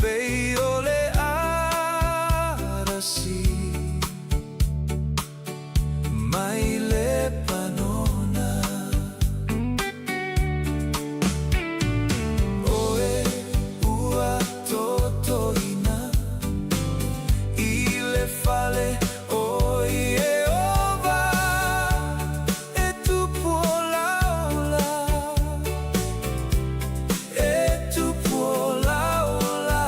pe ole arasi mai le panona oe ua totoina I le fale o Jehova e tu può laola e tu può laola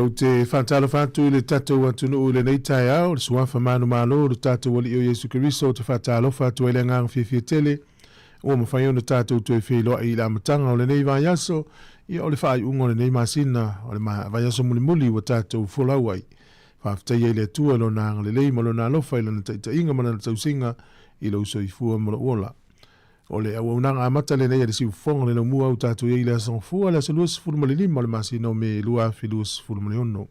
o te whantalo whantu le tatou atunu o le nei tai au, le suafa manu malo, le tatou wali o Yesu Kiriso, te whantalo whantu e le ngang whiwhia tele, o mawhai ona tatou tue whiloa i la matanga o le nei vai aso, ia o le whai ungo le nei masina, o le vai aso muli muli wa tatou wholau ai. Whaftai e le tua lo nang le lei malo na lofa i lana ta inga mana na tausinga i lo uso i fua molo ola. O le au nang amata le nei a le siu fonga le no mua au tatou e le asong fua le asa luas fulu mali lima le masina o me lua fi luas fulu mali ono.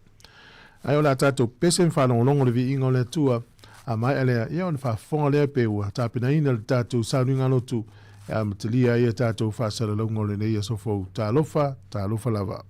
Ai o la tatou pesen whanongonongo le vi inga o le tua, a mai alea ia o le whafonga lea peua, tapina ina le tatou sauninga lotu, e a matalia ia tatou whaasara laungo le nei a sofo ta lofa lava.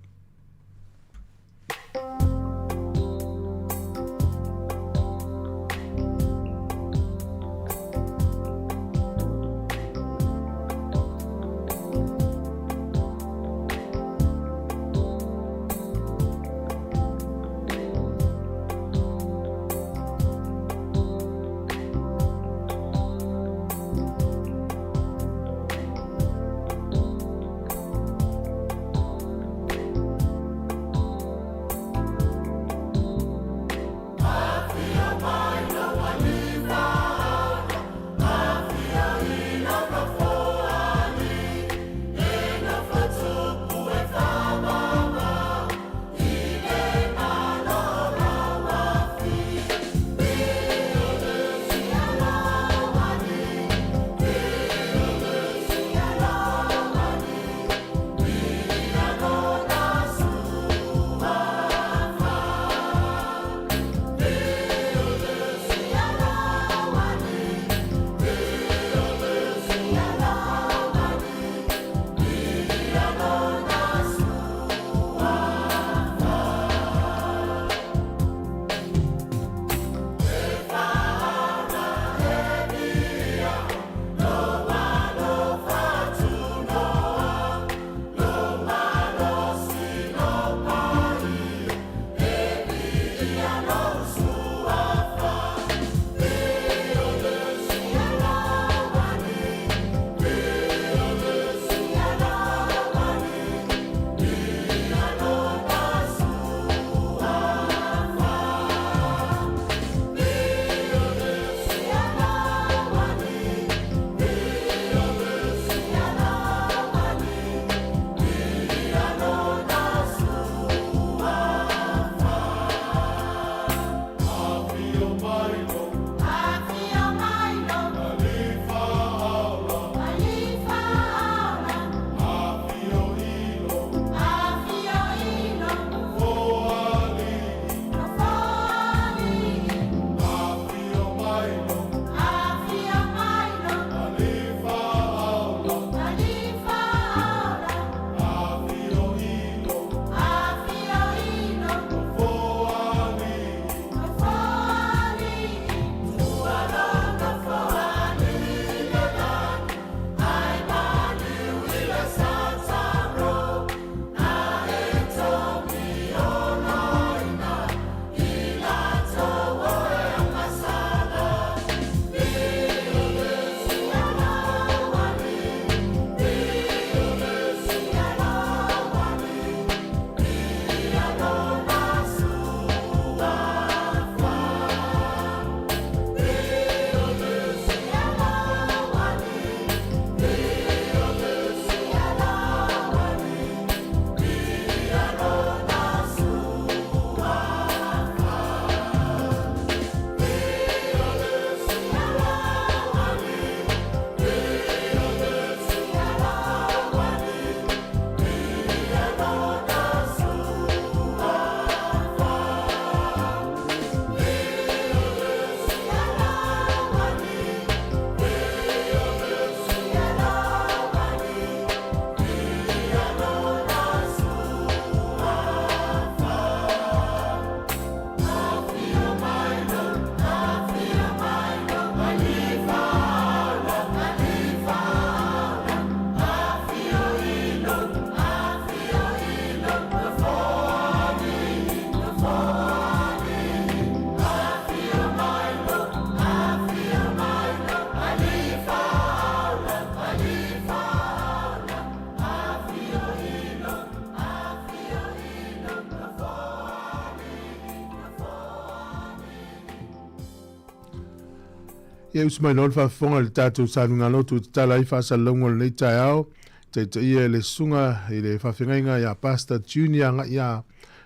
Ia usmai no fa fonga le tatu sa nga lotu tala I fa sa longo le tai ao te ia le sunga I le fa finga ya Pastor Junior nga ia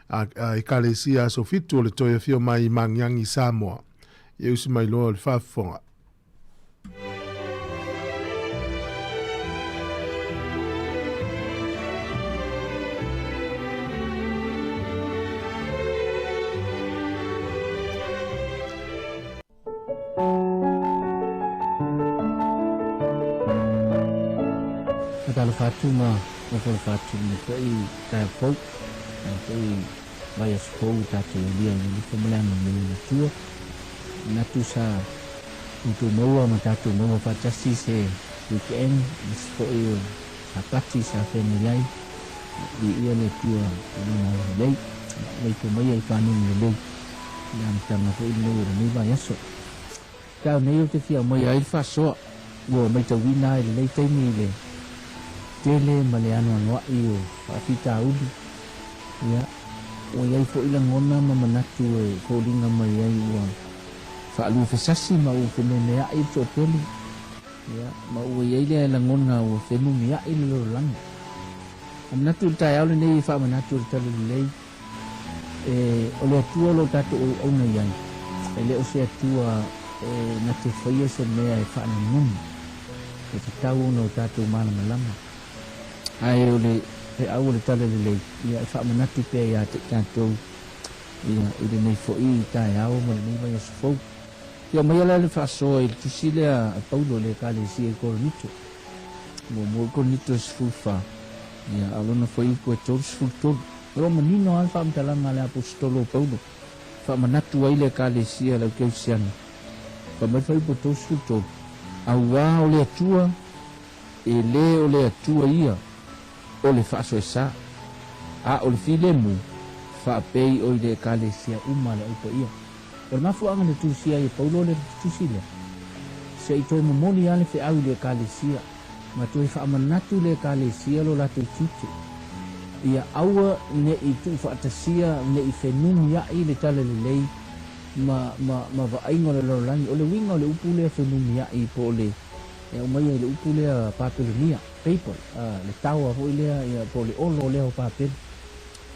a ekalesia so fitu le toia fio mai mangiangi Sāmoa. Ia usmai no le fa fonga. Kalau Fatuma, kalau Fatuma kai kai folk, kai vaya sekolah tatu dia ni pemelan ni tua, natu sa untuk mawa matatu mawa patasi se weekend sekolah apati sa family di ia le tua ni lei lei tu mai ifani ni lei yang tama ko ini ni vaya so kau ni tu fia mai ai fa so wo mai tu wina lei tai ni le tele maleano no io afita udi ya o yai fo ila ngona ma manatu e ko dinga mai ai wa fa lu fesasi ma u fe me ai to tele ya ma u yai le la ngona o fe mu mi ai lo lang manatu ta ya le nei fa manatu tele le o le tua lo tatu o na yai ele o se tua na te foi se me ai fa na mun e tau no tatu mana malama ai ole e au le tale le ia fa manatu pe ia te tanto ia ide nei fo I ta au mo nei vai sfo ia mai le fa so il tisile a Paulo le kale si e cornito mo cornito sfufa ia alona foi ko tor sfuto roma nino al fa mtalanga le apostolo Paulo fa manatu ai le kale si le ke sian fa mai foi po tor sfuto au wa ole tua e le ole tua ia o le faso esa a o le filemu fa pei o le kalesia uma le upa ia o le mafu anga le tusia i Paulo le tusile se i toi momoli ale fe au le kalesia ma toi fa amanatu le kalesia lo la tu tutu ia aua ne i tu fa atasia ne i fenumi ia i le tale le lei ma va aingo le lorlangi o le winga o le upu le fenumi ia i po le e o mai le upu le papelonia paper le taua ho ile ia po le olo le o papel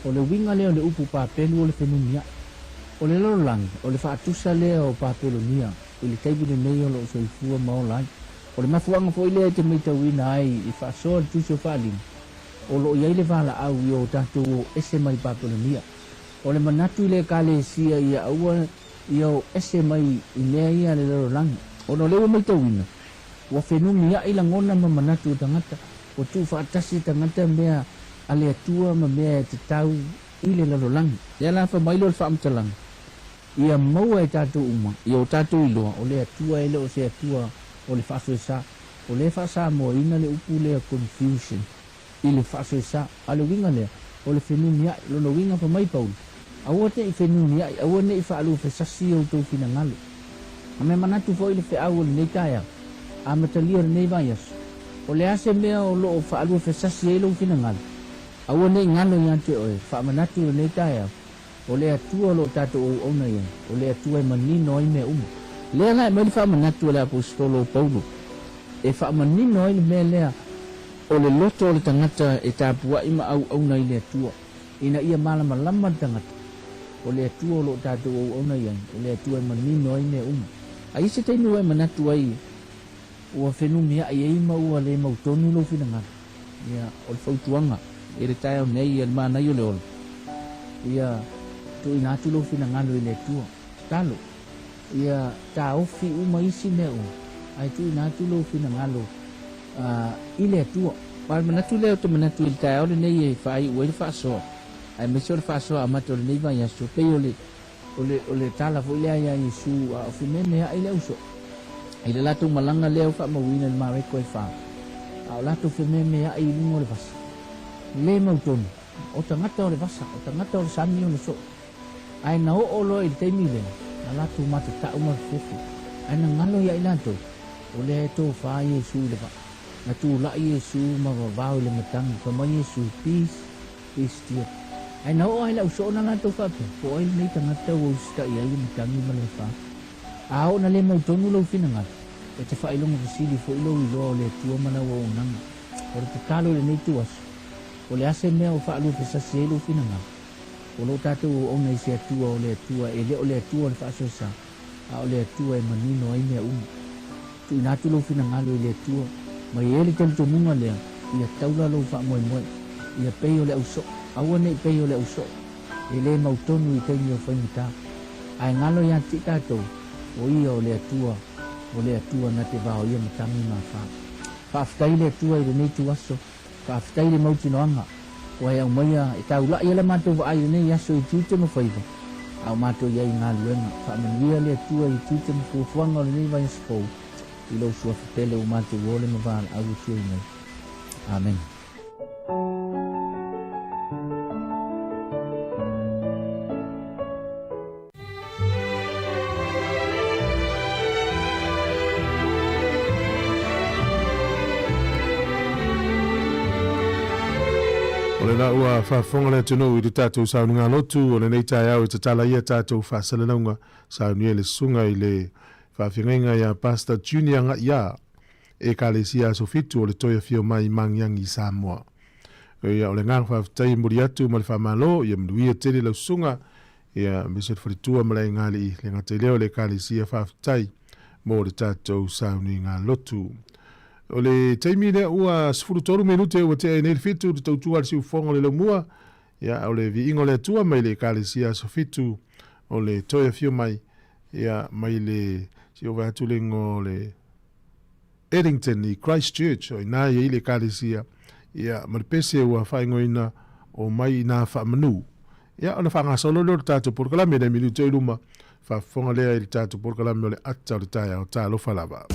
o le winga le upu papel o le fenumia o le lolang o le fatusa le o papelonia o le taibu le nei o lo so ifua ma online o le mafuanga fo ile te mita wina ai I fa so tu so falin o lo ia ile vala au yo tatu ese mai papelonia o le manatu le kale sia ia au yo ese mai ile ia le lolang o no le mita wina wa fenumia ila ngona ma manatu tangata o tu fa tasi tangata mea ale tua ma mea te tau ile la lolang ya la fa mai lo fa amtalang ia mau e tatu uma ia o tatu ilo o le tua ele o se tua o le fa sa o le fa sa mo ina le upu le confusion ile fa sa ale winga le o le fenumia lo no winga fa mai paul awote I fenumia awone I fa alu fa sasi o to fina ngalo ame manatu fo ile fe awol ne kaya amatalia nei vaias o le ase mea o lo fa alu fe sasi e lo fina ngal awa nei ngalo ia te oe fa manatu nei taia o le atua lo tato o ona ia o le atua manino I me le la me fa manatu le apostolo Paulo e fa manino I me lea o le loto le tangata e tapua ima au ona I le atua ina ia malama lama tangata o le atua lo tato o ona ia o le atua manino I me ai se teinu e manatu ai ua fenumia ai ma ua le mautonu lo finanga ia o le fautuanga e le tae o nei e le mana i o le olo ia tu ina tu lo finanga lo I le tua talo ia ta ofi uma isi neu ai tu ina tu lo finanga lo I le tua pa manatu le to manatu il tae o le nei e fai ua le faso ai me so le faso amato le nei vai aso pe o le tala fo ile ai Yesu a finene ai le uso ile latu malanga leo fa mawina le mare ko fa au latu fe me ai lingo le vas le mauton o tangata o le vasa o tangata o le sami o le so ai na o lo I te mile na latu mata ta uma fefu ai na ngalo ya ilanto o le to fa Yesu le va na tu la Yesu ma va le matang ko ma Yesu peace dia ai na o ai la so na latu fa po ai nei tangata o sta ia I matang ma le fa au na le mauton lo finanga e te whailonga kisiri fo ilo i loa o le tua mana wa unanga. O le te talo le nei tuasu. O le ase mea o whaalu pe sasi elu finanga. O lo tātou o ona i se atua o le atua e le o le atua o le whaasosa. A o le atua e manino ai mea uma. Tu inatu lo finanga lo i le atua. Ma i ele telu to munga lea. Ia taula lo wha moe moe. Ia pei o le auso. Aua nei pei o le auso. E le mautonu i teimi o whaimita. Ai ngalo ia ti tātou. O ia o le atua. O le atua na te vao ia matangi ma wha. Whaaftai le atua i le nei tuaso. Whaaftai le mautinoanga. O ai au maia e tau la ia le mātou wa ai nei aso i tūte mo whaiva. Au mātou ia i ngā luenga. Whaamanuia le atua i tūte mo fuafuanga o le nei vai asfou. I lo sua whapele o mātou o le mawāna au tua i nei. Amen. O le na ua whaafonga le tunu i te tātou saununga lotu o le nei tai au i te tala ia tātou whaasalanaunga saunia le sunga i le whaawhingainga ia Pastor Junior nga ia e ka le sia sofitu o le toia fio mai mangiang i Sāmoa. Ia o le ngang whaaftai muri atu ma le whaamalo ia mnuia tele lau sunga ia miset wharitua ma le ngali i le ngate leo le ka le sia whaaftai mo le tātou sauninga lotu. O le taimi lea ua sifuru toru menute ua te nei fitu te tautua le siufonga le laumua ia o le vi ingo le atua mai le kalesia sofitu o le toia fio mai ia mai le si o vatu le ngo le Eddington i Christchurch o ina ia i le kalesia ia maripese ua whaingoina o mai ina whaamanu ia o na whangasolo leo le tātou porkalame le minute i luma whafonga lea i le tātou porkalame o le ata o le taia o tā lofa lava.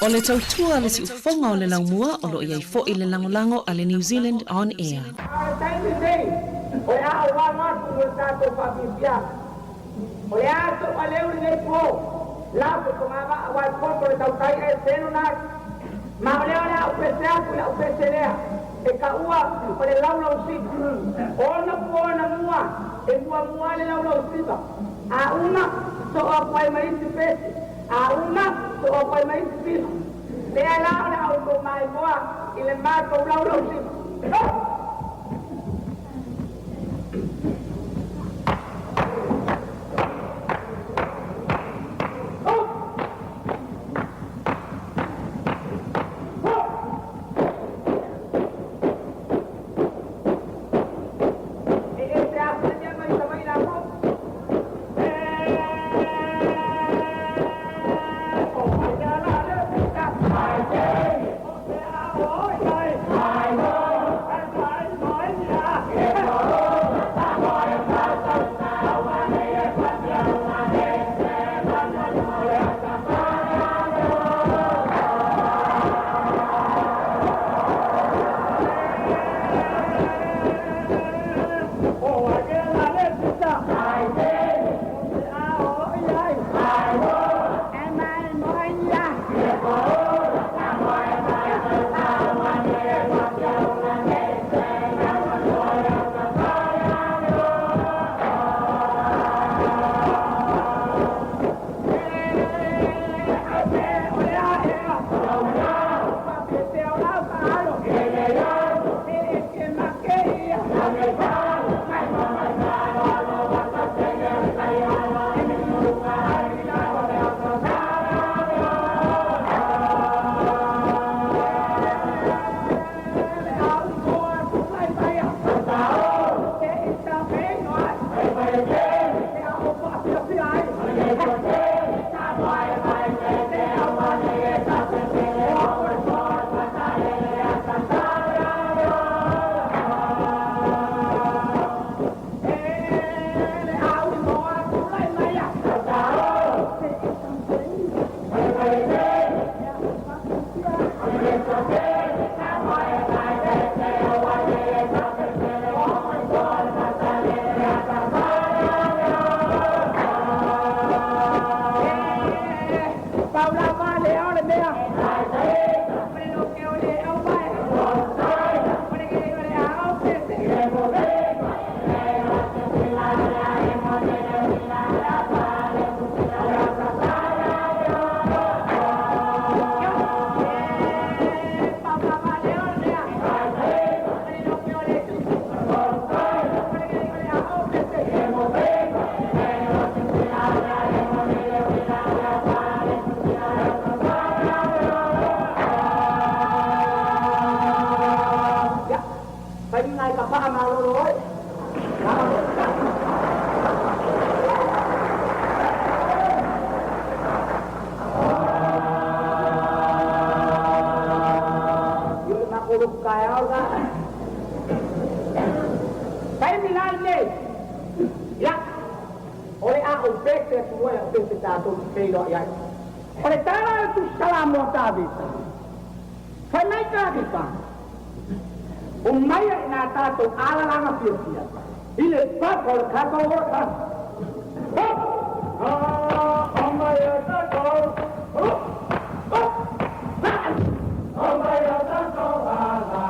O le tautua le si ufonga o le laumua o lo iai fo i le langolango a le New Zealand On Air. O le a wa ma ku le tato pa bia. O le a to a le le po. La ko ma va wa ko to le tautai e seno na. Ma o le a o pese a ku la o pese le. E ka ua o le laula o si. O na po na mua. E mua le laula o si ba. A una to o pai mai si pese. A una to o pai mai si pese. Le a laula o ko mai boa i le ma ko laula o si. Oleh tanah itu Sāmoa tadi. Saya kata kita, umaya ina tato ala lama pia. Ile pak kalau kata orang, umaya tato, umaya tato ala.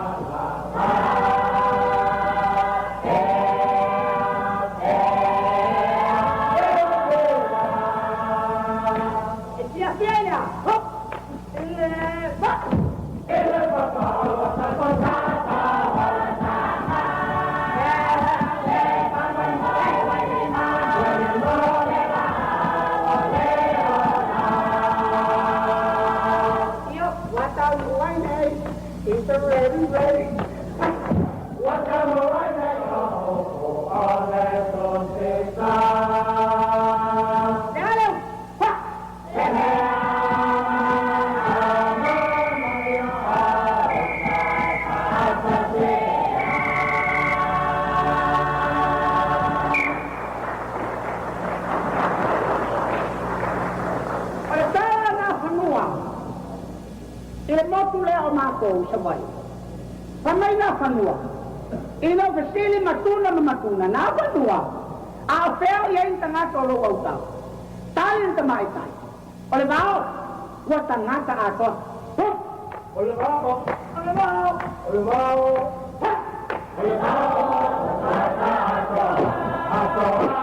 mātou sa vai. Pamai nā whanua. Ino vesele matuna ma matuna nā whanua. A wheo ia in tangata o lo au tau. Tāle in tamai tai. O le vao, ua tangata a toa. O le vao, o le vao, o le vao. O le vao, tangata a toa. A toa.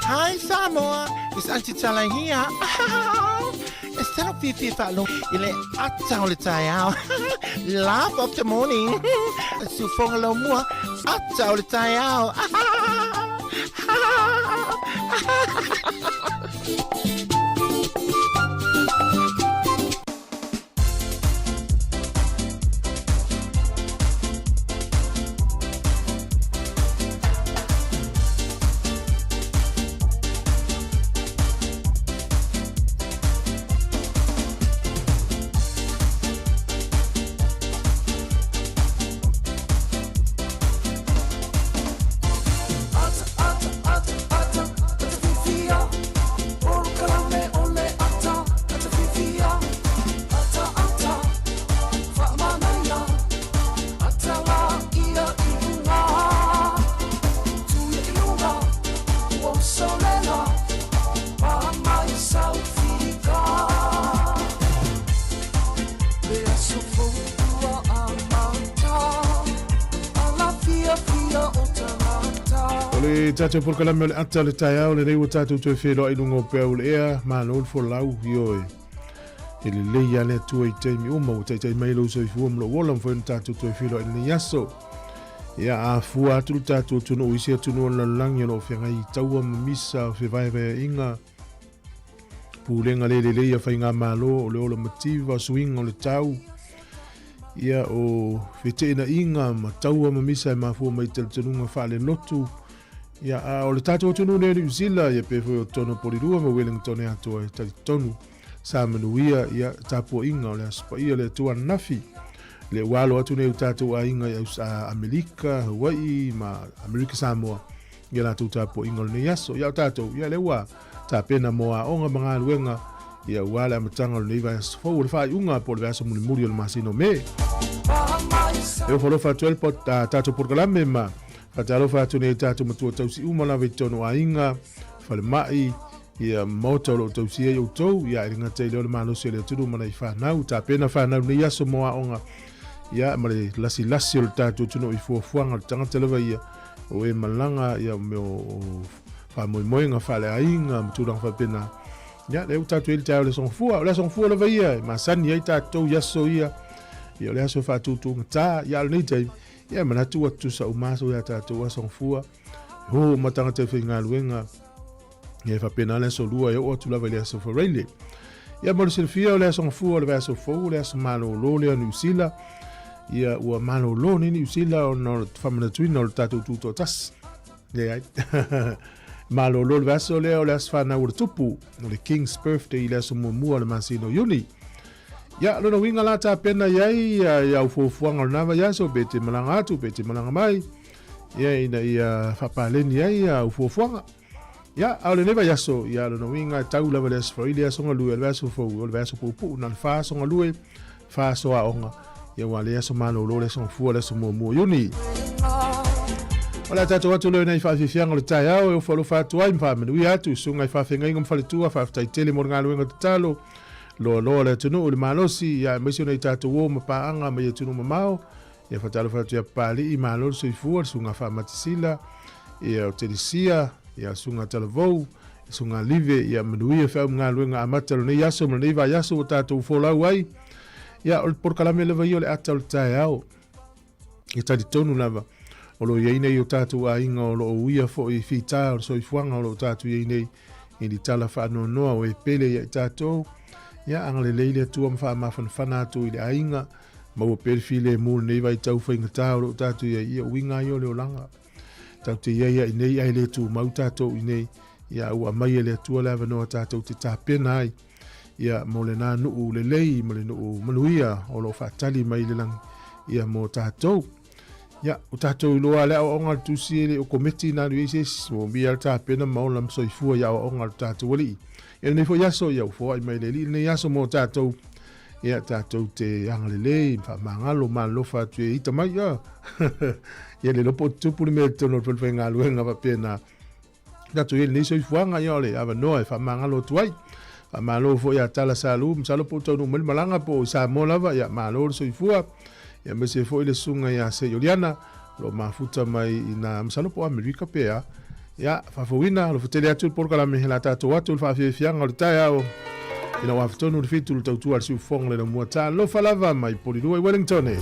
Hi Sāmoa, it's Auntie Talang here. Instead of Fifi Falo, ile atau le tayao. Laugh of the morning. Sufong lo mua, atau le tayao. Tato por kalame le ata le taiao le reu tato tu whero i lungo pea ule ea ma no for lau ioe. E le leia le tua i teimi uma o teitai mai lau soi fuam lo wolam fo tato tu whero i le yaso. Ia a fua atu tato tunu o isia tunu on la langi no whenga i taua mamisa o whewai rea inga. Pulenga le leia whainga malo o le ola mativa swing o le tau. Ia o wheteina inga ma taua mamisa e mafua mai tel tanunga whaale lotu. Ia o le tatou tonu ne New Zealand ia pe foi tono polirua ma Wellington e atua e tali tonu sa manuia ia tapo inga o le aspa ia le tua nafi le walo atu ne tatou a inga ia Amerika Hawaii ma Amerika Sāmoa ia la tu tapo inga le yaso ia tatou ia le wa ta pena moa onga manga luenga ia wala matanga le vai fo le fai unga por verso muri le masino me eu folo fa 12 pot tatou por kalame ma Patalo fatu ne tatu matua tausi umala vetono a inga fale mai ia moto lo tausi e utou ia ringa te le malo se le tudu mana i whanau ta pena whanau ni yaso moa onga ia mare lasi o tatu tuno i fuafuanga tanga telewa ia o e malanga ia meo whamoimoenga fale a inga mturang whapena ia leo tatu ele tau le song fua le vai ia masani ia tatu yaso ia le aso fatu tu ngata ia le nei ia manatu atu sa umaso ia tatou asong fua ho matanga te whinga luenga ia whapena le so lua ia o atu lava le aso whareile ia moro silfia o le asong fua le aso fau le aso malo lo le New Zealand ia ua malo lo ni New Zealand o no whamana tuina o le tatou tuto tas ia malo lo le aso le o le aso whana ura tupu o le King's Birthday le aso mua le masino Yuni ia lona winga la ta pena iai ia ufuafuanga o nava ia so bete malanga atu bete malanga mai ia ina ia whapaleni ia ufuafuanga ia au le neva ia so ia lona winga tau lava le asfailia songa lue le aso fau o le aso pupu na le wha songa lue wha soa onga ia wale aso mano lo le songa fua le aso mua Yuni Wala tātou atu leo nei whawhiwhianga le tai au e o whalo whātu ai mwhamanui atu sunga i whawhenga inga mwhaletua whawhtai tele mo ngā luenga te talo loa le tunu o le malosi ia mesio nei tātou o mapaanga mai e tunu mamao ia whatalo whatu ia pāli i malo soifua sunga whamatisila ia o Terisia ia sunga talavou sunga live ia manui e whau ngā luenga amata lo nei yaso mo nei va yaso o tātou wholau ai ia o le porkalame lewa i o le ata o le tai au i tari tonu lava o lo iei nei o tātou a inga o lo uia fo i whita o soifuanga o lo tātou iei nei i ni tala whaano noa o e pele i tātou ia angale leile atua mwha mawhanwhana atu i le a inga ma ua perfile mūle nei vai tau whainga tā o lo tātou iei ia uinga i o le o langa tau te iei i nei ai le tu mau tātou i nei ia ua mai le atua le avanoa tātou te tāpena ai ia mo le nā nuu le lei mo le nuu manuia o lo whatali mai le lang ia mo tātou ia o tātou loa le o onga tusi ele o komiti nā luises mo bia tāpena maola msoifua ia o onga tātou wali ia nei fo yaso ia ufo ai mai le li nei yaso mo tātou ia tātou te angalele wha mangalo ma lofa tu e ita mai ia ia le lopo tupu le mea tono tulwha ngā luenga wa pēna tātou ele nei soifuanga ia ole awa noa e wha mangalo tuai wha malo fo ia tala salu msalo po tonu mali malanga po Sāmoa lava ia malo soifua ia mese fo ile sunga ia se Yoliana lo mafuta mai ina msalo po Amerika pea ia fafowina lo futele atu por kala me la tato watu fa fianga le tai au ina wa ftonu le fitu le tautua le sufong le mo ta lo falava mai polinu i Wellington e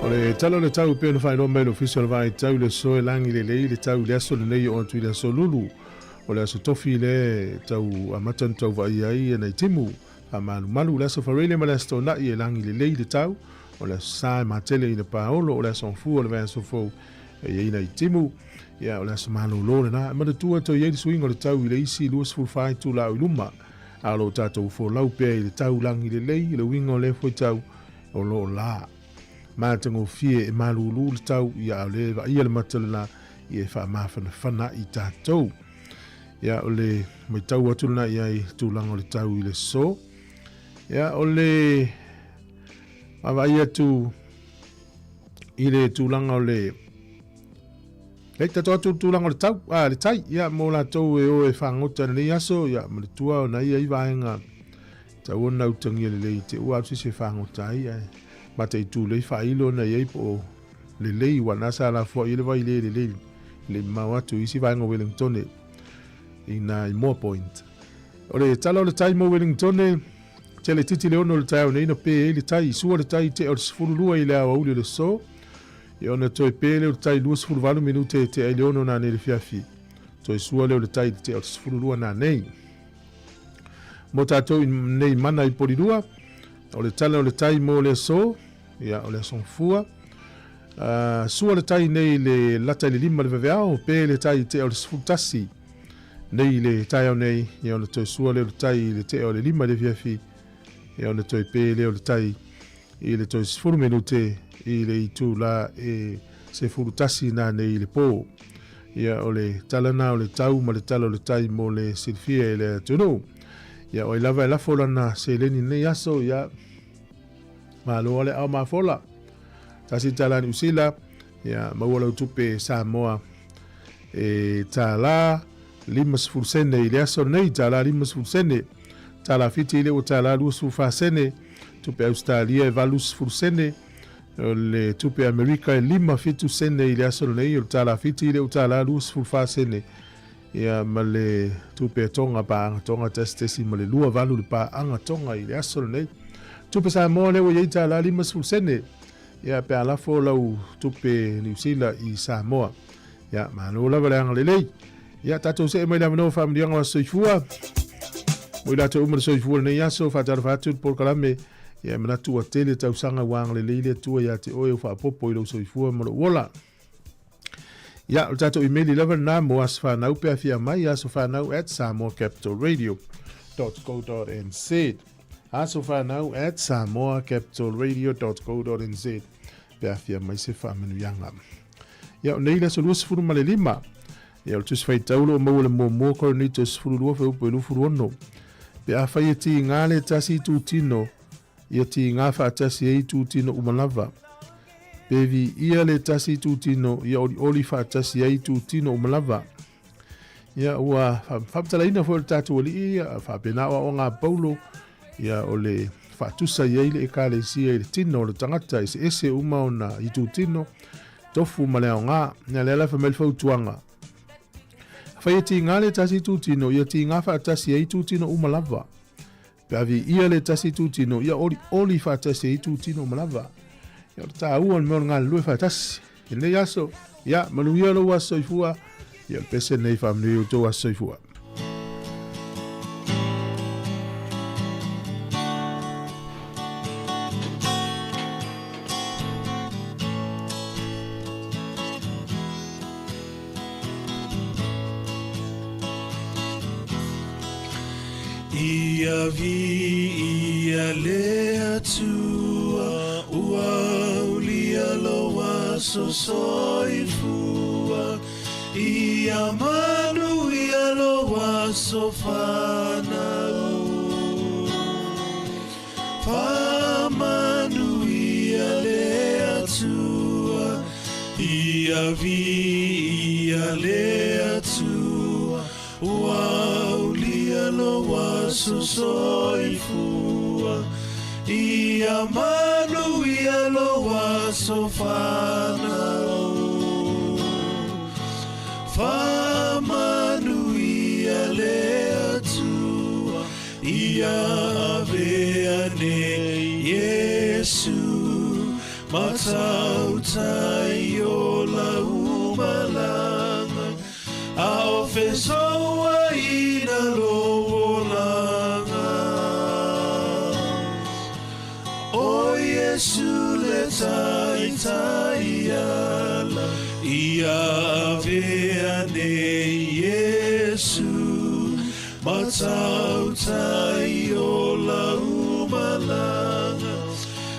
O le talo le tau pe no fai no mai official vai tau le so e langi le tau le aso le nei o tu le so lulu. O le aso tofi le tau amatan tau vai ai nei timu. Amanu malu le aso farele ma le aso na i e langi le tau. O le sa ma tele i le paolo o le aso fu o le vai aso fo e nei timu. Ya o le aso malu lo le na ma le tua to ye swing o le tau i le isi luas fu fai tu la luma. Alo tatou fo lau pe i le tau langi le wingo le fo tau o lo la. Ma tango fie e malulu le tau ia le va ia le matalana ia fa mafana i tatou ia ole mai tau atuna ia i tulango le tau i le so ia ole ava ia tu i le tulango le tatou tulango le tau le tai ia mo la tau e o e fangota le aso ia mo le tua na ia i vaenga tau ona utangia le te ua se fangota ia ma te tu le failo na ye po le wana sa la fo ile vai le mawatu isi vai ngo Wellington ina i more point ole talo le time Wellington te le titi le ono le tai ona pe le tai su le tai te o sfulu lua ile a uli le so e ona to pe le tai lu sfulu valu minute te le ono na le fiafi to su le tai te o sfulu lua na nei motato nei mana i polidua o le tala o le tai mo le so ia o le son fua sua le tai nei le lata le lima le veveao pe le tai te o le sfutasi nei le tai o nei ia o le toi sua le tai le te o le lima le viafi ia o le toi pe le o le tai i le toi sfuru minute i le itu la e se furutasi na nei le po ia o le tala na o le tau ma le tala o le tai mo le silfia e le tunu ia o lava la fola na se leni nei aso ia malo ole au mafola tasi tala ni usila ia mawala utupe Sāmoa e tala limas fursene ile aso nei tala limas fursene tala fiti ile o tala lus fufasene tupe Australia e valus fursene le tupe Amerika e lima fitu sene ile aso nei o tala fiti ile o tala lus fufasene ia male tupe tonga pa tonga testesi male lua valu le pa anga tonga i le aso nei tupe Sāmoa le o ye tala limas fursene ia pe ala fo lau tupe New Zealand i Sāmoa ia mano la vale anga le ia tatou se mai la no family anga soifua mo la to umar soifua nei aso fa tar fa tu por kalame ia mana tu tele tau sanga wang le tu ia te o fa popo i lo soifua mo wola ia o tatou email level na mo asfa na upe afia mai aso fa na at samoacapitalradio.co.nz aso fa na at samoacapitalradio.co.nz pe afia mai se fa menu yanga ia nei la solus furu male lima ia o tus fai taulo mo le mo ko ni tus furu lo fe upe lu furu no pe a fai ti ngale tasi tutino ia ti nga fa tasi e tutino umalava pe vi ia le tasi tutino ia oli fa tasi e tutino umalava ia ua fa talaina fo tatu oli ia fa pena o nga paulo ia ole fa tusa ia ile kale si ile tino le tangata ese uma ona i tutino tofu maleo nga na lela fa mel fo tuanga fa ti ngale tasi tutino ia ti nga fa tasi e tutino umalava Pavi ia le tasi tutino ia oli fa tasi tutino malava. Ia ta uan mo ngal lu fa tasi. Ile yaso ia malu ia lo waso ifua ia pese nei family to waso ifua. Ia lea tua ua ulia loa soifua ia manu ia loa sofanau famanu ia lea tua ia lea tua ua ulia loa soifua ia manu ia loa sofanau famanu ia lea tua ia veane Yesu matautai o la umalanga, a ofesoa ina loolanga. O Yesu le tai ala, ia aveane Yesu, matautai o la umalanga,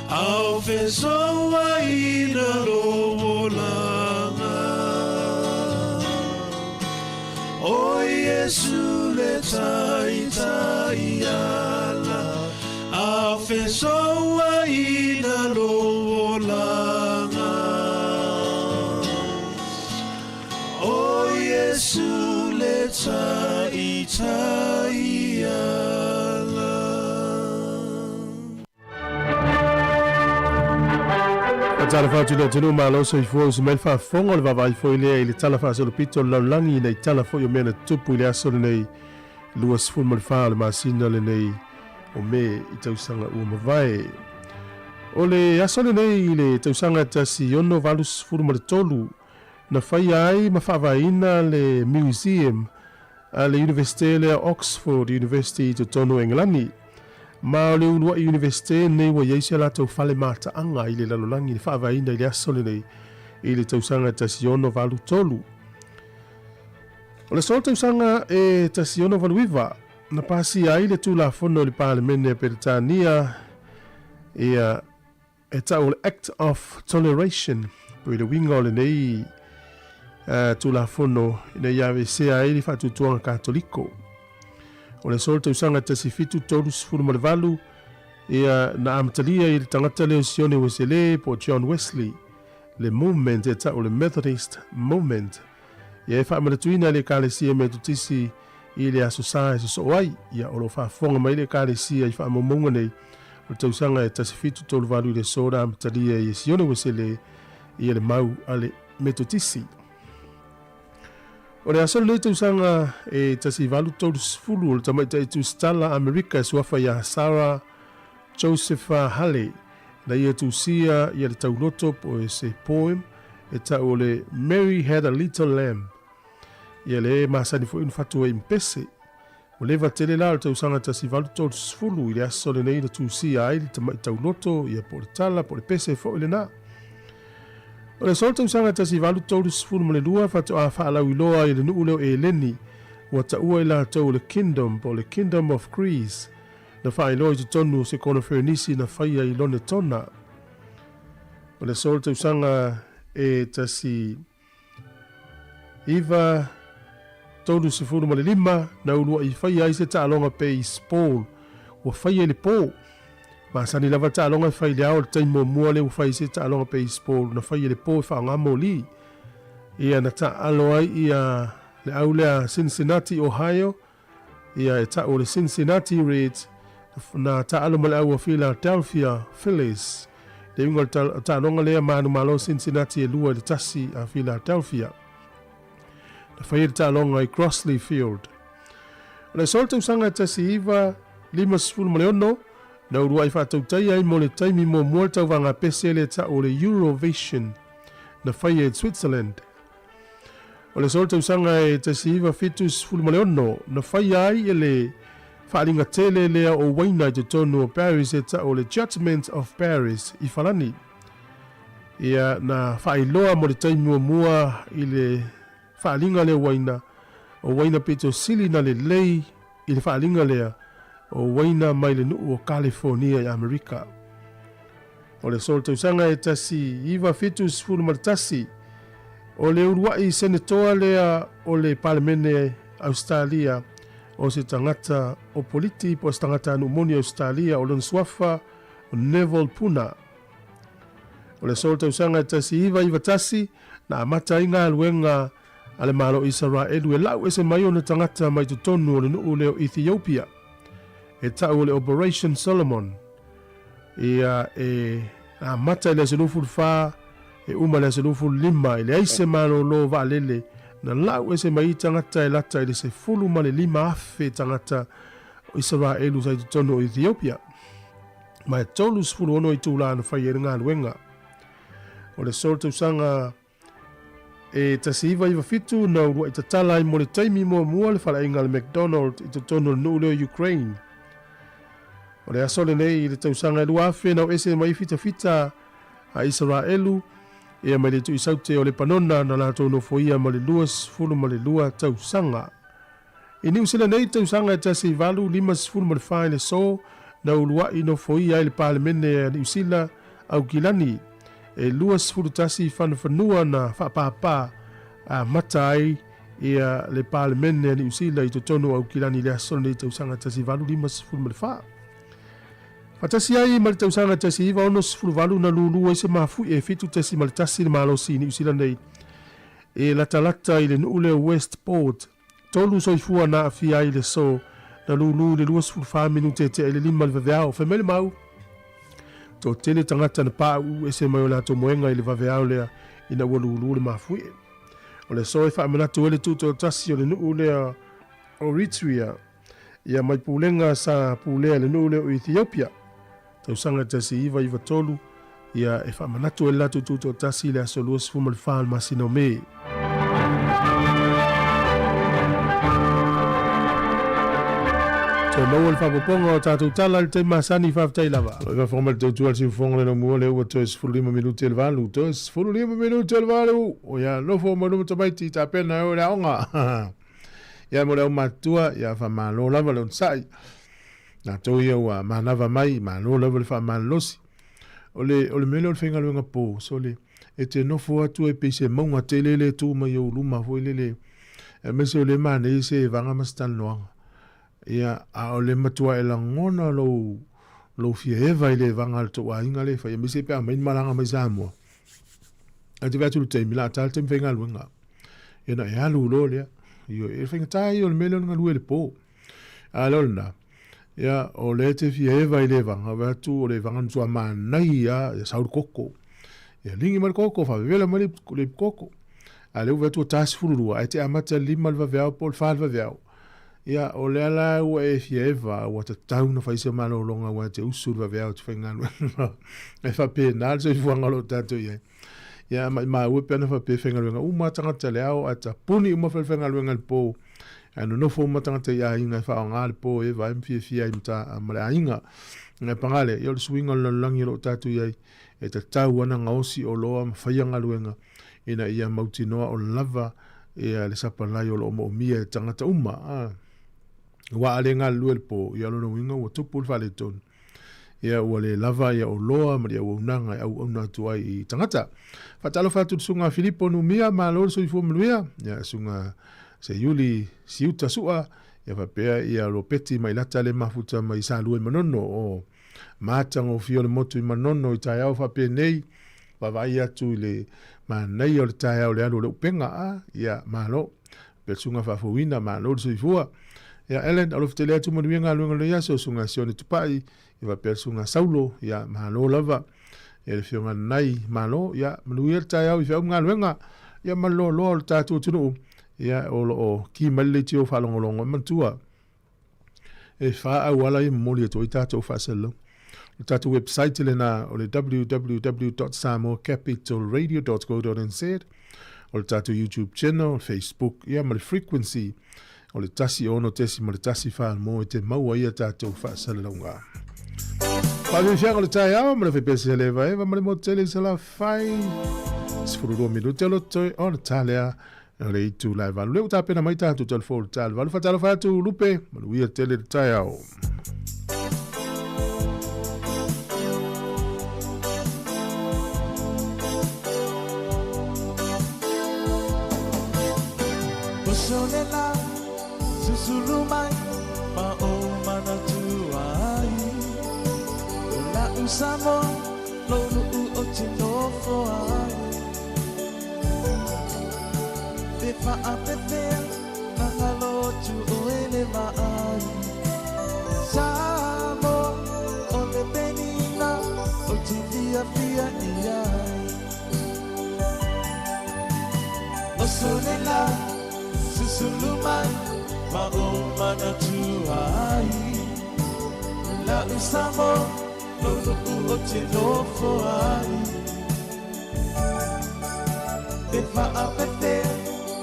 a ofesoa ina loolanga. O Yesu le tai ala, a ofesoa ina loolanga. O Yesu le tai ala. Tala fatu le tunu malo so ifo se mel fa fongo le vavai fo ile tala fa so le pito la langi nei tala fo yo mena tupu ile aso nei luas fu mal fa le masina le nei o me i tau sanga ua mawai. O le aso le nei le tau sanga tasi ono valus fu mal tolu na fai ai ma fa vaina le museum a le University le Oxford University to tono Englani. Ma o le unua i universite nei wa yeise la tau fale mata anga i le lalolangi ni whaavaina i le asole nei i le tausanga tasiono valu tolu. O le sol tausanga e tasiono valu iwa na pasi ai le tula fono le parlemene Peritania e tau le Act of Toleration pui le winga o le nei tula fono nei ave se ai le whatutuanga katoliko. O le sol tausanga tasi fitu tolu sifuru ma le valu na amatalia i le tangata leo sione Wesley po John Wesley le movement e tau le Methodist movement ia e whaamaratuina le kālesia me tutisi i le asosa e so ai ia o lo whaafonga mai le kālesia i whaamomonga nei o tausanga e tasi fitu tolu valu i le soda amatalia i sione Wesley i le mau ale metotisi. O le asolo le tausanga e tasi valu tolu sifulu o le tamaita e tu stala Amerika suafa ia Sarah Josepha Halley na ia tusia ia le tauloto po e se poem e tau o le Mary Had a Little Lamb ia le masani fo inu fatu e impese o le vatele la o tausanga tasi valu tolu sifulu i le asolo nei le tusia ai le tauloto ia po le tala po le pese fo ile na. O le sol tausanga tasi valu tolu sifulu ma le lua fatu a whaalau iloa i le nuu leo e leni ua taua i la tau le kingdom po le kingdom of Greece na whaailoa i te tonu se kona Ferenisi na whaia i lone tona. O le sol tausanga e tasi iwa tolu sifulu ma le lima na ulua i whaia i se taalonga pe i spol ua whaia le po. Masani lava taalonga i whai le ao le taimo mua le whai se taalonga pe i spol na whai le po i whaangamo li. Ia na taalo ai ia le au lea Cincinnati, Ohio. Ia e tao le Cincinnati Reds na taalo ma le au a Philadelphia Phillies. Le inga taalonga lea manu malo Cincinnati e lua le tasi a Philadelphia. Na whai le taalonga i Crossley Field. Le solta usanga tasi iwa lima sifuru ma le ono. Na urua i whaatautai ai mo le taimi mo mua tau wanga pese le ta o le Eurovision na whaia e Switzerland. O le sol tausanga e tasi iwa fitus fulu maleono na whaia ai e le whaalinga tele lea o waina i te tonu o Paris e ta o le Judgment of Paris i whalani. Ia na whaailoa mo le taimi mo mua i le whaalinga lea waina o waina pito sili na le lei i le whaalinga lea o waina mai le nuu o California i Amerika. O le sol tausanga e tasi iwa fitus fulu maritasi o le uruai senatoa lea o le parlemene Australia o se tangata o politi po se tangata anu moni Australia o lon swafa o Neville Puna. O le sol tausanga e tasi iwa tasi na amata inga aluenga ale malo Israelu e lau ese mai o na tangata mai tutonu o le nuu leo Ethiopia. E tau le Operation Solomon ia a mata le selufu fa e uma le selufu lima ile aise malo lo valele na lau ese mai tangata e lata ile se fulu ma le lima afe tangata Israelu sai tono Ethiopia mai tolu fulu ono i tula na fai ngā luenga o le sol tausanga e tasiva iwa fitu na urua i tatala i mo le taimi mua le whalainga le McDonald i totono nu leo Ukraine. O le asole nei i le tausanga e luafe na o ese mai fita a Israelu e mai le tu isaute o le panona na la tono foia ma le luas fulu ma le lua tausanga. I New Zealand nei tausanga e tasi valu limas fulu ma le whae le so na ulua i no foia i le palemene a New Zealand au kilani e luas fulu tasi whanua na whapapa a matai i le palemene a New Zealand i to tono au kilani le asole nei tausanga tasi valu limas fulu ma le whae. Fatasi ai ma le tausanga tasi iwa ono sifuru valu na lulu e se mafu e fitu tasi ma le tasi le malosi New Zealand nei. E lata i le nuule Westport. Tolu soifua na afia ai le so na lulu le lua sifuru wha minute te ele lima le vaveao. Femele mau. To tele tangata na paa u e se mai o la to moenga i le vaveao lea ina ua lulu le mafu e. O le so e wha amenatu ele tuto tasi o le nuule Eritrea. Ia mai pulenga sa pulea le nuule o Ethiopia. Tausanga tasi iwa tolu ia e whamanatu e latu tuto tasi le aso luas fumal whaal masino me. So no le whapoponga o tātou tala le te masani whaftai lava. Iwa whamal tau tual si whonga le no mua le ua toes fulima minuti el valu. Toes fulima minuti el valu. O ia nofo manuma tamaiti ta pena e o le aonga. Ia mo le o matua ia whamalo lava le unsai. Na tau ia ua manava mai, mano lava le wha manlosi. O le mele o le whenga luenga pō, so le e te nofo atu e peise maunga te lele tū mai au luma fo lele. E mese o le mane i se vanga mastan loanga. Ia a o le matua e la ngona lo fia eva i le vanga al tō a inga le wha. Ia mese pe a main malanga mai Sāmoa. A te vatu le teimi la tal te mwhenga luenga. Ia na e alu lo lea. Ia e whenga tai o le mele o nga lue le pō. A lorna. Ia o le te fia eva i le vanga, watu o le vanga ntua manai ia sauru koko. Ia lingi mara koko, whawewela mara le koko. A leu watu o tasi fururua, e te amata lima le vaveao, po le wha le vaveao. Ia o le ala ua e fia eva, ua ta tauna whaise mana o longa, ua te usu le vaveao, te whainganu. E whape nal, so i fuangalo tato ia. Ia ma ue peana whape whaingaluenga, tangata le au, a ta puni whaingaluenga le po. Ano no fo matanga te ia inga fa ngale po e vai mfia i mta male ainga ngai pangale yo swinga lo langi lo tatu ia e te tau ana ngaosi o loa mfaianga luenga ina ia mautinoa o lava e le sapalai o lo mo mia tangata uma wa alenga luel po ia lo winga o tupul vale ton ia o le lava ia o loa ma ia o nanga au ona tuai i tangata fatalo fatu sunga Filipo no mia ma lo so i fo mluia ia sunga se yuli siuta sua ia papea ia ropeti mai lata le mafuta mai salue manono o matango fio le motu i manono i tai au fape nei wawai atu le manei o le tai au le anu le upenga ia malo pesunga fafuina malo le soifua ia Ellen alof te lea tu manuinga luenga le yaso sunga sione tupai ia papea sunga saulo ia malo lava ia le fionga nai malo ia manuia le tai au i fia unga luenga ia malo loa le tatu tunu ia o ki male tio falongolongo mantua e fa awala i moli to itato faselo tato website le na o le www.samocapitalradio.co.nz o le tato YouTube channel Facebook ia ma le frequency o le tasi ono tesi ma le tasi fa mo te maua ia tato faselo nga pa vi fianga le tai au ma le fepese le va eva ma le motele se la fai sfuru minuto lo toi on talia le itu la valu le ta pena mai ta tu telefon tal valu fatalo fatu lupe maluia tele tai au Solela susulumai ma o mana tuai la usamo lo lu o tinofo ai te fa apepe na ngalo tu o ele mai Samo o le penina o tivia fia iai o solela susulumai ma o mana tuai la usamo lo o tinofo ai Te whaapete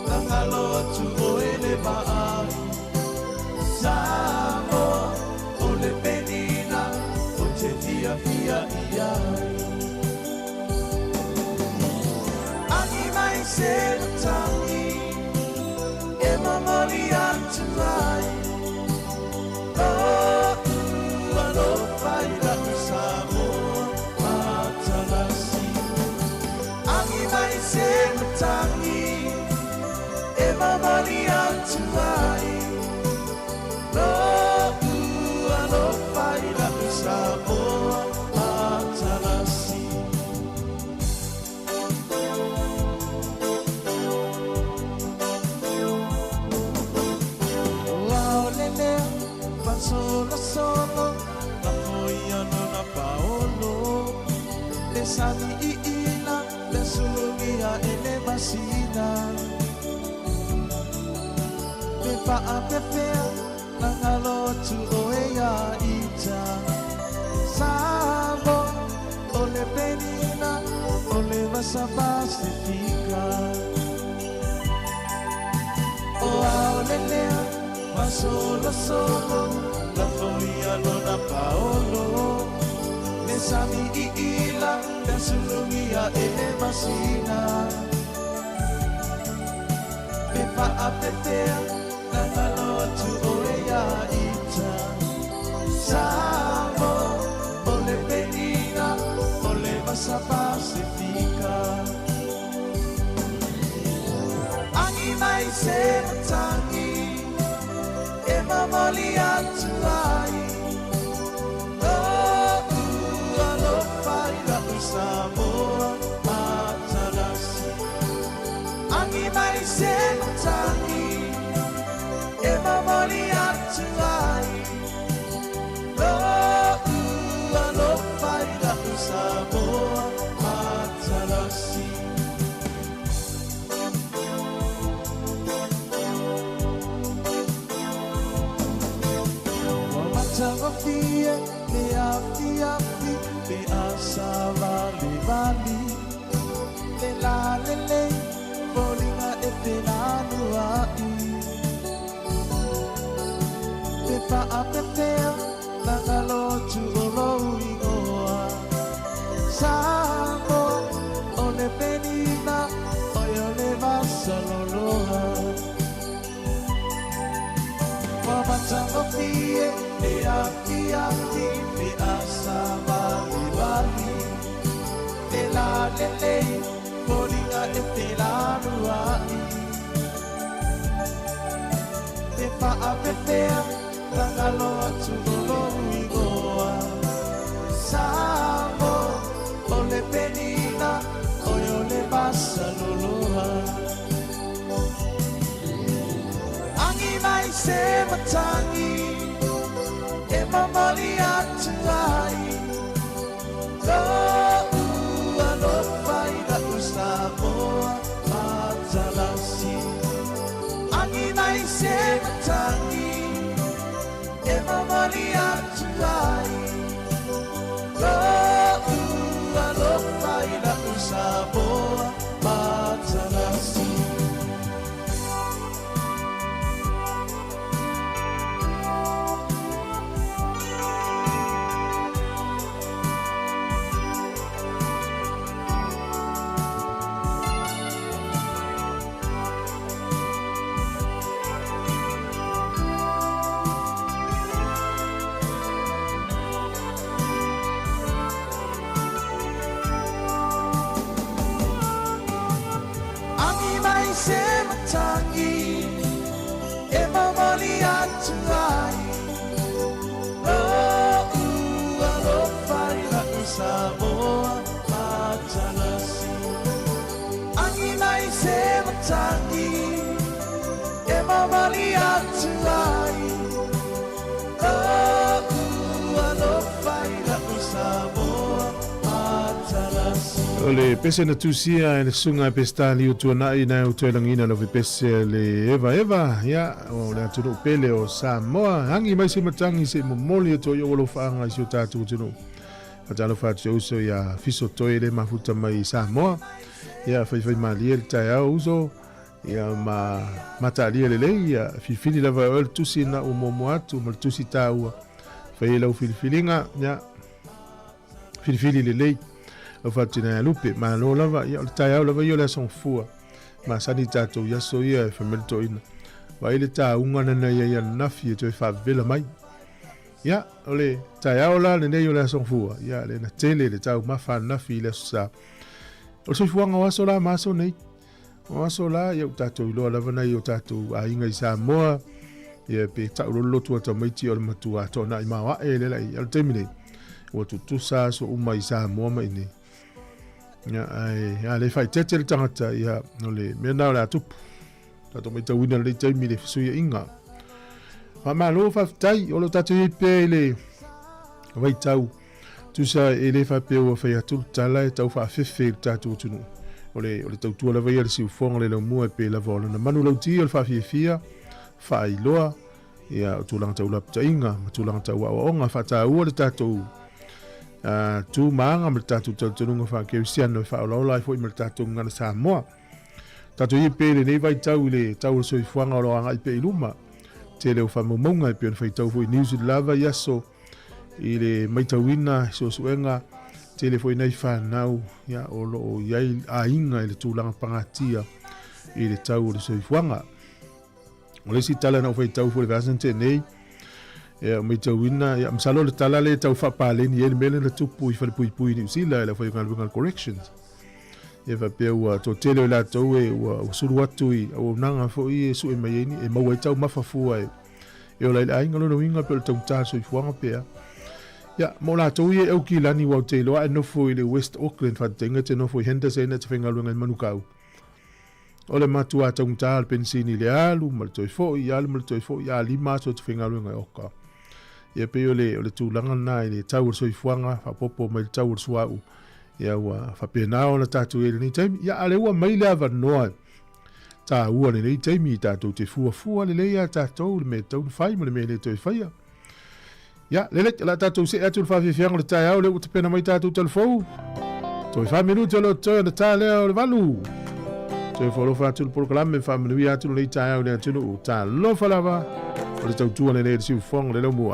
Nangalo tu oele maai Sāmoa o le penina o te fia iai Angi mai se tangi e mamali atu ai Ano whai raku Sāmoa matalasi Angi mai se tangi e mamali atu ai Ano whai raku Sāmoa matalasi Solo solo la foia non ha paolo le sani ina le sulungia e le masina me fa a pepea la ngalo tu oea ita Sāmoa o le penina o le masa pacifica o ao le lea ma solo solo la foia non ha paolo le sami ila le sulungia e le masina me fa a pepea la ngalo tu oea ita Sāmoa o le penina o le masa pacifica Angi mai se tangi e mamali atu ai Ano whai raku Sāmoa matalasi Angi mai se tangi e mamali atu ai Ano whai raku Sāmoa matalasi Tangafia, me afi, me asava le vali, le la le, bolinga e te nanua i. Me fa a pepea, nangalo tu olou ingoa. Sāmoa, o le penina, o yo le vasaloloa. Mama tangafia, me afi, me asava le vali, le la le, bolinga e te nanua i. Me fa a pepea, nangalo tu olou ingoa. Sāmoa, o le penina, o yo le vasaloloa. Angi mai se matangi, e mamali atu ai. Ano whai raku Sāmoa matalasi. Angi mai se matangi, e mamali atu ai. Ano whai raku Sāmoa matalasi. Se matangi, e mamali atu ai. Ano whai raku Sāmoa matalasi. Angi mai se matangi, e mamali atu ai. Ano whai raku Sāmoa matalasi. O le pese na tusia e le sunga e pestali o tuanai na o tuelangina lo pese le eva ya o le atunu pele o Sāmoa hangi mai se matangi se momoli o to yo lo faanga i so tatu tunu fatalo fatu uso ya fiso toe le mafuta mai Sāmoa ia fai malia le tai au uso ia matalia lelei ia filifili lava o le tusi na umomo atu ma le tusi tāua fai lau filifilinga ia filifili lelei o fatina lupe ma lo lava ia le tai au lava ia le songfua ma sani tatou iaso ia e fameltoina wa ile taunga na ia nafi e toi favela mai ia ole tai au la nei o le songfua ia le na tele le tau mafa nafi le sa o se fuanga waso la maso nei waso la ia tatou lo lava nei o tatou a inga i Sāmoa ia pe tau lo tu to mai ti o matua to na i mawa e le lai al temine o tu sa so uma i Sāmoa mai nei ia ai le fai tete le tangata ia no le mena la tupu tatou mai tau ina le taimi le fisuia inga ma malo fa tai o lo tatou i pe le vai tau tu sa ele fa pe o fa tu tala e tau fa fefe tatou tunu o le tau tu la vai le si fonga le mo e pe la vola na manu lo ti o fa fia fa i loa ia tu lang tau la tainga tu lang tau o nga fa tau le tatou tu manga me tatou tunu fa ke siano fa lo la fo me tatou ngana Sāmoa tatou i pe le nei vai tau le tau so i fonga o anga i pe iluma te le fa momonga pe fa tau fo New Zealand lava yaso ile maitawina so suenga telefone nei fa nau ya o lo yai ainga ile tulanga pangatia ile tau le soifuanga o le si tala na fai tau fo le vasante nei e maitawina ya msalo le tala le tau fa pale ni ele mele le tupu i fa pui ni usila le fai ngal corrections e va pe o to tele la tau e o suru atu i o nanga fo i su e mai ni e mau tau mafafua e o le ainga lo winga pe tau ta soifuanga pe ya mo la to ye o ki lani wa te lo no fo ile West Auckland fa tenga te no fo Henderson te fenga lo ngal manukau o le matua tong tal pensini le alu mal to fo ya mal to fo ya lima so te fenga lo ngal oka ye pe o le tu langa na ile tau so ifuanga fa popo mai tau so au ya wa fa pe na o tatu ile ni time ya ale wa mai le va no ta u le ni time ta to te fu le ya ta to me to fai mo le me le to fai ya lele la tatou se atu fa fi fiang le tai au le o te pena mai tatou telefou to fa minuto lo to le tai le valu to fo lo fa tu programme fa minu ya tu le tai au le tu no ta lo fa lava o le tau tu le si fong le mo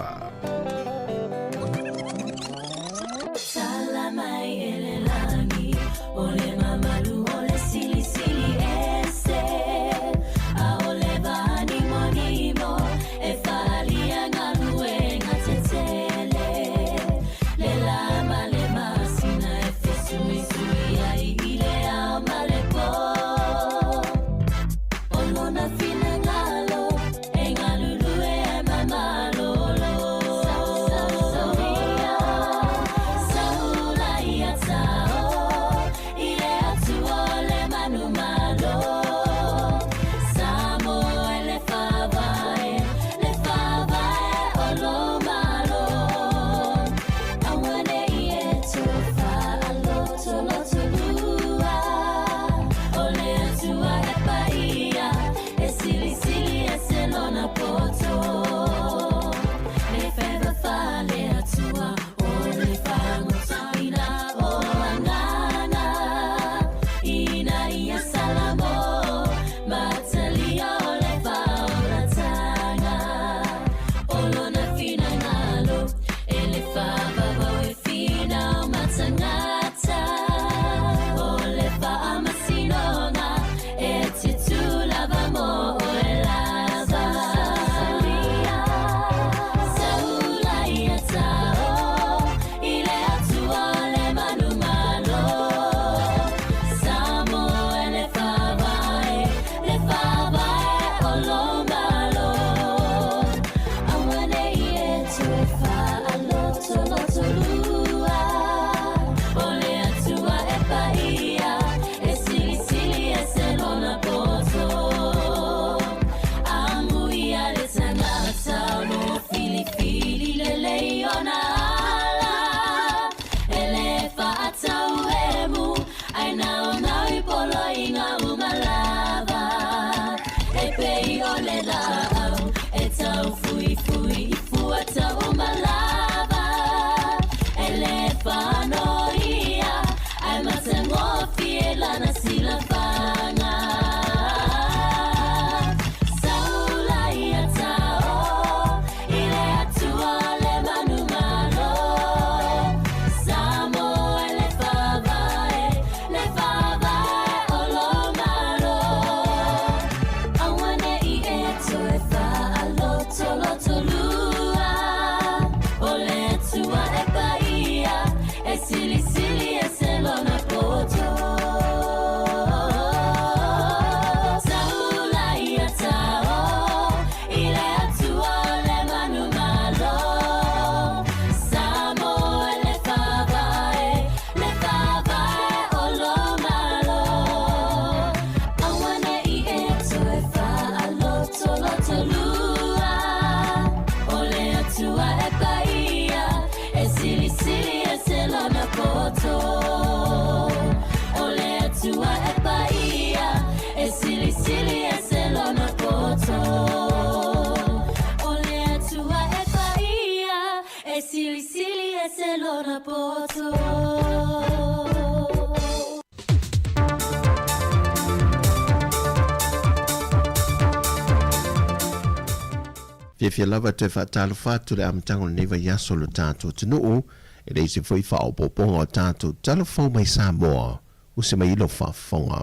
Fia lava te whaatalo whātu le amatango neva yaso lo tātou tunuu, e reisi fwoi whao poponga o tātou talofau mai Sāmoa, use mai ilo whaafonga.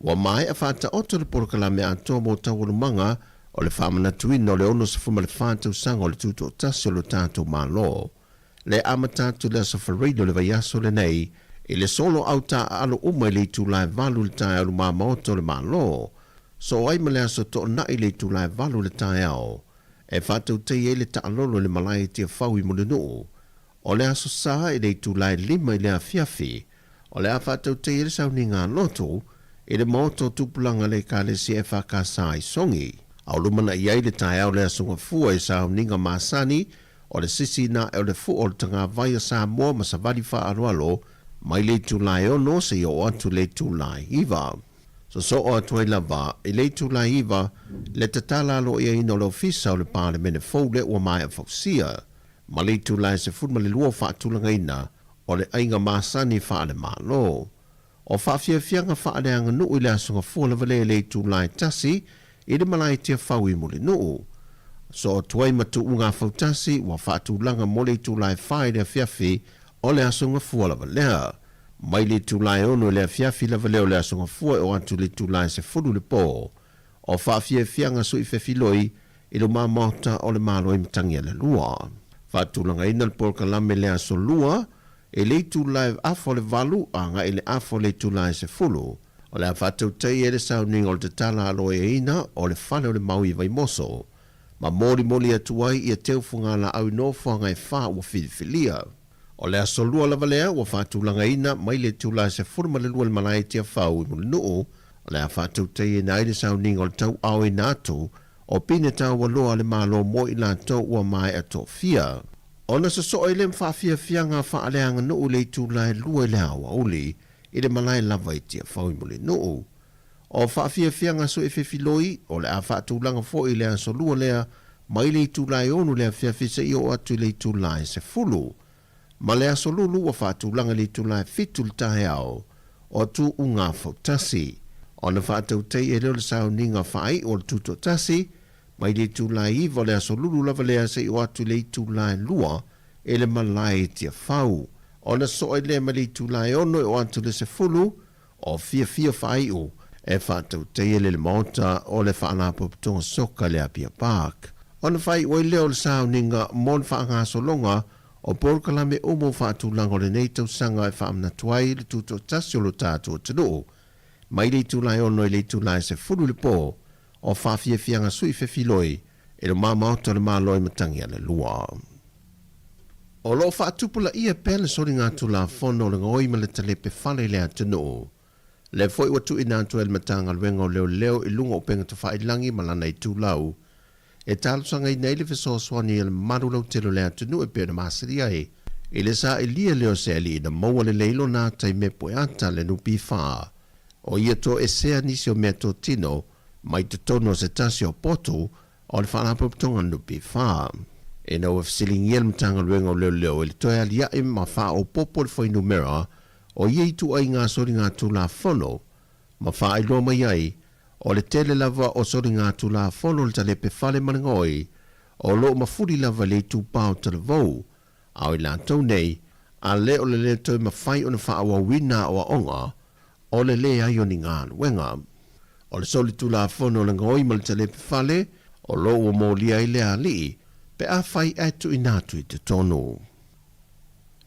Wa mai a whaata oto le porokala me atoa mo tawurumanga o le whaamana tuino le ono sa fuma le whātou sanga o le tuto o tasio lo tātou mālo. Le amatātu le asofarido le vayaso le nei, e le solo au tā alo umai le tūlai valu le tāi alu māmaoto le mālo, so ai male aso to na ile tu lai valu le tai ao e fatu te ele ta alolo le malai te fawi mo le no o le aso sa ile tu lai lima ile afiafi o le fatu te ele sa ninga loto e le moto tupulanga le ka le CFA ka sai songi au lumana ia ile tai ao le aso ngafua e sa ninga masani o le sisi na e le fu o le tanga vaya Sāmoa ma sa vali fa alualo mai le tu lai o no se o atu le tu lai iwa. So o atoi lava, e le tu la iwa, le tatala lo ia ino le ofisa o le pāle mene fau le ua mai a fausia. Ma le tu la se fudma le lua wha tulanga ina, o le ainga masani wha le malo. O wha fia fianga wha le anga nuu i le asunga fua le tu la tasi, i le malai tia fau i muli nuu. So o tuai matu unga fau tasi, wa wha tulanga mo le tu la wha i le fiafi, o le asunga fua lea. Mai le tūlai ono le fiafi lava leo le asonga fua o atu le tūlai se furu le pō. O whaafia fianga sui fefiloi i lo mamauta o le malo i mtangia le lua. Whaatulanga ina le porka lame le aso lua e le tūlai afo le valu anga i le afo le tūlai se furu. O le awhatau tei e le sauninga o le tala aloe e ina o le whale o le maui vai moso. Ma mori atuai i a teufunga la au nofuanga e wha ua filifilia. O le aso lua lava lea, ua whaatulanga ina, mai le tūlai se furma le lua le malai tia whau i muli nuu, o le a whaatau tei e nai le sauninga o le tau au e nātu, o pine tau waloa le malo mo i la tau ua mai a tō fia. O na sa so e le mwhawhia fianga whaaleanga nuu le tūlai lua le hawa uli, i le malai lava i tia whau i muli nuu. O whaafia fianga so e fefiloi, o le a whaatulanga fo i le aso lua lea, mai le tūlai onu le a whiawhisa i o atu le tūlai se fulu. Ma le aso lulu wa whaatulanga li tūlai fitu le tahe ao, o tu unga fautasi. O na whaatau tei e leo le sao ninga whai o le tuto tasi, mai li tūlai iwa le aso lulu lava lea se i o atu le tūlai lua, e le malai tia whau. O na so e le ma li tūlai ono e o atu le se fulu, o fia whai o, e whaatau tei e le maota o le whaanapo putonga soka le apia park. O na whai o e leo le sao ninga mon whaangaso longa, o porkalame umo whaatulanga le nei tau sanga e whaamna tuai le tuto tasio lo tātua tanu. Mai le tūlai ono i le tūlai se furu le pō, o whaafia fianga sui fefiloi, e lo mamauta le māloi matangia le lua. O lo whaatupula ia pēle sori ngā tula whono le ngoi ma le talepe whale le atanu. Le foi watu i nātua el matanga luenga o leo i lunga o penga tu whailangi malana i tūlau, e talusanga i nei le fesoswani e le marulau telo le atunu e pēna masiri ai. I le sa e lia leo se ali na maua le leilo nā tai me poe ata le nupi whaa. O ia to e sea nisi o mea to tino, mai te tono se tasi o potu, o le whanapoptonga nupi whaa. E na ua fisilingi el mtanga luenga o leo e le toi alia e ma whaa o popo le whai numera, o ia i tu ai ngā sori ngā tula whono, ma whaa i loa mai ai, o le tele lava o sori ngā tula whono le talepe whale manangoi, o lo mafuri lava le tūpao tala vau, au i lātou nei, a le o le toi mawhai o na whaawa wina o a onga, o le ai o ni ngā luenga. O le soli tula whono le ngoi ma le talepe whale, o lo o mō lia i le ali, pe a whai atu i nātu i te tonu.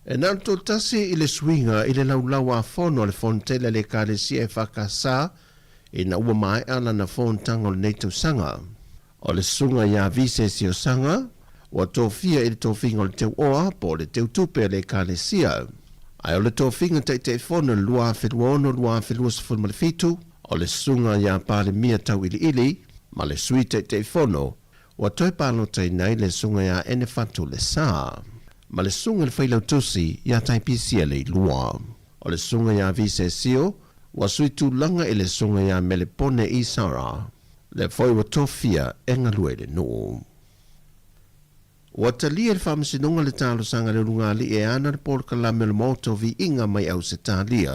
E nātu tasi i le swinga i le laulawa whono le fontele le kāre si e whakasā, i na ua mai ala na whontanga o le neitau sanga. O le sunga ia vise si o sanga, o tōwhia i le tōwhinga o le teu oa, po le teu tupe le kāre sia. Ai o le tōwhinga te whono lua whirua ono lua whirua sifuru ma le fitu, o le sunga ia pāle mia tau ili, ma le sui te whono, o toi pālo tai nei le sunga ia ene whatu le sā. Ma le sunga le whailau tusi ia tai pisia le lua. O le sunga ia vise sio, wa sui tu langa i le sunga ia mele pone i sara. Le foi wa tofia e ngalue le nuu. Ua talia le whaamasinonga le tālosanga le runga li e ana le polokalame le moto vi inga mai au se tālia.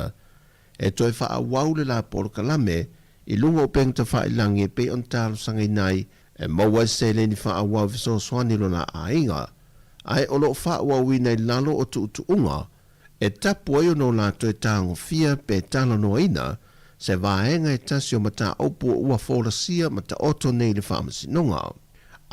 E toi whaawau le la polokalame i lunga o pengta whailangi e pe on tālosanga i nai e maua se le ni whaawau viso swani lona a inga. Ai o loo whaawau i nei lalo o tuutuunga e tapu ai o no la toi tāngo fia pe talo no ina se vaenga e tasi o mata opu ua fōrasia mata oto nei le whaamasinonga.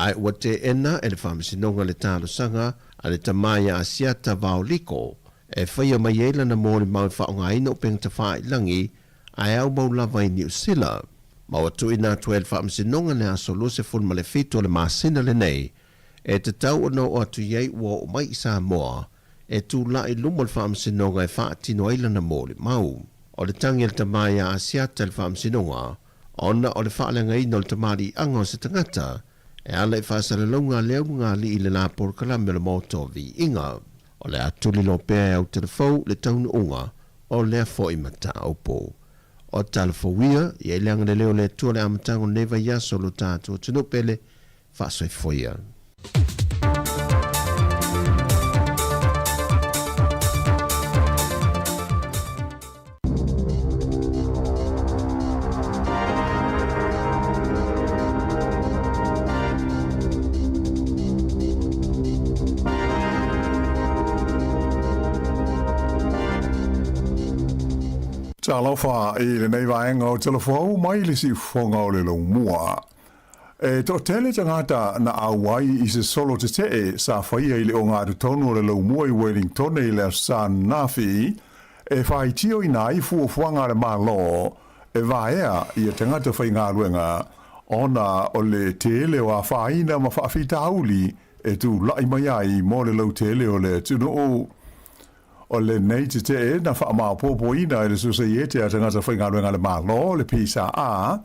Ai ua te ena e le whaamasinonga le tālosanga a le tamaya a siata vaoliko e whaia mai eila na mōri mau whaonga ina o pengta whailangi ai au mau lava i New Zealand. Mau atu ina atu e le whaamasinonga le aso lose fulma le fito le maasina le nei e te tau ono o atu iei ua o mai i Sāmoa e tu la i lumo le whaamasinonga e whaatino eila na mōri mau. O le tangi le tamaya a siata le whaamasinonga ona o le whaalenga ina o le tamari anga o se tangata e ala i whaasalalonga leunga li i le la porokalame le moto vi inga. O le atuli lo pēr au telefou le taunu unga o lea fo i mata aupo. O talafouia i e leanga le leo le tua le amatango neva yaso lo tātua tino pele whaasoi foia. Talofa i le nei vaenga o telefou mai le si fonga o le mua. E to tele tangata na awai i se solo te te sa whaia i le o ngātu tonu o le mua i Wellington i le San Nafi e whai tio i nai fuafuanga le malo e vaea i a tangata whai ngā ruenga ona o le tele o a whaina ma whaafita auli e tu lai mai ai mo le lau tele o le tunu o le nei te na wha maa popo ina e le susaiete a tangata whainga ruenga le malo, le pisa a,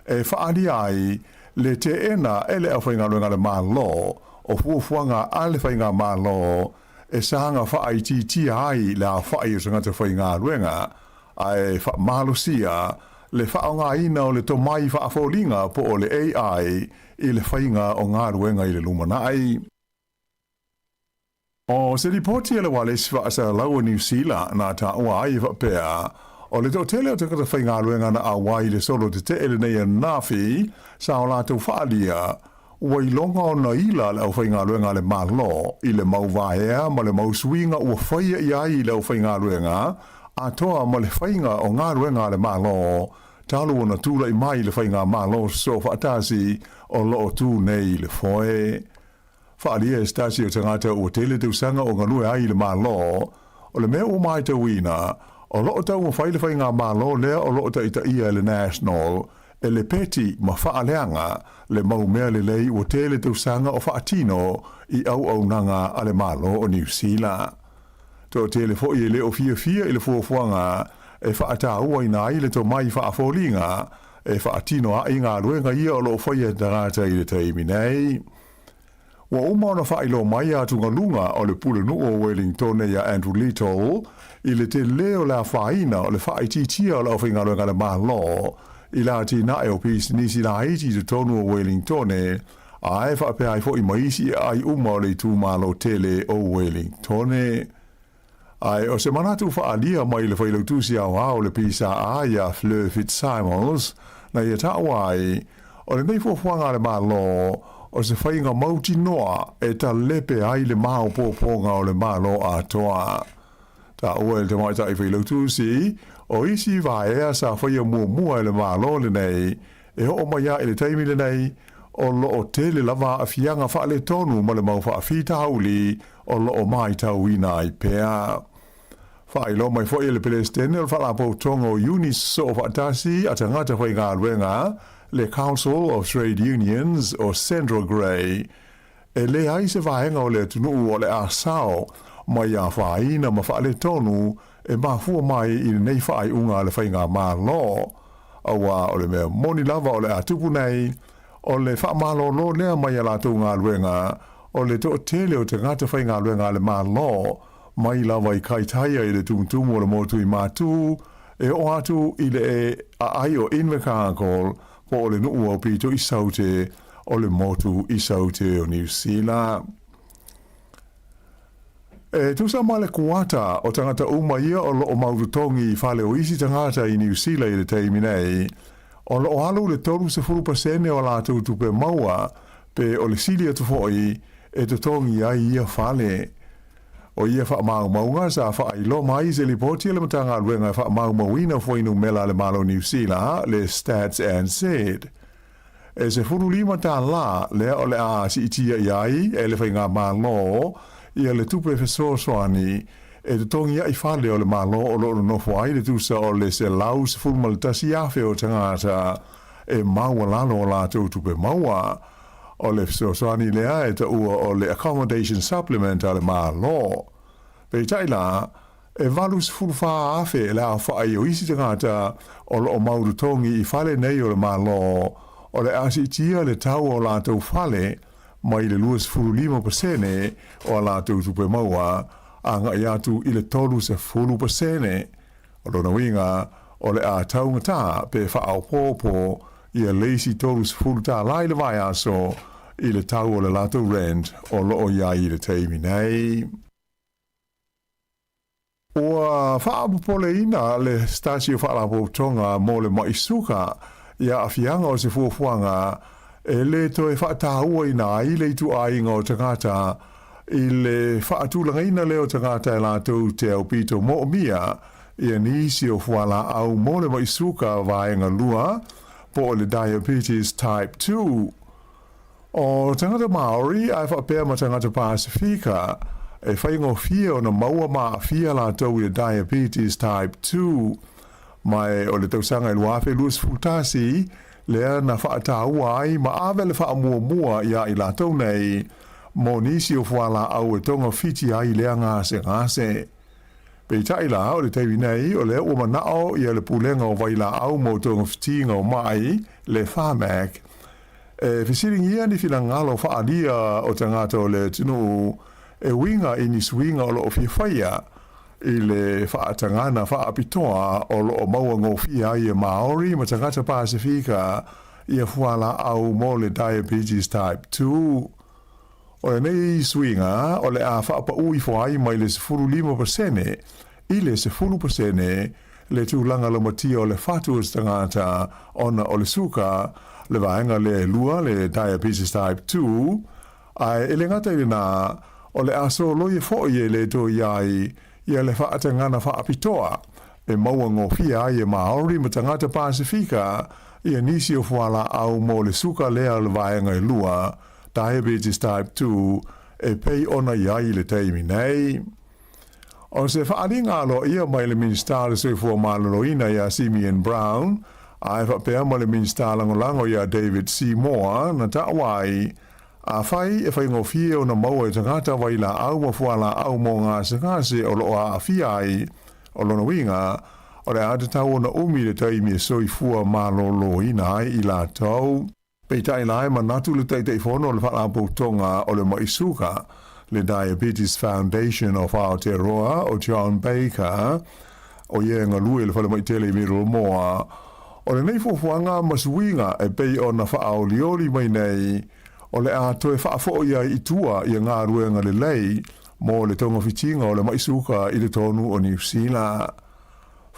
e whaani ai le te na ele a whainga ruenga le malo, o fuafuanga a le whainga malo, e sanga wha ai ti ai le a whai o tangata whainga ruenga, a e wha malusia, le whaonga ina o le tomai wha afolinga po o le AI i le whainga o ngā ruenga i le lumanai. O se ripoti ele wale si wha asa lau New Zealand na ta ua ai wha pēa. O le tau tele o te kata whainga ruenga na a wai le solo te te ele nei a nafi sa o lātou whaalia ua i longa o na ila le au whainga ruenga le malo i le mau vaea ma le mau suinga ua whaia i ai le au whainga ruenga a toa ma le whainga o ngā ruenga le malo talu o na tūla i mai le whainga malo so whaatasi o loo tū nei le foe. Whaalia e stasi o tangata ua tele te usanga o nganue ai le malo, o le mea o mai te wina, o loo tau ma whaile whai ngā malo lea o loo ta ita ia le national, e le peti ma whaaleanga le mau mea le lei ua tele te usanga o whaatino i au nanga a le malo o New Zealand. To tele fo i le o fia i le fuafuanga, e whaata ua ina ai le to mai whaafolinga, e whaatino a inga ruenga ia o loo whaia tangata i le taimi nei. Wa umana whailo mai atu ngalunga o le pule o Wellington ya Andrew Little i le te leo la whaina o le whaititia o la whaingaroenga le malo i la ti na e o pisi nisi la haiti te tonu o Wellington a e whape ai fo i maisi ai uma o le tu malo tele o Wellington ai o se manatu whaalia mai le whailo tusi au hao le pisa a ia Fleur Fitzsimons na ia tawai o le neifo whanga le malo o se whainga mauti noa e ta lepe ai le mao pōponga o le malo a toa. Ta ua e te maita i whailo tūsi, o isi vaea sa whaia mua e le malo le nei, e ho o maia e le taimi le nei, o loo tele lava a fianga wha le tonu ma le mau wha a fita hauli, o loo mai tau ina i pēa. Whailo mai fo e le pelestene o wha la pōtonga o unis so whaatasi a tangata whainga ruenga, le Council of Trade Unions o Central Grey, e le ai se vaenga o le tunu o le asao, mai a whaina ma wha le tonu, e mafua mai i nei whai unga le whainga malo. Awa o le mea moni lava o le atupu nei, o le wha malo lo lea mai a la tunga luenga, o le to tele o te ngata whainga luenga le malo, mai lava i kaitaia i le tumutumu o le motu i matu, e o atu i le e a ai o Invercargill, po o le nuu o pito i saute o le motu i saute o New Zealand. Tu sa male kuata o tangata uma ia o lo o maututongi whale o isi tangata I New Zealand le teimi nei. O lo o halu le toru se 4% o la tupe maua pe o le silia tu foi e te tongi ai ia whale. O ia wha mau maunga sa wha I lo mai se li poti le matanga ruenga wha mau mauina foi no mela le malo New Zealand le stats and said. E se 45 ta la le o le a si itia iai e le whainga malo ia le tupe feso soani e te tongi ai whale o le malo o lo no fwai le tusa o le se lau se fulmal tasi afe o tangata e maua lalo o la tupe maua o le feso soani lea e ta ua o le accommodation supplement a le malo. Pe taila e valu se fulfa afe le a whai o isi tangata o lo o mauru tongi I whale nei o le malo o le asi tia le tau o la tau whale mai le 25% o la tupe maua anga I atu I le tolu se 10% o lona winga o le a taungata pe whaau pōpō I a leisi tolu se 10 lai le vai aso I le tau o le lato rent o loo iai I le teimi nei. Ua whaapupole ina le stasio whaalapo tonga mo le maisuka ia afianga o se fuafuanga e le toe whaataua ina I le tu ainga o tangata I le whaatulanga ina leo tangata e lātou te au pito mo mia ia nisi o fuala au mo le maisuka vaenga lua po le diabetes type 2. O tangata Maori ai whapea ma tangata Pasifika e whaingo fia o na maua maa fia lātou I diabetes type 2 mai o le tausanga I luafe luas futasi lea na whaataua ai ma awe le whaamua ia I lātou nei mo nisi o whala au e tonga fiti ai lea ngase. Pei taila o le tewi nei o le o manao ia le pulenga o waila au mo tonga fitinga o mai le whamak. E fisiringi ia ni fila ngalo whaalia o tangata o le tinu e winga I niswinga o lo o whiwhaia I le whaatangana whaapitoa o lo o maua ngofia I e Maori ma tangata Pasifika ia whala au mo le diabetes type 2. O le nei swinga o le a whaapa ui whai mai le 15% I le 10% le tūlanga lo matia o le whatuas tangata ona o le suka le vaenga le lua le diabetes type 2 ai ele ngata I na o le aso loie foie le to iai ia le whaatangana whaapitoa e maua ngofia I e Maori ma tangata Pasifika ia nisi o whala au mo le suka lea le vaenga I lua diabetes type 2 e pei ona iai le teimi nei. O se whaaringa lo ia mai le minsta le soifua maloloina ia Simeon Brown ai whapea ma le minsta langolango ia David Sāmoa na tawai a whai e whai ngofia o na maua e tangata waila au ma fuala au mo ngase o loa a fiai o lona winga o le atatau o na umi le taimi e soifua maloloina ai I lātou. Pei tai lai manatu le teitei whono le whalapo tonga o le maisuka le Diabetes Foundation of Aotearoa o John Baker o ienga lui le whale mai tele miro moa o le nei fuanga masuinga e pei o na whaolioli mai nei o le ato e whaafo ia I tua I ngā ruenga le lei mo le tonga fitinga o le maisuka I le tonu o New Zealand.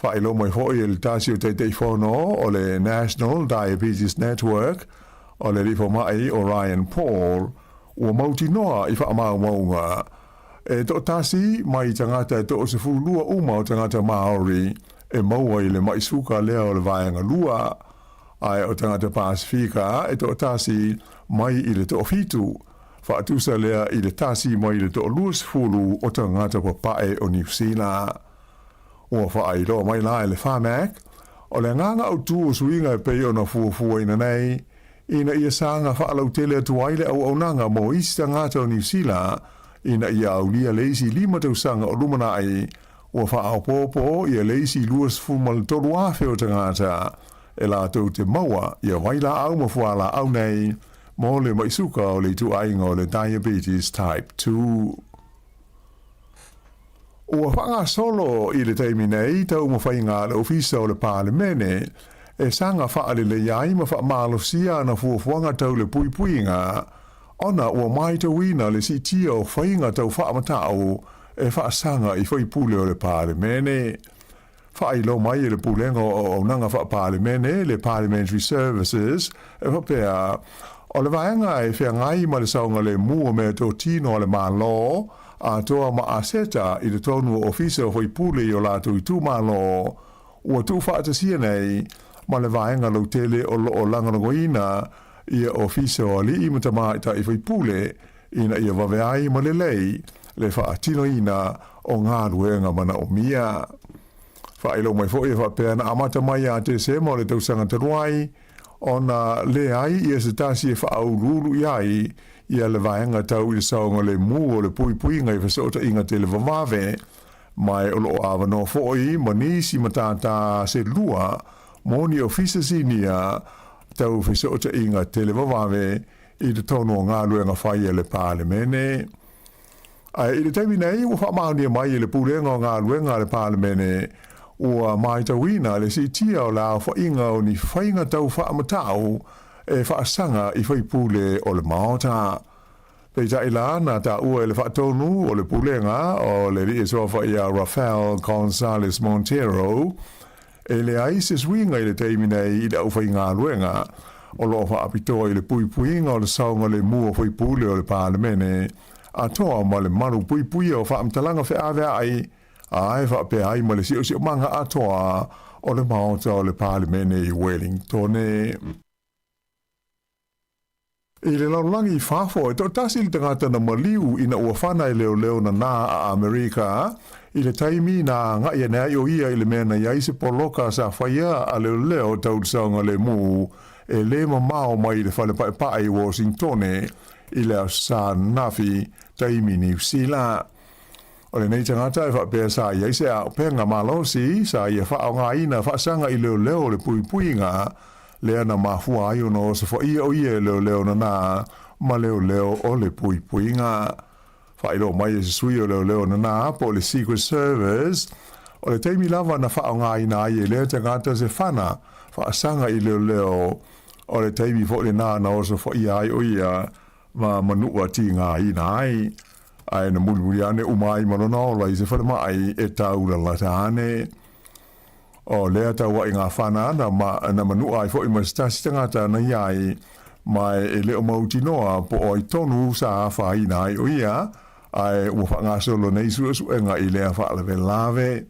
Whaelo mai hoi e le tasi o teitei whono o le National Diabetes Network o le rifo mai o Ryan Paul ua mauti noa I whaamau maunga. E to tasi mai tangata e to se fulua uma o tangata Maori e maua I le maisuka lea o le vaenga lua. Ai o tangata Pasifika e to tasi mai I le to fitu. Whaatusa lea I le tasi mai le to luas fulu o tangata papae o New Zealand. Ua whaailoa mai la le whamak o le nganga au tu o suinga e pei o na fuafua ina nei ina ia sanga whaalau tele atuaile au aunanga mo isi tangata o New Zealand ina ia aulia leisi 5 tausanga o lumana ai ua whaau pōpō ia leisi luas fumal tolu afe o tangata e la tau te maua ia waila au mafuala au nei mo le maisuka o le tu ainga o le diabetes type 2. Ua whanga solo I le teimi nei tau mawhainga le ofisa o le parlemene e sanga whaale le iai ma wha malosia na fuafuanga tau le puipuinga ona ua mai tau ina le si tia o whainga tau wha matau e whaasanga I whai pule o le Parliamene. Whailo mai le pulenga o nanga wha Parliamene, le Parliamentary Services, e whapea, o le vaenga e whea ngai ma le saunga le mua me tō tino le mālo, a toa ma aseta I le tonu ofisa o whai pule I o lātou I tū mālo, ua tū whaatasia nei, ma le vaenga lo tele o langarangoina, ia ofisa o li I matama I ta I whai pule, ina ia waweai ma le lei, le whaatino ina o ngā ruenga mana o mia. Whaelo mai fo ia whapea na amata mai a te se mo le tausanga taruai, o na le ai ia se tasi e whaau ruru iai, ia le vaenga tau I saonga le mu o le pui pui ngai whasota inga te le vavave, mai o lo awano fo I manisi matata se lua, moni ofisa sinia tau whasota inga te le vavave, I te tono ngā luenga whai le Parliamene. Ai, I le taimi nei, ua whamaunia mai I le pulenga o ngā luenga le Parliamene, ua mai tauina le si tia o la whainga o ni whainga tau whaamatau e whaasanga I whai pule o le maota. Pei ta ila na ta ua e le whaatonu o le pulenga o le ri e soa whaia Rafael Gonzalez Montero, e le aise swinga I le taimi nei I le au whainga luenga, o lo whaapitoa I le pui puinga o le saunga le mua whai pule o le Parliamene, a toa ma le manu pui pui o whaamtalanga whaavea ai, ai whaapea ai ma le si o manga a toa o le maota o le Parliamene I Wellington. I le laulangi I whafo, e tō tasi I tangata na maliu ina ua whanai leo na nā a Amerika, I le taimi na ngai e nea o ia I le mea na iaise poloka sa whaia a leo tau saunga le mu, e le mamao mai le whale pae I Washington, I le sa nafi taimi New Zealand. O le nei tangata e whapea sa iaise a penga malosi, sa ia whaonga ina whaasanga I leo le pui puinga, lea na mafua ai ono sa whaia o ia leo na nā, ma leo o le pui puinga. Whailo mai e se sui o leo na nā, po le Secret Service, o le teimi lava na whaonga ina ai e lea tangata se whana, whaasanga I leo, o le teimi fo le nā na o sa whaia ai o ia, ma manua ti ngā ina ai. Ai na muri ane umai manona o lai se whanama ai e taura lata ane. O lea taua I ngā whana na manua ai fo I mastasi tangata na iai mai e leo mauti noa po o I tonu sa whaina ai o ia ai ua whanga solo nei suenga I lea whaalawe lave.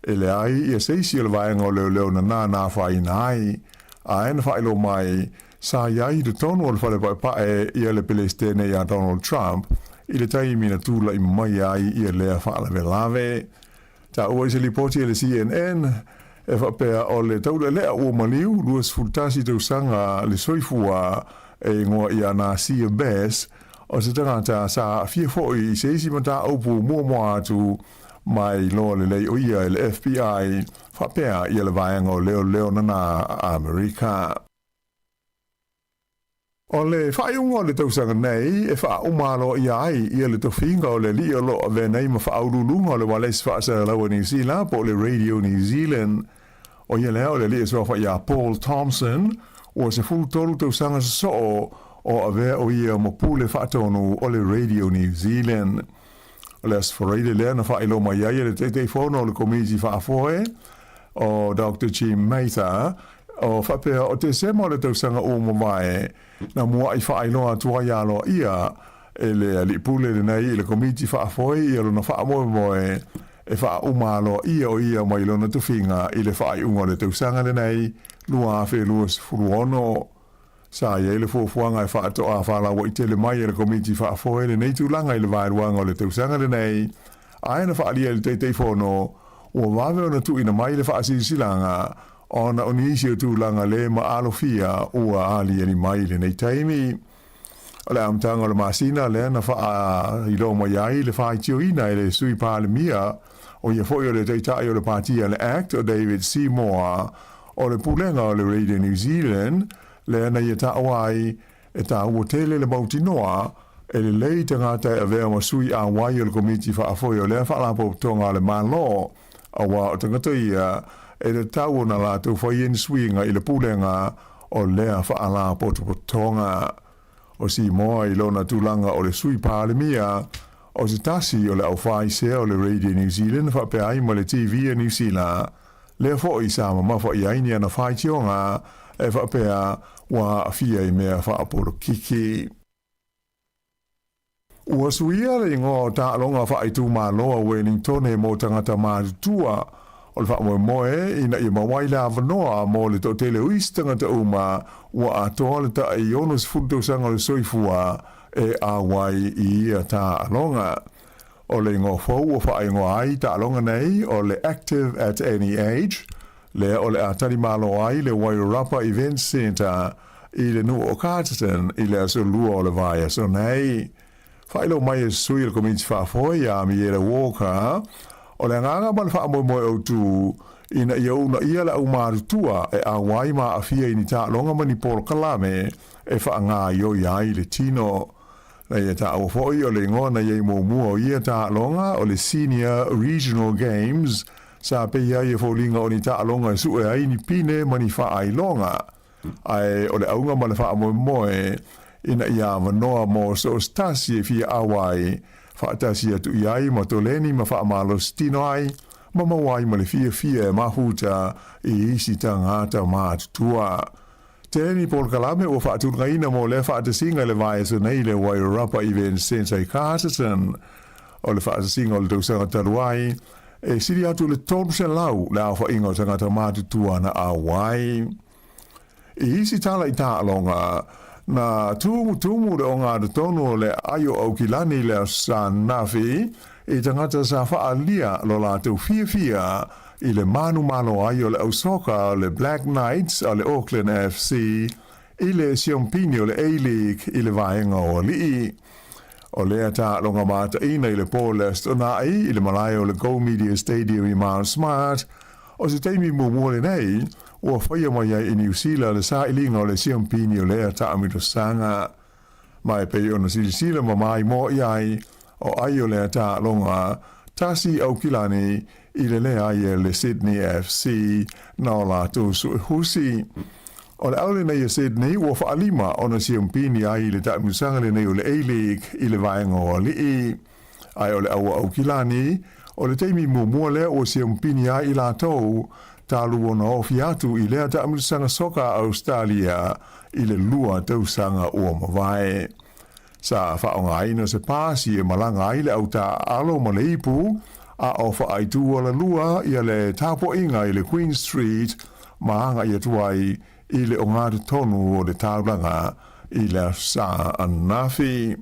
E le ai ia seisi o le vaenga o leo na nā whaina ai ai na whailo mai sa iai de tonu o le whale pae ia le pelestene ia Donald Trump I le taimi na tūla I mai ai ia lea whaalawe lave. Ta ua I se lipoti le CNN e whapea o le taula lea ua maliu luas fultasi tau sanga le soifua e ngoa I ana Sia Bass o se tangata sa fia foi I seisi mata aupu mua atu mai loa le lei o ia le FBI whapea ia le vaenga o leo nana Amerika. O le whaiunga o le tausanga nei, e wha umalo ia ai, ia le tofinga o le li o lo a venei ma whaurulunga o le wales whaasa lawa New Zealand, po le Radio New Zealand. O ia lea o le li e soa ia Paul Thompson, o se full toru tausanga sa so o a vea o ia mo pule whaatonu o le Radio New Zealand. O le asfareile lea na whailo mai ia le telefono o le komiti whaafoe, o Dr. Jim Mather, o whapea o te sema o le tausanga o mawai, na mua I whaailoa tua ialoa ia, e le alipule le nei, le komiti whaafoe, ia lona whaamoe e wha umaloa ia o ia mai lona tuwhinga, I le whaaiunga le tausanga le nei, lua awhi luas furuono. Sa ia le fuafuanga e whaatoa whalawa I tele mai le komiti whaafoe, le nei tūlanga I le vairuanga o le tausanga le nei, aina whaalia le teitei whono, ua wawe o na tuina mai le whaasisilanga, ona o nisi o tūlanga le ma alofia ua ali ani mai le nei taimi. O le amtanga o le masina le na wha ilo mai ai le wha tio ina le sui pāle mia o ia foi o le teitai o le partia le act o David Sāmoa o le pulenga o le Radio New Zealand le na ia ta awai e ta ua tele le mauti noa e le lei tangata e vea ma sui a wai o le komiti wha afoi o le wha lapo tonga le malo a wa o tangata ia e le tau na la tau whaien suinga I le pulenga o lea wha la poto tonga o si moa I lona tūlanga o le sui pāle mia o se tasi o le au whai sea o le Radio New Zealand wha pe ai ma le TV New Zealand. Le fo i sa ma fo i aini ana whai tionga e wha pe a wa fia i mea wha aporo kiki. Ua suia le ingo ta longa wha i tu ma loa Wellington e mo tangata mātua o le wha moe ina i mawai la vanoa mo le to tele uis tangata uma ua atoa le ta i onus fundo sanga le soifua e a wai i a ta longa. O le ingo fau o wha ingo ai ta longa nei o le active at any age le o le atari malo ai le Wairarapa Event Centre i le nu o Carterton i le aso lua o le vai so nei. Whailo mai e sui le community whaafoi a mi e le Walker, o le nganga man wha moe moe au tu, ina ia una ia la umarutua e a waima a fia ini ta longa mani Paul Kalame e wha ngā io iai le tino. Na ia ta au foi o le ngona ia mo mua o ia ta longa o le Senior Regional Games, sa pe ia ia fōlinga o ni ta longa e su e aini pine mani wha ai longa. Ai o le aunga man wha moe moe, ina ia manoa mo so stasi e fia awai whaatasi atu iai ma toleni ma whaamalo stino ai ma mawai ma le fia mahuta i isi ta ngata mātutua. Tēni Paul Kalame o whaatunga ina mo le whaatasinga le vai so nei le Wairarapa Event Centre Carterton o le whaatasinga o le tausanga taruai e siri atu le tonse lau le awha ingo tangata mātutua na awai. I isi tala i tā alonga na tumu le o ngā tono le ayo au kilani le sa nafi e tangata sa whaalia lo la tau fia i le manu ayo le au soka le Black Knights a le Auckland FC i le Siompini o le A-League i le vaenga o li o le ata longa mata ina i le Paulest o nai i le Malaya o le Go Media Stadium i Mount Smart o se teimi mumole nei o whaia mai ai i New Zealand le sa ilinga o le Siompini o le ata amito sanga. Mai pei o na silisila ma mai mo iai o ai o le ata longa tasi au kilani i le ai le Sydney FC na o la tu su husi. O le aule nei o Sydney o whaalima o na Siompini ai le ta musanga le nei o le A-League i le vaenga o li ai o le au kilani o le teimi mua le o Siompini ai i la tau talu ona ofi atu i lea ta amisanga soka Australia i le lua tausanga ua mawai. Sa whaonga aina se pāsi e malanga ai le au ta alo ma le ipu a ofa ai tu o la lua i le tapo inga i le Queen Street maanga i atuai i le ongātu tonu o le taulanga i le sa anafi.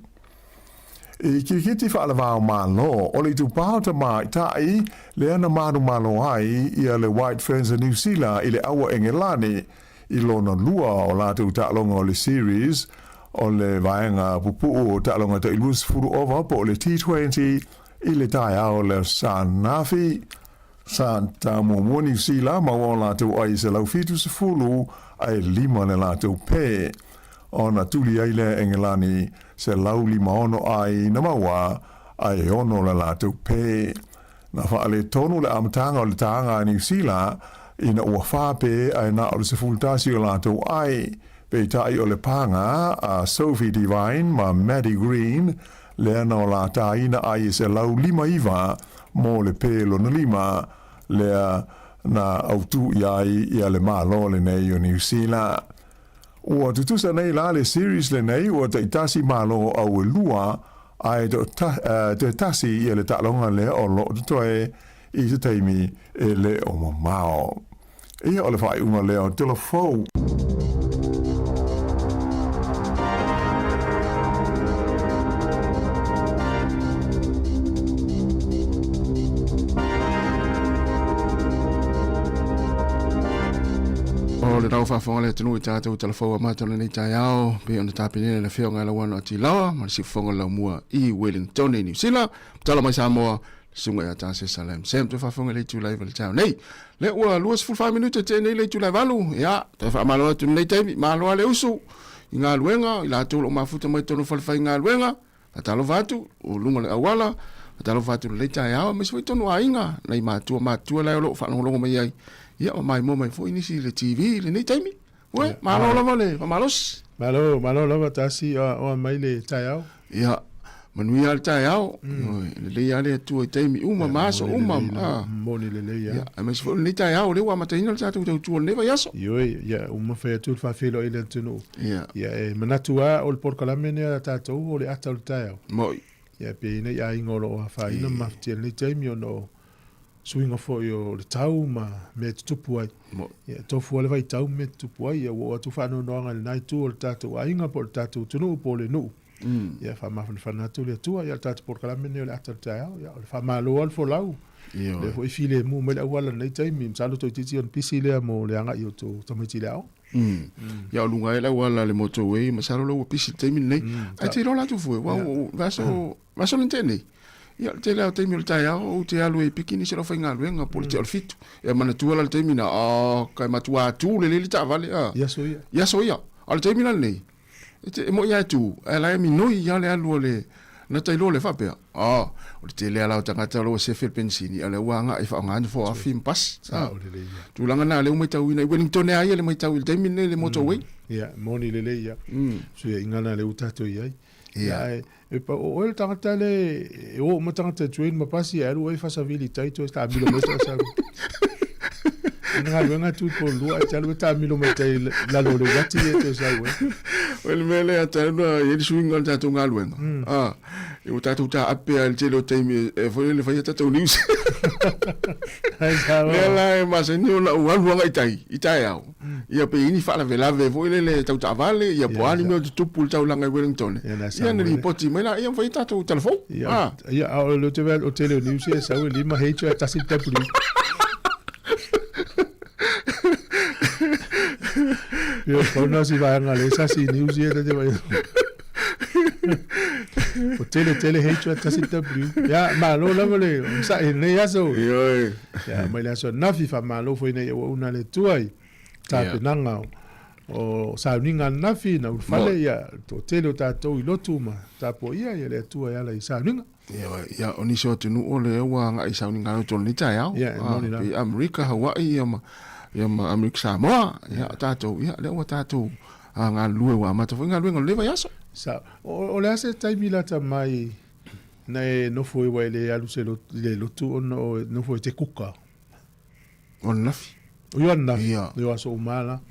I kirikiti whaalawao mālo, o le tupao ta mai tai, le ana malo ai i le White Friends of New Zealand i le awa engelani i lona lua o lātou ta'alonga o le series, o le vaenga pupu o ta'alonga ta ilus furu ova po le T20 i le tai ao le Sanafi. Santa Momo New Zealand ma o lātou ai se lau fitu se fulu ai lima le lātou pē. O na tuli ai le engelani se lauli maono ai na maua ai ono la lātou pē. Na whaale tonu le amatanga o le taanga New Zealand ina ua whāpē ai na o le se fultasi o lātou ai. Pei tai o le panga a Sophie Divine ma Maddie Green le ana o la taina ai se lau lima iwa mo le pēlo na lima lea na autu iai i le malo le nei o New Zealand. Ua tutusa nei la le series le nei ua te itasi malo au e lua ai te tasi i le ta'alonga le o lo tutoe i te teimi e le o mamao. Ia o le whai unga le o telefou. Le rau whaafonga le tunu i tātou telefou a mātona nei tai ao, pe ona tāpinene le whionga la wana o Tilawa, ma le sifonga lau mua i Wellington, New Zealand, tala mai Sāmoa, sunga ia tāse Salem. Sem te whaafonga le tūlai vale tau nei. Le ua luas 5 minute te nei le tūlai valu, ia, te whaamaloa tunu nei teimi, maloa le usu, i ngā luenga, i la tūlo mafuta mai tonu whalawhai ngā luenga, ta talo vatu, o lunga le awala, ta talo vatu le tai ao, me swai tonu a inga, nei mātua lai o lo whanongongo mai ai. Ia o mai mo mai fo inisi le TV le nei taimi. Ue, malo lava le, malos. Malo lava tasi o mai le tai au. Ia, Manui al tai au. Le ale tu i taimi uma maso uma. Moni le ya. Ya, mas fo ni tai au le wa mata ina sa tu tu le va yaso. Yo ya uma fa tu fa filo ile tunu. Ya. Ya manatua ol por kalamene ta tu o le ata tai au. Moi. Ya pe ina ya ingolo fa ina mafti ni taimi no. Swinga fo yo le tau ma me tupu ai. Ya tofu le vai tau me tupu ai ya wo tu fa no nga nai tu o tatu ai nga por tatu tunu po le nu. Ya fa ma fa na tu le tu ya tatu por kala mene le ata ya fa ma lo al fo lau. Le fo file mu me la wala nei tai mi salu to titi on pisi le mo le anga yo to me ti lao. Ya lunga la wala le motorway ma salu lo pisi tai mi nei. Ai ti ro la tu fu wa vaso lentene. Ya te la te mi tai o te alu e pikini se ro fa ngalu nga por te alfitu. E mana tu la te mina kai matua tu le ta vale Ya so ya. Al te mina nei. E mo ya tu, ala mi noi ya le alu le na tai lo le fa pe. O te le ala tanga ta lo se fel pensini ala wanga e fa ngani fo afim pas. Tu langa na le mo tau ina Wellington ai le mo tau te mina le motorway. Ya moni le ya. So ya ingana le utato ya. Ya e pa o el tanga le o mo tanga train ma pasi alu e fa sa vilita to sta kilometer sa. Nga tu po lu a chalu ta kilometer la lo le gati to sa we. Well mele ata no ye swing on ta tunga luenga. E o tatu ta ape al telo time e foi le fai tatu news. Ela e mas ni ona o alu nga itai au. Ia pe ini fa la vela ve foi le tau ta vale ia po ani me tu pul tau langa Wellington. Ia ni ripoti mela ia foi tatu telefon. Ia o tele news e sa we lima hecho ta sit ta puli. Yo no si va a esa si news ya te va. O tele hecho hasta si te blu. Ya malo la vole, sa ne ya so. Yo. Ya mai la so na fifa malo foi ne una le tuai. Ta penanga o sa ninga na fi na fale ya to tele ta to ilotuma. Ta po ia ya le tuai ya la isa ninga. Ya oni so tunu ole wa nga isa ninga to ni ta ya. Ya America Hawaii ya ma America Sāmoa ya tato ya le wa tato nga lue wa mata nga lue le va yaso sa o le ase tai milata mai na no foi wa le alu se le lotu no foi te kuka on nafi yo na yo aso mala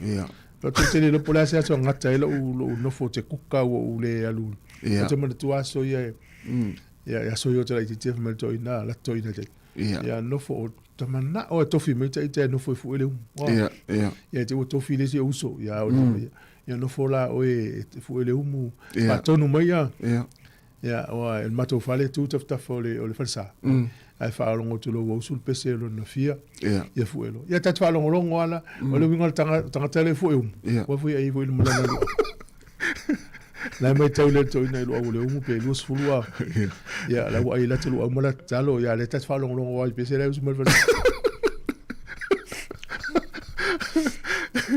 pero te le po le ase aso ngata ele no foi te kuka o le alu te mo tu aso ya so yo te la te me to ina la to ina te ya no foi tamana o tofi me te no foi fu ele ya te o tofi le se uso ya no fola o fu ele umu patonu mai ya o el mato fale tu tafta fole o le falsa ai fa longo tu lo usul pese lo no fia ya fu elo ya ta fa longo ala o le wingo tanga tele fu o fu ai fu le mulana la mai tau le to ina lo le umu pe los fulua ya la wa ila tulu amala talo ya le ta fa longo wa pese le usul mal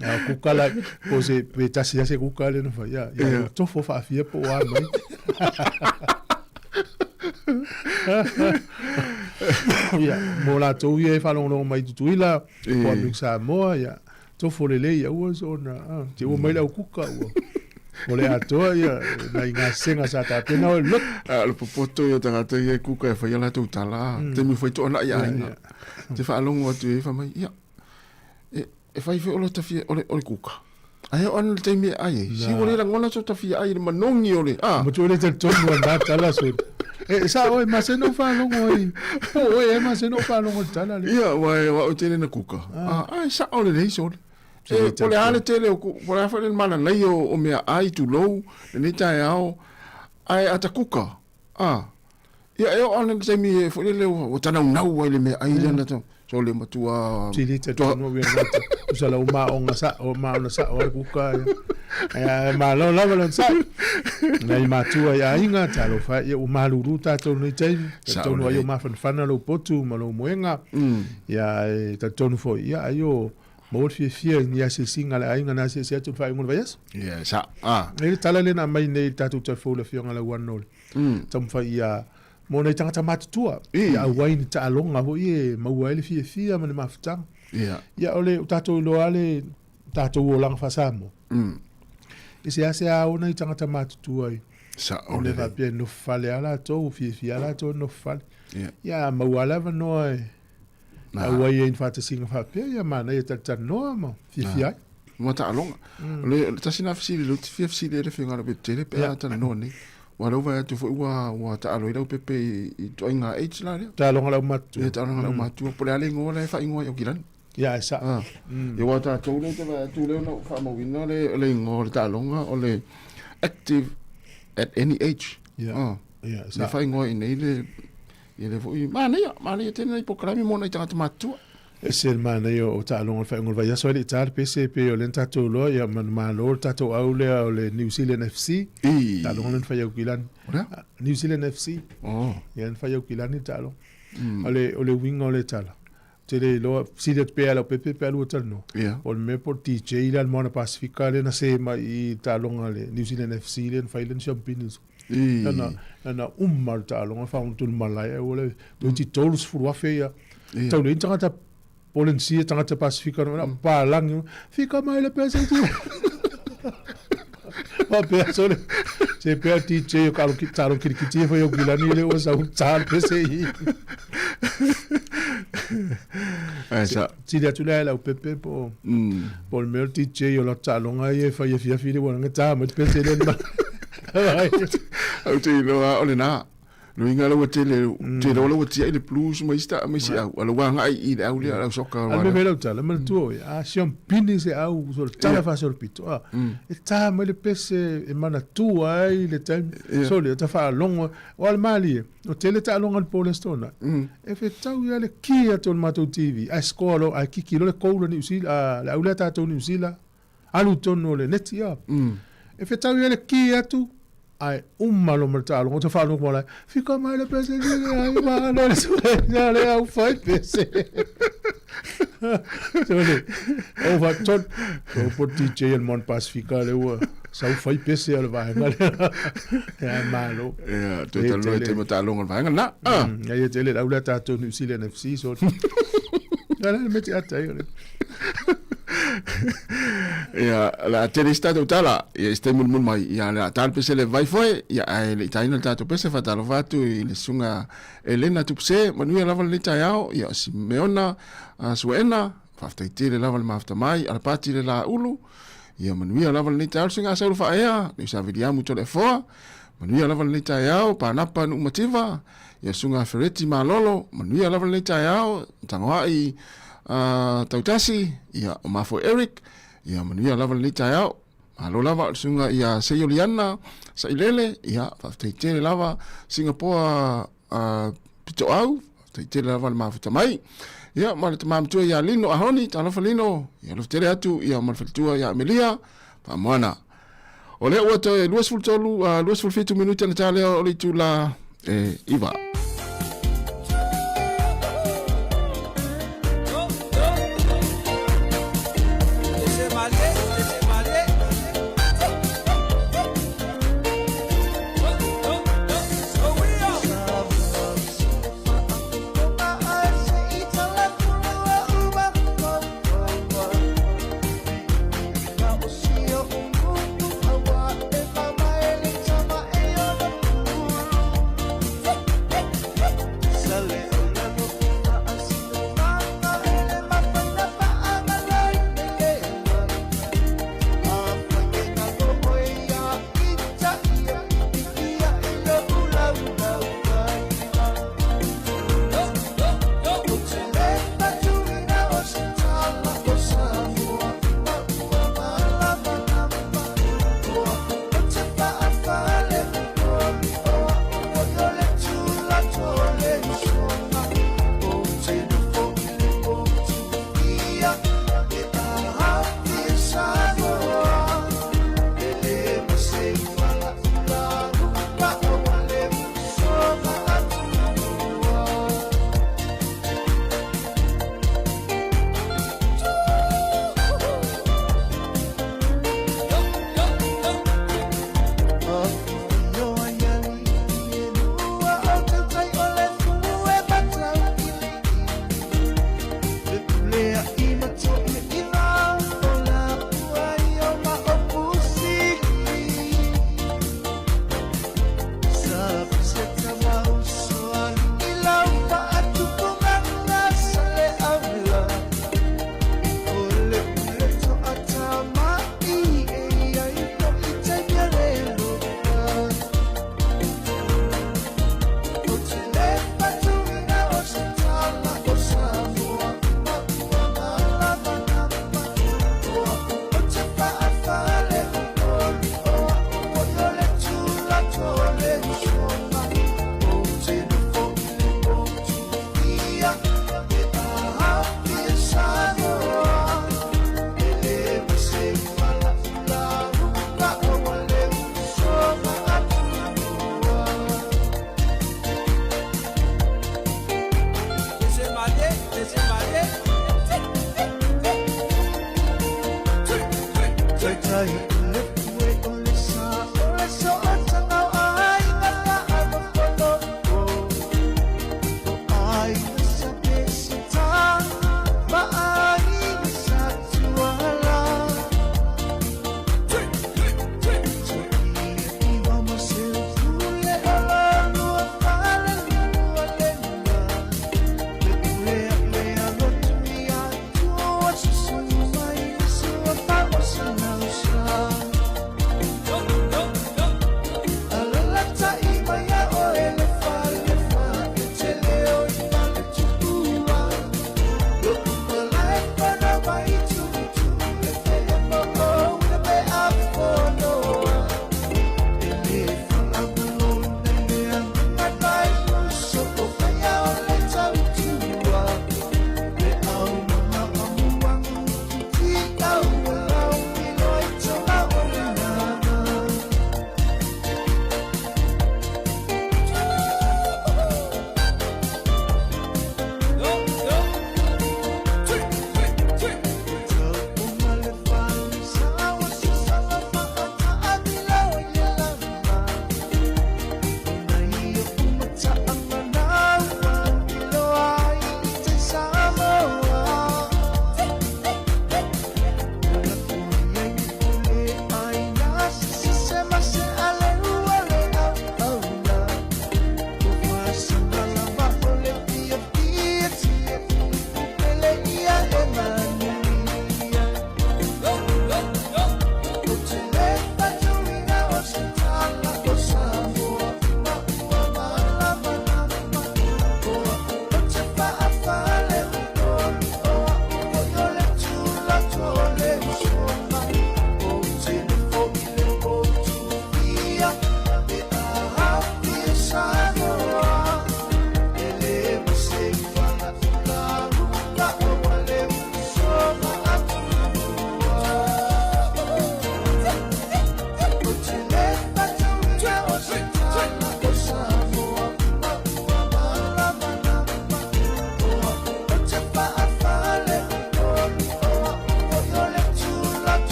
ya kukala ko se petasi ya se kukala no fa ya to fo fa fia po wa mai ya mola to ye fa longo mai tu ila ko mi Sāmoa ya to fo le ya o zona ti o mai la kuka o le ato ya na inga senga sa ta pena o lo le popoto ya tanga te ye kuka fa ya la tu tala te mi foi to na ya te fa longo tu fa mai ya e fai fe ola tafia ole kuka ai on te mi ai si ole la ngona so tafia ai manongi ole mo tu le te tono na tala so e sa oi ma se no fa longo ai o ma se no fa longo tala le ia wa o te na kuka ai sa ole le so e ole ale tele ko ole fa le mana nei o me ai tu lo ni tai ao ai ata kuka ia e on te mi fo le o tana nau ai le me ai le na to so le matua tili te tono we ngata usala o ma onga sa o ma ona sa o kuka ya ma lo sa na matua ya inga talo fa ya o maluru ta to ni tai to no yo ma fana lo potu ma lo moenga ya ta tono fo ya yo mo fie ni ase singa la inga na se tu fa ngon vayas ya sa ele tala le na mai nei ta tu ta fo le fionga la wanol tam fa ya mo nei tanga matu tua ya waini ta longa ho ye ma waile fia ma mafutang ya ole tato lo ale tato o lang fasamo isi ase a ona tanga matu tua Sa O le whapia no whale ala tō, fi ala tō no whale. Yeah. Ia, maualawa noa e. Na. A wai e in whatasinga whapia, ia mana e tata noa ma, fi ai. Mo ta alonga. Le tasina fisili lo tifia fisili le finga le tele pe ata no ni. Wa lo va tu wa ta alo ida pepe I to inga H la le. Ta longa lau matu. Ia ta longa lau matu po le ale ngo le fa ingo yo kilan. Ia esa. Ia wa ta tu le te va tu le no fa mo vino le ngo ta longa o le active at any age. Ia. Ia Le fa ingo in ile ile vo mana ia tena po krami mo na ta matu. E se il mana io o ta longa fa ngol vai so le tar pese pe o lenta to lo ia man lo ta to aule o le New Zealand FC ta longa fa yo kilan New Zealand FC ia fa yo kilan ta lo o le wing o le tala te le lo si le pe ala pepe pe lo no o me por DJ il mona pacifica le na se ma I ta longa le New Zealand FC le fa ile champions na mal ta longa fa un tul malai o le do ti tolos furwa fe ia ta le tanga Polensia tangata Pasifika na palang fica mai le pesa tu. Ma pesa le. Se pe DJ o calo que taro que foi o Guilani le usa o tar pesa aí. Essa. Se dia tu le o Pepe po. Por meu DJ o la talonga aí foi fia filho o nga ta mas pesa le. Au te no ole na. No inga lo te lo te le plus mais sta mais alo wanga I le au le soka wa. Al me lo tala mal tu a champini se au so tala fa so pito. E ta me le pese e mana tu ai le time so le ta fa longo o al mali o tele ta longo al polestona. E fe tau ya le kia ton mato TV a skolo a kiki lo le koula ni usila la ula ta to ni usila alu ton no le net ya. E fe tau ya le kia tu ai malo mertalo o te falo mo la fica mai le pese ai ma no le suena le au fai pese sole o va tot o por DJ el mon pacifica le o sa fai pese al va ya malo ya total te metalo ngal va na ya te le aula ta to New Zealand FC so ya le meti atai ya la telesta totala ya este mul mai ya la tal pese le vai foi ya le taina tato pese fatalo fatu le sunga Elena tupse manuia lava le taiao ya Simeona suena fafta tele lava le mafta mai al pati le la ulu ya manuia lava le taiao singa sa fa ya ni sa vidia muto le foa manuia lava le taiao pa napa nu mativa ya sunga fereti malolo manuia lava le taiao tangwai tautasi ya mafo Eric ya manuia lava le taiao alo lava sunga ya Seyoliana sa ilele ya faftei lava Singapore pito au faftei lava le mafuta mai ya mal tamam tu ya lino ahoni talofa lino ya loftere atu ya malfaltua ya Amelia pa mwana ole wato luas fultolu luas fulfitu minuta na tale ole tu la Iva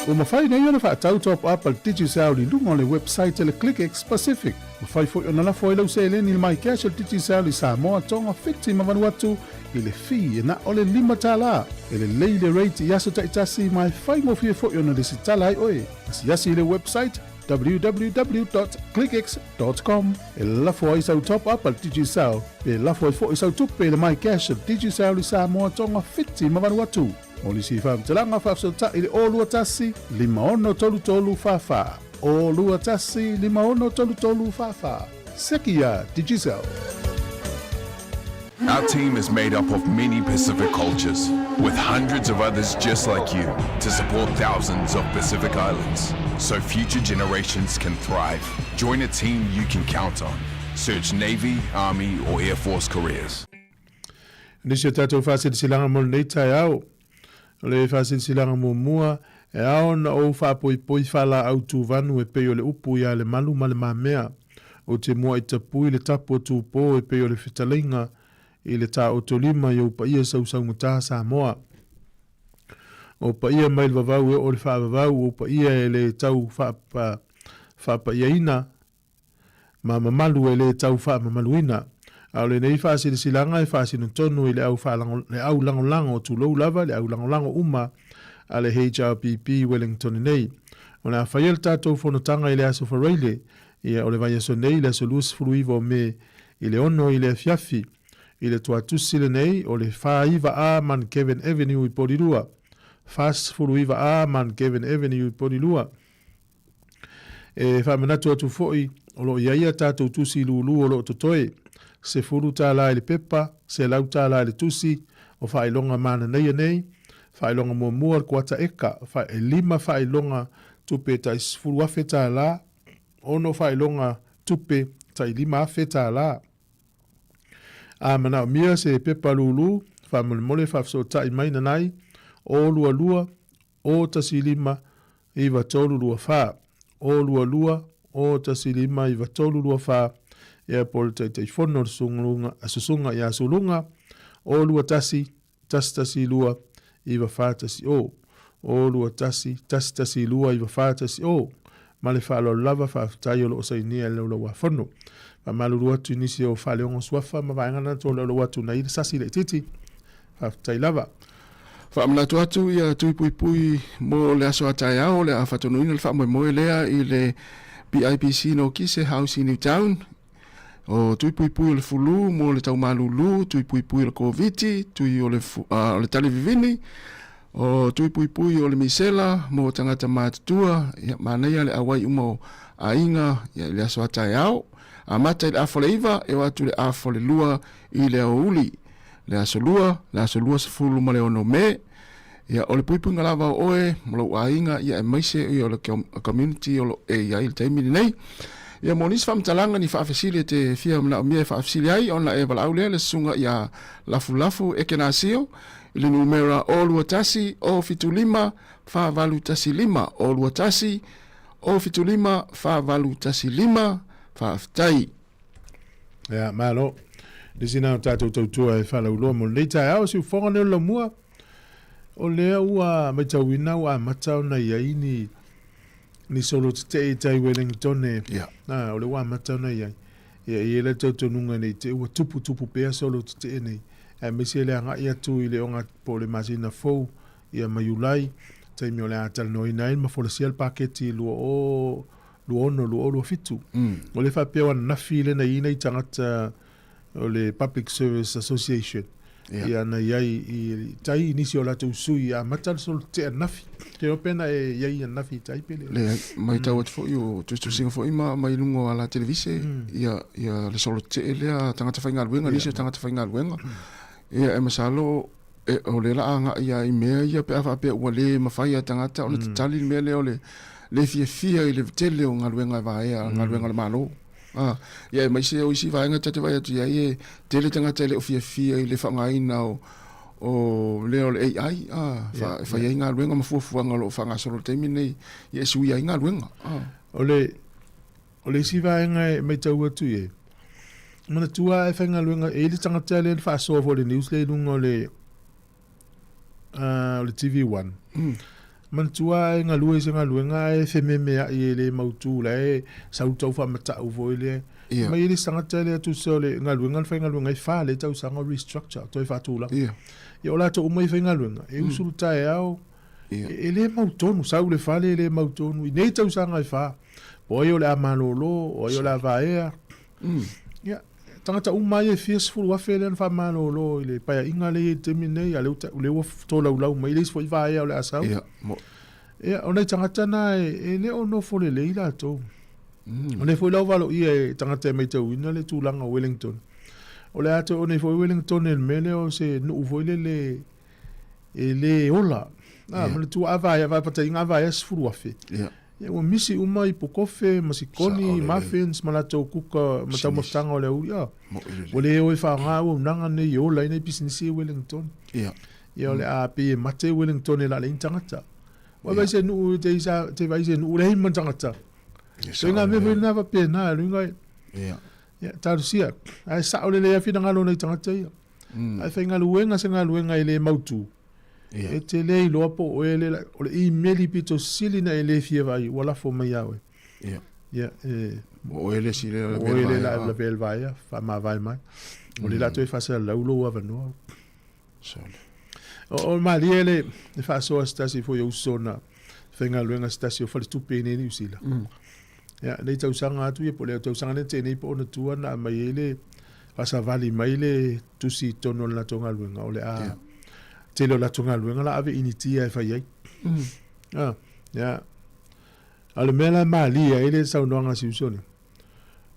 O mawhai nei ona whaatau top up al DigiSound I lunga o le website le ClickX Pacific. Mawhai fo ona lafo I lau se le ni mai cash al DigiSound I Sāmoa tonga fiti mawanu atu I le fi na o le lima tala. E le leile rate I aso taitasi mai whai mo fie fo ona le sitala ai oe. Asi asi le website www.clickx.com. E lafo ai sau top up al DigiSound. E lafo ai fo I sau tupe le mai cash al DigiSound I Sāmoa tonga fiti mawanu atu. O li si whamtalanga whafsota I le olua tasi, lima ono tolu tolu whawha. Olua tasi, lima ono tolu tolu whawha. Sekia, DigiSound. Our team is made up of many Pacific cultures, with hundreds of others just like you, to support thousands of Pacific islands, so future generations can thrive. Join a team you can count on. Search Navy, Army or Air Force careers. Nisi tatou whasilanga mo nei tai au. Le whasilanga mo mua, e ao na o whapoi whala au tu vanu e peo le upu ia le malu ma le mamea. O te mua I tapui le tapu o tūpō e peo le whitalinga I le tā o tolima I o pa ia sausau ngata Sāmoa. O pa ia mai le vavau e o le whaavavau o pa ia e le tau whapa ia ina ma mamalu e le tau wha mamaluina. Au le nei whasilanga e whasino tonu I le au langolango o tūlou lava, le au langolango uma a le HRPP Wellington nei. O le a whaiel tātou whanotanga I le aso whareile, ia o le vai aso nei le aso luas furuiva o me I le ono I le fiafi, I le tuatusi le nei o le whaiva a man Kevin Avenue I Porirua. Fast furuiva a man Kevin Avenue I Porirua. E whamanatu atu foi, o lo iaia tātou tusi lulu o lo totoe. Se furu tāla I le pepa, se lau tāla I le tusi, o whailonga mana nei nei, whailonga mua mua kuata eka, lima whailonga tupe tais furu afe tāla, ono whailonga tupe tai lima feta la. A mana mia se pepa lulu, fa mole fa so tai mai na nai, o lua lua, o tasi lima, i va tolu lua fa. O lua lua, o tasi lima, i va tolu lua fa. Ia pol tai fono susunga ia sulunga, o lua tasi lua, i va fa tasi o. O lua tasi lua, i va fa tasi o. Male fa lo lava fa tai o lo sa inia lo wa fono. Ma malulu atu inisi o fa leongo swafa, ma vaengana to lo watu na ili sasi le titi. Fa tai lava. Fa amana atu ia tui pui mo le aso atai au le a fatonuina le fa moe lea i le BIPC no kise house in Newtown. O tui pui le fulu mo le tau malulu, tui pui le koviti, tui o le talivivini, o tui pui o le misela mo tangata mātutua, ia manea le awai umo a inga ia le aso atai au. A mata i le afole iwa, e watu le afole lua i le uli. Le aso lua se fulu ma le ono me. Ia o le puipu ngalawa o oe, mo lo ainga ia e maise i o le community o lo e ia i le taimini nei. Ia mo nisi whamtalanga ni whaafesili te fia mna o mia e whaafesili ai, ona e wala aulea le sunga ia lafu eke nā sio. Le numera o lua tasi, o fitu lima, wha valu tasi lima. O lua tasi, o fitu lima, wha valu tasi lima. Whaaftai. Ia, malo. Nisi nao tātou tautua e whala uloa mo leita au si ufonga neo la mua. O lea ua mai tauina ua matau na iai ni solo te tai Wellington e. Ia. O le ua matau na iai. Ia i ele tautou nunga nei te ua tupu pea solo te nei. E mesi ele anga ia tu i le onga po le masina fou. Ia mai ulai. Tai mi o le atal no inain ma folasial paketi lua lua fitu. O le whapea wana nafi le na ina i tangata o le Public Service Association. Ia na iai i tai nisi o la tau sui a matal sol te a nafi. Te o pena e iai a nafi tai pele. Le mai tau atu fo i o tu singa fo i mai lungo a la televise. Ia le solo te e lea tangata whainga luenga, nisi o tangata whainga luenga. Ia e masalo o le la anga ia i mea ia pe awa pe ua le mawhai a tangata o le tali mea le o le fia i le vitele o ngā luenga vaea, ngā luenga le malo. Ia mai se o isi vaenga tate vai atu ia e tele tangata le o fia i le whangaina o leo le AI. Whai ai ngā luenga mafuafuanga lo whanga solo teimi nei, ia e sui ai ngā luenga. O le isi vaenga e mai tau atu e. Mana tua e whainga luenga e le tangata le whaasoa fo le news le lunga o le TV1. Mantua e ngā lua se ngā luenga e whememea i e le mautu le e sautau wha matau fo i le. Mai le sangata le atu seo le ngā luenga le whainga luenga i wha le tau sanga restructure, toi whatula. Ia o lato umai whainga luenga, e usuru tae au, e le mautonu, sau le wha le mautonu, i nei tau sanga i wha. O e o le amalolo, o e o le avaea. Ia, tangata umai e fierce fulu wafe le wha malolo, i le paia inga le te mine, ia le ua tola ulau, mai le isfo i vaea o le asau. Ia, o nei tangata na e le o no fole le ila ato. O nei fo lau valo i e tangata e mai tau ina le tūlanga Wellington. O le ato o nei fo Wellington e mele o se nuu fo le ola. Mele tu avaea, pata inga avaea sfuru wafe. Ia, ua misi uma i pokofe, masikoni, muffins, malatou kuka, matau mafutanga o le uri. O le o e whaanga ua unanga nei i ola ina i pisinisi e Wellington. Ia, o le a pe e mate Wellington e la le intangata. Wa vai se nu te vai se nu le man tangata. So nga me me na va pe na lunga. Ya tarusia. Ai sa ole le afina ngalo nei tangata ia. Ai fa ngaluenga se ngaluenga ile mautu. E te le lo po o le o le email pito silina ele fie vai wala fo mai awe. Ya o ele si le la bel vai fa ma vai mai. O le la to fa sa la ulo wa no. So o maliele ne fa so stasi fo yo sona fenga luenga stasi o fale tupe ne ni usila ya nei tau sanga atu e po le tau sanga ne te nei po na tua na mai ele pasa vali mai le tusi tono la tonga luenga o le a te lo la tonga luenga la ave initia e fa yai ya ale mela mali ele sa no si usone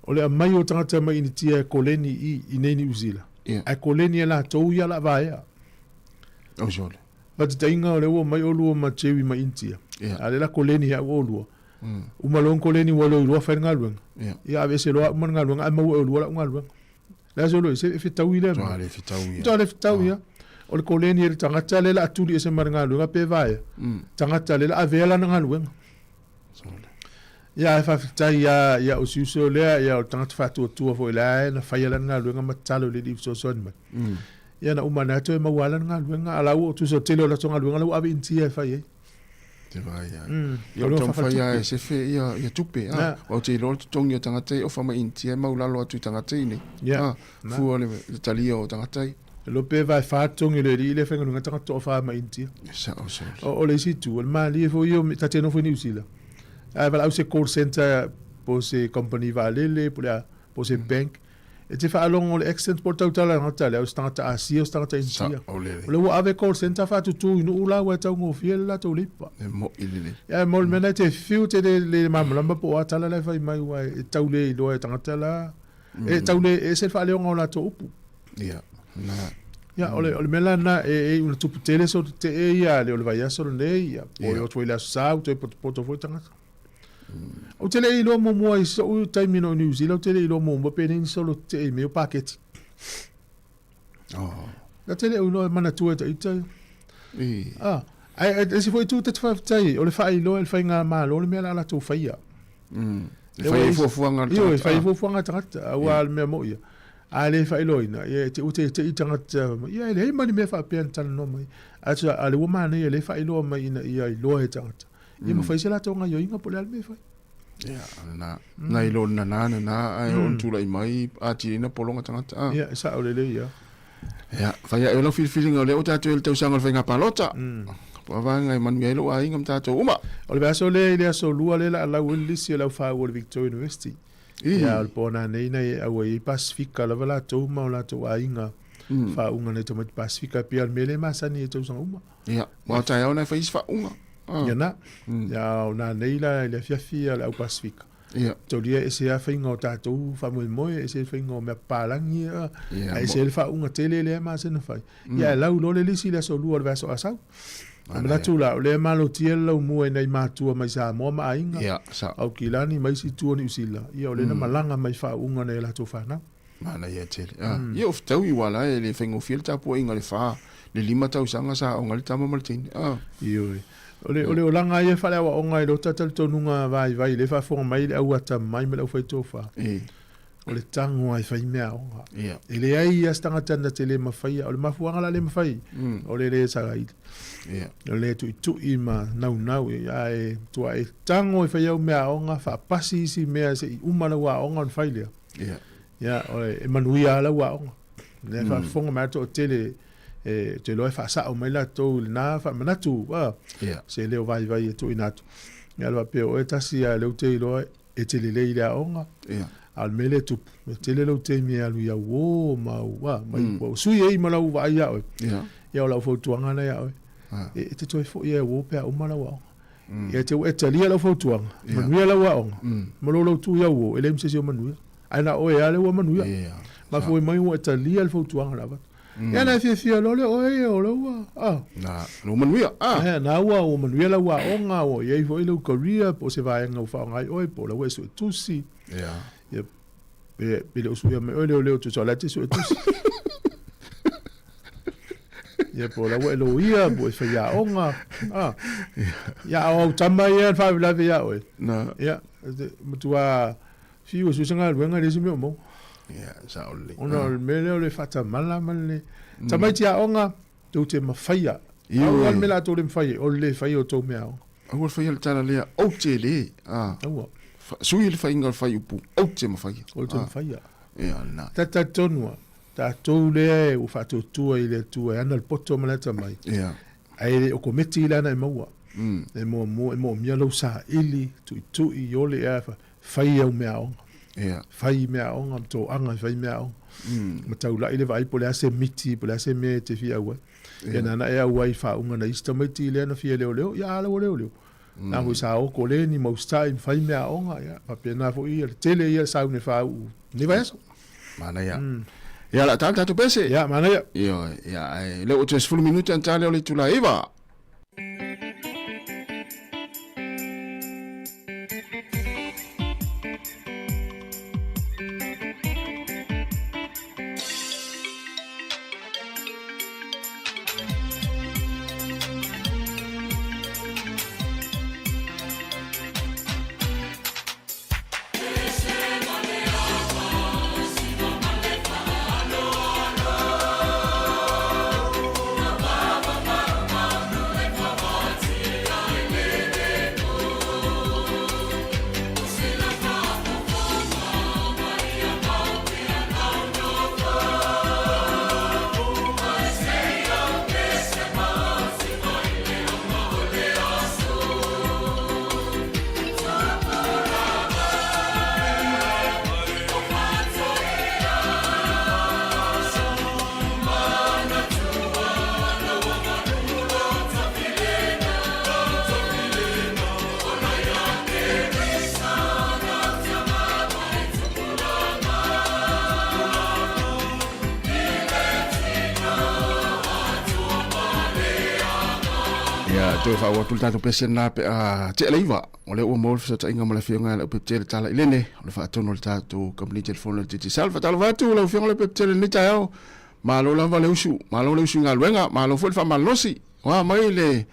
o le mai o tanga mai initia koleni i nei ni usila a koleni la tou ya la vaia. But tainga o le ua mai olua ma chewi ma intia. Ale la koleni ha olua. Umalong ko leni walo lo fa ngalwen. Ya ave se lo man ngalwen a mau lo ngalwen. La so lo se fitau ile. To le fitau ya. O ko leni ir tangata le la tuli se man ngalwen pe vai. Tangata le avela ngalwen. Ya fa fitai ya ususo le ya tangata fa tu fo la na fa ya ngalwen matalo le di so son ma. Ya na umana to ma wala ngalwen ala o tu so telo la tonga ngalwen ave intia fa ye. Te vai ya. Yo tong fa ya se fe ya tupe o te lo tong yo tangata o fa ma intia ma ula lo tu tangata ni. Ya. Fu ole tali o tangata. Lo pe vai fa tong le fa ngalwen tangata o fa ma intia. O le si tu ma li fo yo ta te no fo ni usila. Ava au se call center po se company valele po se bank. E te fa along o le accent po tau tala ngata le au stangata asia o stangata insia. Le wa ave call center fa tu inu ula wa tau ngo fiela tau lipa. Mo ilile. Ya mo mena te fiu te le mamlamba po atala le fa mai wa e tau le lo e tangata la. E tau le e se fa le ngo la to upu. Ya. Na. Ya ole mela na e una tupu tele so te e ya le ole vai so le ya. O to ile sa to po fo tangata. O tele i lo mo i so o taimino New Zealand tele i lo mo pe solo te me o packet. La tele o no mana tu e tai. Ai se foi tu te fa tai o le fai lo el fai nga ma lo le mela la tu fai ya. Fai fo fuanga. Io fai fo fuanga tata o al me mo ia. Ale fai lo ina ye te te tangata ia le mani me fa pe tan no mai. Ata ale wo mana ye le fai lo mai ina ia lo e tangata. Ia mo fai se la tonga yo inga po le alme fai. Ya, na ilo na ai on tula i mai a ti na polonga tangata. Ya, sa o le ya. Ya, fai ya lo feeling o le o tatu el tau sanga fai nga palota. Pa va nga man ngai lo ai ngam tatu uma. O le aso le aso lua le la Willis la fa o Victoria University. Ya, o pona nei nei a we Pacifica la vala to ma la to ai nga. Fa unga ne to Pacifica pia mele masani to sanga uma. Ya, wa tai ona fai fa unga. Ya na na neila le fiafia le au Pacifica. Ya. Tolia ese a fainga o tatou fa mo ese fainga me palangi ese el fa unga tele le ma se na fai. Ya la lo le lisi le so lu le so asau. Amla tu la le malo tiela mo e nei matua mai Sāmoa ma ainga. Ya, sa. Au kilani mai si tu ni usila. Ya le na malanga mai fa unga ne la tu fa na. Mana ya tele. Ia of tau i wala le fainga fiel tapu inga le fa. Le lima tau sanga sa onga le tama maltini. Iyo. Ole o langa ia fale wa onga i lo tatal tonunga vai le fa fonga mai le au ata mai me le au fai tofa. Ole tango ai fai mea onga. Ele ai astanga tanda te le mawhai, ole mafuanga la le mawhai. Ole le sagai. Ole tu i ma nau ai tua e tango i fai au mea onga, fa pasi isi mea se i umana wa onga on fai lea. Ya, ole e manuia ala wa onga. Le fa fonga mea to tele te loe fa sa o mai la to na fa manatu se leo vai to inatu ya lo pe o etasi ya le te loe e te le ila onga al mele tu te le lo te mi alu ya wo ma wa mai wo su ye ma la wa ya ya la fo tuanga na ya e te to fo ye wo pe o ma la wa ya te e te le fo tuanga ma la wa onga ma lo tu ya wo ele mse se manu ana o ya le wo manu ya ma fo mai wo te le fo tuanga la va. Ya na fia lo le o lo wa. Na lo manuia. Na wa o manuia la wa onga o ye fo ile Korea po se vai nga fa ngai oi po la we so tusi. Ya. Ye le usu ya me ole tu so la ti so tusi. Ye po la we lo ia po se ya onga. Ya o tama ya fa la ya oi. Na. Ya. Mutua fi o su sanga wenga le simi mo. Ya, sa ole. Ona mele ole fata mala male. Tamai tia onga tu te mafaya. Io al mela tu le mafaya, o le fai o to mea. Au fai al tala le o te le. Au. Sui le fai ngal fai upu. O te mafaya. O te mafaya. Ya na. Tata tonua. Ta to le o fato tu ile tu ana il poto mala tamai. Ya. Ai o kometi la na maua. E mo mialo sa ili tu I ole e fai o mea onga. Fai mea onga to anga fai mea onga. Mataula ile vai po le ase miti po le ase me te fia ua. Ya nana e ua I fa unga na ista miti ile na fia leo ya ala leo. Na ho sa o ko le ni mo sta in fai mea onga ya pa pena fo I tele ia sa ne fa u. Ni vai so. Mana ya. Ya la tanta tu pese. Ya mana ya. Yo ya le o 30 minutos antale o le tula iva. to fa wa tulta to pesen na pe te leiva ole o mo fa ta inga mala fianga le pe te tala ilene ole fa to no ta to company telephone le te salva tala va tu le fianga le pe te ni ta yo ma lo la va le usu nga luenga ma lo fo fa malosi wa mai le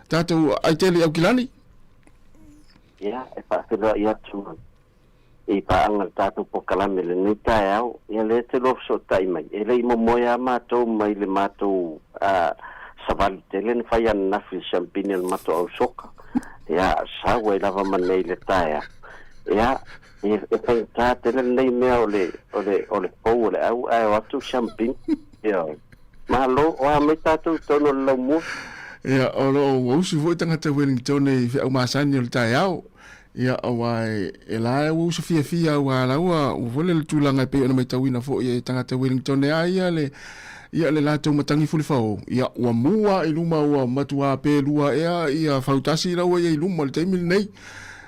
ta to ai te le kilani ya e fa te lo ya tu e pa anga ta to po kala me le ni ta yo ya le te lo so tai mai e le mo moya ma to mai le ma to Savali telen fayan na fi champagne el mato au soka ya sa we lava manei le taia ya e fa telen nei me ole po le au ai tu champagne ya malo o me tatu tono lo mu ya olo o su foi tanga te Wellington e fi au masani le taia ya awai e la o su fia wa la o vole le tulanga pe ona me tawina fo e tanga te Wellington e ai le ia le latou matangi fulifao ia ua mua i luma ua matua pe lua ia fautasi la ua ia i luma le taimi nei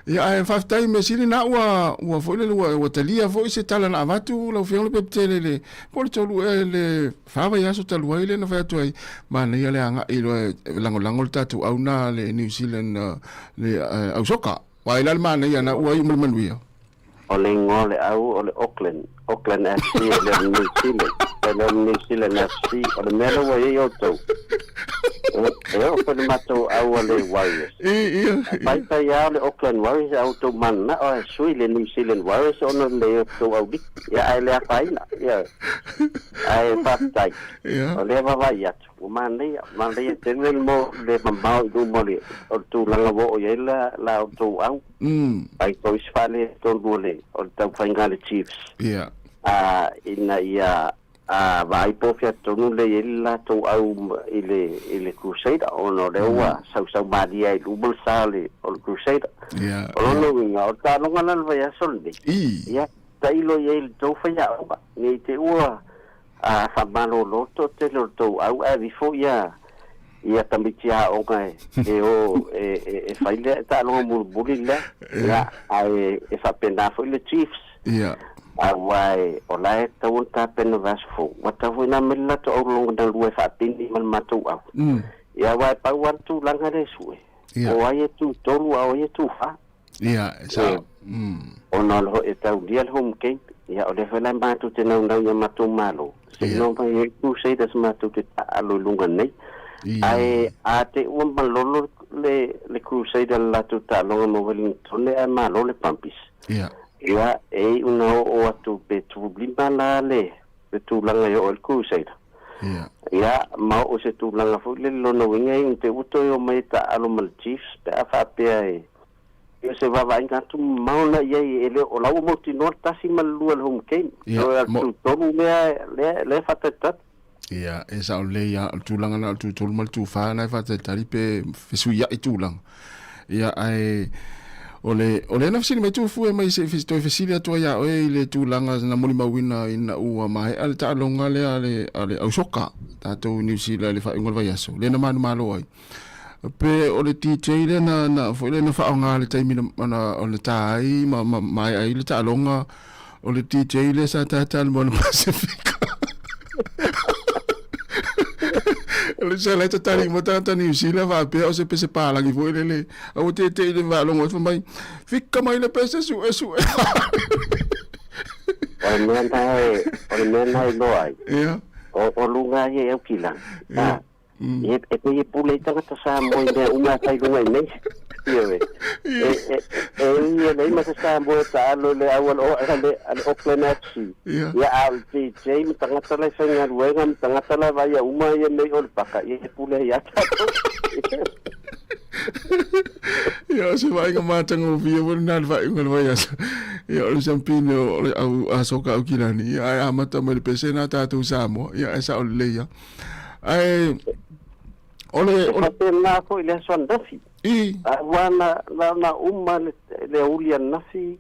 ia e faafetai me sili na ua foi le ua talia foi se tala na avatu lau fianga le pepetele le po le tolu le fava ia so talu ai le na fai atu ai mana ia le anga i loa langolango le tatou au na le New Zealand le au soka wa ila le mana ia na ua i manuia o le ngole au o le Auckland FC le New Zealand le New Zealand FC o le melo wa i o tau e o ko le mato au le Warriors pai ya le Auckland Warriors au to man na o sui le New Zealand Warriors on le to au dik ya ai le pai na ya ai fatai o le va ya o man le tenel mo le mambao du mo le o tu langa wo o ye la to au ai ko isfale to le o tau whainga le Chiefs ina ia vai po fia tonu le ila to au ile Crusader ono le wa sau madia i lubul sale o Crusader ono winga o ta longa na vai solde ia tailo ye to fia ba ni te ua fa malo lo to te lo to au a before ia tambitia o kai e faile ta longa mul le ya ai e fa pena fo le Chiefs awai o lai tau ta pena vasfo wata wina mela to o longa na lue fa tini mal matu au ia wai pa wan tu langa le sue o ai tu tolu au ai tu fa so ona lo e tau dia home game ia o le fela matu te nau ia matu malo se no pa e tu sei das matu te alo lunga nei ai a te un balolo le Crusader la tu ta longa mo Wellington le malo le Pampis ia e una o atu pe tu blima la le tu langa yo el Crusader ia ma o se tu langa fu le lo no winga in te uto yo mai ta alo mal Chiefs pe afa pe ai yo se va inga tu mauna ye ele o la mo ti no ta si mal lu el home game so tu tomu le fatata ia e sa o le ia tu langa na tu tolu mal tu fa na fatata ri pe fesu ia tu langa ia ai ole na fisi mai tu fu mai se fisi to fisi to ya o le tu langa na moli mawina ina u mai al ta longa le au soka ta to New Zealand le fa ngol vai aso le na manu malo ai pe ole TJ le na fo le na fa nga le taimi na ole tai mai ai le ta longa ole TJ le sa ta mo Pacific le sa le tani mo tanta New Zealand va pe o se pese pa la ki foi le o te le va longo fa mai fica mai le pese su o mena lo ai o lunga ye o kila e pe pule tanga ta sa mo de uma sai lunga nei e le ma sa mo ta lo le awal o ale Auckland FC ya al TJ mi tanga ta le fenga luega mi tanga ta la vaya uma ye nei o paka e pule ya ta ya se vai ga matanga o via vol na vai ngol vai ya o champino au asoka o kilani ya amata mo le pese na ta tu Sāmoa ya esa o le ya ai ole na ko ile son dafi wana na umma le ulian nafi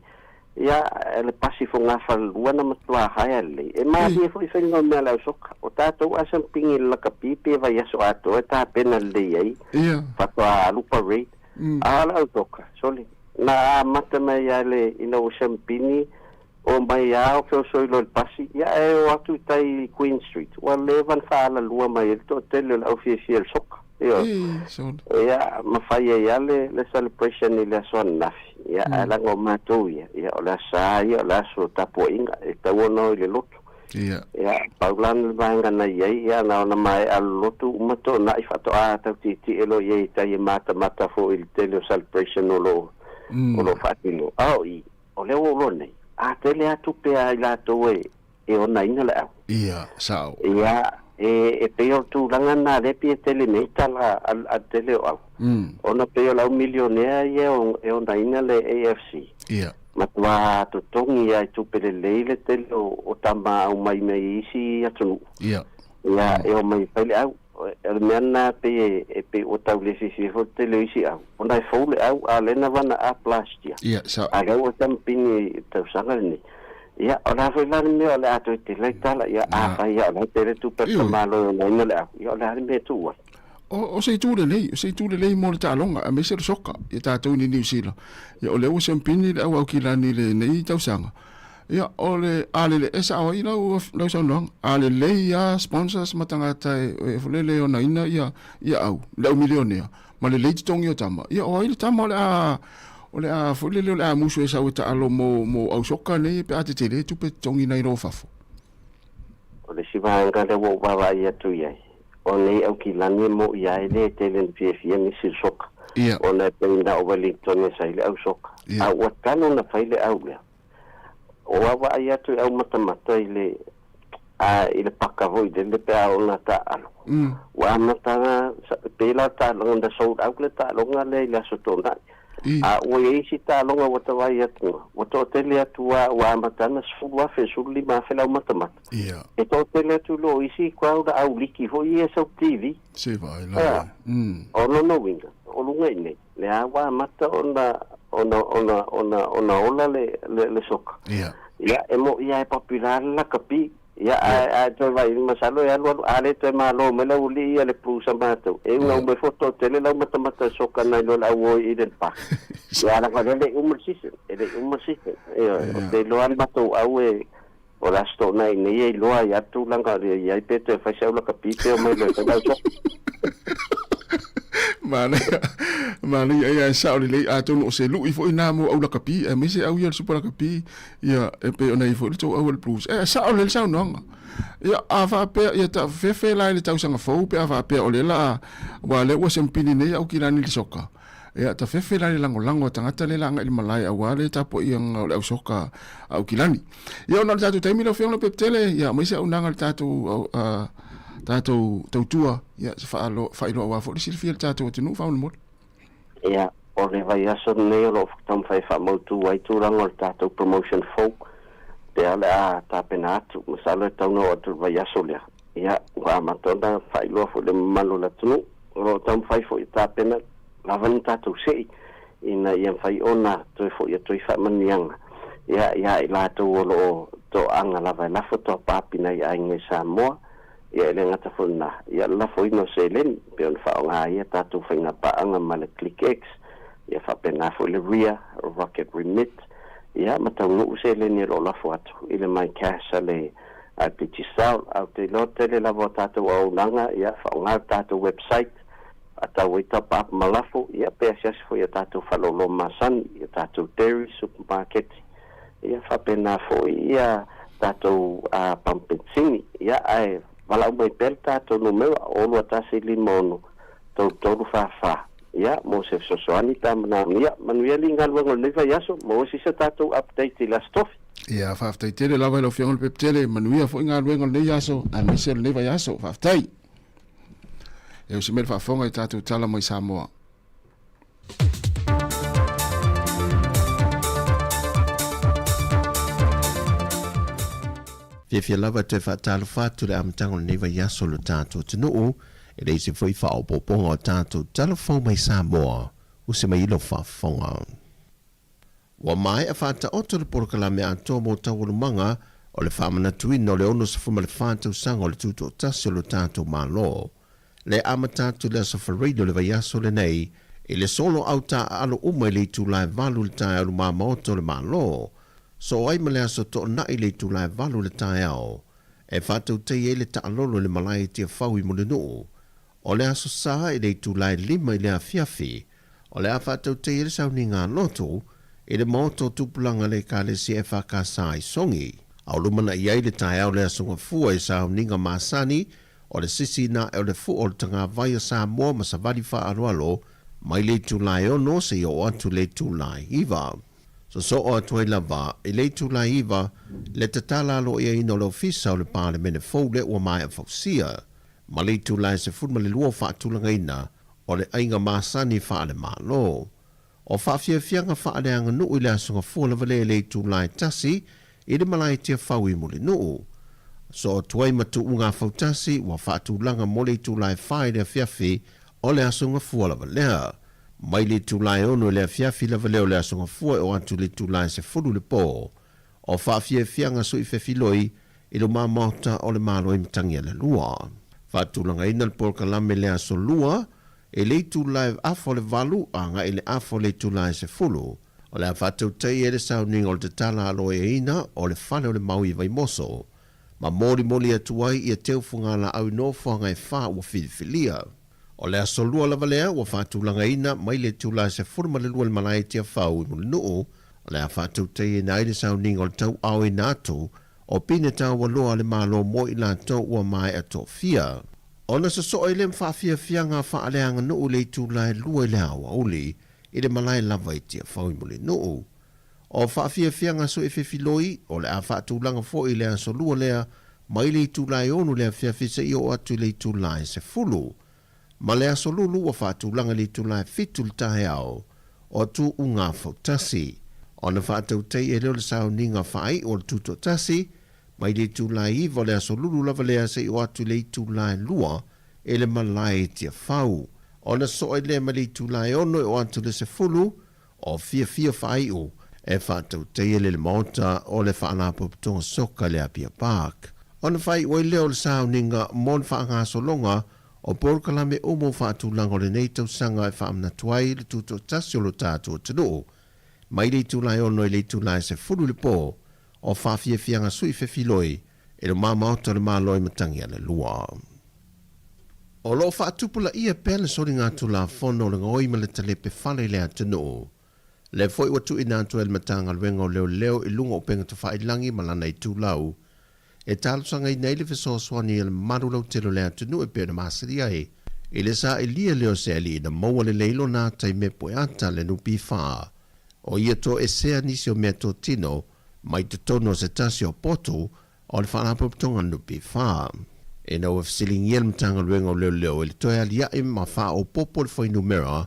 ya le pasifo nga fal wana matwa hayale e ma di fo ifengo me la sok o tato asam pingi la kapipe va yaso ato ta penal de ai fatwa lupa rate ala toka soli na matama ya le ino champini o mai ya o so lo pasi ya e o atu tai Queen Street wa levan fa la lua mai to tele la official sok ia mafai ia le celebration i le asoana nafi ia alaga o matou ia o le asā ia o le aso tapuaʻiga e tauono i le lotu ia paulana le vaegana iai ia na ona mae alu lotu uma toʻanaʻi faatoʻā tautiitii lo iai tai e matamata foʻi i le tele o celebration o lo faatino aoi o le olo nei tele atu pea i latou e onaina le au ia sao ia e pei o tulaga na lepi e tele nei tala a tele o au ona pei o lau milionea ia e onaina le AFC ia matua totogi ia i tupelelei le tele o tama au mai mai isi atunuu ia e o mai pai le au le mea na pei e pei o tau le fififo tele isi au ona e fou le au a lena vana a plastia ia sao a lau o tampini tausaga lenei ia o la foi la me o la to te le tala ia a fa ia la te tu per malo na ina la ia la me tu o sei tu le lei mo le talonga a me se soka ia ta tu ni New Zealand ia o le o champini le au ki la ni le nei tausanga ia o le ale le esa o ina o lo sa no ale le ia sponsors matanga tai e fole le ona ina ia au le milionea ma le le tongi o tama ia o ile tama le a fole le a musu esa o ta alo mo au soka nei pe ate tele tu pe tongi nei ro fafo o le sivanga le wo baba ia tu ia o nei au ki lani mo ia le tele PFI ni si soka ia o le penda o Wellington e sai le au soka a o tano na faile au le o wa ia tu au matamata ile ile pakavo ile le pe au na ta alo wa mata pela ta longa sold out le ta longa le la sotona o e si ta longa wata vai atu wata tele atu wa matana sfua fe suli ma fe la matamata e to tele atu lo isi kwa da au liki ho i so TV se vai la o no winga o lunga ine le wa mata ona le soka ia e mo ia e popular la kapi ia a to vai masalo ia lo ale to malo me lo li ia le pusa mato e una me foto tele la matamata soka na lo la wo i del pa ia la ka le umersisi ia de lo an mato au e o la sto na ni e lo ia tu langa ia pe te fa sa lo kapi te o me lo te la mana ia sa o le a tonu se lu i fo ina mo au la kapi e me se au ia super la kapi ia e pe ona i fo to au le plus e sa o le sa no ia a va pe ia ta fe la le tau sanga fo pe a va pe o le la wa le wa sempini nei au kilani le soka ia ta fe la le lango tangata le langa i malai a wa le ta po ia le au soka au kilani ia ona tatu taimi lo fe ona pe tele ia me se au nanga tatu tatou tautua ia se whaelo awa fo lisi fia tatou tenu whaona mora ia o le vai aso nei o lo tam fai whamautu ai tūranga o tatou promotion folk te ale a tāpena atu masalo e tauna o atu vai aso lea ia wa matona whaelo fo le malo la tunu o tam fai fo i tāpena lavani tatou sei ina ia fai ona toi fo ia toi whamanianga ia i lātou o lo to anga lava e lafo to pāpina i ainge Sāmoa ia le ngata fona ia la foi no selen pe on fa nga ia tatu fainga pa anga male click x ia fa pena fo le ria rocket remit ia mata no selen ni lo la foto ile mai cash ale a pitisal au te lote le la votata o nanga ia fa nga tatu website ata wita pa malafo ia pe sia fo ia tatu fa lo masan ia tatu dairy supermarket ia fa pena fo ia tatu a pampensini ia ai wala mai pelta to no me o lo tasi limono to fa ya mo se soani tamna ya manuia lingal wo le fa yaso mo si se tato update la stof ya fa update le lava lo fiong le peptele manuia fo ngal wo le yaso a me se le va yaso fa tai e se me fa fonga i tato tala mai Sāmoa Fia lava te whaatalo whātu le amatango le neiva yaso lo tātou te nuu, e rei se fwoi whao poponga o tātou talafau mai Sāmoa, u se mai ilo whaafonga. Wa mai a whaata oto le porokala me ato mo tawuru manga, o le whaamana tuino le ono sa fuma le whātau sanga o le tuto o tasi o lo tātou mālo. Le amatatu le asafareido le vayaso le nei, e le solo au ta alo umai le tūlai valu le tai alu māmaoto le mālo, so ai malea so to na ile tu la valu le tai ao e fatu te ele ta lolo le malai te fau I mo le no O le aso sa le tulai lima le afiafi. O le awhatau te ere sau ni ngā loto, le moto tupulanga le ka le si e whakasa I songi. Au lumana iai le tai au le asunga fua sau ni ngā masani, o le sisi na e o le fu o le tanga vai o Sāmoa ma sa vali wha alualo, mai le tulai ono se o atu le tulai iwa. So o atu e lava, le tulai iwa, le tatala alo ia ino le ofisa o le pāle mene fau le ua mai a fausia. Ma le tulai se fudma le lua wha atulanga ina, o le ainga masani wha ale malo. O whawhia fianga wha ale anga nuu i le asunga fua vale le tulai tasi, i le malai tia whau I mule nuu. So o tuai matu unga fautasi, wa whaatulanga mo le tulai whai le fiafi, o le asunga fua lava lea. Mai le tulai ono le fiafi lava leo le asunga fua o atu le tulai se fulu le po. O whaafia fianga sui fefiloi, I lo mamauta o le malo imtangia le lua. Whaatulanga ina le polka lame le aso lua, e le tulai afo le valu anga I le afo le tulai se fulu. O le awhatau tei e le sauninga o le tala alo e ina o le whane o le maui vai moso. Ma mori moli atuai I a teu fungala au no whanga e wha ua whilifilia. O le aso lua lava lea ua whaatulanga ina mai le tulai se furma le lua le malai tia whau I muli nuu. O le awhatau tei e nai le sauninga o le tau au e natu, o pine tau waloa le malo mo I la tau ua mai a tō fia. O na sa soa I le mwhawhia fianga whaaleanga nuu le tulai lua le awa uli, I le malai lava I tia whau I muli nuu. O whaafia fianga so e whiwhiloi, o le a whaatulanga fo I le aso lua lea, mai le tulai onu le a whiawhisa I o atu le tulai se fulu. Ma le aso lulu o whaatulanga le tulai fitu le tahe au, o tu unga fautasi. O na whaatau tei e leo le sao ninga whai o le tuto tasi, mai le tulai iwa le aso lulu lava lea se I o atu le tulai lua, e le malai tia whau. O na so e le ma le tulai ono o atu le se fulu, o fia whai o, e whaatau tei le mauta o le whaanapo putonga soka le apia park. O na whai o leo le sao ninga mon whaanga solonga o porkalame umo whaatulanga o le neitau sanga e whaamna tuai le tuto tasiolo tātua tanu. Mai le tulai ono le tulai se fulu le po o whawhia fianga sui whewhiloi e le mamauta le maloi matangia le lua. O lo whaatupula ia pele sori ngā tula whono le ngoi ma le talepe whale le atanu. Le foi watu ina tu el matanga luenga o leo I lunga o penga tu whailangi malana I tūlau. E tālusanga I nei le wheso swani el marulau telo le atunu e pēna māsiri ai. I le sa lia leo se ali na maua le leilo nā tai me poe ata le nupi whaa. O ia to e sea nisi o mea tō tino, mai te tono se tasi o poto o le whaanapoputonga nupi whaa. E na ua fsilingi el matanga luenga o leo e le toi alia e ma whaa o popo le whainu mera,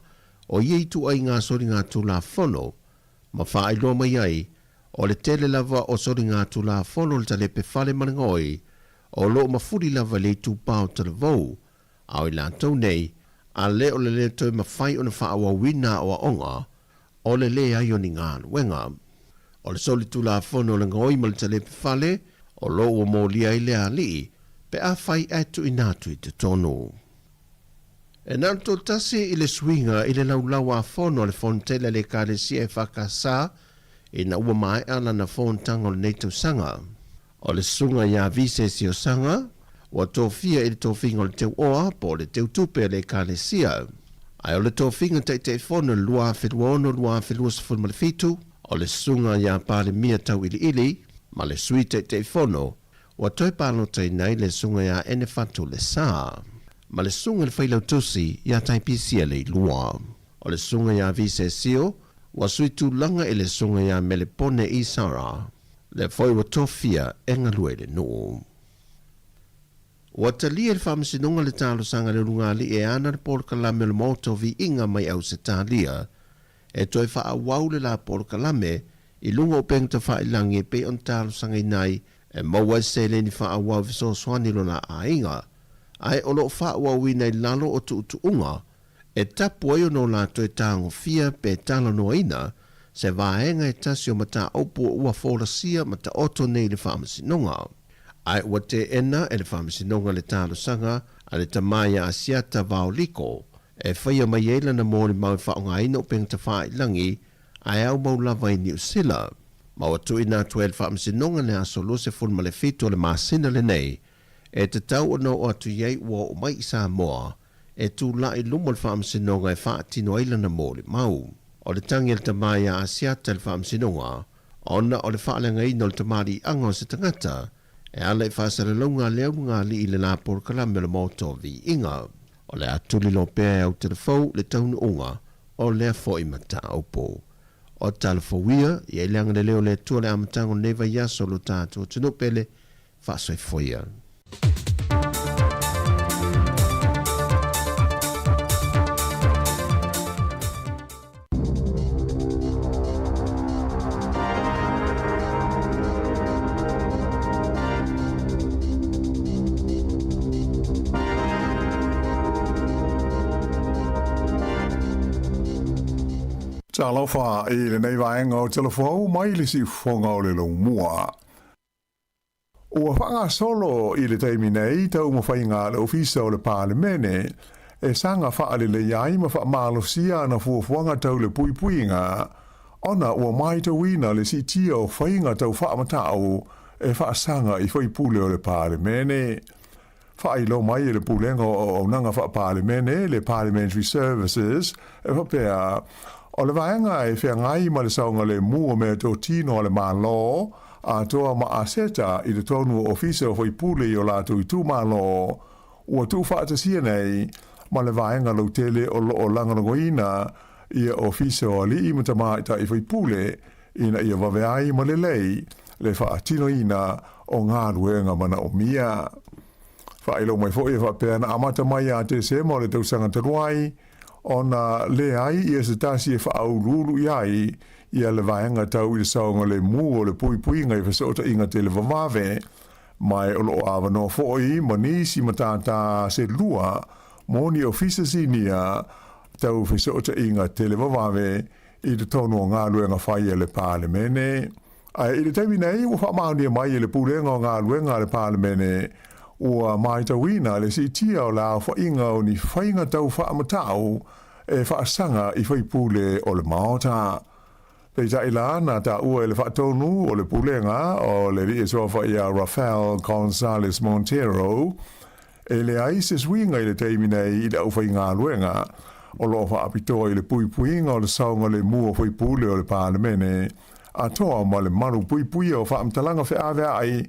o iei tu ai ngā sori ngā tūla whono, ma wha ai loa mai ai, o le tele lava o sori ngā tūla whono le talepe whale manangoi, o lo mafuri lava le tu pāo tala vau, au I lātou nei, a le o le toi mawhai o na wha awa wina o a onga, o le le ai o ni ngā wenga. O le soli tūla whono le ngoi ma le talepe whale, o lo o mō lia I le a li, pe a whai atu I nātu I te tonu. E nanto tasi I le swinga I le laulawa a whono le fontela le kare si e whakasā I na ua mai ala na whontanga o le neitau sanga. O le sunga ia vise si o sanga, ua tōwhia I le tōwhinga o le teu oa po le teu tupe le kare sia. Ai o le tōwhinga te whono lua whilua ono lua whilua sifun ma le fitu, o le sunga ia pāle mia tau ili, ma le sui te whono, ua toi pālo tai nei le sunga ia ene whatu le sā. Ma le sunga le whailau tusi ia taipisia le lua. O le sunga ia vise sio, ua sui tūlanga I le sunga ia mele pone I sara. Le whai wa tōwhia e ngalue le nuu. Ua talia le whamasinonga le tālo sanga le rungali e ana le porkalame le moto vi inga mai au se tālia. E toi wha awau le la porkalame I lunga o pengta wha ilangi e pe on tālo sanga I nai e maua se le ni wha awau viso swani lona a inga. Ai olo wha wawina I lalo o tu unga, e tapu ai ono la toi tāngo fia pe talo no ina, se vaenga e tasi o mata opu ua fōra sia mata oto nei le whamasinonga. Ai ua te ena e le whamasinonga le tālo sanga, a le tamaya asiata vaoliko, e whaia mai eila na mōri mau whaonga ina o pengta wha ilangi, ai au mau lava I New Zealand. Mau atu ina tu e le whamasinonga le aso lo se funma le fito le masina le nei, e te tau ono o atu iei ua o mai I Sāmoa, e tu la i lumo le whaamsinonga e whaatino ailana mo le mau. O le tangi le tamai a asiata le whaamsinonga, ona o le whaalenga ino le tamari anga o se tangata, e ala i whaasarelonga leaunga li i le nā porkalame le moto vi inga. O le atuli lo pēr au telefou le taunu unga, o le fo i mata aupo. O talafouia, i e leanga le leo le tua le amatango neva yaso lo tātou tino pele, whaasoi foia. Talofa i le nei vaenga o telefou mai le si fonga o le lo mua. Ua whanga solo i le teimi nei tau mawhainga le ofisa o le parlemene e sanga whaale le iai ma wha malosia na fuafuanga tau le puipuinga ona ua mai tau wina le si tia o whainga tau wha matau e wha sanga i whai pule o le parlemene. Wha i lo mai le pulenga o nanga wha parlemene le parliamentary services e wha pēr o le vaenga e whea ngai ma le saunga le mua me tō tino le mālo, a toa ma aseta i le tonu ofisa o whaipule i o lātou i tū mālo, ua tū whaatasia nei ma le vaenga lau tele o langarangoina i a ofisa o li i matamaita i whaipule ina i a waweai ma le lei le whaatino ina o ngā ruenga mana o mia. Whailo mai fo i whapea na amata mai a te se mo le tausanga taruai, ona le ai i se tasi e whaau ruru iai i a le vaenga tau i le saunga le mu o le pui ngai whasota inga te le vavave mai o lo awa no foi ma nisi matata se lua moni ofisa sinia tau whasota inga te le vavave i le tono o ngā luenga whai e le parlemene. Ai i le teimi nei ua whamaunia mai e le purenga o ngā luenga le parlemene ua mai tawina le si tia o la whainga o ni whainga tau whaamatau e whaasanga i whaipule o le maota. Pei ta ila na ta ua e le whaatonu o le pulenga o le ri e soa whaia Rafael Gonzalez Montero e le aise swinga i le teimi nei i le au whainga luenga o lo whaapitoa i le puipuinga o le saunga le mua whaipule o le parlemene a toa ma le manu puipuia o whaamtalanga whaavea ai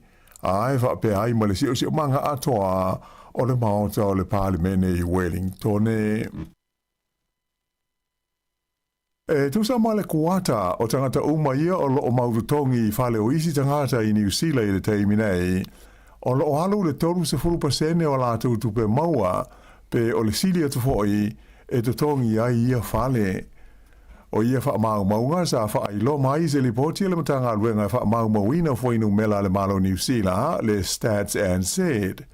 ai fa pe ai ma le si o manga atoa o le maota o le parlemene i Wellington. E tu sa ma le kuata o tangata uma ia o loo maurutongi fale o isi tangata i New Zealand i le teimi nei o loo halu le toru se furu pasene o la tupe maua pe o le sili atu foi e te tongi ai ia fale. O ia wha maunga sa wha ilo mai se li poti le matanga luenga wha mauina foi nu mela le malo New Zealand le stats and said.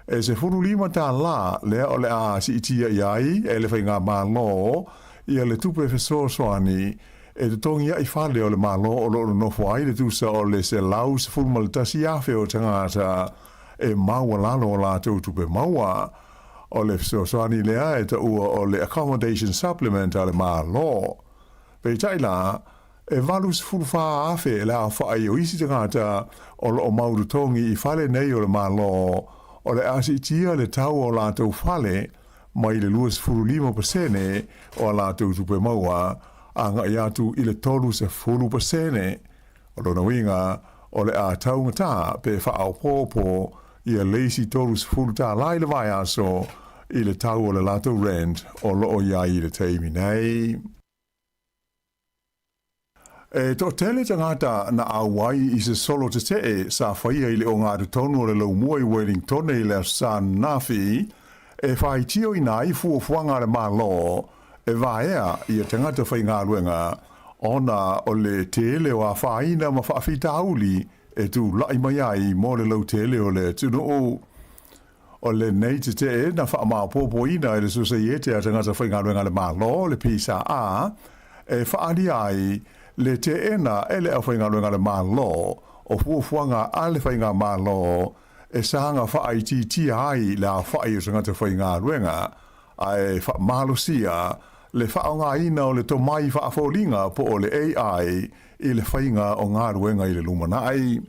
E se furu lima ta la le o le a si itia iai e le whainga malo ia le tupe feso soani e te tongi ai whale o le malo o lo no fwai le tusa o le se lau se furu maltasi afe o tangata e maua lalo o la tupe maua. O le soani lea e ta ua o le accommodation supplement a le malo. Pei taila, e valus fulfa afe le a whaai o isi tangata o lo o maurutongi i fale nei o le malo o le asi tia le tau o la tau fale mai le luas fulu 5% o la tau tupe maua a nga iatu i le tolu se fulu pasene. O lo na winga o le a tau ngata pe whaau popo ia leisi tolu se fulu ta lai le vai aso i le tau o le lato rent o loo iai i le teimi nei. E to tele tangata na awai i se solo te te sa whaia i le o ngā tonu o le lau mua i Wellington i le San Nafi e whai tio i nai fuafuanga le malo e vaea i a tangata whai ngā luenga ona o le tele o a whaina ma whaafita auli e tu lai mai ai mo le lau tele o le tunu o le nei te na wha maa popo ina e le susaiete a tangata whainga luenga le malo le pisa a e whaani ai le te ena ele a whainga luenga le malo o fuafuanga a le whainga malo e sanga whaai ti ai la whaai o tangata whainga luenga a e wha malosia le whaonga ina o le tomai whaafolinga po o le AI i le whainga o ngā ruenga i le lumanai.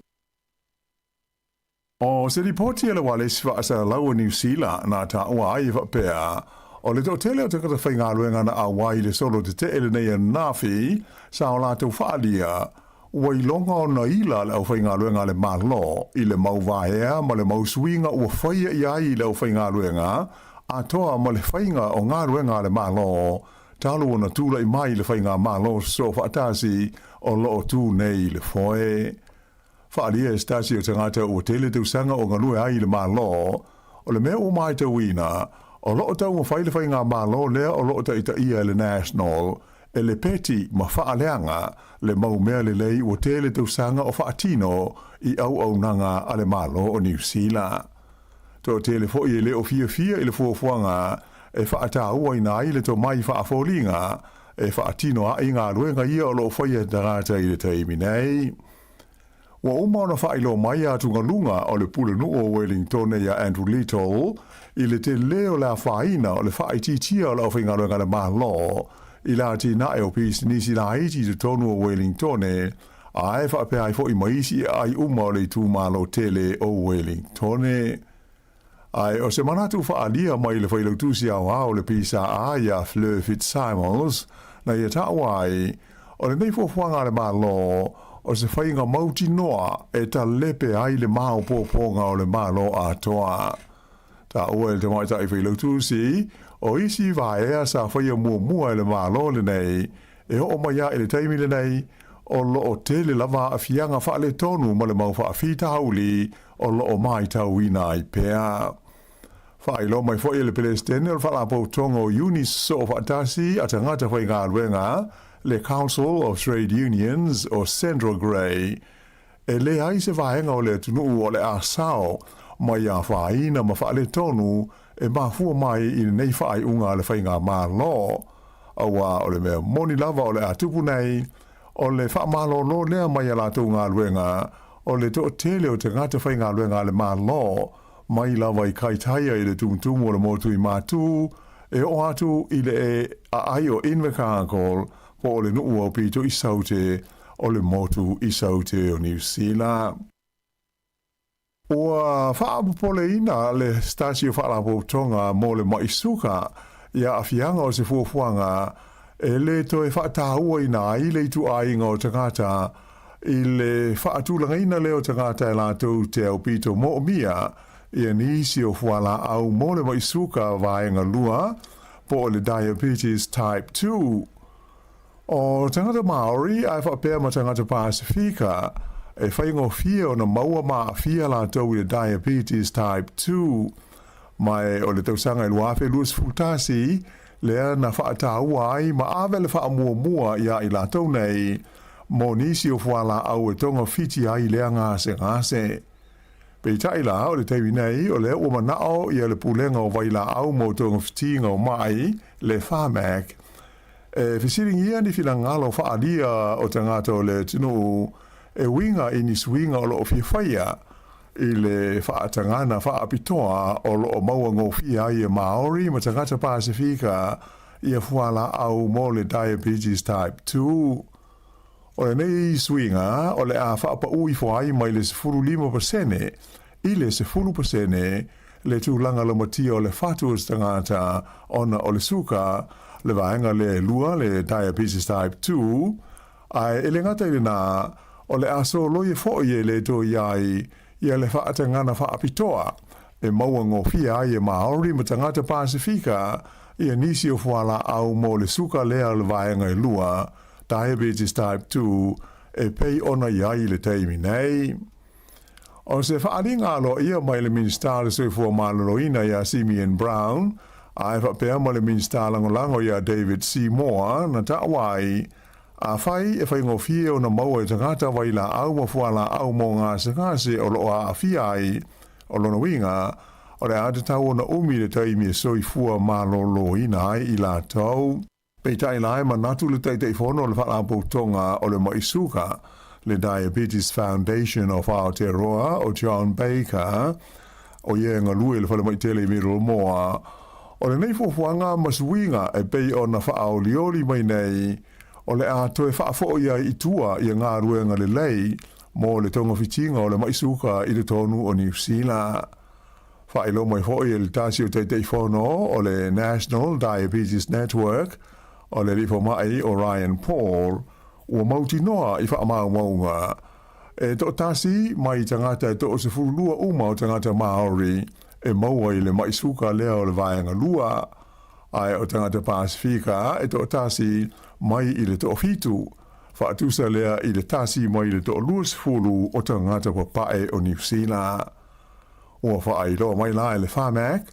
O se ripoti ala wale si whaasa lau o New Zealand na ta ua ai whapea. O le tau tele o te kata whainga luenga na awai le solo te te ele nei a nafi sa o la tau whaalia. Ua i longa o na ila le au whainga luenga le malo i le mau vahea ma le mau suinga ua whaia i ai le au whainga luenga a toa ma le whainga o ngā luenga le malo talu o na tūla i mai le whainga malo so whaatasi o loo tū nei le foe. Whaalia e stasi o tangata ua tele tau sanga o ngalue ai le malo o le mea o mai tau ina o loo tau ma whaile whainga malo lea o loo ta ita ia le national e le peti ma whaaleanga le mau mea le lei ua tele tau sanga o whaatino i au nanga a le malo o New Zealand. Tō tele fo i le o fia i le fuafuanga e whaata ua ina i le tō mai whaafolinga e whaatino a inga ruenga ia o loo whaia tangata i le taimi nei. Wa umana whailo mai atu ngalunga o le pule nu o Wellington ya Andrew Little i le te leo la whaina o le whaititia o la whainga ruenga le malo i la ti na e o pisi nisi la haiti te tonu o Wellington a e whapea i fo i maisi ai uma o le tu malo tele o Wellington ai o se manatu whaalia mai le whailau tusi au au le pisa a ya Fleur Fitzsimons na ia tawai o le nei fuafuanga le malo o se whainga mauti noa e ta lepe ai le mao pōponga o le malo a toa. Ta ua te mai tai whailau tūsi, o isi vaea sa whaia mua le malo le nei, e o maia e le taimi le nei, o loo tele lava a fianga wha le tonu ma le mau wha a whita hauli, o loo mai tau ina i pēa. Whailo mai whaia le pelestene o le wha la pōtonga o Unis so whaatasi a te ngata whainga aluenga, le Council of Trade Unions o Central Grey e le ai se vaenga o le tunu o le asao mai a whaina ma wha le tonu e mafua mai i nei whaai unga le whainga malo awa o le mea moni lava o le atupu nei o le wha malo lo lea mai a la tunga luenga o le to tele o te ngata whainga luenga le malo mai lava i kaitaia i le tumutumu o le motu i matu e o atu i le e a ai o Invercargill po le nuu au pito i saute o le motu i saute o New Zealand. Ua whaapopole ina le stasi o whaalapotonga mo le maisuka ia awhianga o se fuafuanga e le to e whaataua ina i le itu ainga o tangata i le whaatulanga ina leo tangata e lātou te au pito mo mia ia nisi o fuala au mo le maisuka vaenga lua po le diabetes type 2. O tangata Maori ai whapea ma tangata Pasifika e whaingo fia o na maua maa fia la tau i diabetes type 2 mai o le tausanga i luafe luas futasi lea na whaataua ai ma awe le wha mua ia i la tau nei mo nisi o whala au e tonga fiti ai lea ngase. Pei taila o le teimi nei o le ua manao ia le pulenga o waila au mo tonga fitinga o mai le whamak e fisiringia ni fila ngalo whaalia o tangata o le tino e winga i ni swinga o lo fia whaia i le whaatangana whaapitoa o lo maua ngofia i e Maori ma tangata Pasifika i a fuala au mo le diabetes type 2. O le nei swinga o le a whaapa ui fuai mai le 15% i le 10% le tūlanga lo matia o le whatuas tangata ona o le suka le vaenga le lua le diabetes type 2 ai ele ngata i na o le aso loie fo i le to iai ia le whaatangana whaapitoa e maua ngofia ai e Maori ma tangata Pasifika ia nisi o fuala au mo le suka lea le vaenga i lua diabetes type 2 e pei ona iai le teimi nei. O se whaalinga lo ia mai le minister le soifua maloloina ia Simeon Brown ai whapea ma le minister langolango ia David Sāmoa na ta'wai a whai e whai ngofie o na maua e tangata waila au mafuala au mo ngase o loa a fiai o lona winga o le atatau o na umi le taimi e soifua malolo ina ai i la tau. Pei tai lai manatu le taitei whono le whalapotonga o le maisuka le Diabetes Foundation of Aotearoa o John Baker o ienga lue le whale maitele i miro moa o le nei fuafuanga masuinga e pei o na whaolioli mai nei o le ato e whaafo ia i tua i ngā ruenga le lei mo le tonga fitinga o le maisuka i le tonu o New Zealand. Whaelo mai hoi le tasi o te teifono o le National Diabetes Network o le rifo mai o Ryan Paul ua mauti noa i whaamau maunga. E to tasi mai tangata e to o se furulua uma o tangata Maori e maua i le maisuka lea o le vaenga lua. Ai o tangata Pasifika e to tasi mai i le to fitu. Whaatusa lea i le tasi mai i le to luas fulu o tangata papae o New Zealand. Ua whaailoa mai la le whamak,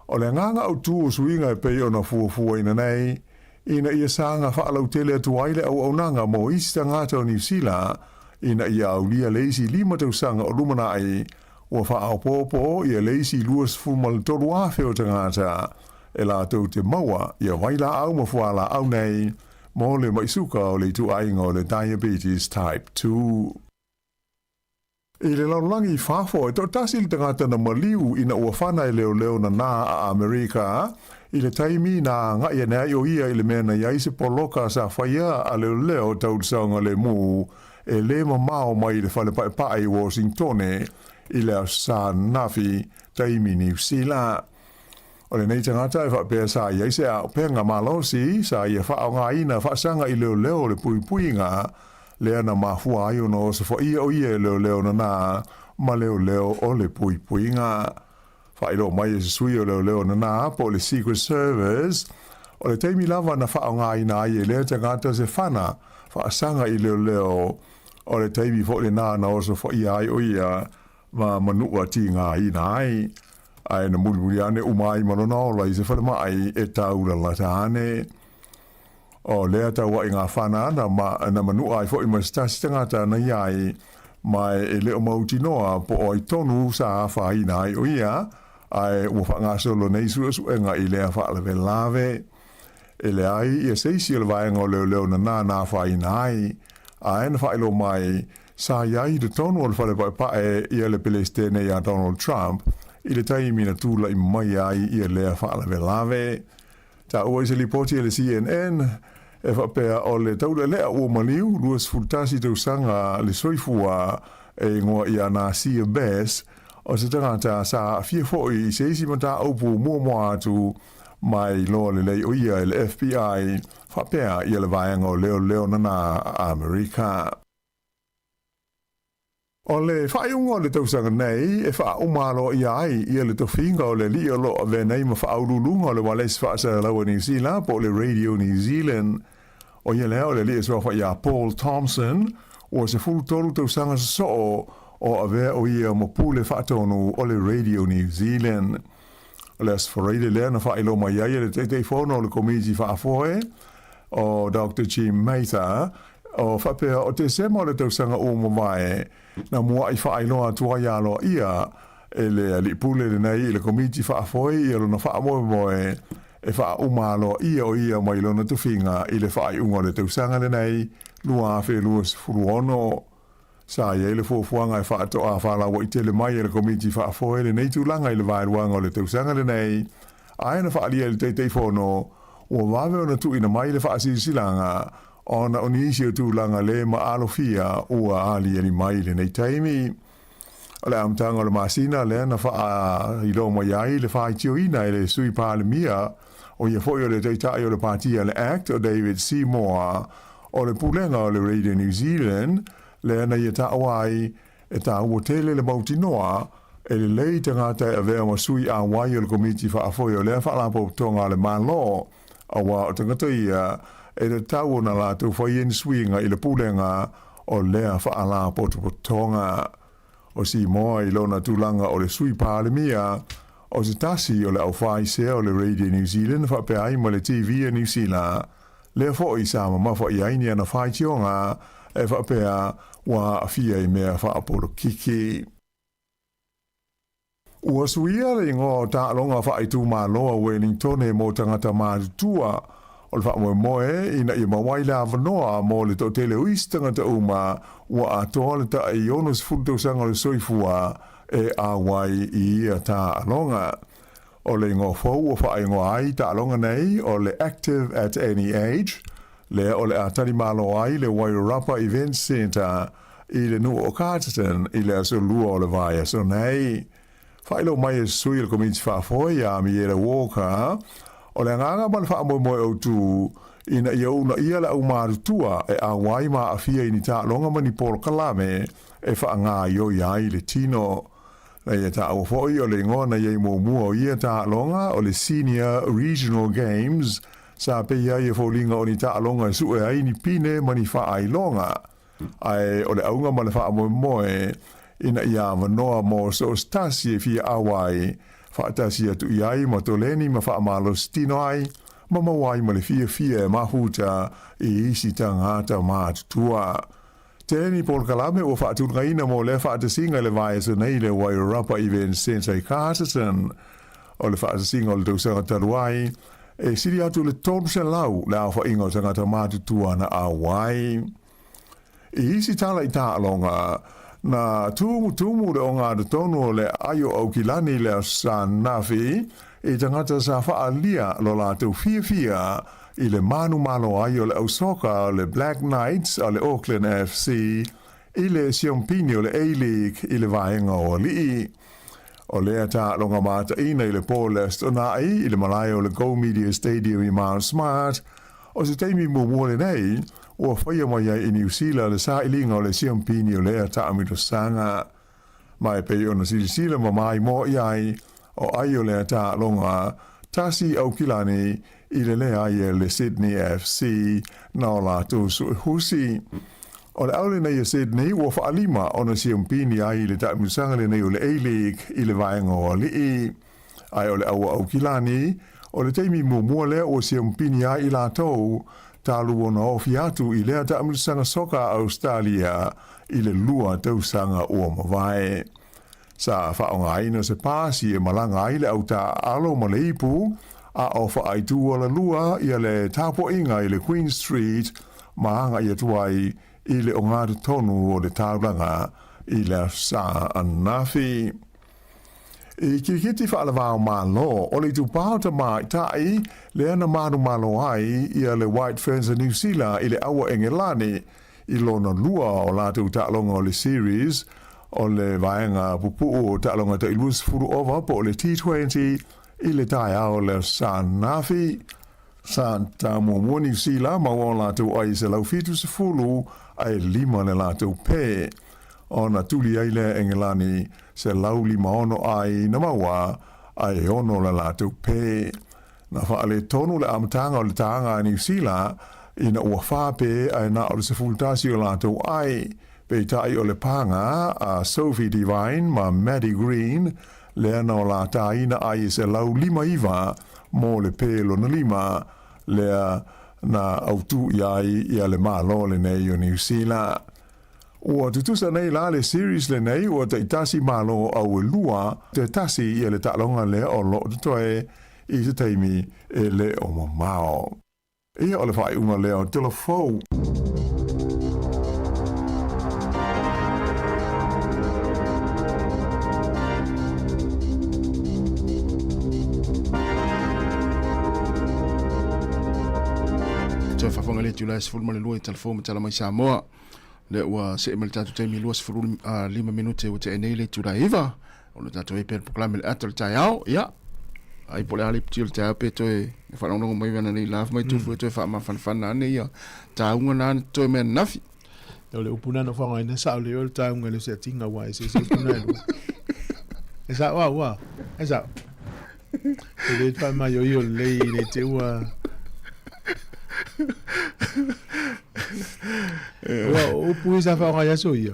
o le nganga au tu o suinga e pei o na fuafua ina nei, ina ia sanga whaalau tele atu aile au aunanga mo isi tangata o New Zealand, ina ia au lia leisi 5 tausanga o lumana ai, ua whaau popo ia leisi luas fumal toru afe o tangata, e la tau te maua ia waila au mafuala au nei, mo le maisuka o le tu ainga o le diabetes type 2. I le laulangi whafo e tō tasi le tangata na maliu ina ua whana e leo na nā a Amerika, i le taimi na ngai ane ai o ia i le mea na iai se poloka sa whaia a leo tau saunga le mu, e le mamao mai le whale pae i Washingtone, i le sa nafi taimi New Zealand. O le nei tangata e whapea sa iai se a penga malosi, sa ia whaonga ina whaasanga i leo le pui ngā, lea na mafua ai ono se fo ia o ia leo na na ma leo o le pui ngā. Whaero mai e se sui o leo na na po le Secret Service o le teimi lava na whaonga ina ai e lea tangata se whana whaasanga i leo o le teimi fo le na o se fo ia ai o ia ma manua ti ngā ina ai. Ai na muli ane umai manona o lai se whana mai e taura latane. O lea tau wa inga whana na manua ai fo i mastasi tangata na iai mai e leo mauti noa po o i tonu sa awha ina ai o ia ai ua whanga solo nei su enga i lea whaalawe lave. E le ai i a seisi o le vaenga o leo na nā wha ina ai ai na whaelo mai sa iai de tonu o le whale pae i a le pelestene i a Donald Trump i le taimi na tūla i mai ai i a lea whaalawe lave. Ta ua i se lipoti e le CNN e whapea o le taule lea ua maliu, luas fultasi tau sanga le soifua e ngoa i a Nasia Bess, o se tangata sa fia foi i se isi mata aupu mua atu mai loa le lei o ia le FBI, whapea i le vaenga o leo nana Amerika. O le whaiunga o le tausanga nei, e wha umalo i ai i le tofinga o le li o lo a venei ma wha aurulunga o le wales whaasa lawa New Zealand po le Radio New Zealand. O ia lea o le li e swafa i a Paul Thompson, o se fulu toru tausanga so o a vea o ia mo pule whaatonu o le Radio New Zealand. O le asfareide lea na whailo mai ai le te whono o le komiti whaafoe o Dr. Jim Mather, o whapea o te sema o le tausanga o mamae, na mua i whaailoa tua ialo ia, e le alipule le nei i le komiti whaafoe i alo na whaamoe e whaumalo ia o ia mai lona tuwhinga i le whaaiunga le tausanga le nei, lua awhi luas furuono. Sa ia i le fuafuanga e whaatoa whaalawa i tele mai i le komiti whaafoe le nei tūlanga i le vairuanga o le tausanga le nei, aena whaalia le teitei whono, ua wawe o na tu ina mai le whaasisilanga, ona o nisi o tūlanga le maalofia ua ali ani mai le nei taimi. O le amtanga o le masina le na wha i lo mai ai le wha i tio ina i le sui pālemia o ia foi o le teitai o le partia le Act o David Sāmoa o le pulenga o le Radio New Zealand le na ia taawai e ta ua tele le mauti noa e le lei tangata e vea ma sui a wai o le komiti wha afoi o le wha lapo tonga le malo a wa o tangata ia e le tau na la tu whai en suinga i le pulenga o lea wha ala tonga. O si moa i lona tūlanga o le sui pālemia o se tasi o le au whai sea o le Radio New Zealand wha pe ai ma le TV a New Zealand. Lea fo i sama ma wha i aini ana whai tionga e wha pe a wa a fia i mea wha apolo kiki. Ua suia le ingo ta longa wha i tū mā loa Wellington e mō tangata mātua o le wha moe ina i mawai la vanoa mo le tau tele uistanga ta uma ua atoa le ta i onus funtau sanga le soifua e a wai i ia ta alonga. O le ingo fau o wha ingo ai ta alonga nei o le Active at Any Age, le o le atari malo ai le Wairarapa Event Center I le nu o kātatan I le aso lua o le vai so nei. Whailo mai e sui le komiti whaafoia mi e le woka o le nganga ma le whaamoe o tu ina ia una ia le au marutua e a wai ma a fia ini ta longa mani polo kalame e whaanga io iai le tino. Na ia ta au foi o le ngona ia mo mua o ia ta longa o le Senior Regional Games sa pe ia ia folinga o ni ta longa su e ai ni pine mani wha ai longa. Ai o le aunga ma le whaamoe moe ina ia manoa mo so stasi e fia awai whaatasi atu iai ma toleni ma whaamalo stino ai ma mawai ma le fia e mahuta I isi tangata mātutua. Tēni Paul Kalame o whaatūngaina mo le whaatasinga le vai so nei le Wairarapa event Sensei Carterton o le whaatasinga o le tausanga taruai e siri atu le tonu se lau le au whainga o tangata mātutua na awai. Isi tala I tā alonga na tumu le o ngā tonu le ayo au kilani le Sanafi e tangata sa whaalia lo la tau fia I le manu malo ayo le Osoka le Black Knights o le Auckland FC I le Siompini o le A-League I le vaenga o lii. O le ata longa mata ina I le Paulest o nai I le malai o le Go Media Stadium I Mount Smart o se teimi mumole nei ua whaia mai ai I New Zealand le sa ilinga o le Siompini o le ata amito sanga. Mai pei o na silisila ma mai mo iai o ayo le ata longa tasi au kilani I le aia le Sydney FC na o la tu su husi. O le aule nei Sydney ua whaalima o na Siompini ai le taimusanga le nei o le A-League I le vaenga o lii. Ai o le aua au kilani o le teimi mua le o Siompini ai I la tau talu ona o fiatu I le taimusanga soka Australia I le lua tausanga o mawai. Sa whaonga ina se pāsi e malanga ai le au ta alo ma le ipu a o whaaitu o la lua I le tapo inga I le Queen Street maanga I atuai I le o ngātu tonu o le tauranga I le sa anafi. I kirikiti whaalawao malo o le tupao ta mai tai le ana manu malo ai I le White Ferns of New Zealand I le awa engelani I lona lua o la tu ta'longa o le series o le vaenga pupu o ta'longa ta ilus furu over po le T20 I le tai ao le Sanafi Santa Momo New Zealand ma o la tu ai se lau fitu se fulu ai lima le la tu pe o na tuli ai le engelani se lau lima ono ai na maua ai ono le la tu pe na whaale tonu le amatanga o le taanga New Zealand ina ua whape ai na o le se fultasi o la tu ai pe tai o le panga a Sophie Divine ma Maddie Green le ana o la taina ai se lau lima iwa mo le pelo na lima le na autu iai ia le malo le nei o New Zealand. Ua tutusa nei la le series le nei ua te itasi malo au e lua te tasi ia le talonga le o lo tutoe I se teimi e le o mamao. Ia o le whai unga le o telefou. Whafonga le tula se fulma le lua I telefon tala mai Sāmoa le ua se emal tatu teimi lua se fulu 5 minute o te enei le tula iwa o le tatu e per proklame le atal tai au ia ai pole ali piti le tai au pe toe e whanongongo mai wana nei laf mai tufu e toe wha ma whanwhana ane ia taunga na ane toe mea nafi o le upuna na whanga ina sao le o le taunga le se atinga wai se upuna ina e sa wa e sa e le wha mai o i o lei ne te ua o pui sa fa ya so ia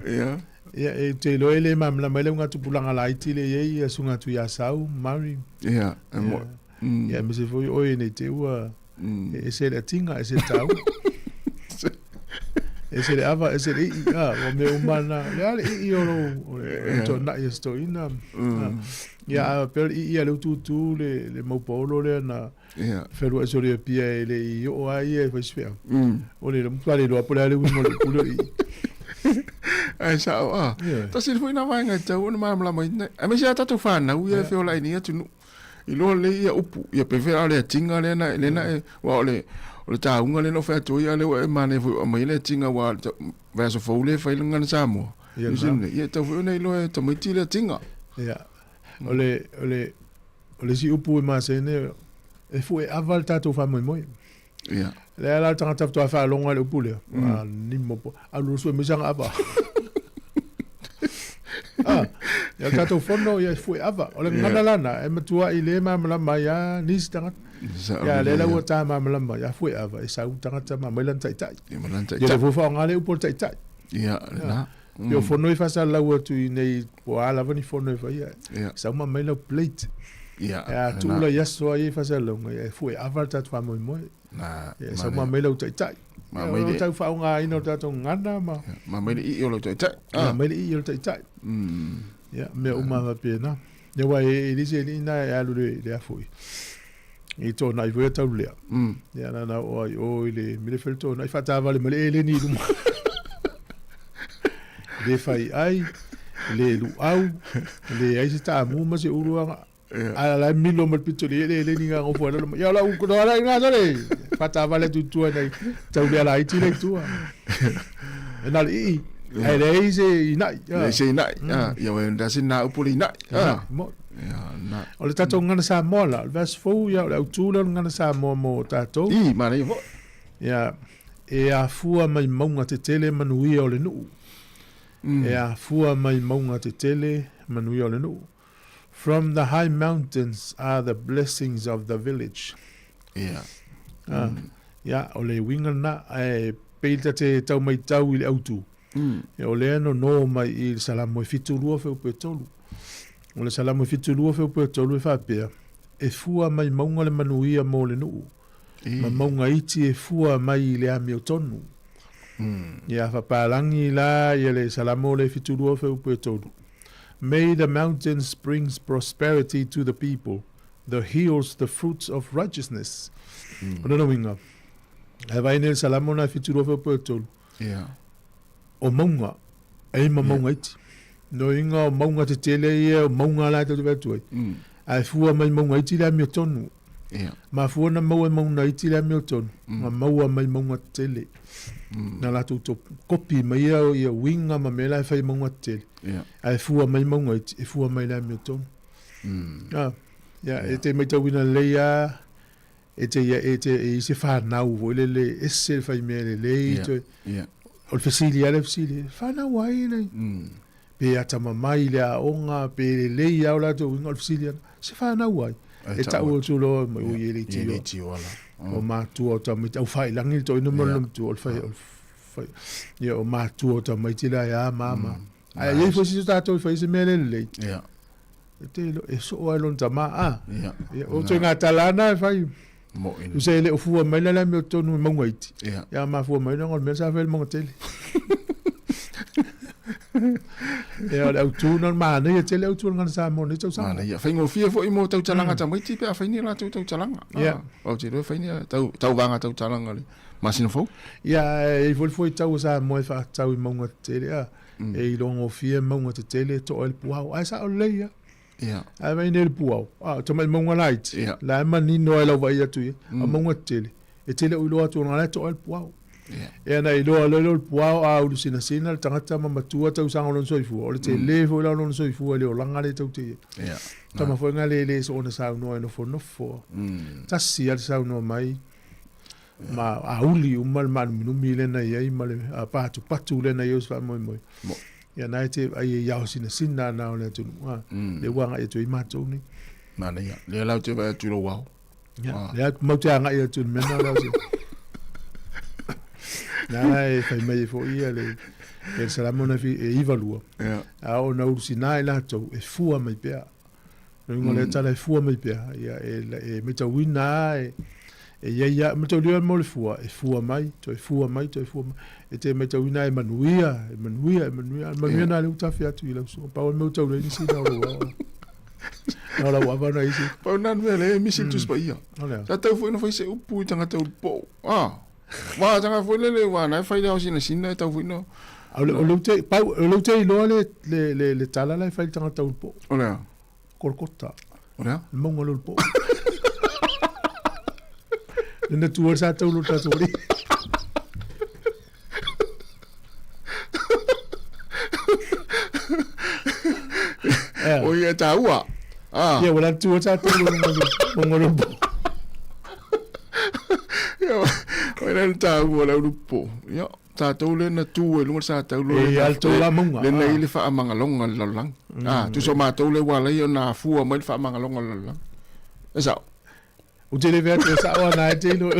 ya e te lo ele mam la mele nga tupulanga la itile ye ya sunga tu ya sau mari ya ya me se foi o ne te ua e se la tinga e se tau e se le ava e se le o me umana le ale I o to na ya sto ina ya per ia le tu le mo polo le na Fero e sori pia ele I o ai e fai sfea. O le mutale lo apole ale mo le pulo I. Ai sa ta se foi na vai nga tau na mamla mai. A me se ata to fa na u e fe ola ni atu. Ilo le ia upu, ia pevera le tinga le na wa le taunga le no fa to ia le wa mane fu mai le tinga wa va so fo le fa le ngana Sāmoa. Ia tau fu nei lo to mai ti le tinga. Ia. Ole si upu ma se ne e fu e aval tato fa moi. Ia. Le ala tanga tafto a fa longa le upu le. Ni mo po. Alu so me sanga ava. Ya tato fono ya fu e ava. Ole ngana lana e matua i le ma mala ya ni stanga. Ya le la wata ma mala ya fu e ava e sa tanga tama mai lan tai tai. Ya le fu fa ngale upu tai tai. Ia na. Yo fono i fa sa la watu i nei po ala vani fono i fa ya. Sa ma mai la plate. Ya tu la yaso ai fa sa longa e fu e ava tato fa moi. Na. Sa ma mai la tai tai. Ma mai le tau fa nga ino tato ngana ma. Ma mai le i o lo tai tai. Ma mai le i o tai tai. Ya me uma va pena. Ya wa e dice ina ya lu le afoi. I to na i vo tau le. Ya na o ile me le felto na i fa ta vale me le ni dum. Le fai ai le lu au le ai sta mu ma se uru ala la milo mal pito le ni nga ngo fo ya la u ko la nga sale fa ta vale tu tu ai tau le la iti le tu. Na i ai le se ina. Le se ina. Ya wa nda se na upu ina. Mo. Ya na. O le tato ngana Sāmoa la vas fo ya le tu le ngana Sāmoa mo tato. I ma le vo. Ya e a fua mai maunga te tele manui o le nu. E a fua mai maunga te tele manui o le nu. From the high mountains are the blessings of the village. Yeah. Ya o le winga na e peita te tau mai tau i le autu. E o le ano no mai i salamo e fitu lua feo pe tolu. O le salamo e fitu lua feo pe tolu e whapea. E fua mai maunga le manuia mo le nuu. Ma maunga iti e fua mai i le ami o tonu. Ia whapalangi la i le salamo le fitu lua feo pe tolu. May the mountains bring prosperity to the people, the hills the fruits of righteousness. Ona no winga. E vai ne salamo na fitu lua feo pe tolu. Yeah. O maunga, e ma maunga iti. No inga o maunga te tele ia, o maunga la te tuatu ai. Ai fua mai maunga iti le ami o tonu. Ma fua na maua maunga iti le ami o tonu. Ma maua mai maunga te tele. Na la tu kopi mai ia winga ma mela e fai maunga te tele. Ai fua mai maunga iti, e fua mai le ami o tonu. E te mai tauina leia, e se whanau vo le e se fai mea le o le fesili ale fesili whanau ai nei. Pe ata mamai le a onga, pe le lei au la tu inga o le fesili ana, se whanau ai. E tau o tu lo, mai o i le tio. O mātua o ta mai, au whai langi to ina malam tu, o whai, ia o mātua o ta mai tila ia mama. Ai ei fo si tato fai se mea le lei. E so ai lon ta maa. O tu inga talana e fai. Usai le ofua mai la me tonu maunga iti. Ya ma fua mai ngol me sa fel mo tele. Ya le autu no ma ne tele autu ngan sa mo ne tau sa. Ya fai ngo fia fo i mo tau talanga ta mai ti pe fai ni la tau talanga. O te fai ni tau vanga tau talanga le. Masina fo? Ya e fo tau sa mo fa tau i maunga tele a. E i longo fia maunga tele to el puau. Ai sa o le ya. Ai vai nele puau. To mai maunga light. La mani no ela vai atu. A maunga tele. E tele o lo atu na to el puau. E na i lo puau a u sina tangata ma matua tau sanga lon soifu. O le tele fo la lon soifu le o langa le tau te. Tama fo ngale le so na sa no no fo. Tasi al sa no mai. Ma a uli umal man mile na ia male a patu le na yos fa moi. Ya na te ai ya sina na o le tu le wanga e tu i matou ni mana ya le la te va tu lo wow ya le mo te anga e tu mena la si na e fai mai fo ia le salamo na fi e ivalua a o na usina la to e fua mai pea no ngole tala e fua mai pea ya e meta wina e ia me to le mo le fua e fua mai to e fua mai e te me to wina e manuia na le utafi atu i la so pa o me to le si na o la wa na isi pa na le mi si tu spa ia ta tau foi no foi se upu tanga tau po wa tanga foi le wa na fai da sina tau foi no o lo te lo le tala la fai tanga tau po ola korkota Ora? Monga lo po. Nena tua sa tau lo tatori. O ia taua. Ia wala tua sa tau lo monga lo po. Ia wala taua lo po. Ia tātou le na tū e lunga sa tau lo e alto la monga le nei le wha amangalonga lalang tu so mātou le wala i o nā fua mai le wha amangalonga lalang e sao o te le vea te sao ana e te ilo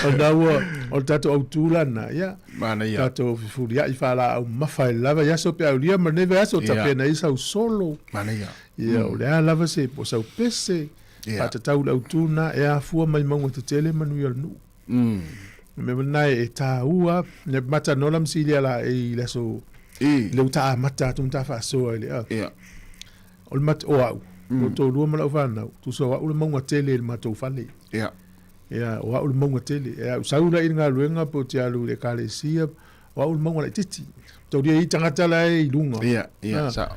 o naua o tatou au tūlana ia mana ia tatou fifuria i whala au mawhai lava ia so pe au lia ma neve aso tapena i sau solo mana ia ia o lea lava se po sau pese Pata tau lau tūna e a fua mai maunga te tele manu i alnu. Me manai e tā ua, ne mata nolam sili ala e leso, leu tā mata tum tā whaasoa i le. O le mata o au, o tō rua malau whanau, tu so au le maunga tele le matou whale. O au le maunga tele, e au saura i ngā luenga po te alu le kāle sia, o au le maunga le titi. Tau ria i tangata la e i lunga. Sa.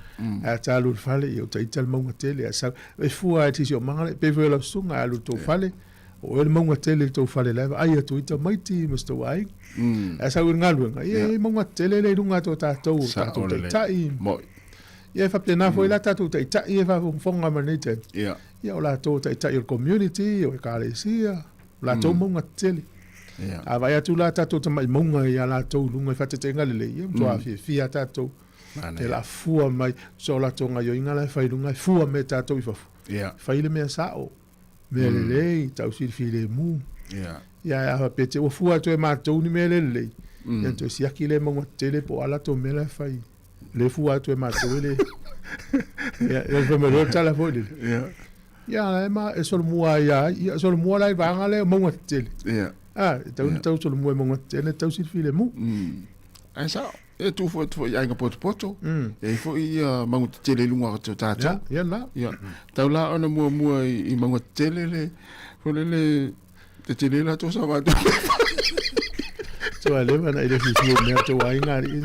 A tā alu le whale, i o ta ita le maunga tele, a sau, e fua e tisi o mangale, pewe la sunga alu tō whale, o e le maunga tele tō whale laiva, ai atu ita maiti, Mr. Wai. A sau i ngā luenga, i maunga tele le lunga tō tātou, tātou ta itai. Moi. Ia e whapte nā fo i la tātou ta itai, i e whafonga manete. Ia o la tō ta itai o community, o e kāle sia, la tō maunga tele. A vai atu la tātou ta mai maunga i a la tō lunga i whatetenga lele, ia mto a fia tātou. Te la fua mai, so la tonga yo inga la whairunga, fua me tātou i whafu. Whaile mea sao, mea lelei, tau siri while mu. Ia e awa pete, o fua to e mātou ni mea lelei. Ia to e siaki le maunga tele po ala tō mea la whai. Le fua to e mātou ele. Ia e whamero tala fo ele. Ia e ma, e solo mua ia, ia solo mua lai vanga le maunga tele. Tau solo mua maunga tele, tau siri while mu. Ai sao? E tu fo ia nga poto. E fo i mangu tele lunga to tātou. Ia la. Tau la ona mua i mangu tele le. Fo le te tele la to sa watu. So ale mana i le fifu mea to wai ngari.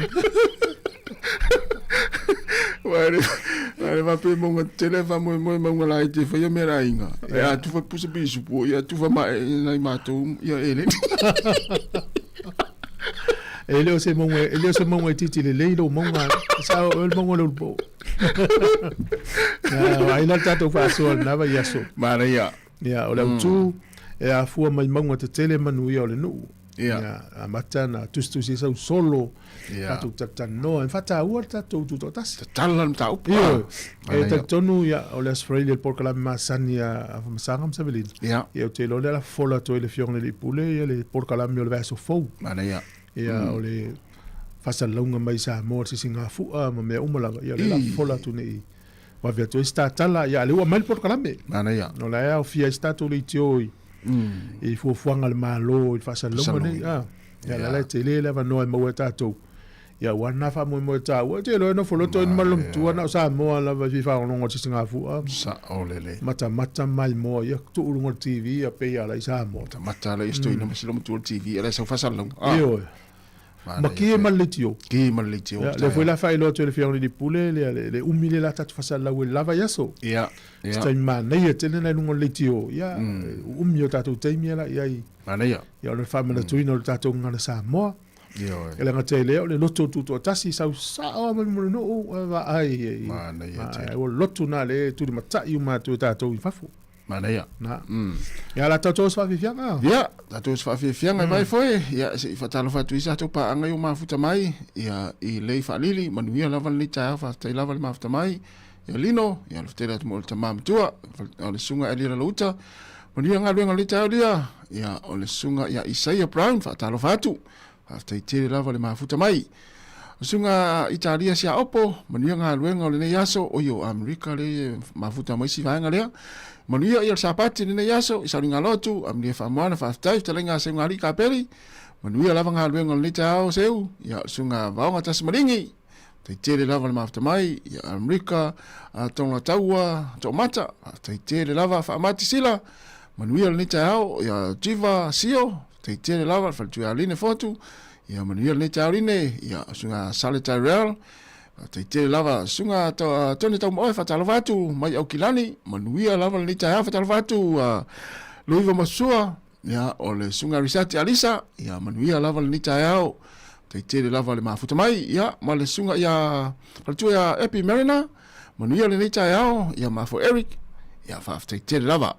Wale va pe mangu tele va mangu la i te whaia mera inga. E a tu fa pusa bisu po. Ia tu fa ma nai mātou. Ia ele. Ele o se monga titi le leilo monga sa o el monga lo po. Ai la tato fa so na va yaso. Maria. Ya o la tu e a fua mai monga te tele manu ia o le nu. Ya a matana tu si sa solo. Ya tu tata no en fata u tato tu totas. Talan ta u. E ta tonu ya o le Australia por kala masania a masangam savelin. Ya. E o te lo la fola to le fiong le pule le por kala mi o le vaso fo. Maria. Ia o le whasalunga mai Sāmoa si singa fua ma mea umalanga. Ia le la fola tu nei. Wa via tu esta tala. Ia le ua mai por kalame. Mana ia. No la ea o fia esta tu le tioi. I fuafuanga le malo i whasalunga nei. Ia la te le leva noa maua tātou. Ia wana wha moe tāua. Te loe no foloto in malum tua na o Sāmoa la vi whaononga si singa fua. Sa olele. Mata mai moa. Ia tu urunga TV a pei ala i Sāmoa. Mata la isto ina masiloma tua TV. Ia sa whasalunga. Ia ma ki e malitio. Ki e malitio. Le foi la fai lo le fiori di pule le umile la tatu fasa la wel lava yaso. Ia. Sta ma nei tele na lungo litio. Ia umio tatu taimi la ia. Mana ia. Ia le fa mena tuino tatu ngana Sāmoa. Ia. Ele ngate le le loto tu tasi sa o mo no va ai. Mana ia. O loto na le tu ma ta i ma tu tatu i fafu. Mana ia. Na. Ia la tatu sfa fianga. Ia, tatu sfa fianga vai foi. Ia se fatalo fatu isa to pa anga yo mafuta mai. Ia I le fa lili manuia lava le ta fa tai lava le mafuta mai. Ia lino, ia le tera mo ta mam tua. O le sunga ali la luta. Manuia nga luenga le ta dia. Ia o le sunga ia Isaiah Brown fa talo fatu. Fa tai tera lava le mafuta mai. Sunga Italia sia opo. Manuia nga luenga o le ne yaso o yo Amerika le mafuta mai si vaenga lea. Manuia ia sapati ni yaso isalinga lotu amni fa moana fa tai telenga se ngari kapeli manuia lava nga luenga ni tao seu ia sunga vaonga tas maringi te tere lava ma after mai ia Amerika tonga taua to mata te tere lava fa mati sila manuia ni tao ia jiva sio te tere lava fa tu aline fotu Ia manuia le taurine, ia sunga Sale Tyrell, te lava sunga tone tau moe whatalawatu, mai au kilani, manuia lava le taia whatalawatu, Luiva Masua, ia o le sunga Risati Alisa, ia manuia lava le taia au, te lava le mafuta mai, ia ma le sunga ia, palatua ia Epi Marina, manuia le taia au, ia mafo Eric, ia whaaf te lava.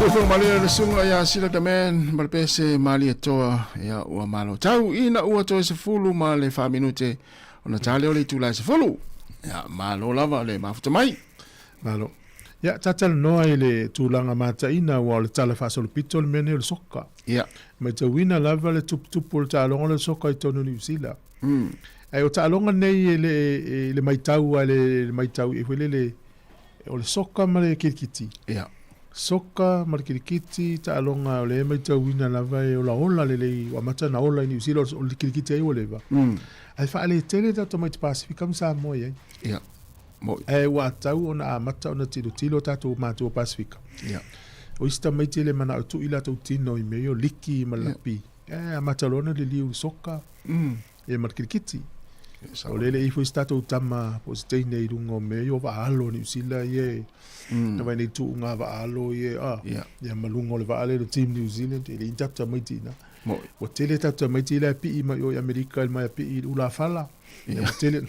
Fo mali le sunga ya sila kamen malpese mali toa ya ua malo tau ina ua toa se fulu ma le fa minute ona tale o le tula se fulu ya malo lava le mafuta mai malo ya tatal noa ile tulanga mata ina wa le tala fa sol pitol mene le soka ya ma te wina lava le tup le talonga le soka i tonu New Zealand ai o talonga nei le maitau le maitau e le o le soka ma le kirikiti ya soka marikirikiti talonga o le maitau wina lava e o la ola le wa mata na ola i New Zealand o le kirikiti ai o leva ai fa ale tele ta mai Pacifica ma Sāmoa ai ya mo e wa tau ona mata ona tilo tatu matua Pacifica ya o ista mai tele mana o tu ila tu tino i meo liki malapi mata lona le liu soka e marikirikiti o lele i fu stato tama po steine i rungo meo va alo New Zealand ye na vai nei tu nga va alo ye ya malungo le va ale le team New Zealand e le intata mai tina o tele tata mai tele pi i mai o America mai pi i ula fala ya tele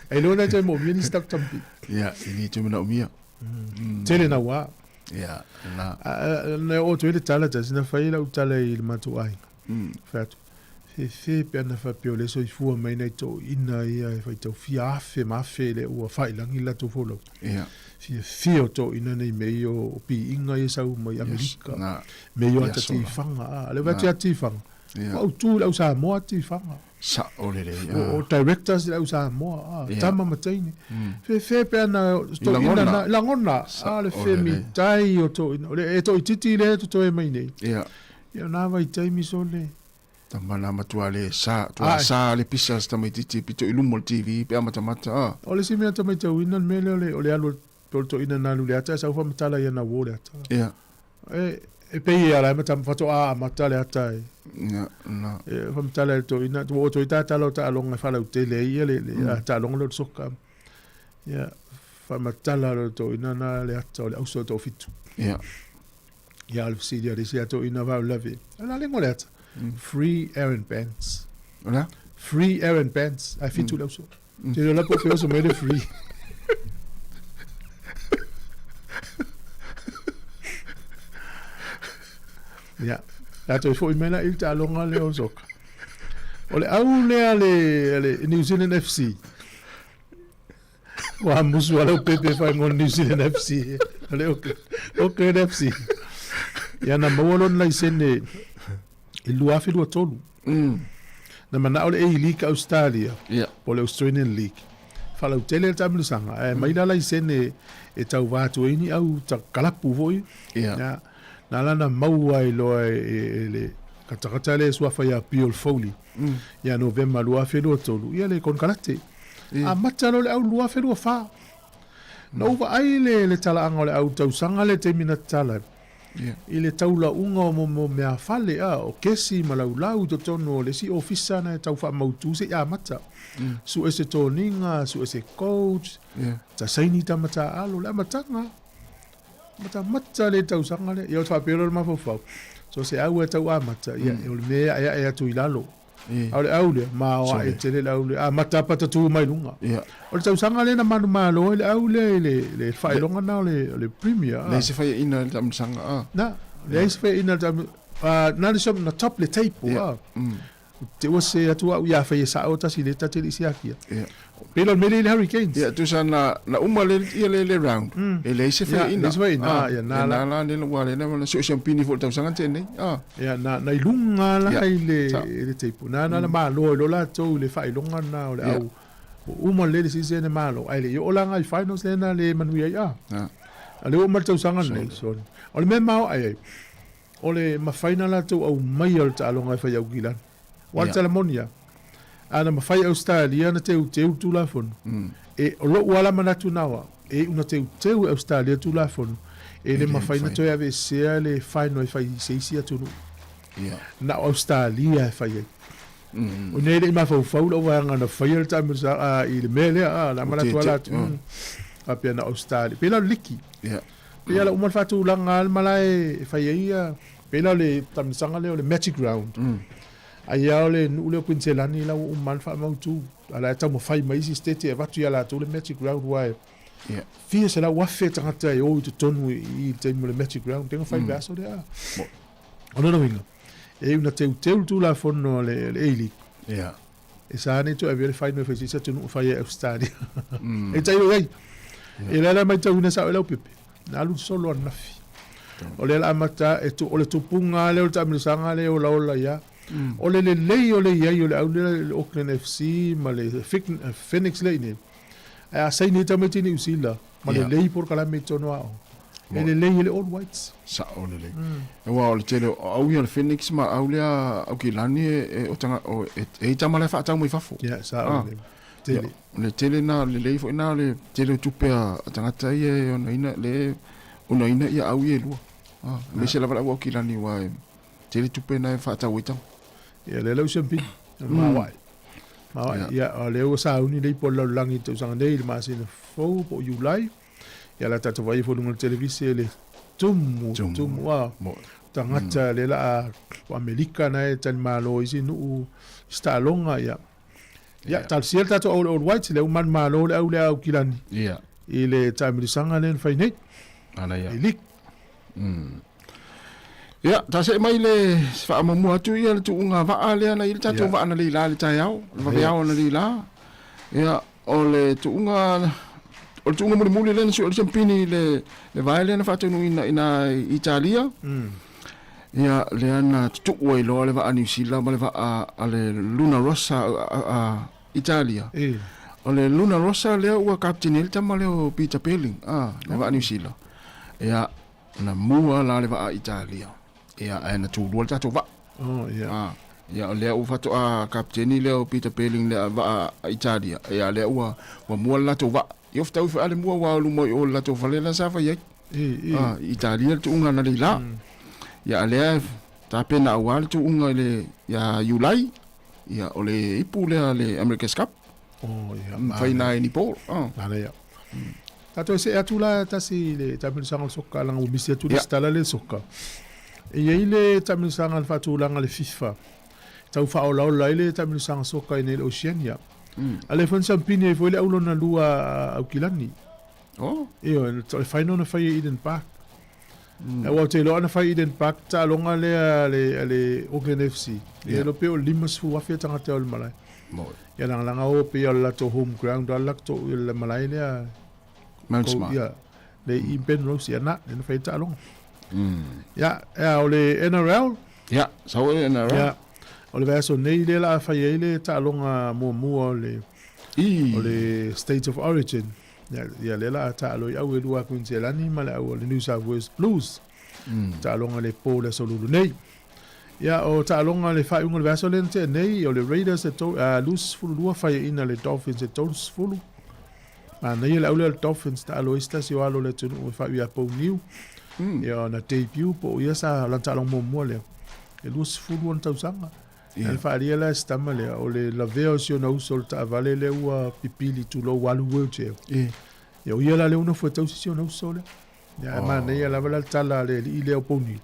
ai lona te mo mini stak tampi ya ini tu na umia tele na wa ya na o tele tala sina fai la utala i matu ai fato fe pena fa piole so i fu mai nei to ina ia fa to fia fe ma fe le o fa ilangi la to folo ya fio to ina nei meio pi inga i sau mai Amerika meio ata ti fanga le va ti fanga o tu la Sāmoa ti fanga sa o le o directors la Sāmoa tama mataini fe pena to ina la ngona le fe mi tai o to ina le to titi le to e mai nei ya na vai tai mi so le tamana matuale sa le pisa sta mai titi pito ilumol TV pe mata o le simi ata mai tau ina mele o le alu to ina na lu le ata sa fa matala ia na wo le ata ya e pe ia la mata fato matala ata na fa matala to ina to ita talo ta longa fa la tele ia le ta longa lo soka ya fa matala to ina na le ata o le auso to fitu ya al sidia de sia to ina va lave ala le ngoleta free errand bands. Voilà. Free errand bands. I fit tout là aussi. C'est là pour faire ce mode free. Ya. Là tu faut imena il ta longa le osok. Ole au le New Zealand FC. Wa musu wala pepe fa ngon New Zealand FC. Ole okay FC. Ya na mawolon la isene il lua fi lua tolu na mana ole e league Australia po le Australian League fala o tele tamu sanga mai la isene e tau vatu ini au ta kalapu voi ya na lana maua i loa le katakata le sua fa ya piol foli ya november lua fi lua tolu ya le kon kalate a matalo le au lua fi lua fa no va ai le tala angole au tau sanga le temina tala ile taula unga mo mea fale o kesi malaulau to tono le si ofisa na tau fa mautu se ya mata su ese toninga su ese coach ta saini ta mata alo la matanga mata le tau sanga le yo fa pero ma fo so se au tau mata ya o le mea ya tu ilalo aule ma wa etele aule mata pata tu mai lunga o tau sanga le na manu malo le aule le fai longa na le premier le se fai ina tam sanga na le se fai ina tam na le som na top le tape te o se atu ya fai sa o ta si le ta te si akia pero le Hurricanes ya tu sana na umale le round le se fai ina ya na le wale na so champini fo tau sanga tene ya na ilunga la le tape na malo lo la to le fai longa na le au uma le si se ne malo ai le yo la ngai finals na le manuia ale o martau sanga ne so o le me mau ai o le ma final to au mai al ta longa fai au gilan wa Salamonia ana ma fai Australia na te tu la fon e o lo wala mana tu nawa e una te Australia tu la fon e le ma fai na to ave se le final fai se sia tu na Australia fai o ne le ma fa lo wa ngana fai ta mo sa i le mele la mana tu la a pena Australia pela liki pela la uma fa tu la ngal malai fai ia pela le tam sanga le magic round ai ole nu le Queensland la o man fa mau tu ala ta mo fai mai si stete e vatu ala tu le magic round wa Yeah. Fia se la wafe tangata e o te tonu I te mo le magic round tenga fai vaso de a. Ona no winga. E una teu tu la fono le eili. Yeah. E sa ne to e vele fai no fai sa tu no fai e stadi. E tai o ei. E la mai tau na sa o la pepe. Na lu solo na fi. O le la mata e tu o le tupunga le o tamilisanga le o la ola ya. O le lei o le iai o le au le Auckland FC ma le Phoenix le ne. A sai ni tamati ni usila ma le lei por kala me tono ao. E le lei le all whites. Sa o le lei. E wa o le tele au ia le Phoenix ma au le au ki lani o tanga o e tama le fa tau mai fafo. Ya sa o le tele. Le tele na le lei fo na le tele tupe a tanga tai e ona ina le ona ina ia au ia lua. Me se la va o ki lani wa tele tupe na fa tau i tau. Ya le lau champi. Ma wai. Ma wai ya o le o sa uni le po lo langi to sanga nei ma se fo po July. Ya la tatu vai fo lunga televisi le tumu wa. Tangata le la o Amerika na e tan malo isi nu sta longa ya. Ya tal siel tatu all white le man malo le au kilani. Ya. Ile tamiri sanga le fai nei. Ana ya. Ilik. Ya, ta se mai le fa mamu atu ia le tuunga va ale na il tatu va na le la le tai au. Va ia na le la. Ya, o le tuunga muli le su le champini le vai le na fa tunu ina Italia. Ya, le ana tu oi lo le va a New Zealand ma le va a le Luna Rossa a Italia. O le Luna Rossa le ua captain il tama le o Peter Pelling. Le va a New Zealand. Ya, na mua la le va a Italia. Ya ana tu dua tatu va. Ya. Ya le u fatu a kapteni le o Peter Pelling le va a Italia. Ya le u wa mua la tu va. Yo fta u fa le mua wa lu mo o la tu fa le la sa fa ye. Italia tu unga na le la. Ya le ta pena wa tu unga le ya July. Ya o le ipu le America's Cup. Ya. Fa ina ni po. Ala ya. Tato se atula tasi le tamil sangal soka lang ubisi atula stala le soka. E ile tamil sangal fatulanga le FIFA. Tau fa ola ola ile tamil sangal soka ine le Oceania. Ale fon sampini foi le aulo na lua au kilani. Io le faino na fai Eden Park. E wa te lo na fai Eden Park ta longa le Auckland FC. E lo pe o limas fu wa feta ngata o malai. Ya langa o pe la to home ground ala to le malai le Mansma. Ya. Le impen rosi ana na fai ta longa. Ya, o le NRL. Ya, sa o le NRL. Ya. O le vaso nei le la fai ele ta longa mo o le State of Origin. Ya le la ta lo ya we lua Queensland ma le o le New South Wales Blues. Ta longa le po le solo nei. Ya o ta longa le fai un vaso lente nei o le Raiders to lus fulu lua fai ina le Dolphins to fulu. Ma nei le o Dolphins ta lo esta si o le tunu fai ya po new. Ya na debut po ya sa lanta long mo le. E lus fulu on tau sanga. El faria la stama le o le la veo si ona usol ta vale le ua pipili tu lo walu wheelchair. Ya o la le una foi tau si ona usol. Ya ma nei la vala tala le ile o poni.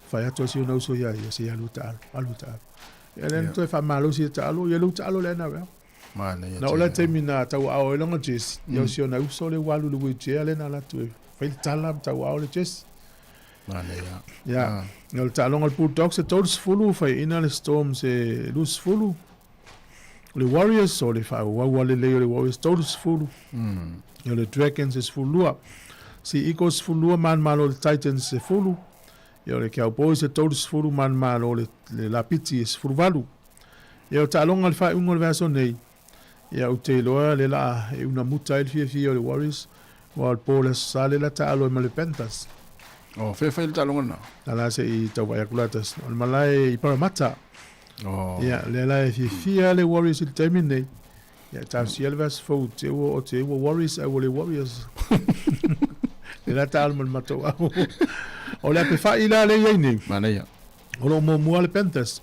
Fa ya to si ona usol ya se aluta. Ya le to fa malo si ta alo ya luta alo le na ve. Ma nei. Na ola termina tau ao e longa jes. Ya si ona usol le walu le wheelchair le na la tu. Fa tala tau ao le jes. Ya, el talong al Bulldogs todos fulu fai ina le Storms lus fulu. Le Warriors so le fa le Warriors todos fulu. Le Dragons es fulu. Si Eagles fulu man malo le Titans fulu. Le Cowboys todos fulu man malo le Lapiti es fulu valu. El talong al fa un verso nei. Ya utelo le la una muta el fie le Warriors. Wal polas sale la talo le Panthers. Fe le talonga na. Ala se I tau vai akulatas. O malai I Parramatta. Ya, le la fia le Warriors il termine. Ya, tau si elvas fo te o Warriors o le Warriors. Le la tal mal mato. O la pe fa ila le yene. Mana ya. O lo mo le Panthers.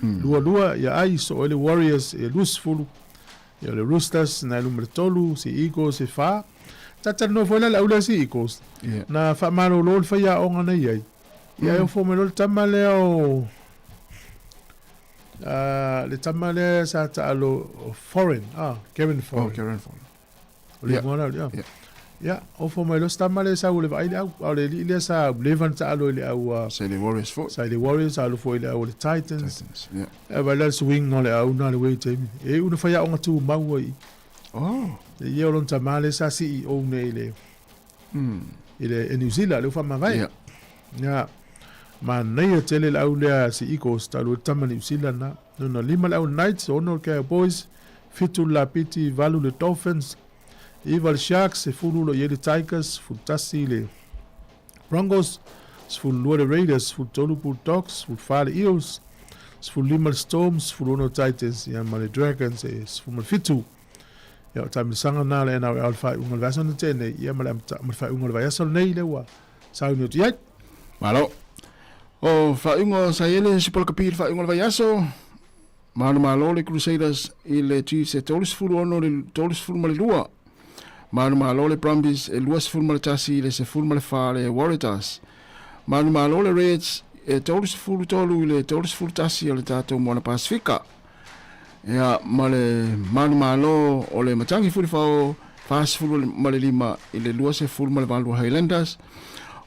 Lua ya ai so le Warriors e lus fulu. Ya le Roosters na numero tolu si Eagles e fa. Tata no foi la ula si Eagles. Na fa malo lol fa ya onga na yai. Ya eu fo melol tamale o le tamale sa ta lo foreign. Kevin Foreign. Kevin Foreign. Le mona ya. Ya, o fo mai lo stama le sa ule vai au le le sa levan ta alo le au Say the Warriors fo. sai le Warriors alo fo le au le Titans. Yeah. E vai le swing ole au na le way team. E una fa ya o tu mau i. Oh. E ye lon ta male sa si o ne le. Ile e New Zealand le fa ma vai. Yeah. Ya. Ma nei tele le au le si Eagles ta lo tama New Zealand na. No lima le au Knights ono Cowboys. Fitu la piti valu le Dolphins. Iva le Sharks se fulu lo ye le Tigers, futasi le Broncos, se fulu lo le Raiders, futolu Bulldogs, fufa le Eagles, se fulu lima le Storms, fulu no Titans, ya ma le Dragons, se fulu le fitu. Ya o taimi sanga na le na al fai ungal vasa no tene, ya ma le fai ungal vasa nei le wa. Sa unio ti ai. Malo. O fai ungal sa ele si pol kapir fai ungal vayaso. Malo le Crusaders i le Chiefs e tolis fulu ono le tolis fulu ma le lua. Malo le Brumbies e luas fulu ma le tasi le se fulu ma le fa le Warriors. Malo le Reds e tolis fulu tolu le tolis fulu tasi le tato moana Pasifika. Ya malo o le matangi fulu fao fas fulu ma le lima i le luas e fulu ma le Valu Highlanders.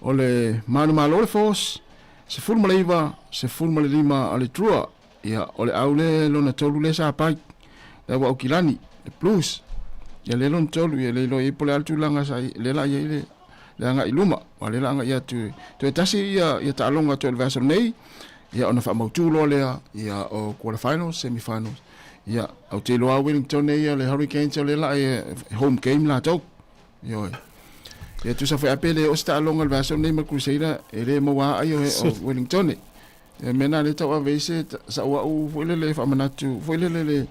O le malo le Force se fulu ma le iwa se fulu ma le lima a le Trua. Ya ole aule lona tolu le sa pai le wa okilani le Blues ya le lon tolu ya le lo i pole altu langa sai le la ye le anga iluma wa le langa ya tu tasi ya ta longa to version nei ya ona fa mautu lo le ya o quarterfinals semifinals ya au te loa Wellington nei ya le Hurricanes le la home game la to yo ya tu sa fa apele o sta longa version nei ma Crusader ele mo wa ayo o Wellington e mena le tau avese sa ua u foilele fa manatu foilele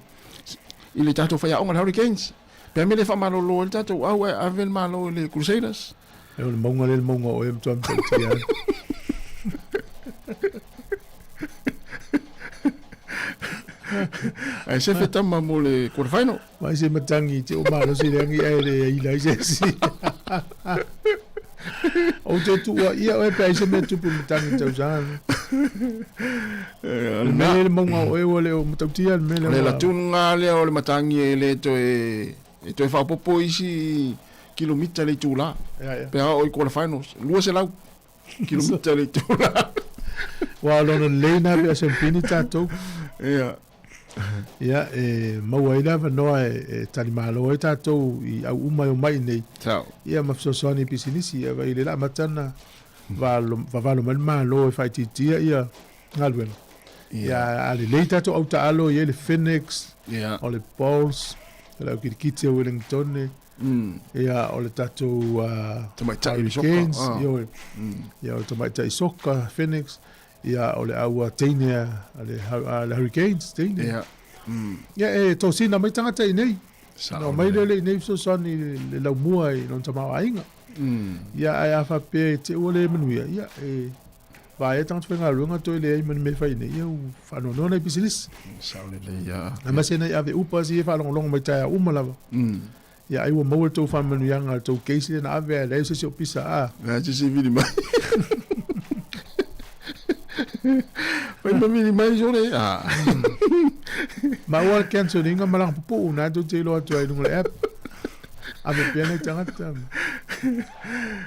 ile tato fa ya onga Hurricanes pe me le fa malo lo el tato au avel malo le Crusaders e o monga o em tom tia ai se feta ma mo le quarterfinal mai se matangi te o malo se le ngi ai le ila se o te tua ia o e pe se me tupu matangi tau zan me le monga o e ole o matautia me le la tunga le o le matangi le to e to fa popo isi kilomita le tula pe o i quarterfinals lua se lau kilomita le tula wa lo le na pe se pini tato ia mauaila vanoa e talimalo e tatou i au uma o mai nei ia mafesosoni pisinisi ia vai le la matana vavalo malo e faititia ia galuega ia ale lei tatou au taalo ia le Phoenix o le Bulls e lau kitikiti o Wellington ia o le tatou Hurricanes ia o tamaitai soka Phoenix ia o le aua teine le Hurricanes teine ia e tosina mai tangata i nei no mai le nei fesosoni le laumua i lon tamauaiga ia ai afa pe te ua le manuia ia e vai tangata faigaluega toe leai mani me fai nei ia faanoanoa nai pisilisi na masena i ave upa si e faalogologo mai tae uma lava ia ai ua mau le tou faamanuiaga le tou keisi lena ave le se o pisa a se vili mai Pai mamili mai jore ma ua cancelinga malang pupu na tu te lo atu ai nunga app ave pena tangata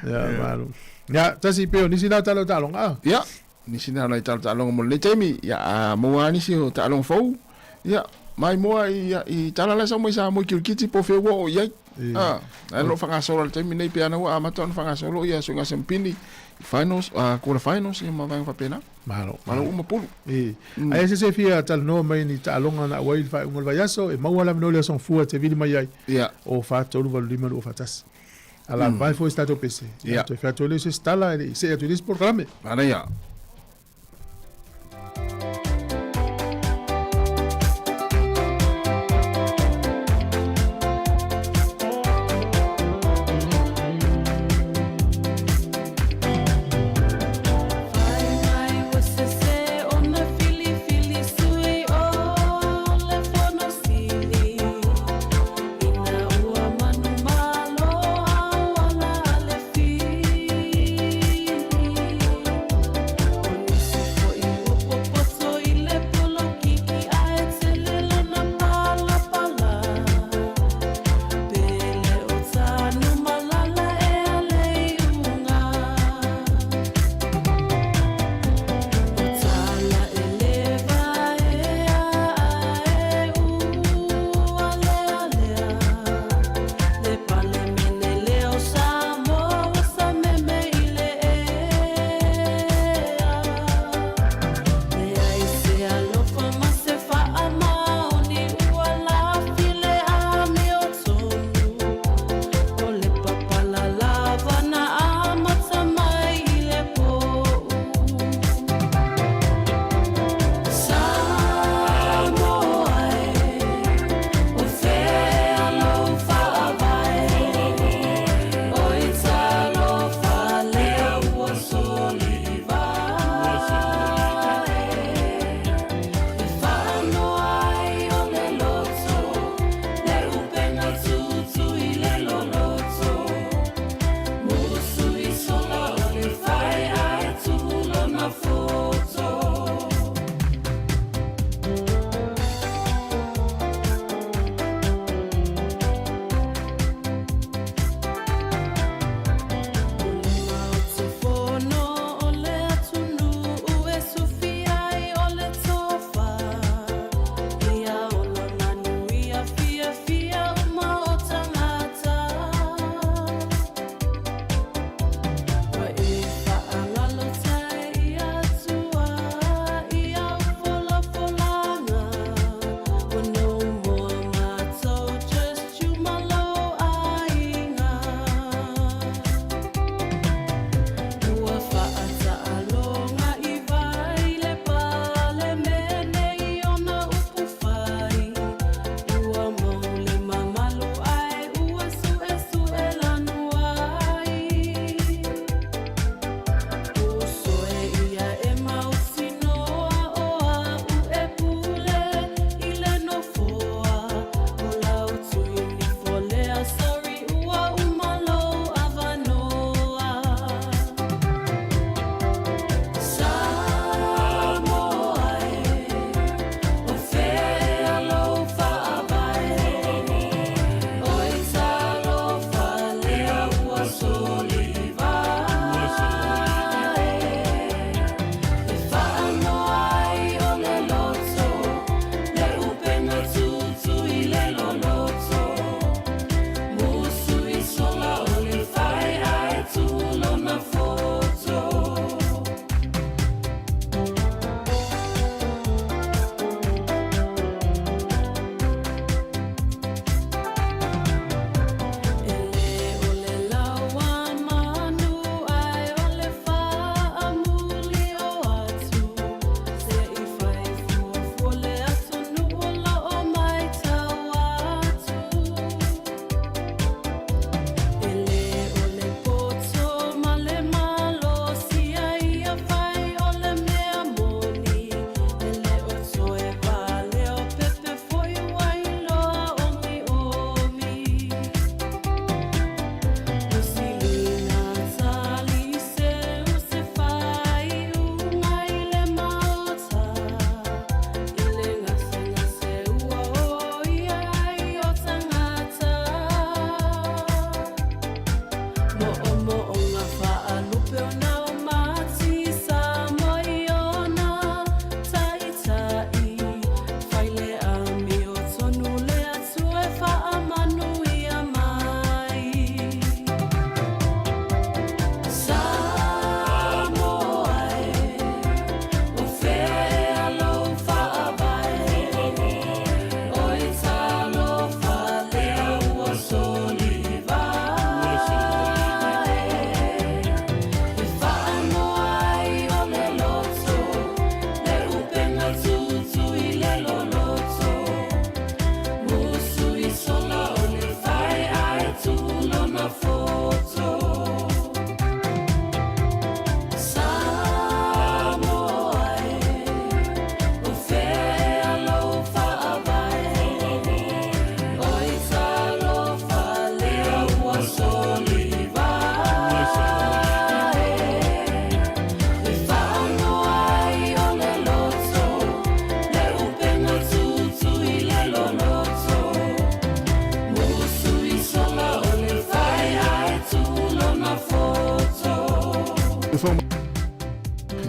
ya malu ya tasi peo ni sina talo talong ya ni sina lai talo talong mo le temi ya mo ani si talong fou ya mai mo i tala la mo sa mo kilkiti po fe wo ya lo fanga solo le temi nei pe ana wa amaton fanga solo ya sunga sempini finals quarterfinals ia mavanga fa pena malo uma pulu ai se fia tal no mai ni talonga na wai fa ungol vayaso e mawala no le son fu te vili mai ai o fa tolu valima o fatas ala vai foi stato pc to fa tolu se stala e se tu dis programe ana ya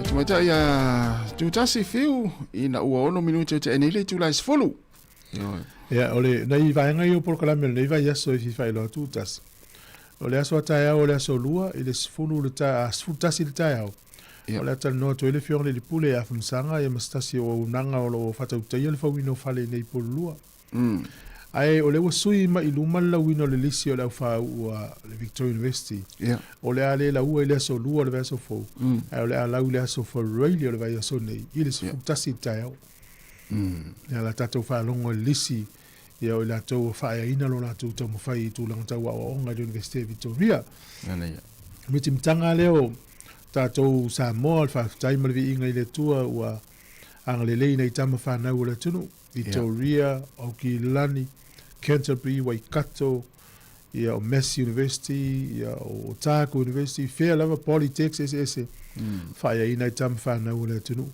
Tumata ia tutasi fiu ina ua ono minuto te enile tu lais folu. Ya ole na i vai ngai por kala mel nei vai aso i fai lo tutas. Ole aso taia ole aso lua ile fulu le ta asfutasi le taia. Ole tal no to ile fiorle le pule a fumsanga e mastasi o nanga o lo fata utai le fawino fale nei por lua. Ai ole wa sui ma iluma la wino le lisi o la fa ua le Victoria University. Ole ale la ua ile aso lua le vai aso fo. Ai ole ala ile aso fo radio le vai aso nei ile sfutasi taia. Ya la tato fa longo lisi ya o la to fa ya ina lo la to mo fa I tu lang tawa o nga University Victoria. Ana ya. Mitim tanga leo tato Sāmoa fa time le inga ile tua wa anglele nei tama fa na ula tunu Victoria o ki lani Canterbury Waikato ya o Massey University ya o Otago University Fair Lava Polytechnic ese fa ya ina tama fa na ula tunu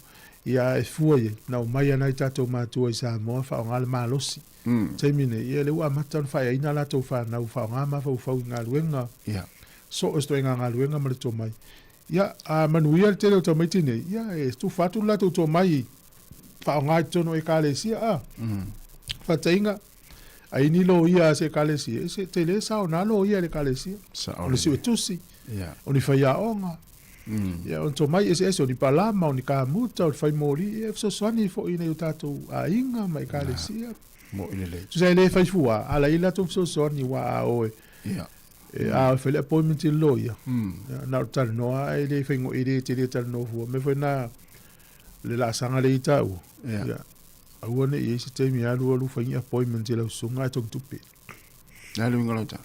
ia e fuaie na o mai ana I tatou matua I Sāmoa whaonga le malosi. Taimine, ia le ua matan whaia ina la tau whanau whaonga ma whau ngā luenga. So o stoi ngā luenga ma le tō mai. Ia, a manuia le tele o tau mai tine, ia e tu whatu la tau tō mai whaonga I tono e kālesia. Whatainga, a ini lo ia se kālesia, e se tele sao nā lo ia le kālesia. O le siu e tusi, o ni whaia onga. Ya on to mai ese ni palama o ni ka muta o fai mori e so swani fo ina o tatou a inga mai ka le sia mo ile le tu sai le fai fua ala ila to so swani wa o e a fele appointment lawyer na tal no ai le fai ngo ide te tal no fu me foi na le la sanga le tau ya a wona e se te mi alu alu fai appointment le sunga to tupe na lu ngalo ta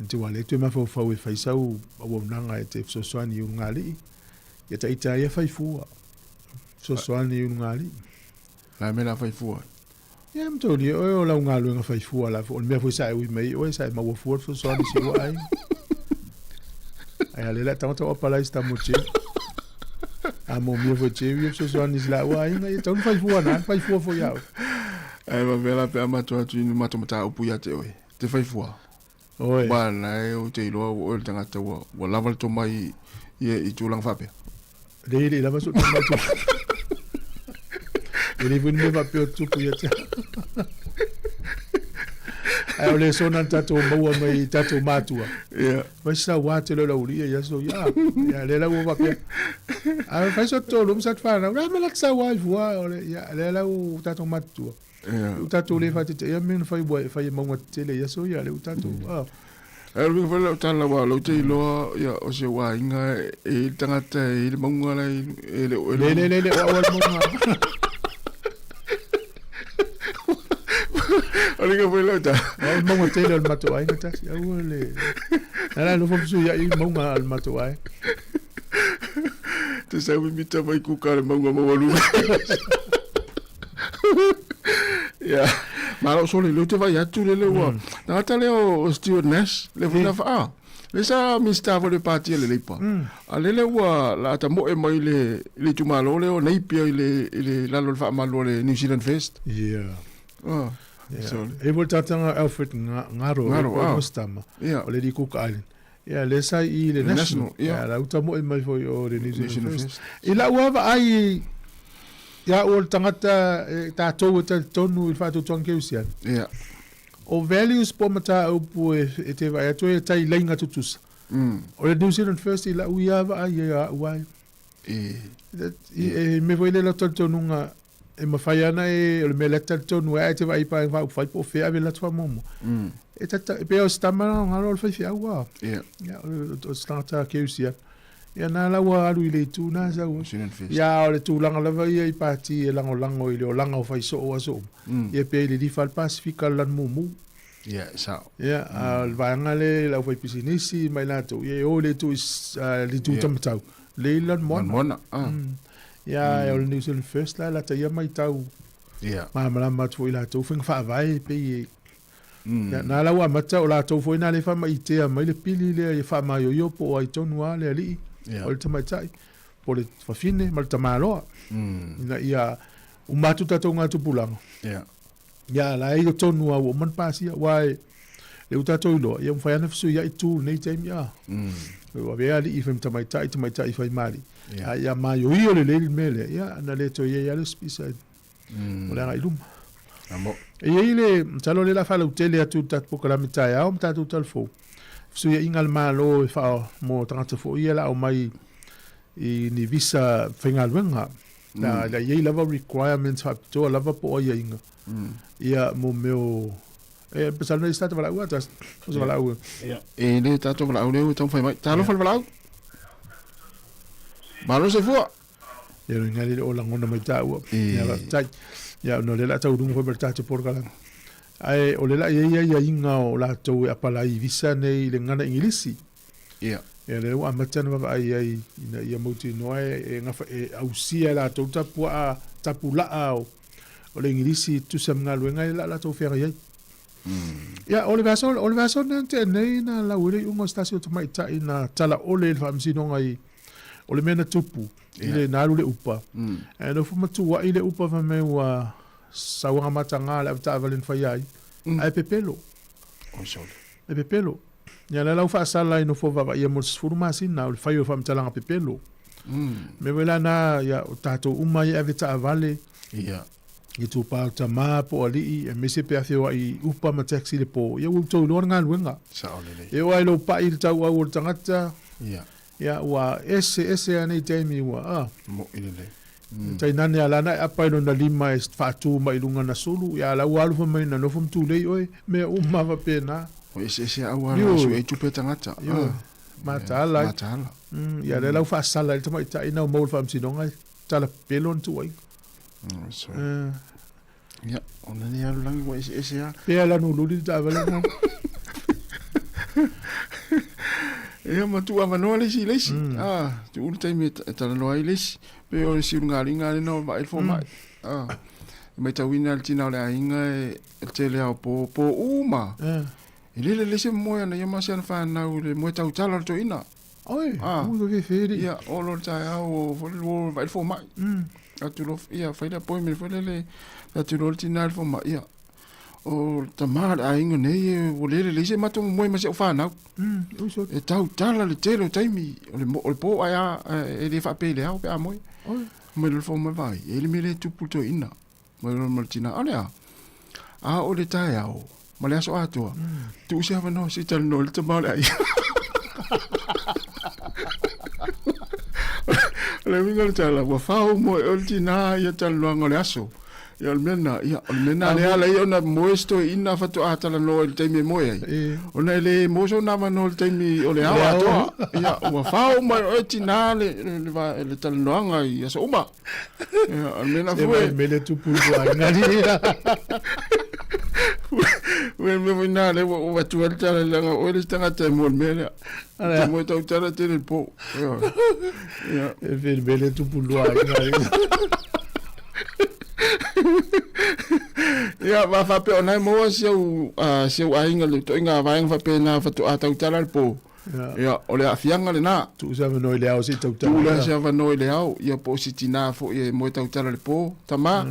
Nti wale tu ma fo e fai sau o nanga e te so swani u ngali ya ta ita ya fai fua so swani u ngali la me la fai fua ya mto li o la ngalu nga fai fua la fo me fo sai u mai o sai ma wo fua so swani si wa ai ai la tanto o pala sta muche a mo mi fo che wi so swani la wa ai nga ta fai fua na fai fua fo ya ai va vela pe ama to tu ni matomata upu ya te oi te fai fua Oi. Bana e o te loa o le tangata wa lava to mai I tulang fape. Le lava so mai to. Ele vun me va pe tu pu ya te. Ai ole so nan tato maua mai tato matua. Vai sa wa te lo uri ya so ya. Ya le la wa pe. Ai fai so to lum sat fa na. Ra me la sa wa ole ya le la u tato matua. Utato le fate te men fai boy fai mo tele ya so ya le utato we fai tala wa lo te lo ya o se wa inga e tangata e le monga la e le wa monga ole que fai lo ta monga tele al mato ai ngata ya ole ala no fo su ya I monga al mato ai te sa mi mita mai ku ka le monga mo walu ya malo solo lo te vai atu le wa na ta le o Stuart Nash le fina fa le sa mi stavo le parti le lepa ale le wa la ta mo e mai le tu malo le o nei pia le la lo fa malo le New Zealand Fest so e volta tanga Alfred ngaro mostama o le di Cook Island ya le sa I le national ya la uta mo e mai foi o le New Zealand Fest ila wa ai ya o tangata ta to tonu I fatu tonke usian o values pomata o pu e te vai to e tai lenga tutus o le New Zealand First ila uia va ya wai me voi le tonu nga e mafaiana e le meleta tonu e te vai pa fai po fe ave la tua momo e tata pe o stama nga lo fai fia wa ya o starta ke usian ya na la wa alu ile tu na sa ya o le tu langa lava I parti e lango ile o langa o fai so o so ye pe le di fal pacifica lan mumu ya sa ya al vanga le la fai pisinisi mai la tu ye o le tu le tu tamtau le lan mona ya o le New Zealand First la ta ya mai tau ya ma tu ila tu fing fa vai pe ye ya na la wa mata o la tu foi na le fa mai te mai le pili le fa mai yo po ai tonu ale ali o le tamatai po le fafine ma le tamaloa ina ia umatu tatou ngā tupulanga ya la i tonu a o man pasia wai le uta to ilo ia mfa ana fisu ia itu nei time ya wa vea li ifem tamai tai fai mali ia ma yo io le mele ia na le to ia le spisa ola ga ilum amo ile talo le la fala utele atu tat pokola mitai au mta tu talfo fisu ia ingal malo fa mo tangata fo ia la o mai I ni visa whengaluenga na ia lava requirements hap to lava po ia inga ia mo meu pesal nei stata vala ua tas vala ua le tato vala ua le tau fai mai talo fal vala ua malo se fua ia ngali le ola ngona mai ta ua ia tai ia no le la tau dungo ko berta te porkala ai o le la ia inga o la to apala I visa nei le ngana ingilisi ia e le wa matana va ai ina ia moti noe ngafa ausia la to tapula au o le ingilisi tu samnga luenga la to fera ia ia o le vaso na te nei na la ule ungo stasio to mai ta ina tala ole fa msino ngai o le mena tupu ile na le upa e no fu matu wa ile upa va me wa sawa matanga la ta valen fa ia ai pepelo o sol e pepelo ya la fa sala ino fo va ia mo sfurma sin na fa yo fa mtala pepelo me vela na ya tato uma ya veta vale ia i tu pa ta ma po ali e me se pe afio I upa ma taxi le po ia u to no nga luenga sa ole e wa lo pa I ta wa o tangata ia ya wa ese ani temi wa mo ile tai nani ala na apa no na lima fa tu mai lunga na sulu ya la wa lu fa mai na no fum tu le oi me uma va pena o ese awa na su e tupe tangata matala ya le lau fa sala le mai tai na mo fa msinonga tala pelon tu ai so ya ona ni alu langi wa ese ya pe ala no luli ta vale na e ma tu ava no le si tu ultai me tala no ai les pe o si ngalinga no va il fo mai mai ta wina al tina le ainga e te le po uma Ile le se moya na yama se fa na le mo tau tala to ina. Oi, uso ve feri. Ya, olo ta o vo vai fo mai. Atu lo ia fa ida poi me fo le atu lo tina fo mai ia. O ta mar a ingo nei o le se mato mo ma se fa na. Uso. E tau tala le telo taimi o le po ia e le fa pe le au pe a moi. Oi. Mo le fo mai vai. Ele me le tu puto ina. Mo le tina ala. O le tai au. Ma le aso atua. Tu se hava no si tal no le tamale ai. Le minga le tala wa fau mo e tina ia tal luanga le aso. Ia le mena le ala ia na moesto ina fatu atala no le taimi mo ai. Ona le moso na ma no le taimi o le awa atua. Ia wa fau mo e tina le tal luanga ia so uma. Ia le mena fue. Mele tu pulua ngari. We me na le o tu el tala la o le tanga te mo me te mo to tala te le po ya e ver bele tu pulua ya va fa pe ona mo se o ainga le to inga va fa pe na fa tu ata tala le po ya o le afianga le na tu sa no le au se tu le se va no le au ya po sitina fo e mo ta tala le po tama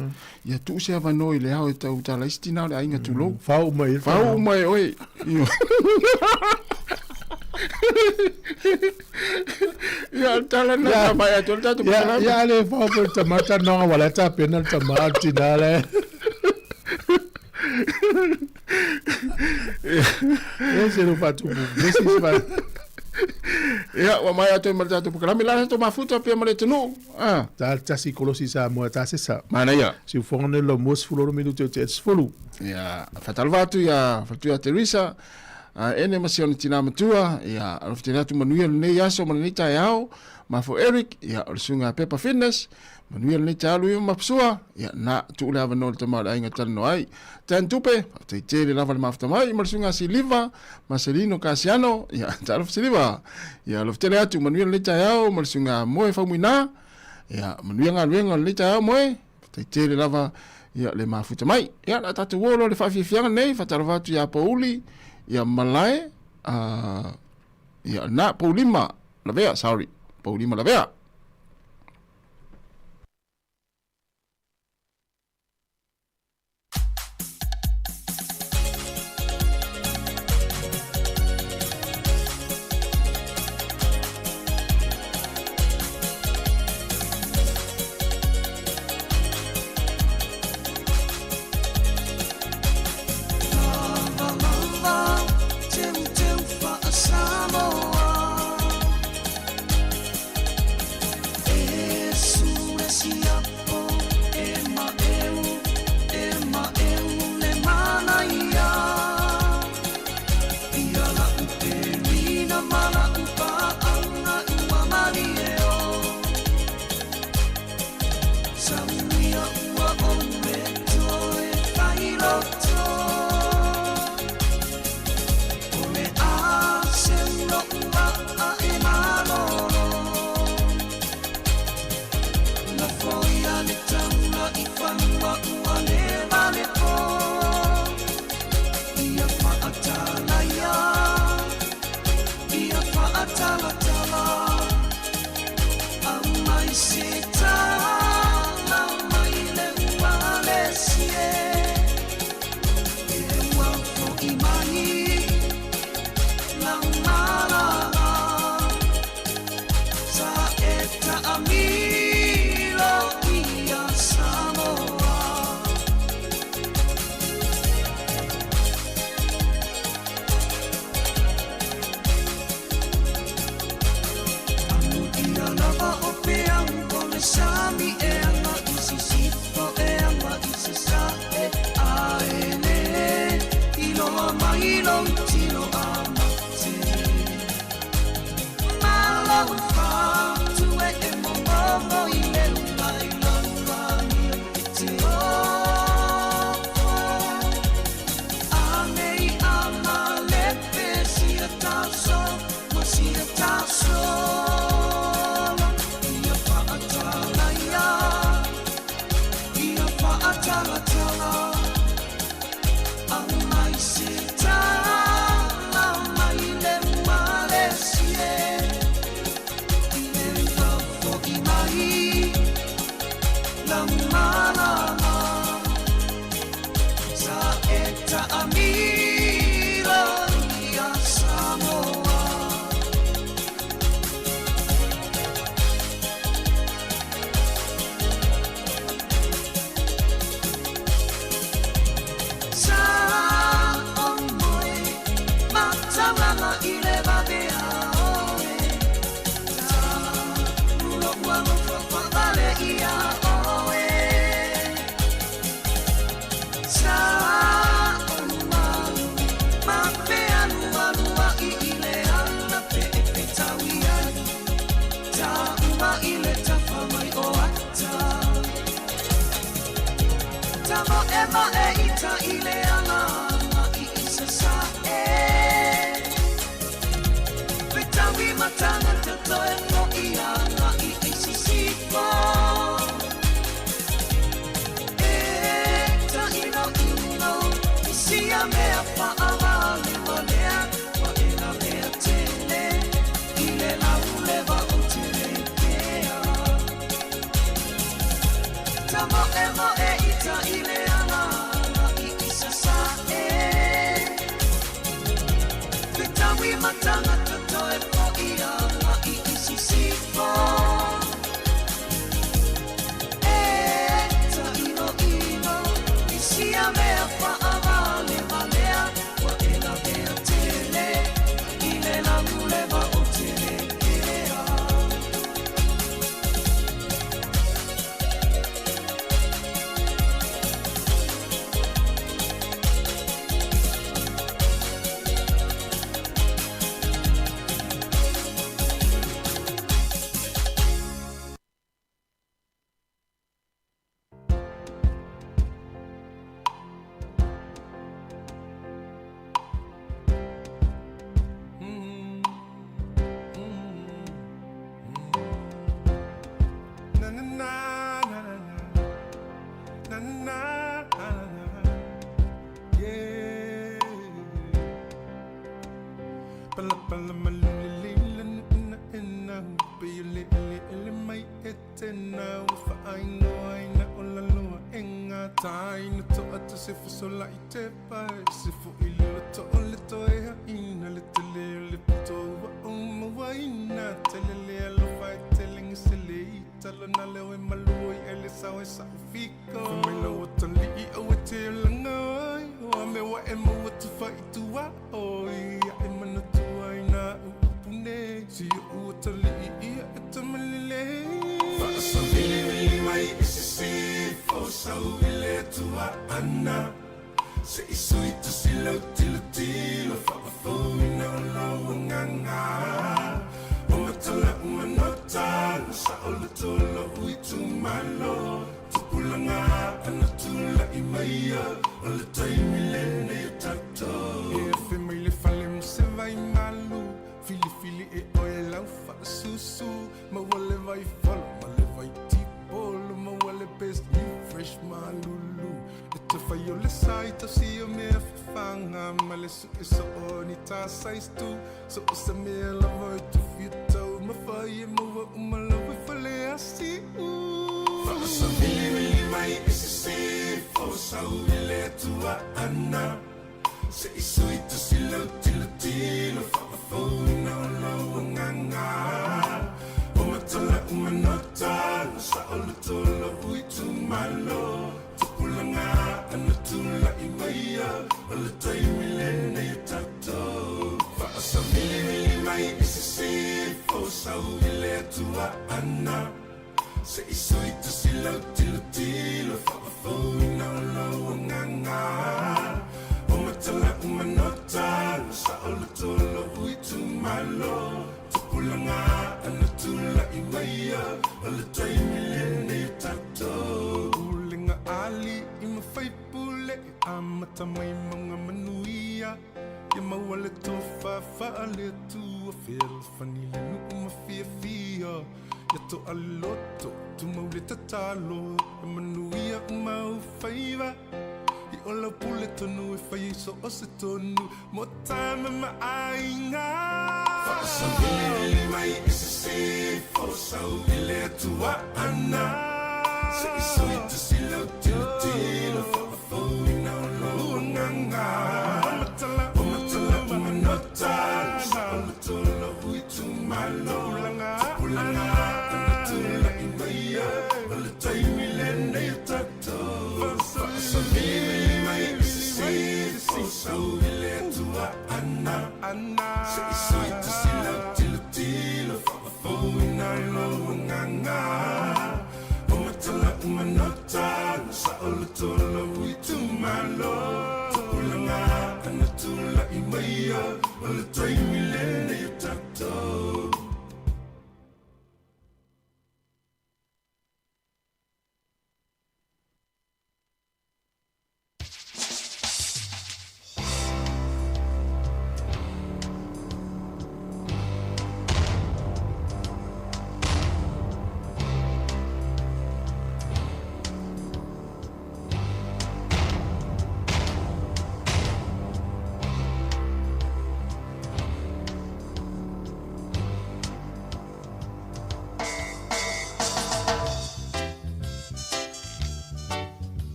ya tu se va no le au ta tala sitina le ainga tu lo fau mai oi ya tala na ba ya tu ya le fau po tamata no wala ta penal tamati dale ese no fatu esse vai ya wa mai ato malta to porque la to mafuta pe male tenu ta psicologi Sāmoa ta se sa mana ya si forne lo mos fuloro minuto te fulu ya fatal vatu ya Teresa ene masion tina matua ya aloftina tu manuel ne ya so manita yao ma fo Eric ya orsunga Peppa Fitness manuel ne talu yo mapsua ya na tu la vanol tama ainga tal no ai tan tupe te tele lava mafta mai marsunga Silva Marcelino Casiano ya tal Silva ya loftele atu manuel ne tayao marsunga moe famuina ya manuel ngalwenga ne tayao moe te tele lava ya le mafuta mai ya la tatu wolo le fafifianga nei fatarvatu ya Pauli ya malai ya na Paulima la vea sorry Paulima la vea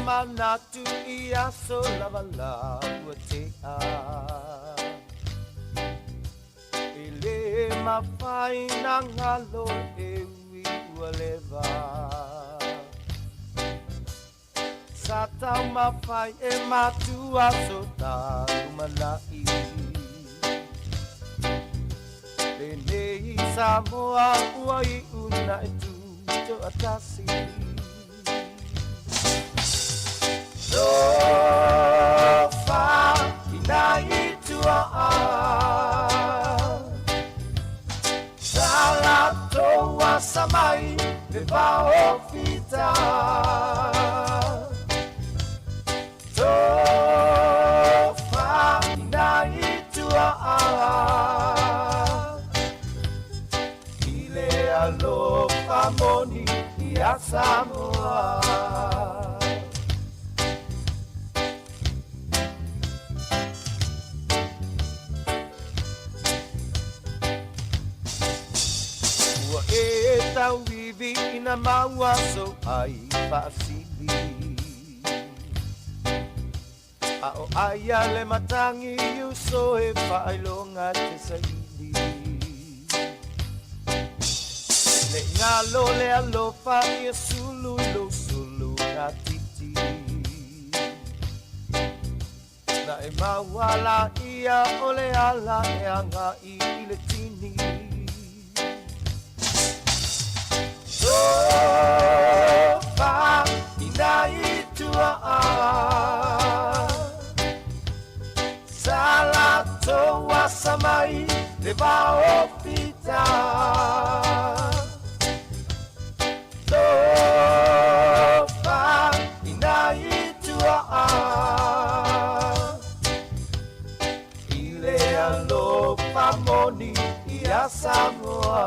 Manatu ia so lava la te ele mawhai na ngalo e ui ualeva sa tau mawhai e matua so talu malai Penei Sāmoa ua I una e tu to atasi Sofa ina I tua Salato wa samai me vao fita Sofa ina I tua Aloha moni ia Sāmoa Ua e tau vivi ina maua so ai paasili A o aia le matangi uso e whailonga te saili Le ngalo le alofa ia sulu lo sulu na titi Na e mawala ia ole ala e anga I le tini Sofa ina I tua Salato wa samai le vao pita Sofa ina I tua Ile alofa moni ia Sāmoa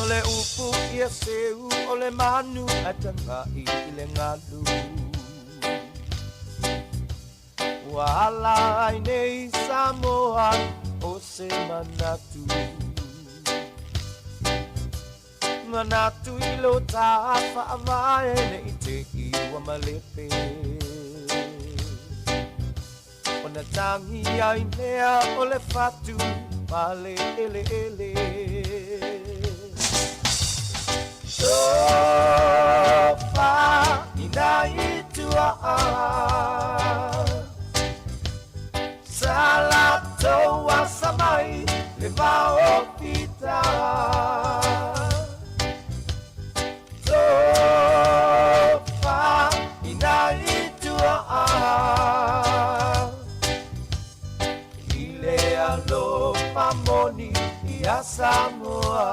Ole upu ia seu ole manu atangai ile ngalu Wala nei Sāmoa o se manatu Manatu ilo ta whaamae nei te iwa malepe Ona tangi ai nea ole fatu Pale ele ele Sofa ina I tua Salato wa samai le vao pita Sofa ina I tua Ile alofa moni ia Sāmoa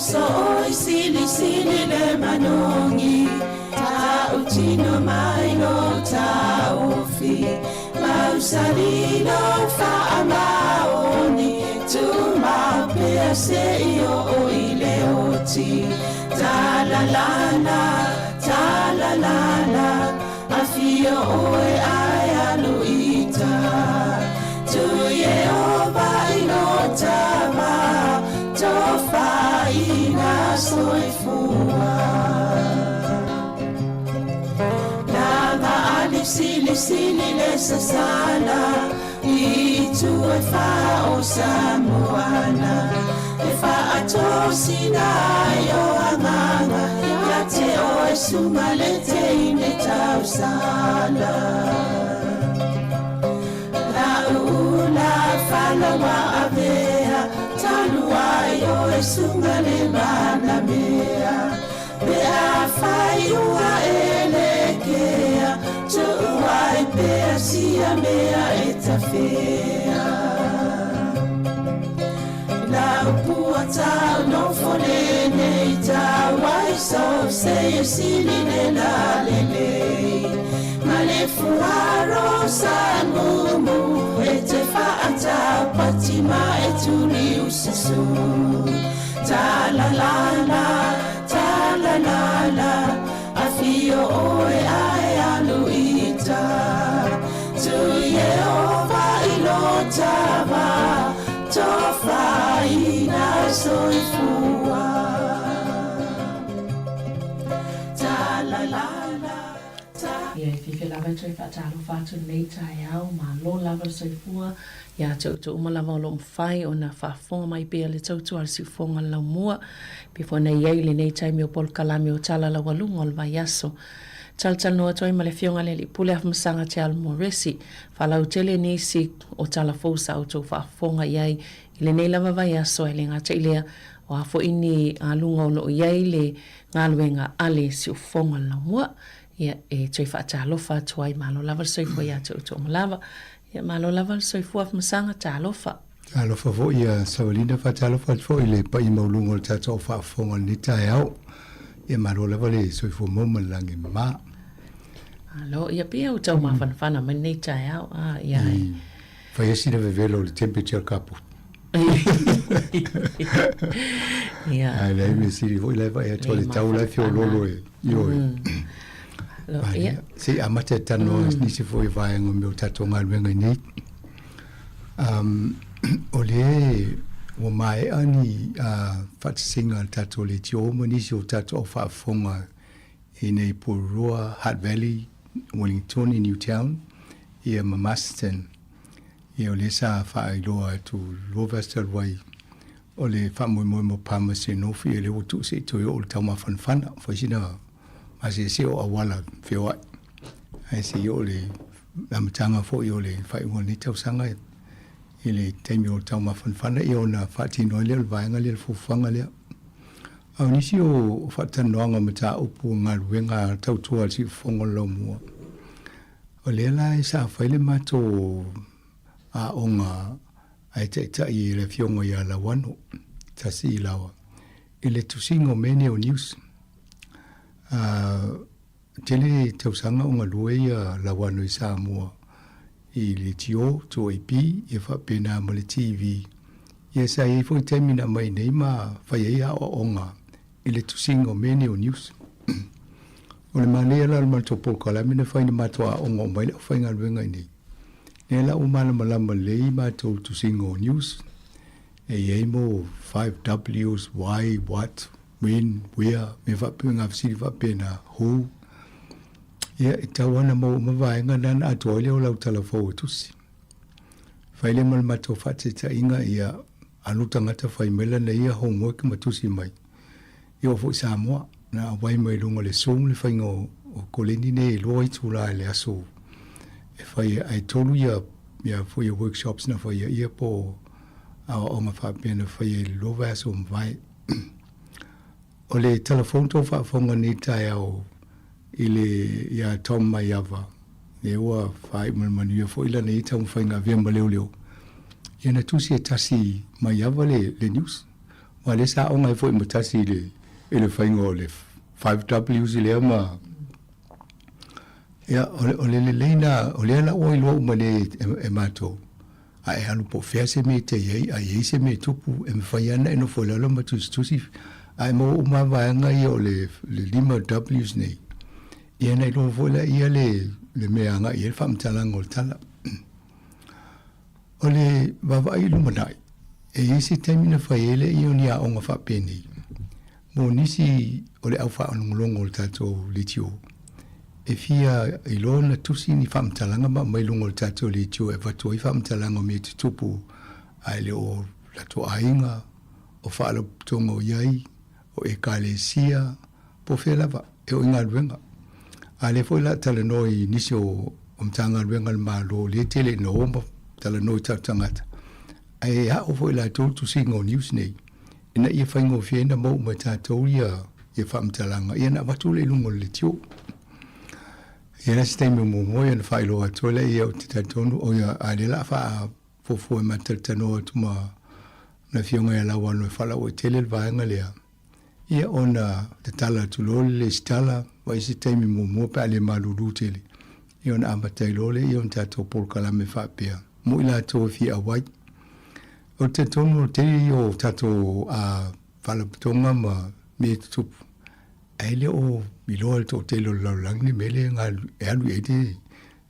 so oi sili sili le manongi ta utino mai no ta ufi Mausalino fa amaoni tu ma pese io o ile oti ta la la afio oe ai aluita tu ye oba inotama tofa ina soifua Sili sili le sasana itu e fa o Sāmoana e fa atosina yo amanga ya te o e sumalete ine tausala la ula fala wa avea talua yo e sumale mana mea pe a fai ua elekea Tuai pea sia mea eta fea La upua tau no fone nei tau Wai so se sili ne la lelei Ma le fuaro san mumu E te whaata patima e tuli usisu Ta la la Afio oe ai aluita Tu Yehova ilotava Tofa ina soifua Ta la Ia fifi lava tui whaatalo whātu nei tai au, ma lo lava soifua, ia tautu umalava o lo mwhai o na whaafonga mai bea le tautu al si fonga lau mua, bifo na iei le nei tai meo pol kalami o tala la walunga o le vai aso. Tal noa toi ma le fionga le li pule af masanga te al moresi, whalau tele nisi o tala fausa o tau whaafonga iei, ile nei lava vai aso e le ngata ilea, o hafo ini lunga o lo iei le ngaluenga ale si o fonga lau mua, ia e toi whaatalofa tuai malo lava soifua ia te utu lava ia malo lava soifua masanga talofa talofa fo ia sawalina whaatalofa fo ile pa i maulungo le tato whaafonga ni tae au ia malo lava le soifua moma langi ma alo ia pia utau mawhanawhana mai ni tae au ia whaiasi na vevelo le temperature kapu ia ai lai me siri fo ile vai ato le tau lai fio lolo e ioi si amate tano ni se foi vai ngo meu tato ngalwenga ni ole o mai ani fat singa tato le tio mo ni so tato fa fonga in Purua Hutt Valley Wellington in Newtown ia Mamaston ia ole sa fa iloa tu Lovestel way ole fa mo pama se no fi ele o tu se to o tama fan fa sina Masih si o awala fewa. Ai si o le amatanga fo i o le fai ngoni tau sanga i le taimi o tau mawhanwhana i o na whati noi leo vaenga leo fufanga leo. Au nisi o whatanoanga mata upu ngā ruenga tau tua si fongo lau mua. O lea la e sa whaile mato a onga ai ta i le fiongo i a la wano. Tasi i lawa. I le tusingo mene o news. Tele tausanga o ngalue ia lawano i Sāmoa i le tio to AP i whapena mo le TV. Ia sa i fwoi taimina mai nei ma whaiea o onga i le tusingo mene o news. O le malea la ma topo kalamina whaina matoa onga o mai la whainga luenga nei. Nea la umana malama lei ma to tusingo news. E iei mo 5Ws, why, what, when, where, me whapena fsiri whapena who. Ia e tawana mo mawaenga nana atoile o lau talafo tusi. Whaile malamato whate ta inga ia anuta ngata whaimela na ia homework matusi mai. Ia fo Sāmoa na wai mai lunga le song le whainga o koleni ne loa i tūla le aso. E whai ai tolu ia fo ia workshops na whai ia po awa o ma whapena whai lova aso mwai. O le telefon to whafonga ni tai au ile ia tom mai ava. E ua whai manu ia fo ila nei tau whainga vema leo leo. Ia na tusi e tasi mai ava le news. wa le sa o ngai foi mutasi le whaingo le 5Ws le ama ia o le leina o le ala o ilo umane e mato a e alu po fea se me te iei a iei se me tupu e me whaiana e no wholalo matusi a e mo uma vaanga i o le 5Ws nei ia nei lo vola ia le meanga i e whamtalanga o tala o le vavai lumanai e isi taimina whaiele i o ni a onga whapeni mo nisi o le au whaanongolongo o tatou litio e fia i lona tusi ni whamtalanga ma mai lungo o tatou litio e watu i whamtalanga me te tupu ai le o lato ainga o whaala tonga o iai o e kalesia po whelava e o inga luenga a le foi la tala noi nisi o mtanga luenga le malo le tele no omba tala noi tatangata ai ha o foi la tu singo news nei ina ia whaingo whiena mo ma tātou ia whamtalanga ia na watu le lungo le tio ia na steme mo moia na whailo atola ia o te tatonu o ia a le la wha fofo e matatano atu ma na fionga ia lawa no e whala o tele le vaenga lea ia ona te tala tu lole le stala wa isi teimi mo mo pa le malulu tele ia ona amatai lole ia on tātou polkala me whapea mo ila tō fi a wai o te tono te o tato a whalaputonga ma me tupu. Aile o miloa to te lo laulangi mele ngā e alu e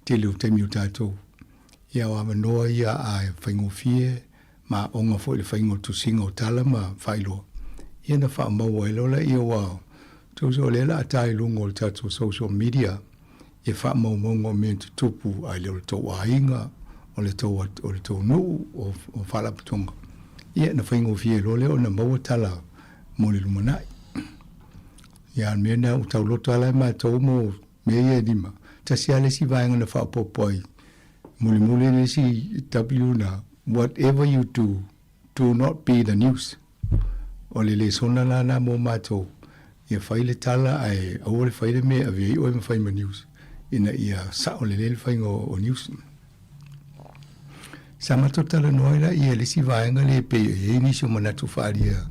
te leo temi o tato. Ia o amanoa ia a whaingo fie ma onga fo le whaingo tu singa o tala ma whailoa. Ia na wha maua e lola ia wao. Tauso lela a tae lungo o tato social media e wha maumongo me tupu a leo to wainga o le tau nuu o whalaputonga. Ia na whaingo fie lo leo na maua tala mo le lumanai. Ia mea na o tau loto ala ma tau mo mea ia lima. Tasi ale si vaenga na whapopoi. Muli le si W na whatever you do not be the news. O le sona la na mo matou. Ia whaile tala ai au le whaile mea a vei o e ma whaima news. Ina ia sa o le whaingo o news. Sama totala noila ia le si vaenga le pe e nisi o manatu whaaria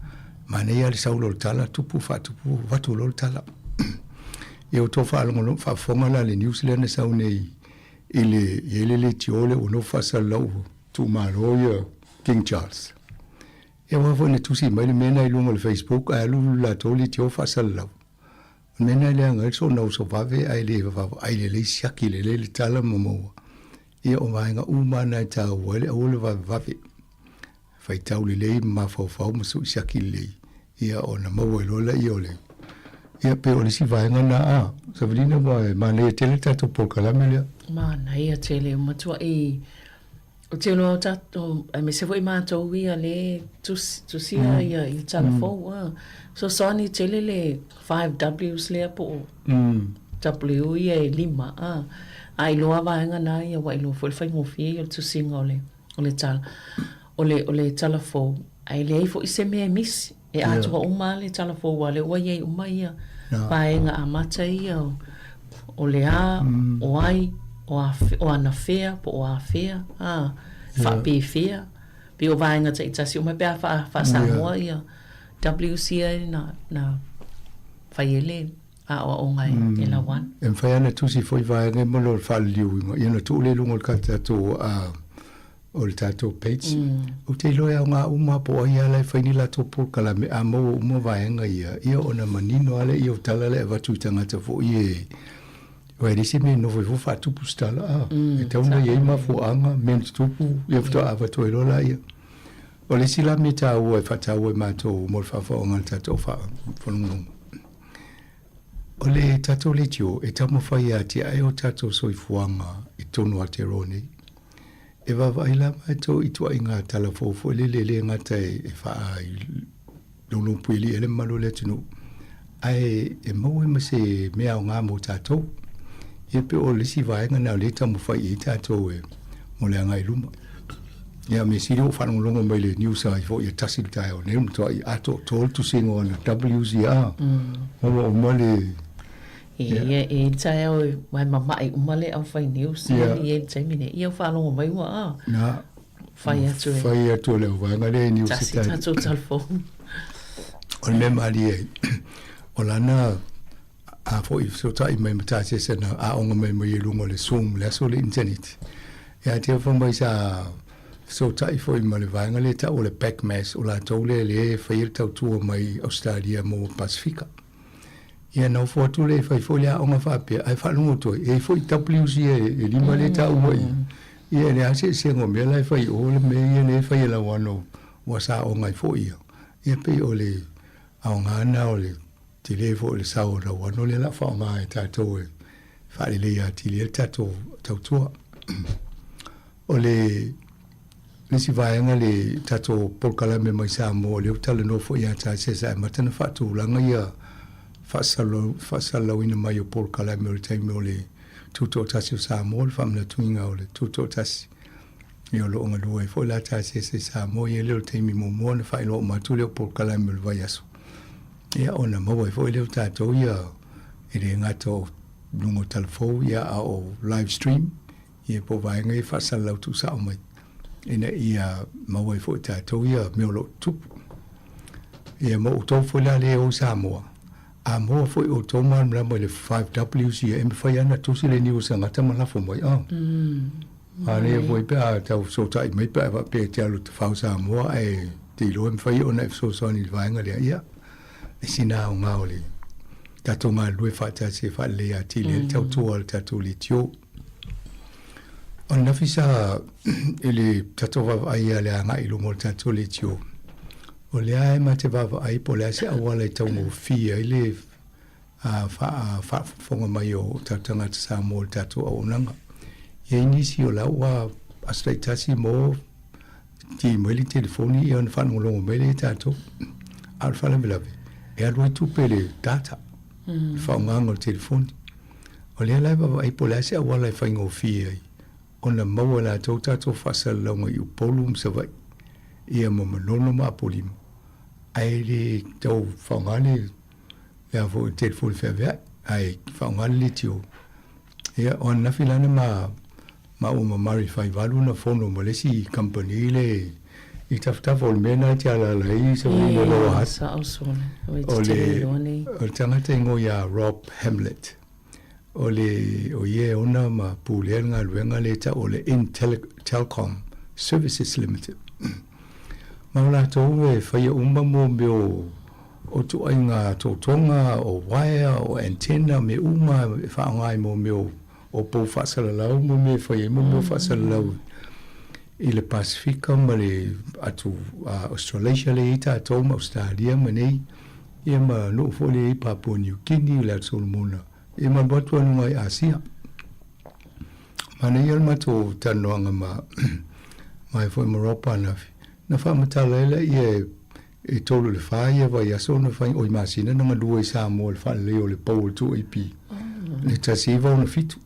mana ia le saulo tala tupu whatupu watu lo tala. Ia o tō whaalongo whafonga la le New Zealand sau nei i le tiole o no whasalau tu maroia King Charles. Ia wafo ne tusi mai le mena i lungo le Facebook ai alu la tōli tio whasalau. Mena le anga so nau so vave ai le siaki le tala mamoa. Ia o vaenga umana ta wale awole vave. Fai tau le lei ma fau masu siaki lei. Ia o na maua lola ia ole. Ia pe o le si vaenga na a. Sabrina ma le tele tato polkalame lea. Ma na ia tele matua e o te loa tato me se foi mātou ia le tusia ia i telefou. So soni tele le 5Ws lea po W ia e 5 ai loa vaenga na ia wa ilo foi fai ngofie o tu singa ole tala o le telefou ai le fo ise me miss e atu o uma le telefou wale o ye uma ia vaenga a mata ia o le a o ai o ana fea po o a fea fa pe fea pe o vaenga te itasi uma pe fa Sāmoa ia WC na faiele a o ngai e la wan. En whaiana tusi foi vaenga mo lo whaaliu ia na tūle lungo le katato o le tato page. O te loea o ngā uma po ai ala e whaini la topo kala me a mo uma vaenga ia o na manino ale ia o tala le watu tangata fo ie. O e resi me no voi fa tupu stala e tauna ia ima fo anga men tupu ia fto a watu e lola ia. O le sila me ta ua e whata ua mātou mo le whawha o ngā tato whanungungu. O le tato le tio e tamo whai a te ai o tato soifuanga i tonu a te rone. E wawaila mai tō i tua i ngā talafofo le ngata e wha i lono puili ele malo le tunu. Ai e mau e ma se mea o ngā mo tato. E pe o le si vaenga na le tamo whai i tato e mo le anga i luma. Ia me siri o whanong longo mai le news ai fo i tasi le tae o ne umtoa i ato tōl tu singo na WZR. O ma le Ia e tae au wai mamai umale au whai news ia e taimine ia whalongo mai wa Whai atu e. Whai atu le wanga le ni Tasi tatou telefone. O me mali e. O lana a fo i so tai mai mata se na a onga mai mai lungo le Zoom le so le internet. Ya te fo mai sa so tai fo i mai wanga le ta o le back mass o la tole le whai tau tua mai Australia mo Pasifika. Ia no fo tu le fai fo le onga fa pe ai fa lungo to e fo i WC e lima le ta mai. Ia le ase se ngo me lai fai o le me ia le fai la wano wa sa o ngai fo ia. Ia pe o le au ngana o le te le fo le sa o la wano le la fa ngai ta to e fa le ia ti le ta to tau tua. O le si vaenga le ta to polkala me mai Sāmoa le utala no fo ia ta se sa matana fa tu langa ia fa salo ina mai o polkala me le taimi o le tuto tasi o Sāmoa le whamna tuinga o le tuto tasi. I o lo onga lua i fo la tasi se Sāmoa i leo teimi momoa na whai lo matu leo por kalame le vai aso. Ia ona maua i fo i leo tātou ia i re ngato lungo talafou ia a o live stream ia po vaenga i whasala lau tu sa o mai. Ina ia maua i fo i tātou ia meo lo tupu. Ia mo utou fo la leo Sāmoa. A mo foi o toma na mo le 5Ws ia em foi ana tu sile ni usa ngata mala fo moi ale foi pe a tau so tai mai pe va pe te alu te fa mo e te lo em foi ona so so ni vaenga le ia e sina o ngaole ta to ma lui fa ta se fa le a ti le tau tu al ta tu li tio on na fisa ele ta to va ai ale anga i lo mo ta tu li tio. O le ai ma te vava ai po le ase awala i tau mo fia i le fa fonga mai o tatanga te Sāmoa le tatu au nanga. Ia inisi o lau a astraitasi mo ti mweli telefoni i ona whanongo longo mele i tatu. Al whala milawe. E alua tupe le data. Whaongango le telefoni. O le alai vava ai po le ase awala i whaingo fia i. Ona maua la tau tatu whasala launga i upolu msawai. Ia mo manono ma apolima. Ai le tau whaongale lea fo i telefoni whewea. Ai whaongale le tio. Ia o nawhilana ma uma mari whai walu na whono mo lesi company le i taftafa o le mena te alalai sa wino loa hat. Sa au sone. O le tangata ingo ia Rob Hamlet. O ie ona ma pūlea ngā luenga le ta o le Telecom Services Limited. Maula tau e whaia umba mo meo o tu ai ngā tōtonga o wire o antenna me uma e whaangai mo meo o pou whasalalau mo me whaia mo meo whasalalau i le Pasifika ma le atu Australasia le ita tau ma Australia ma nei ia ma no fole i Papua New Guinea le Solomona i ma batu anu ngai Asia ma nei al mato tanoanga ma mai foi Maropa nafi na whamatala ela i tolu le whaia vai aso na whai oi masina na ngalua i Sāmoa le whale leo le pau tu i pi. Le tasiva o na fitu.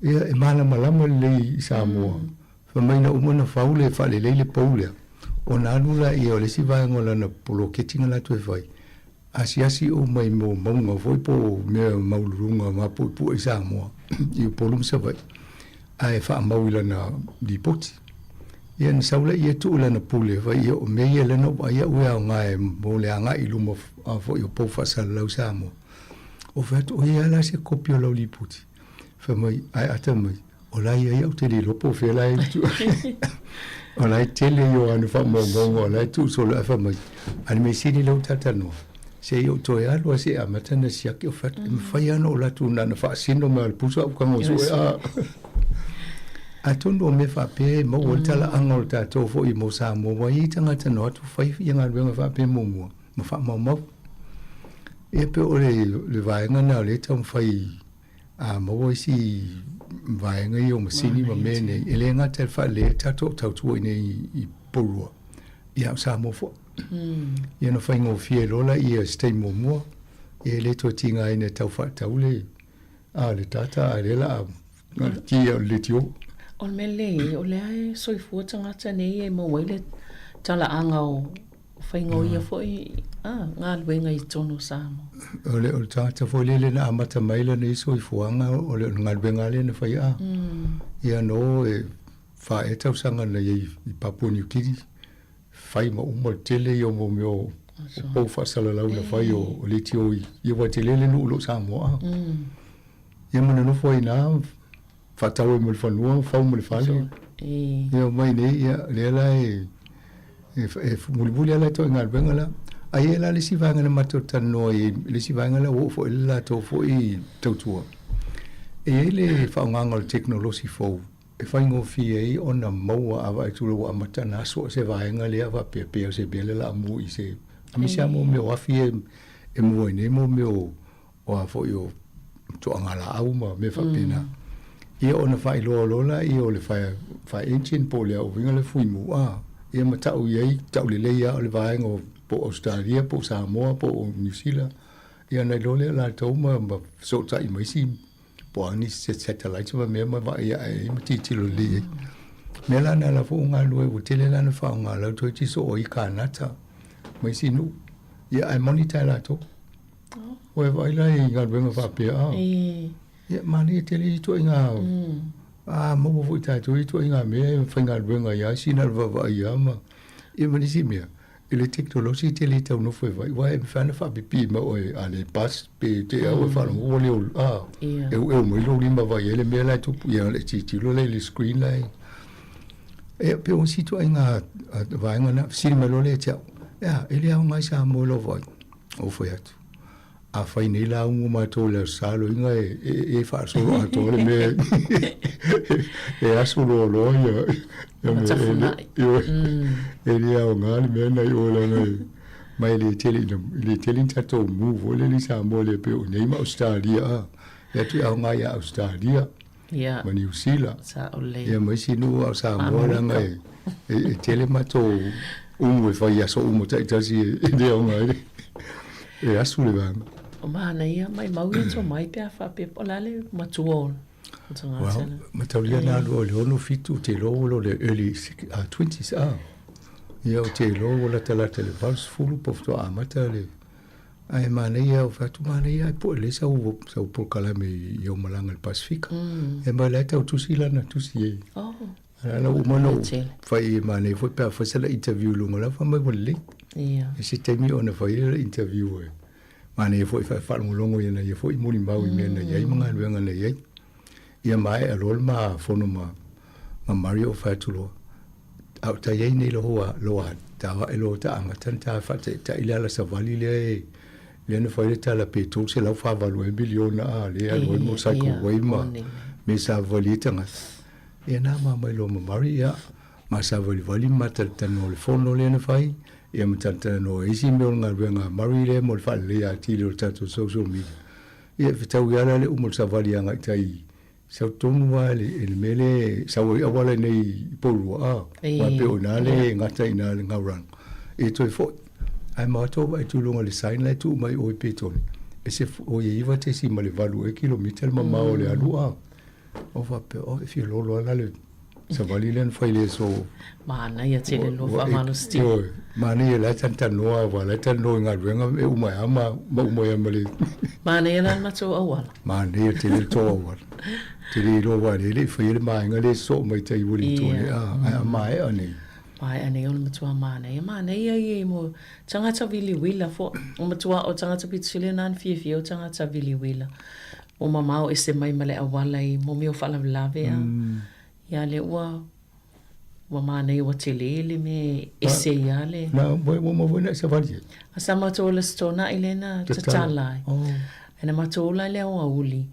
Ia e mana malama le i Sāmoa. Whamaina umana whau le whale le pau lea. O na anula i o le si vai ngola na polo ketinga la tu e whai. Asi o mai mo maunga foi po mea maulurunga ma pu i Sāmoa. I polum sa vai. Ai wha mauila na dipoti. Ia na saula ia tuula na pule vai ia o me ia lena wa ia ua o ngai mo le anga i luma a fo i o pou whasala lau Sāmoa. O whatu o ia la se kopi o lau liputi. Wha mai ai ata mai o lai ia au te li lopo whea lai tu. O lai tele i o anu wha mongongo o lai tu so lai wha mai. Ani me sini lau tatanoa. Se i o toe alua se a matana siaki o whatu. I mwhai ano o latu nana wha sino me al pusa au kango so e a. A tono me whape mo o tala angol tātou fo i mo Sāmoa wa i tangata no atu whai i ngā ruenga whape mo mua. Ma wha mau. E pe o le vaenga na le tau whai a mo o si vaenga i o masini ma mene. E le ngā tel wha le tātou tautua i i porua. I au Sāmoa fo. I ana whai ngō fie rola i a stay mo mua. E le to tinga ina tau wha tau le. A le tata a le la tia le tio. O mele, o le ai soifua tangata nei e mo waile tala anga o whaingo ia foi ngā luenga i tono Sāmoa. O le tangata foi lele na amata maila nei soifuanga o le ngā luenga le na whai a. Ia no e fa e tau sanga na i Papua New Guinea fai ma umo tele yo mo meo o fa sala la una fai o le tio i wa tele le no lo Samoa ia mana no foi na fa tau mo fa no fa mo le fa ia mai ne ia le la e mulibuli ala to ngal bengala ai la le si vanga na matota no i le si vanga la o fo la to fo i tautua e le fa ngangol technology fo e fai ngo fi e ona maua ava e tulu wa matana so se vanga le ava pe se bele la mu i se ami siamo me o afi e mo ne mo me o fo yo to angala au ma me fa pena e ona fai lo la i o le fa engine po le o vinga le fui mu ia matau iai tau le leia o le vaenga o po Australia, po Sāmoa, po New Zealand. Ia nei lole la tau ma so tai mai sim. Po ani se satellite ma mea ma ia e ma titilo le. Mea la na la fo ngā lue o tele la na whao ngā lau toi tiso o i kānata. Mai sinu. Ia ai monita la tau. O e vai la i ngā luenga whapea. Ia mani e tele i toi ngā mo fo ta tu i nga me fanga benga ya sina va ya ma e mani si me ele technology te le tau no foi vai fa na fa pi ma o ale pas pe te o fa no le e mo lo limba vai ele me la tu ya le ti lo le screen la e pe un sito nga vai nga si me lo le cha ya ele au mai sa mo lo vai o foi atu a fai nei la ungu mato le salo inga e fa solo a tole me e asolo lo ya e le au ngali me na yo la mai le tele tato mu vole li sa mo le pe nei ma Australia ya tu au ngai Australia ya ma New Zealand sa ole ya mai sinu au sa mo la ngai e tele mato ungu fa ya so umo tai tasi e le au ngai e asule bang o mana ia mai maui to mai pe fa pe polale matuol well matalia na lo fitu te lo le early 20s ia o te lo la tala tele vals fulu pofto amata le ai mana ia o fatu mana ia po le sa po kala me yo malanga Pacific e mai la tau tusi lana tusi ana o mano fai mana foi pe fa sala interview lunga la fa mai volle ia e se temi ona fai interview mane foi fa mulongo ina ia foi muri mau i mena ia manga luenga le ia ia mai a rol ma fono ma Mario fatulo au ta ia nei lo ta wa elo ta amatan ta fa ta ila la savali le no foi ta la petrol se la fa valu e biliona le a lo mo sai ko wei ma me sa vali tanga ia na ma mai lo Maria ma sa vali ma ta no le fono le no fai ia matata no isi me nga venga marile mo fa le a ti lo tato social media ia fitau ia le umol savali anga tai sa tomu wale el mele sa wo awala nei polu wa pe onale ngata ina le ngauran e toi fo ai mato vai tu longa le sign le tu mai o peton e se o ye va te si male valu e kilometer ma o le alu o va pe o fi lo la le savali len fa ile so mana ia te lo fa manu sti mana ia la tanta noa wala tanta no nga venga e uma ama mo ya mali mana ia la mato awala mana ia te le to awala te le lo wa le fa ile mai nga le so mai tai wuri to le mai ane o matua mana ia mo tangata vili wila fo o matua o tangata pitile nan fi o tangata vili wila o mama o ese mai male awala I mo mi o fala lave ia le wa mana ia te le me ese ia le na mo na se vali asa matola stona ilena tatala ena matola le o uli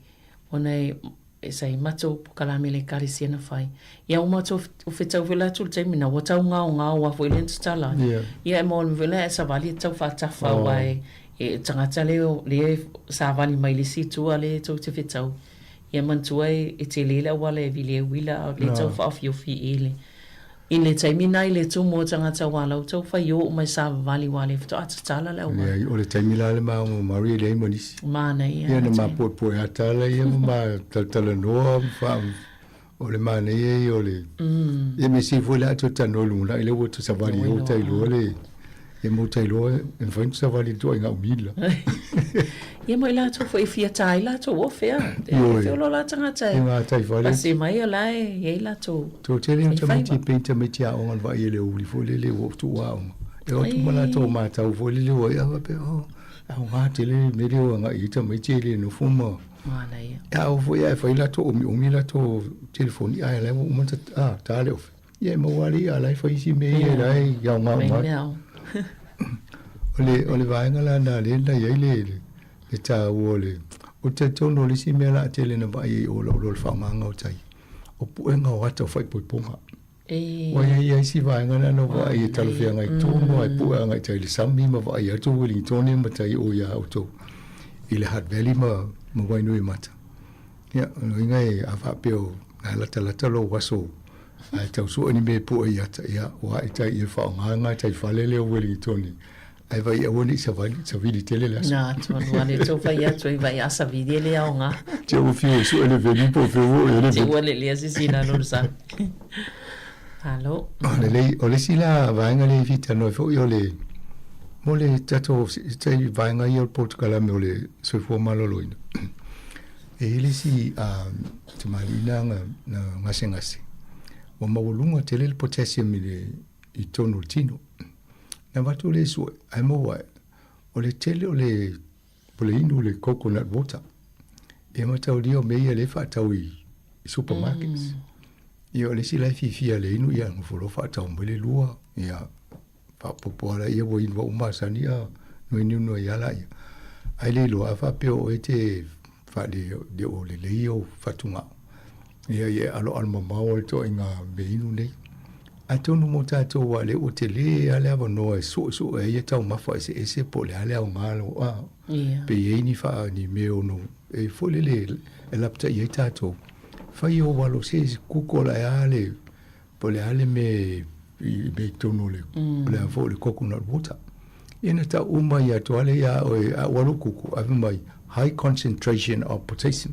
ona sai mato kala mele karisia na fai ia o mato o fetau vela tu te mina o tau nga wa fo ile tatala ia mo vela esa vali tau fa tafa wai e tangata le sa vali mai le situ ale to te fetau ia mantuai e te lela wala e vile wila le tau fa of yo fi ele in le taimina I le tu mo tangata wala o tau fa yo mai sa vali wale fto atatala le wala ia o le taimila le ma Maria le monisi mana ia na ma po atala ia ma tala no fa o le mana ia o le e me si vola to tano luna ile wo to sa vali o tai lo le E mo tai lo en fun sa vale to inga umila. Ia mo la to foi fia tai la to o fea. Io, Fio lo la tanga tai. Inga tai vale. Pasi mai la e la to. To tele on tamati penta metia on va ile uli fo le wo tu wa. E o tu mala to ma ta fo le wo ya va pe o. A nga tele me le nga i tamati le no fuma. Mana ia. Ya o fo ya fa ila to umi la to telefoni ai la mo ta ta le. Ia mo wali ala fa isi me ia ai ya nga ma. Ole vaenga la na le na ye le ta wole o te tono le si mela tele na vai o lo fa manga o tai o puenga o ata fai ponga wa ye si vaenga na no vai ta lo fia ngai tono ai puenga tai le sami ma vai to wili tone ma tai o ya o to ile hat veli ma vai no mata ya no ngai a fa peo na la lo waso ai tau so ni me pu ya wa tai e fa manga tai fa le o wili tone ai vai a woni sa vidi tele la. Na, tu wale to vai a tu vai a sa vidi le a nga. Ti o fio su ele veni po fio ele. Ti wale le si na no sa. Allo. Ole si la vai nga le vita no fo yo le. Mo le tato tai vai nga yo Portugal me ole so fo malo loina. E ele si te malina na ngase. O mawulunga tele le potassium i tonu tino. Na watu le su ai mo wa o le tele o le inu le coconut water e mata o dio me le fa tau i supermarkets e o le si la fi le inu ia no folo fa tau mo le lua ia pa popora ia wo inwa umasania no inu no ia la ai le lo fa pe o ete fa de o le o fatunga ia alo alma mau to inga me inu nei a tonu mo tatou wa le o te le ale ava noa e so e ia tau mafa ese po le ale au ngalo pe ye ni fa ni me ono e fo le e lapta ia tatou fai o walo se kuko la ale po le ale me tonu le le fo le coconut water ina ta uma ia to ale ia o walo kuku ave mai high concentration of potassium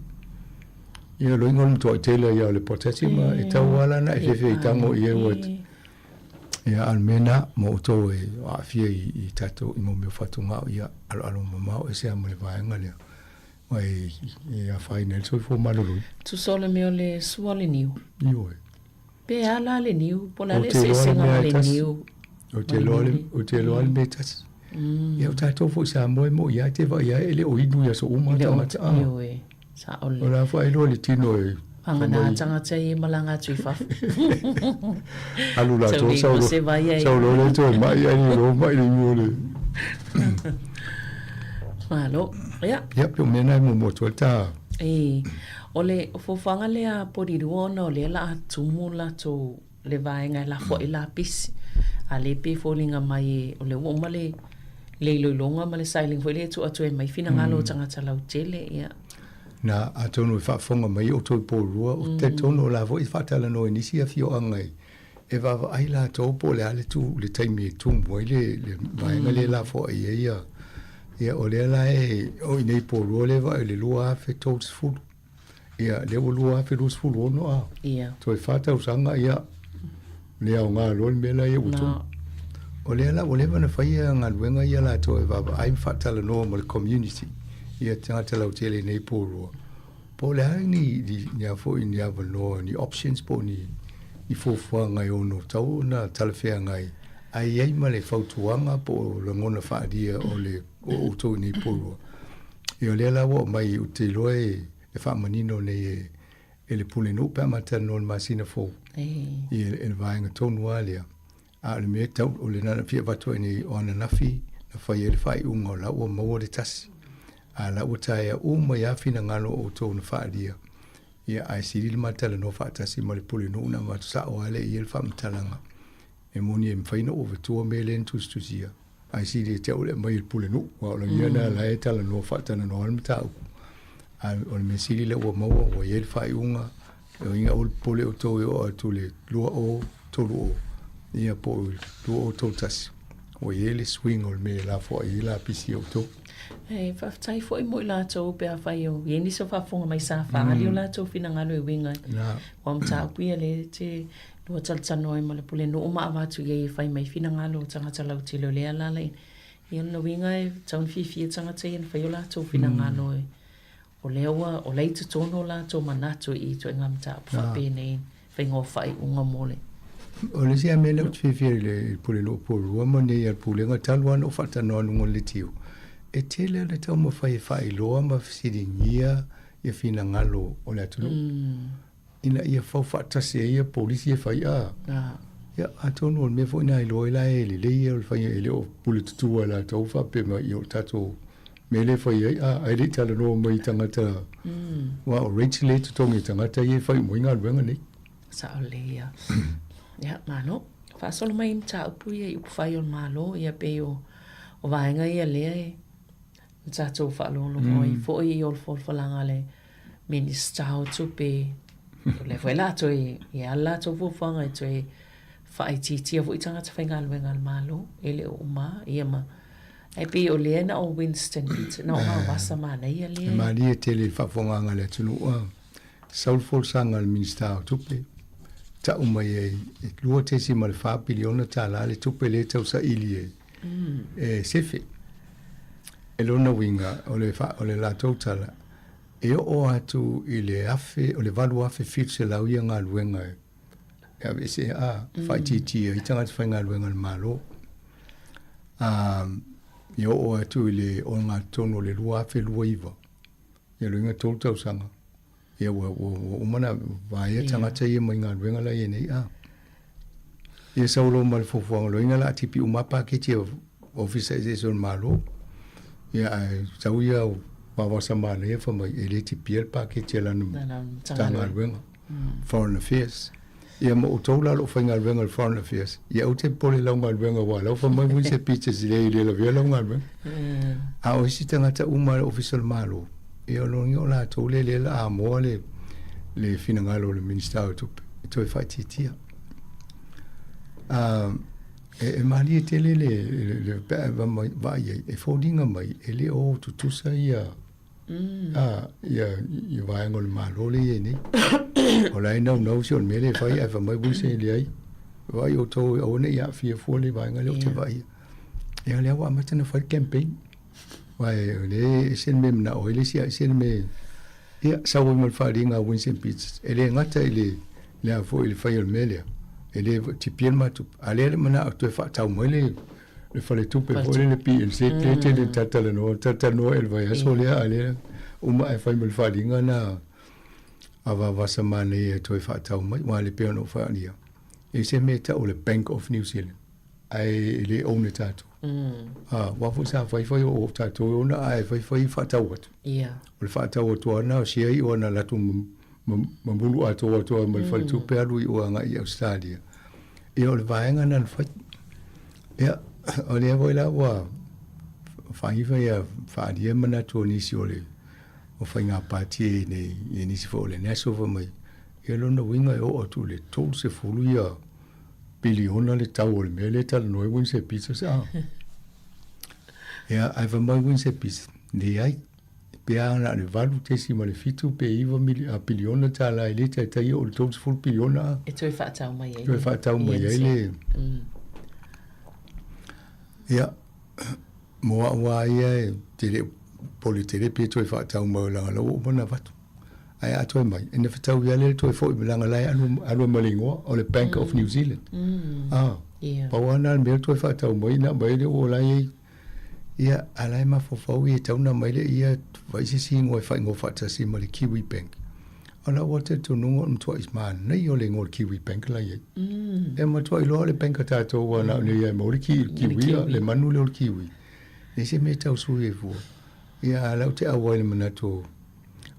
ia lo ingol to tele ia le potassium e tau wala na e fe tango ia wat ia almena mo to e afia i tato i mo me fatunga ia alo mama e se amole vaenga le mai ia final so fo malolo tu sole me le suole niu io pe ala le niu pola le se nga le niu o te lo al metas ia tato fo sa mo ia te va ia ele o inu ia so uma ta io sa ole ola fo ai lo le tino e Pangana tanga te malanga tui fafu. Alula to saulo le to mai ai lo mai le. Malo, ya. Ya pe mena mo to ta. Ole fofanga le a poriruona le la tumula to le vaenga la fo ila pis. Ale pe folinga mai ole wo male le longa male sailing fo le to atu mai fina ngalo tanga talau tele ya. Na atonu fa fonga mai o to po rua o te tono la vo i fatala no inisi a fio angai e va ai la to po le ale tu le taimi tu mo le vai ngale la fo ia o le la e o nei po rua le va le lua fe tots food ia le lua fe los food no a ia to i fata usanga ia le au nga lo me la ia utu o le la o le va na fa ia nga luenga ia la to e va ai fatala no mo community ia tanga te lau tele nei pōrua. Po le hai ni nia fo i nia wanoa ni options po ni fōfua ngai ono tau na talawhea ngai. Ai ei ma le whautuanga po le ngona whaadia o le o tau nei pōrua. Ia le lawa mai u te loe e whaamanino nei e le pule no pēr matana no le masina fō. Ia e le vaenga tonua lea. A le mea tau o le nana pia watoa ni o ana nafi na whai e le whai unga o lau o maua le tasi. Ala utaya uma ya fina ngalo o to na faadia ia ai siril matala no faata si male puli no na matu sa wale i el fam talanga e moni em faina over to melen to stusia ai siril te ole mai puli no wa la yana la etala no faata na no almta ai on me siril o mo o el fai unga o inga ol puli o to o to le lo o to lo ia po lo o to tas o ele swing ol me la fo ila pisi o to fa tai foi mo la to pe a fai o ye ni so fa fonga mai sa fa ali o la to fina ngalo e winga wa mta pia le te lua talatanoa ma le pule nuu maʻava atu iai e fai mai finagalo o tagata lautele o lea lalaina ia lona uiga e taunififia tagata ia na fai o latou finagalo e o lea ua o lai totonu o latou manatu i toʻaiga mataapu faapenei faigoa faaiʻuga mole o le sia mele o tfifia le pule lo porua mo nei al pulenga talu ana o fatanoa lungo le tiu e tele le tau ma fai loa ma fisiringia ia finagalo o le atulu ina ia fau faatase ia polisi e fai ia atonu o le mea foʻi na iloa i la e lelei ia o le fai e le o pule tutua la tau faapema ia o le tatou me le fai ai ai le talanoa mai tagata ua o Rachel e totogi tagata ia fai moiga aluega nei sa o leia ia malo faasolo mai mataupu ia i upu fai o le malo ia pe o vaega ia lea e tatou faalogologo ai foʻi i o le folofalaga le minista o tupe o le foi latou ia ala latou fuafuaga e toe faaitiitia foʻi tagata faigaluega le malo e le uma ia ma ai pe o lea na o Winston na o mavasa manaia lea mali e tele faafogaga le atunua saulfolsaga le minista o tupe ta'u mai e lua tesi ma le whapiliona tāla le tupe le tausaʻili e sefe e lona winga o le latou tala e o'o atu i le afe o le valu afe fituselau ia galuega e avese faitiitia i tagata faigaluega le malo e o'o atu i le o gatonu o le lua afe lua iva ia loiga tolu tausaga ia ua umana vaia tagata ia mai galuega lai e nei ia saulo ma le fofoaga loiga la atipi uma paketi office on malo ia sau ia vavasa manaia famai e le tipia le paketi lana tagaluega foreign affairs ia ma outou lalo faigaluega le foreign affairs ia ou te pole laugaluega ua lau famai mui se pictures i le lavia laugaluega a o isi tagata uma le official malo e o longi o latou le la amoa le finagalo le minista o tupe e toe faitiitia e mali e tele le vaia e foliga mai e le o tutusa ia ia vaega o le malo le ia nei o lai naunau si o le mea le fai ae famai buise i leai vai outou auna ia afiafua le vaega le o te vaia ia lea ua amata na fai campaign vai le sen me na o le sia sen me ia sau mo faringa Winston Beach ele ngata le afo ele fai o melia ele tipien matu ale mana to fa tau mo le fale tu pe le pi se le tatalo el vai aso le ale uma e fai mo faringa na ava vasamane e to fa tau mo wa le pe no fa nia e se meta o le Bank of New Zealand ai le one tatu wa fu sa fai o tatu ona ai fai fa tau watu o le fa tau watu ana o sia i ona la tu mambulu ato mo le fai tu pe alu i o nga i Australia e o le vaenga na fa ya o le voi la wa fai ya fa dia mana to ni si o le o fai nga pati ni si fo le neso fo mai e lo no winga o tu le tol se fulu ya biliona le tau le mele tal no e Winston Pizza sa ia ai va mai Winston Pizza ni ai pe ana le valu tesi ma le fitu pe iva biliona tala ile tai o le tau se fulu biliona e toi fa tau mai toi fa tau mai le ia mo wa ia tele politele pe toi fa tau mai la lo bona vatu ai atoi mai ina fatau ia le toi fo i langa lai anu malingo o le Bank of New Zealand pa wana me toi fa tau mai na mai le o lai ia alai ma fo fo i tau na mai le ia vai si ngoi fa ngo fa tasi ma le Kiwi Bank ala wate to no on twice man nei o le ngol Kiwi Bank lai e ma toi lo le bank ta to wana ni ia mo le Kiwi le manu le Kiwi ni se me tau su e fu ia ala te awai le manato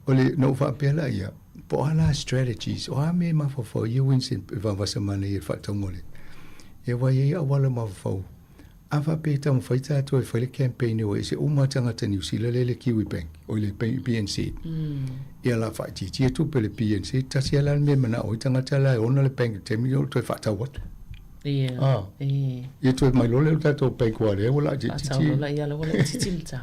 ole no fa pela ia po ala strategies o ame ma fo you Winston va vasamane e fa tongole e wa ia wala ma fo ava pe tau faita to e le campaign o se o matanga te New Zealand le Kiwi Bank o le PNC ia la fa ti tu pe le PNC ta sia la me mana o tanga tala ona le bank te mi to fa ta wat ia to mai lo le to pe ko le wala ti la ia la wala ti ta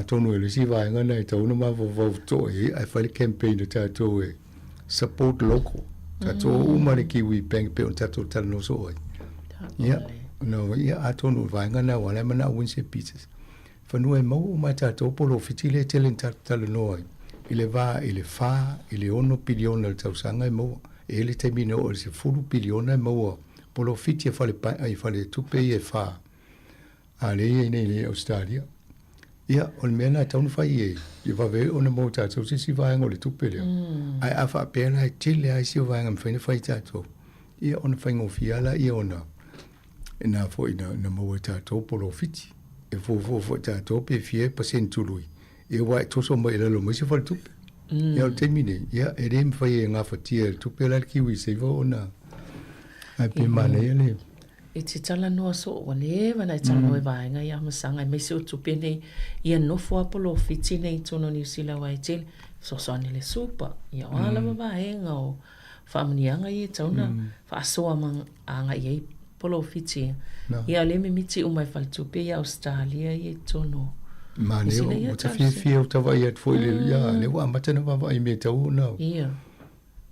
tonu e le si vai ngana e tau na ma vo to e ai fa le campaign ta to e support local Tato uma le kiwi bank pe tato tal no so. Ya. No, ya ato no vanga na wala mana winse pizzas. Fanu e mau ma tato polo fitile telen tal no. Ile va, ile fa, ile 1 bilione al tausanga e mau. Ele termino o se fulu bilione e mau. Polo fiti e fale tupe e fa. Ale nei Australia. Ja, on mena taun fai e va ve ona mo tato si vai ngole tupe le. Ai afa pena e tile ai si vai ngam fai tato. Ia ona fai ngofiala ia ona. Ina fo ina na mo tato polo fiti. E fo tato pe fie pasent lui. E wa to so mo ile lo mo si fal tupe. Ia termine. Ia e rem fai nga fatia tupe la kiwi se vo ona. Ai pe mane ele. E te tala noa so o le wana e tala noa vaenga ia masanga. E meisi o tupe nei ia nofo apolo fiti nei tono New Zealand wa e tele. So soani le supa. Ia wala vaenga o whamanianga i e tauna. Whaasoa mang anga i e polo fiti. Ia le me miti umai fal tupe ia Australia i e tono. Ma leo, o ta fia o ta vai at foi le ia, le wa matana va i me tau na. Ia.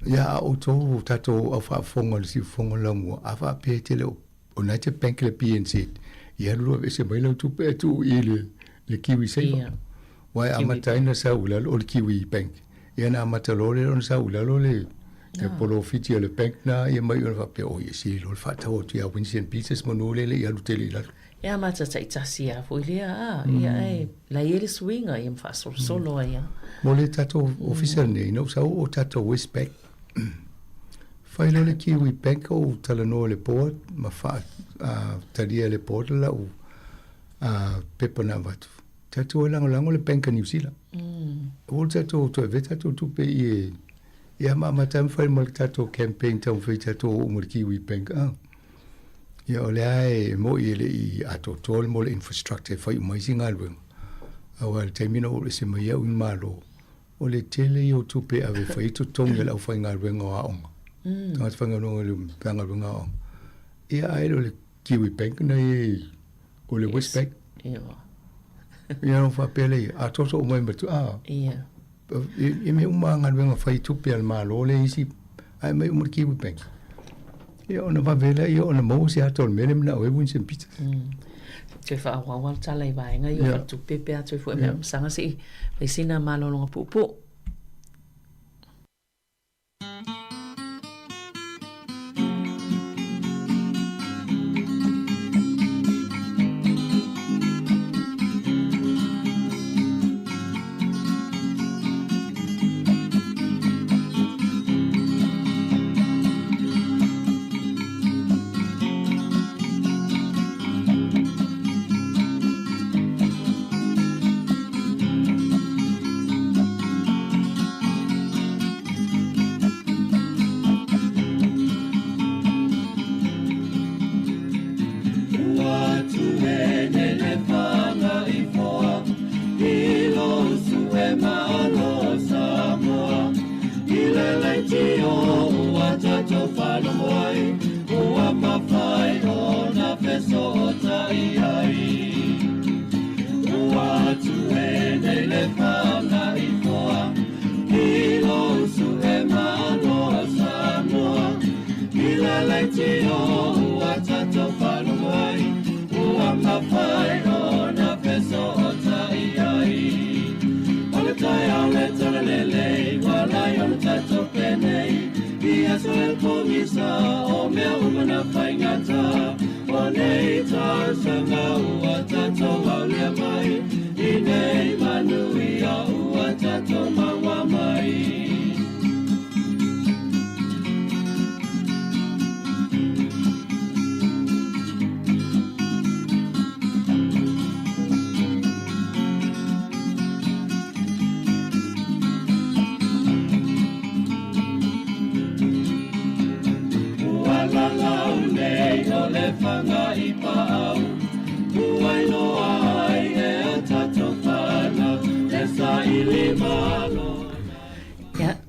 Ia o to tato a fa fonga si fonga lango, a fa pe tele o na te penkle PNC. Ia lo se mai lo tu pe tu ile le kiwi sei. Ia. Wa amataina sa ula o kiwi bank. Ia na matalole on sa ula lo le. Te polo fiti le bank na ia mai o fa pe o ia si lo fa ta o tia Winston Peters monole le ia lu tele la. Ia mata taitasi a fuilia ia e la ele swinga ia mfa solo ia. Mo le tato official nei no sa o tato Westpac. Fai lo le kiwi bank o talano le board ma fa talia le board la o pepa na vatu. Tato lango le bank New Zealand. O tato to veta to tu pe ia ma tam fai mo tato campaign tam fai tato o mo kiwi bank ia o le ai mo i le i ato tol mo le infrastructure fai mai singa lu au al termino o le se mai au malo o le tele i o tupe ave fai to tong le au fai ngal wenga a onga ta fanga no le panga wenga onga ia ai le kiwi bank na i o le Westpac ia no fa pele ato so mai betu ia e me uma ngal wenga fai tupe al malo le isi ai mai mo kiwi bank. Ia ona vavela ia ona mo se atol mele na o Winston Peters. Te fa wa tala i vaenga ia tu pepe atu fu me sanga si le sina malo longa pupu.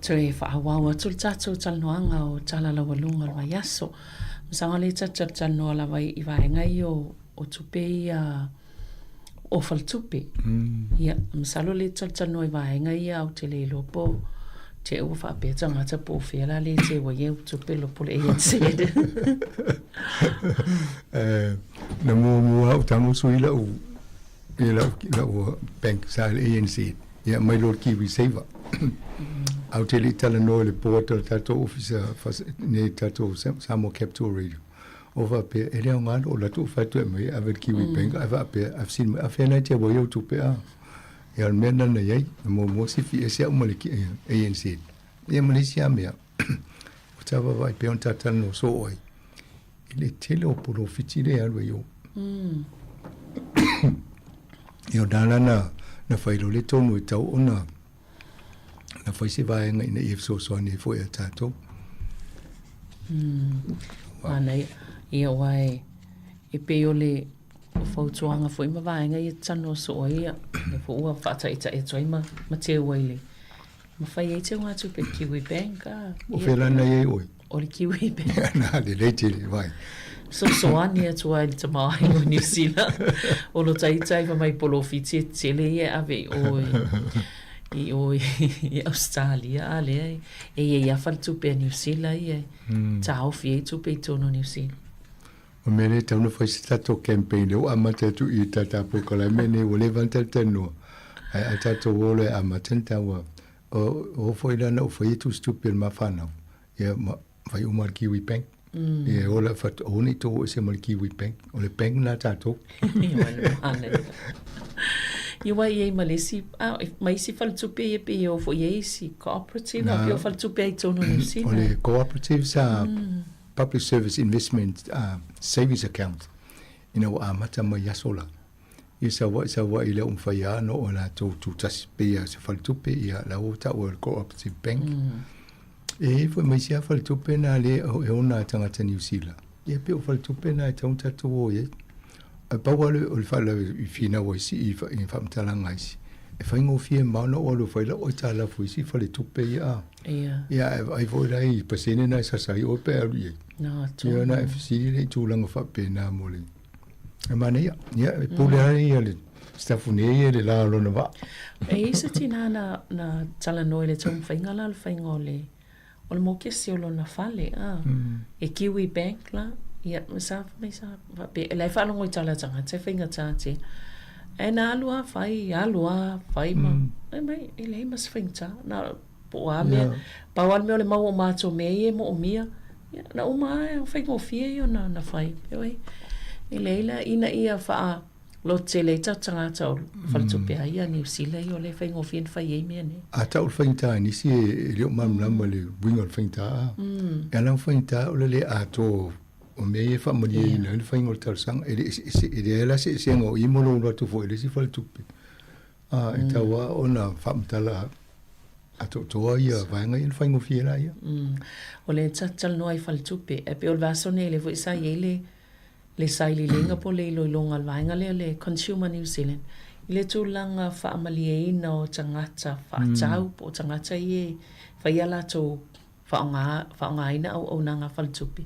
Tre whaawawa tul tatu talnoanga o tala la walunga la yaso. Msanga le tatu talnoa la vai i vaenga i o tupe ia o fal tupe. Ia, msalo le tatu talnoa i vaenga i au te le lopo te ua whaapea tangata po whiara le te wa iau tupe lo pole ANC. Na mua au tango sui la u la u bank sa le ANC ia mai lor kiwi saver au te li tala no le portal tato officer ne tato Sāmoa Capital Radio over pe ele ngā o la tu fatu mai ave kiwi bank ave pe I've seen a fena te wa iau tupe a ia mena na iai mo si fi ese o maliki ANC ia Malaysia mea o tava vai pe on tata no so oi ile tele o polo fitire alu yo io dala na failo le tonu tau ona na foi se vai ngai na if so so ni foi tato ana ia wai e pe ole fautuanga foi ma vai ngai tano so ia e fo ua fata ita e toi ma te waile ma fai e te ngā tupe Kiwi Bank o fela na ye oi o le Kiwi Bank na le tele vai so ani atu ai te mai o New Zealand o lo tai fa mai polo fiti tele ia ave oi i Australia ale e ia fal tupe New Zealand ia tau fi tupe tono New Zealand o mele tau foi stato campaign o amata tu i tata po kala mene o levanta tano ai tato ole amata wa o foi la no foi tu stupid ma fana ia vai o mar Kiwi Bank e ola fat oni to se mal Kiwi Bank o le bank na tato you wai Malaysia mai si fal tupe e pe o fo ye si cooperative o pe fal tupe ai tono New Zealand o le cooperatives public service investment savings account amata mai yasola isa wa ile faya no ona to tas pe se fal tupe ia la o ta o cooperative bank e foi mai sia fal tupe na le e ona tangata New Zealand e pe o fal tupe na tangata to o ye pa wale o fala i fina o si i fa mtalanga isi e fa ngo fie mano o lo fa la o tala fu si fa le tupe ia ai voi dai pasene na sa sai o pe ali no to ia na si le tu langa fa pe na mole e mane ia e pule ai le stafune le la lo na va e se tina na tala no le tom fa ngala fa ngole o le mo ke se o lo na fale e Kiwi Bank la ia sa va pe le fa longo tala tanga te finga tati e na alua fai ma e mai ele mas finta na po a me pa wal me le mau ma to me e mo mia na uma e fai go fie yo na fai e leila ina ia fa lo tele tanga tau fa to pe ia New Zealand yo le fai go fie fai e me ne a tau finta ni si le mam na le wingo finta e na finta o le a to o me fa mo ni le fa ngol tar sang e la se ngo I mo lo tu fo le si fa tupe e tawa ona fa mtala a to ia va nga il fa ngo fi la ia o le tsatsal no ai fa tupe e pe o va sone le vo sa yele le sai li linga po le lo longa va nga le consumer New Zealand ile tu langa fa amalie no tangata fa tau po tangata ye fa yala to fa nga ina o nanga fa tupe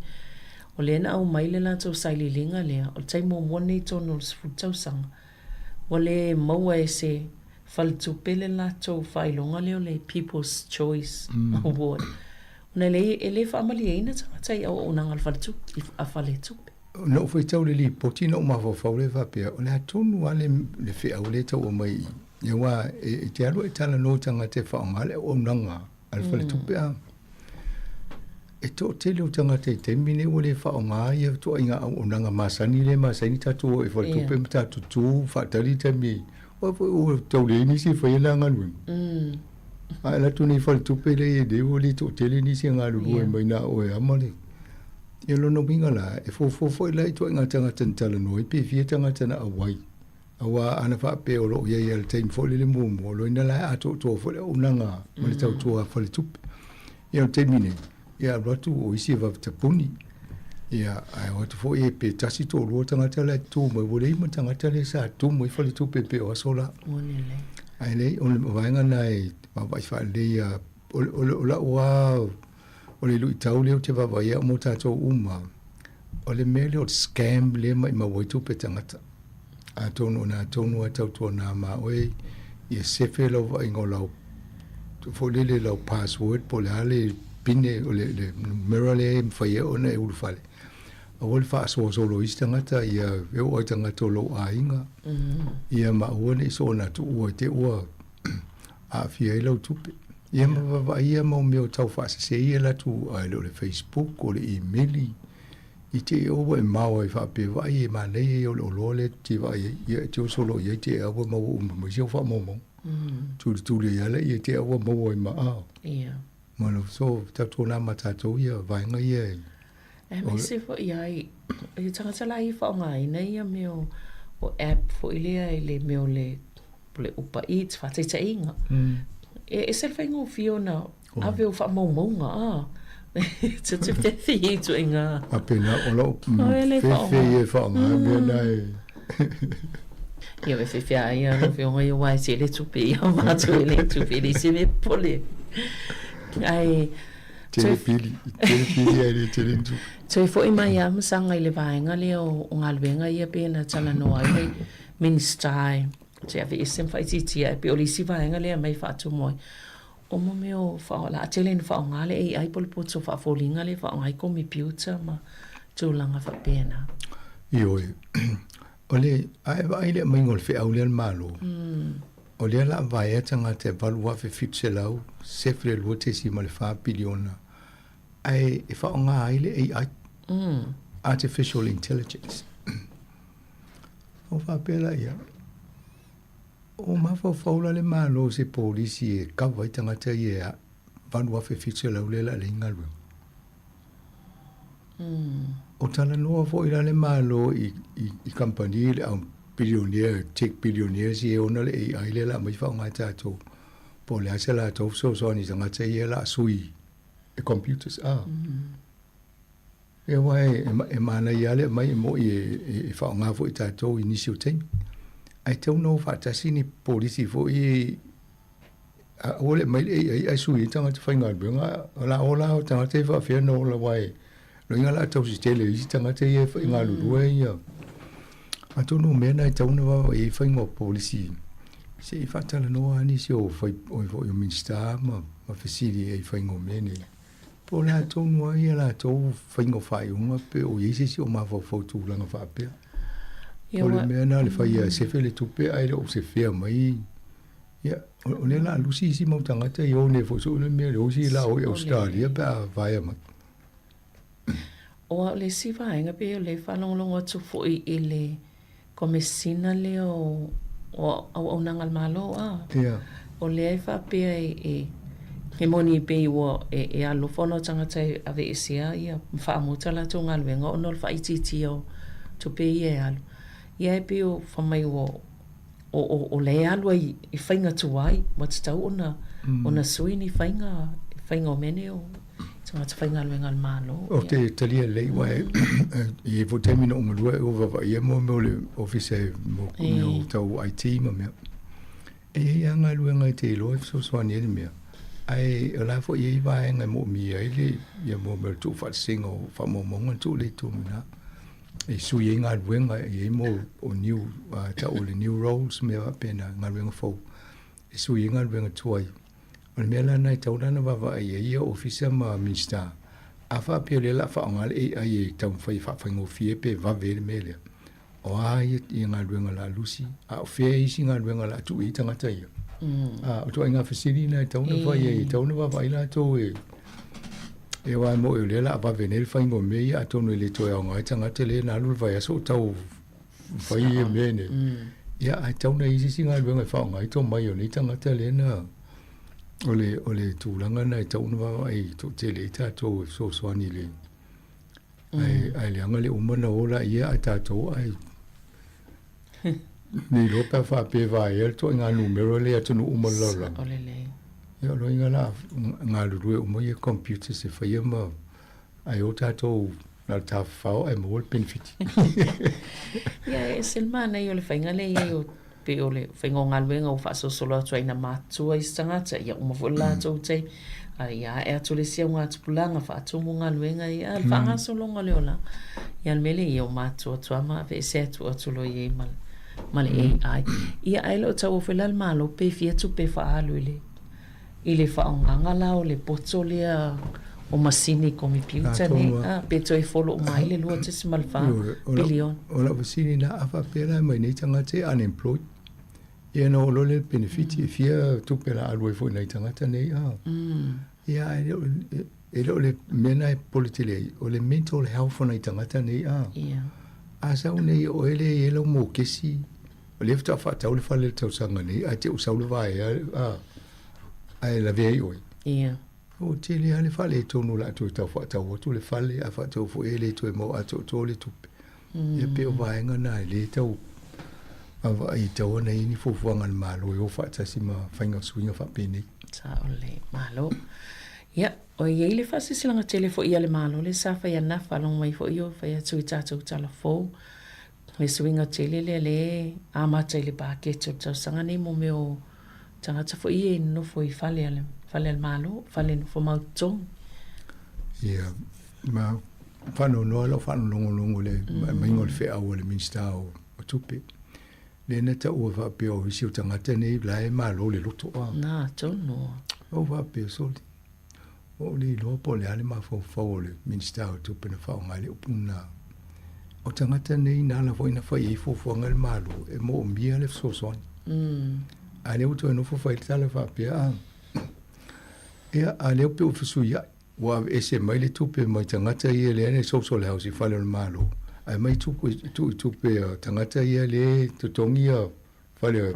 o le na o mai le la tau sai linga le o tai mo mone to no tau sang o le mo e se fal tupe le la tau fai longa le People's Choice Award ona le fa mali ina tai o nanga fal tupe a fale tupe no foi tau le poti no ma fo le va pe o le tonu ale le fe o le tau o mai ia wa e te alo e tala no tanga te fa ngale o nanga al fale tupe a e to te leo tanga te mine o le wha o ngā ia to inga o nanga masani le masani tatu e wha tupe mta tutu wha tari te mi o tau le nisi wha ila nganu a la tu nei wha tupe le e de o le to te le nisi ngā ruru e mai na o e amale e lono minga la e fo ila i to inga tanga tantala no e pe fie tanga tana a wai a wa ana wha pe o lo ia ia le teim fo le mumu o lo ina la a to fo le o nanga ma le tau tua wha le tupe ia te mine ia ratu o isi va tapuni ia ai o fo e pe tasi to ro tanga tala tu mo vole mo tanga tala sa tu mo fali tu pe o sola onele ai le on va nga nai va vai fa le ia o la wow o le lu tau le te va vai mo ta to uma o le mele o scam le mai ma voi tu pe tanga a to no na to no ta to na ma o e se fe lo va ngola fole le lo password po le pine o le numero le fai ona e ulu fale. A wole fa so lo istangata ia e o tangata lo ainga. Ia ma one so na tu o te o a fia lo tupe. Ia ma ia mo me o tau fa se ia la tu ai le Facebook o le email. I te o e mau e fa pe vai e ma nei o lo le ti vai ia te solo ia te o mo mo jo fa mo. Tu le ia le ia te o mo e ma. Ia. Ma lo so ta tu na mata tu ia vai nga ia. Me se fo ia i tangata la i fa ngai nei ia me o app fo ile me le upa eats fa te inga. E se fa ngo fiona ave o fa mo nga te te fi tu inga. Apena o lo fe fa nga me nai. Ia me fe ia no fi nga ia se le tu pe ia ma tu le tu pe le se me pole. Ai Telepili ai telentu. So fo i mai am sanga i le vaenga le o ngalwenga ia pe na tala no ai ministai. Se ave isem fa titi ai pe o le si vaenga le mai fa tu moi. O mo me o fa la tele ni fa ngale ai pol potso fa folinga le fa ngai computer ma tu langa fa pena. Io ole ai le mai ngol fe au le malo. O le la vai tanga te valua fe fitselau se fre lo te si mal fa biliona. Ai e fa nga ai le AI artificial intelligence. O fa pela ia. O ma fa faula le malo se polisi e ka vai tanga te ia valua fe fitselau le la lingalu. O tala no fo ila le malo i company le billionaire, tech billionaire si ona le AI le la mai fa nga tato. Po le asa la to so ni sanga te ia la sui e computers e wai e mana ia le mai mo e fa nga fo tato initial thing. I don't know fa ta sini policy fo i ole mai ai sui tanga te fa nga benga ola tanga te fa fe no la wai. Lo nga la to si tele i tanga te ia fa nga lu ia. I don't know mena I don't know e fa ngo policy. Se i fa tala no ani se o fa o minister ma fasili e fa ngo mene. Po la to no ia la to fa ngo fa unga pe o ye se o ma fo tu langa fa pe. O le mena le fa ia se fe le tupe ai le o se fe mai. Ya o le la lusi si mo tanga te yo ne fo so le me o si la o Australia pa vai ma. O le si vai nga pe le fa longo tu fo i le komesina le o nangal malo o le fa pe e moni pe wo e alo fono tanga tai ave isia ia fa mota la to ngalwenga o no fa ititi o to pe ye alo ia pe o fa mai o le alo i fainga tu ai what's tau ona sui ni fainga o mene o tanga te fainga luenga malo o te talia lei wai i vo termino o malua o va ia mo le office mo tau IT ma me e anga luenga te lo so swani me ai la fo i vai nga mo mi ai le ia mo mer tu fa singo fa mo mo tu le tu na e su ye nga luenga e mo o new ta o le new roles me va pena nga luenga fo e su ye nga luenga tu ai o me la nai tau na va ia office ma minister afa pe le la fa ngal ai tau fa ngo fie pe va ve me le o ai nga luenga la lusi a fe i singa luenga la tu i tanga tai o to nga fasili na tau na va ia tau na va ila to e wa mo le la va venel fa ngo me ia to no le to nga tanga tele na lu va so tau fa i me ne ia ai tau na i singa luenga fa nga to mai o ni tanga tele na ole tu langa na tau na va ai to tele ta to so swani le ai le anga le umana ola ia ta to ai ni lo pa fa pe va el to nga numero le atu no umala ole le ia lo nga la nga lu mo ye computer se fa ia ma ai o ta to na ta fa ai mo benefit ia e selmana io le fainga le io pe ole fainga ngalwenga o fa so solo to ina matu ai stangata ia uma vola to te ai e atu le sia nga tupulanga fa atu ngalwenga ia al fanga so longa le ola ia mele ia matu to ama ve se atu lo ye mal AI ia ai lo tau fe lal malo pe fia tu pe fa alu le I le whaonganga la o le poto lea o masini computer ni. Peto e follow mai le lua te simalfa bilion. O la masini na afa pera mai nei tangata unemployed. Ia no lo le benefiti fia tupela alwe fo nei tangata nei. Ia e le mena e politile o le mental health nei tangata nei. Ia. Asa nei o ele lo mo kesi. O le fta fa tau le fa le tau sanga nei a te usau le vai ai la vei oi. Ia. O te le ale fa le tonu la tu tau fa tau tu le fa le a fa tau fo ele tu e mo a tu le tupe. Ia pe o vai ngana le tau ava i tau na ini fo fuanga le malo e o fa tasi ma fainga suinga fa pene. Sa ole malo. Ia, o iei le fasi silanga tele fo ia le malo le sa fa ia na fa long mai fo io fa ia tui tatu tala fo. Le suinga tele le amata i le paketo tau sanga nei mo meo tangata fo ia no fo i fale al malo, fale no fo mautong. Ia, ma whano noa lo whano longo le maingo le whea o le minsta o tupe. Le na ta ua whapea o hisi o tangata nei lae malo le loto a. Nā, tono. O whapea soli. O le loa po le ale ma fau le minsta o tupe na whao ngai le upuna. O tangata nei nala fo ina whai e fuanga le malo e mo o mia le fsosoni. A leo to e no fo whai tala whapea a. Ea a leo pe o fisu ia. Wa ese mai le tupe mai tangata ia le ane social house i whale le malo. Ai mai tupe tangata ia le tutongi a whale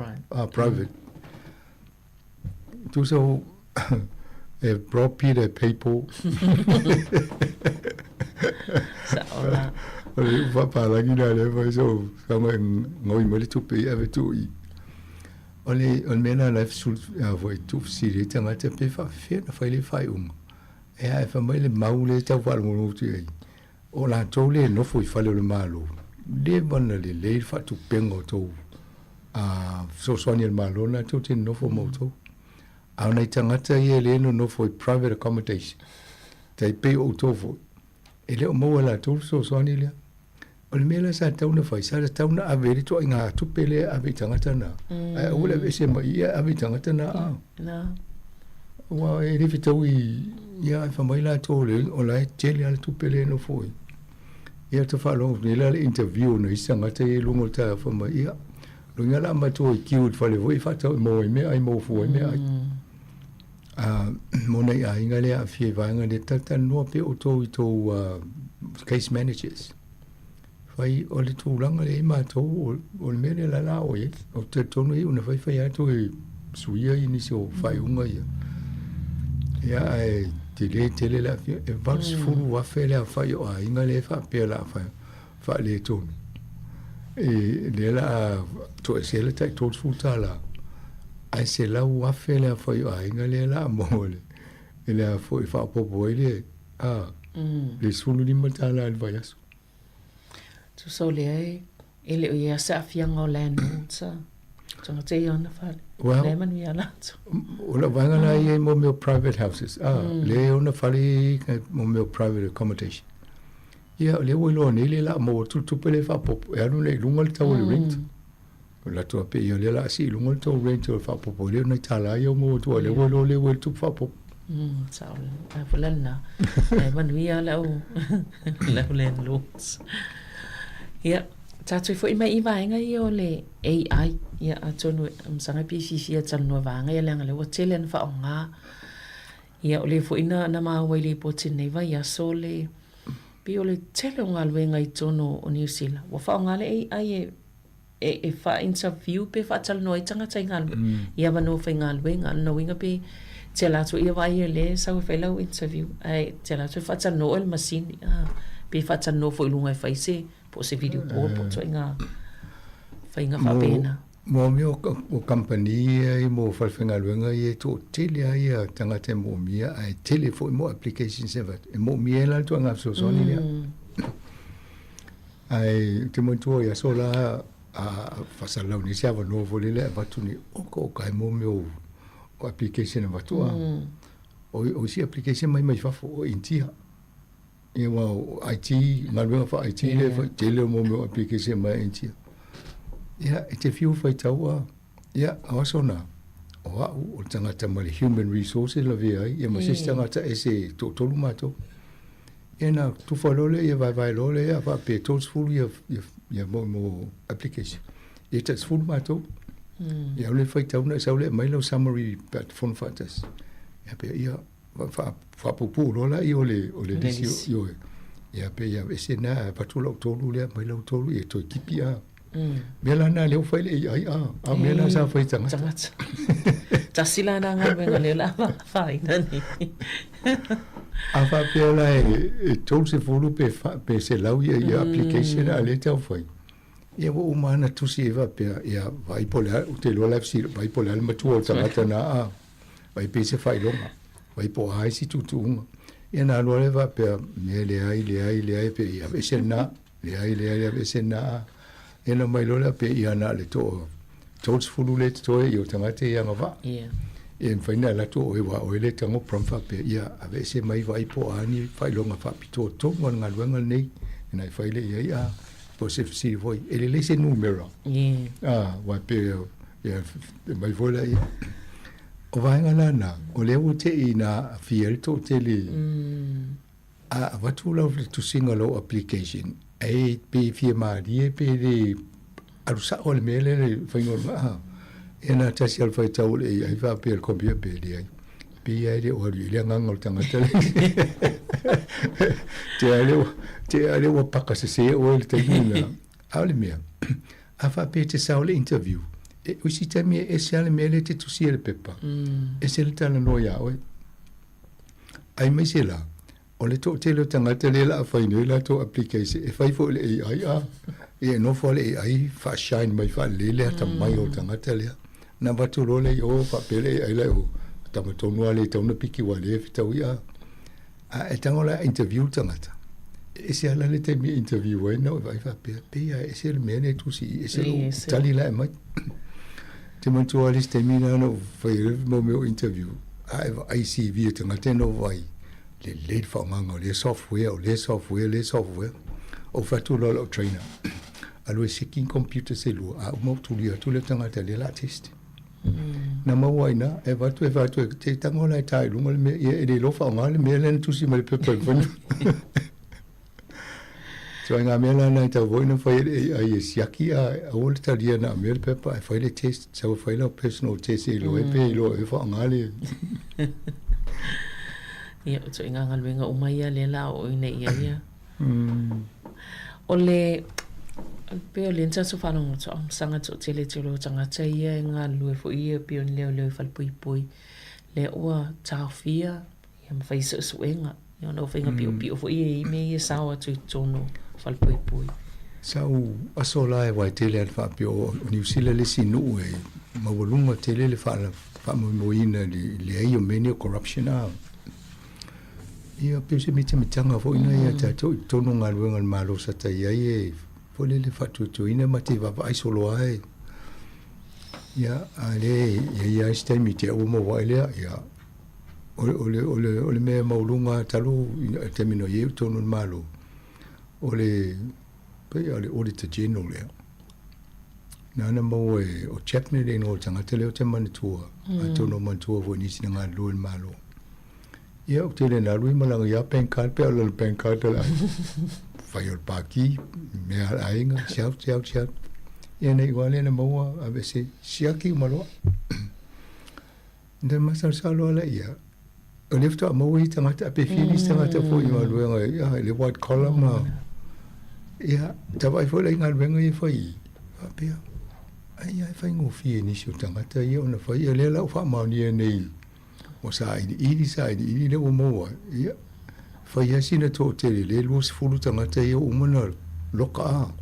private. Tu so brought Peter people. Saola. Ole whapalangi na le vai so kama ngoi mai le tupe ia ve tui. Ole mena life sul voi tu siri tangata pe fa fe na whai le whai E ai fa mai le mau le tau whalu mo tu ai. O la tau le no foi fale le malo. Le bana le fa tu pengo tau. So soani le malo na tu tin no fo mo tau. Au nei tangata ia le no foi private accommodation. Tai pe o tau fo. E le o mo la tau so soani le. O le mela sa tau na fai sa tau na averi to inga tu pele ave tangata na. Ai o le vese mai ia ave tangata na. Na. Wa e le fitau ia fa mai la to le o la tele al tu pele no foi ia to fa lo le la interview no isanga te lungo ta fa mai ia lo ngala ma to ki u fa le voi fa to mo me ai mo foi me ai mo nei ai ngale a fie va ngale tata no pe o to case managers fai o le tu langa le ma to o le mele la o ye o te tono i una fai fai to suia ini so fai unga ia ia ai tele la e vals fulu wa fele a fai o a inga le fa pe la fa le tonu e le la to se le tai tot futa la ai se la wa fele a fai o a inga le la mole e le foi fa popo ele le sulu ni mata la al vayas tu so le ele o ia sa fianga o le nunsa tanga te ona fale le man ia la Ola vanga na ia mo meu private houses. Le ona fali mo meu private accommodation. Ia le wo lo ni le la mo tu pele fa pop. E anu le lunga le tau le rent. La to pe ia le la si lunga le tau rent fa pop. Le na tala ia mo tu le wo lo le wo tu fa pop. Sao a fulana. E man ia la o la le looks. Ia Tātui fo ima iwa inga i o le AI ia atonu msanga PCC a tanu vanga ia leanga le watele na wha o ngā ia o le fo ina na maa wai le poti nei vai ia so le pi o le tele o ngā luenga i tono o New Zealand wa wha o ngā le AI e wha interview pe wha tala noa i tangata i ngā ia wano whai ngā luenga no inga pe te latu ia wai e le sau whai lau interview te latu wha tala noa il masini pe wha tala noa fo ilunga i whai se po se video call po so inga fainga fa pena mo mi o company ai mo fa finga luenga i to tele ai tanga te mo mi ai telephone mo application server e mo mi la to nga so so ni ai te mo to ya so la fa sa la ni sia va no vo le va tu ni o ko kai mo mi o application va to o si application mai fa fo intia e wa IT ngalwe fa IT le fa tele mo me application mai intia ia te fiu fa taua ia awasona o tangata ma le human resources la vea ai, ia ma se tangata e se tolu mātou. Ia na tufa lole, ia vai lole, ia va pe tolu sfulu ia mo application. Ia ta sfulu mātou. Ia ole fai tauna, sa ole mai lau summary pat fon fatas. Ia pe ia, fa pupu lola ia ole lisi yo. Ia pe ia ese na patula o tolu lea, mai lau tolu, ia toi kipi a. Mela na leo fai le ai a mela sa fai tangata. Tasila na ngā wenga leo la whai nani. A wha pia la e tolu se fulu pe se lau ia application a le tau fai. Ia wo umana tusi e wa pia ia vai pole te loa life si vai pole al matua o tangata na a vai pe se fai longa. Vai po ai si tutunga. Ia na loa le wa pia me le ai pe ia vese na le ai vese na. Ena mai lola pe ia na le to tolu fulu le to e o tangata ia ngava. Ia. E faina la to e wa o le tango pramfa pe ia ave se mai vai po ani fai longa fa pito to ngā luenga nei na fai le ia po se si voi e le se numero. Ia. Wa pe ia mai vola ia. O vai ngana o le o te ina fiel to te le. Watu lau to singa lo application. Ai pe fia marie pe le arusa o le mele le faingo ena tasi al fai tau le ai va pe el kompia pe le ai pe ai le o le nganga o tangata te ale o paka se o le taina ale mea a fa pe te sa o le interview e usi tami e se ale mele te tu si le pepa e se le tala no ya o ai mai se la o le to te le tangata le la fai no la to application e fai fo le ai e no fo le ai fa shine mai fa le ta mai o tangata le na watu role o fa pele ai le o tama tonu ale tonu piki wale fita ia e tangola interview tangata e se ala le te mi interview e no vai fa pe e se le mene tu si e se tali la mai te mantu ale te mi na no fai mo meu interview ai si vi tangata no vai le fa manga le software o fa tu lo trainer alo se kin computer se lo a mo tu lia tu le tangata le la test na mo waina e va tu te tangola tai lunga me e le lo fa ngale me len tu si me pepe fun so nga me la na ta voina fa ai siaki a ol talia na me pepe fa le test so fa le personal test lo e fa ngale ia o tō inga ngaluenga o mai le la o ina ia. O le pe o le nta so whanongo tō sanga tō tele tō tangata ia ngā lue fo ia pe o leo whalpui le oa tāwhia ia mwhai so enga ia no whainga pio fo ia i me ia sawa tū tōno whalpui. Sau aso la e wai tele al whapio o New Zealand le sinu e mawalunga tele le whamoina le ai o meni o corruption a. Ia pe se mita mitanga fo ina ia tato i tono ngā luenga malo sa tai ai e fo le whatutu ina ma te wapa ai solo ai. Ia a le ia stai mi te au mo wailea ia ole mea maulunga talo te mino ieu tono malo. Ole pe ale auditor general ia. Nana mo e o chapne le no tangata leo te manitua. A tono manitua fo nisi ngā luenga malo. Ia o te rena rui malanga ia pen card pe ala pen card ala fai o paki me ala ainga shout ia nei wale na maua a vese siaki umaloa nda masal salo ala ia o lefto a maua i tangata a pe finis tangata fo i maluenga ia le white collar ma ia tawai fo la inga luenga i fai apea ai fai ngofi e nisi o tangata ia ona fai ia le lau wha mauni e nei o sa idi le o moa ia fai asina to tele le luos fulu tangata ia umana loka a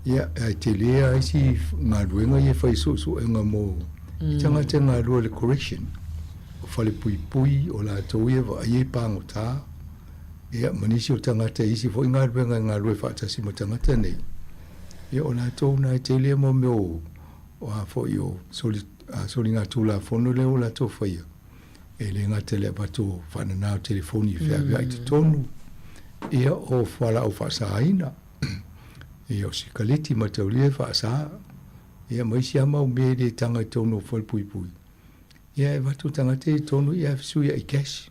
ia ai tele ai si ngā ruenga ia fai so e ngā mo i tangata ngā rua le correction o fale pui o la tau ia wa ai pango tā ia manisi o tangata isi fo ngā ruenga ngā rua whaatasi mo tangata nei ia o la tau nai tele mo meo o a fo i o soli ngā tūla fono le o la tau fai e le ngata le bato whananao telefoni whea i te tonu ia o whala o whaasaina ia o sikaleti mataulia whaasa ia maisi amau me le tanga i tonu o whalpui Ia e watu tangata I tonu ia fisui I cash.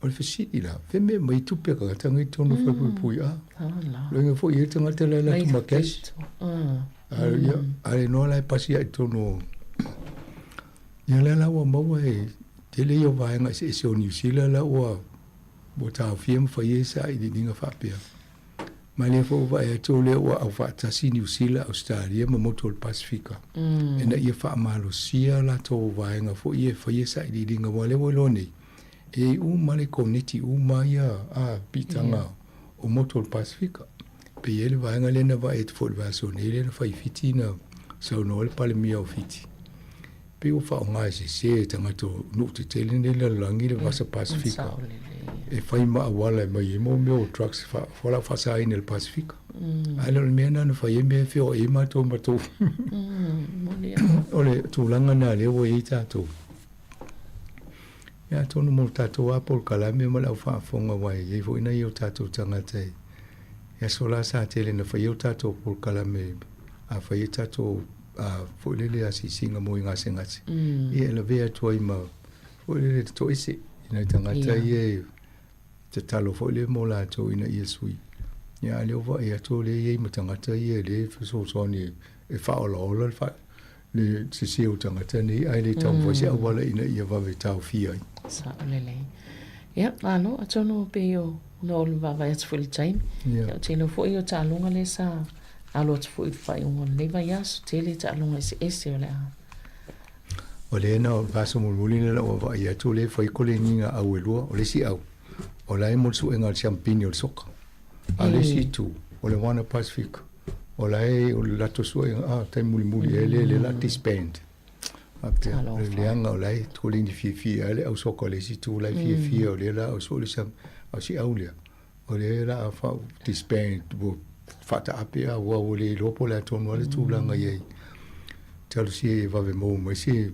O le fasiti la. Feme mai tupe ka tanga I tonu whapui a. Loinga fo I tangata la la tuma cash. Ale no la pasi I tonu. Ia la wa maua e te le o vaenga se o New Zealand la wa bo ta fiam fa yesa I dinga whapea. Mali fo va e tole o au fa tasi New Zealand Australia ma moto Pacifica. E na ia fa malo sia la to vaenga fo ia fa yesa I dinga wale wolone. E u male community u maia a pitanga o moto Pacifica. Pe ele vaenga le na va e fo va so nele na fa fiti na so no le pale mia o fiti. Pe o fa nga se tanga to no te tele le langi le va sa Pacifica. E fai ma wala mai mo meu trucks fa la fasa in el Pacific. Ala le mena no fai me fe o e ma to. Ole tu langa na le o e tato. Ya to no mo tato a por kala me ma la fa fonga wai e fo ina yo tato tanga te. Ya sola sa tele na fai yo tato por kala me a fai tato a fo le asi singa mo inga sengati. E la vea to I ma fo le to isi ina tanga te te talo fo le mo la to ina Yesui. Ya le ova e to le ye matangata ye le so so ni e fa o lo fa le se o tangata ni ai le tau fo se wala ina ia va ve tau fia. Sa le le. Ya, ano atono pe yo no va va ats full time. Ya tino fo yo talunga le sa alo ats fo fa yo le va yas tele talunga se le. O le na va so mo mulina la va ia to le fo ko le ninga au o le si au. O la e mulsu enga champini o soka. A le si tu, o le wana Pacific. O la e o le lato sua enga, tai muli le la disband. Le anga o la e tōling di fia, le au soka le si tu, la fia o le la au so le sam, au si au lea. O le la a fa disband, bo fata ape a ua o le lopo le atonu ale tu langa iei. Talo si e vave mou, ma si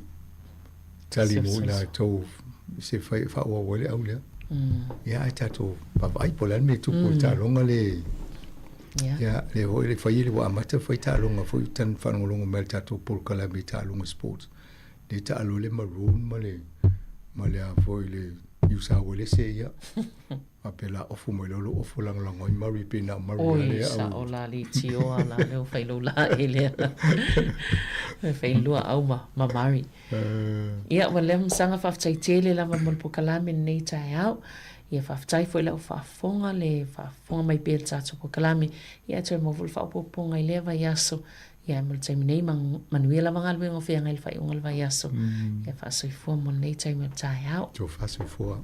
tali mo la tau, se fa ua o le au lea. Ya tato papai polan me tu po talonga le ya le ho le fai le wa mata fai talonga foi tan fanolonga mel tato por kala me talonga sports le talo le maroon male a foi le usa wele se ya apela ofu mo lo ofu lang lang oi mari pina mari le sa ola li tio ala le fai lo la ele fai lo au ma mari ia wale msanga fa tai tele la mo po kala me nei tai au ia fa tai foi la fa fonga mai pe tsa po kala me ia te mo vol fa po ponga ile va yaso ia mo tai nei manuela mangal me ngofia ngai fai ungal va yaso ia fa so fo mo nei tai me tai au jo fa so fo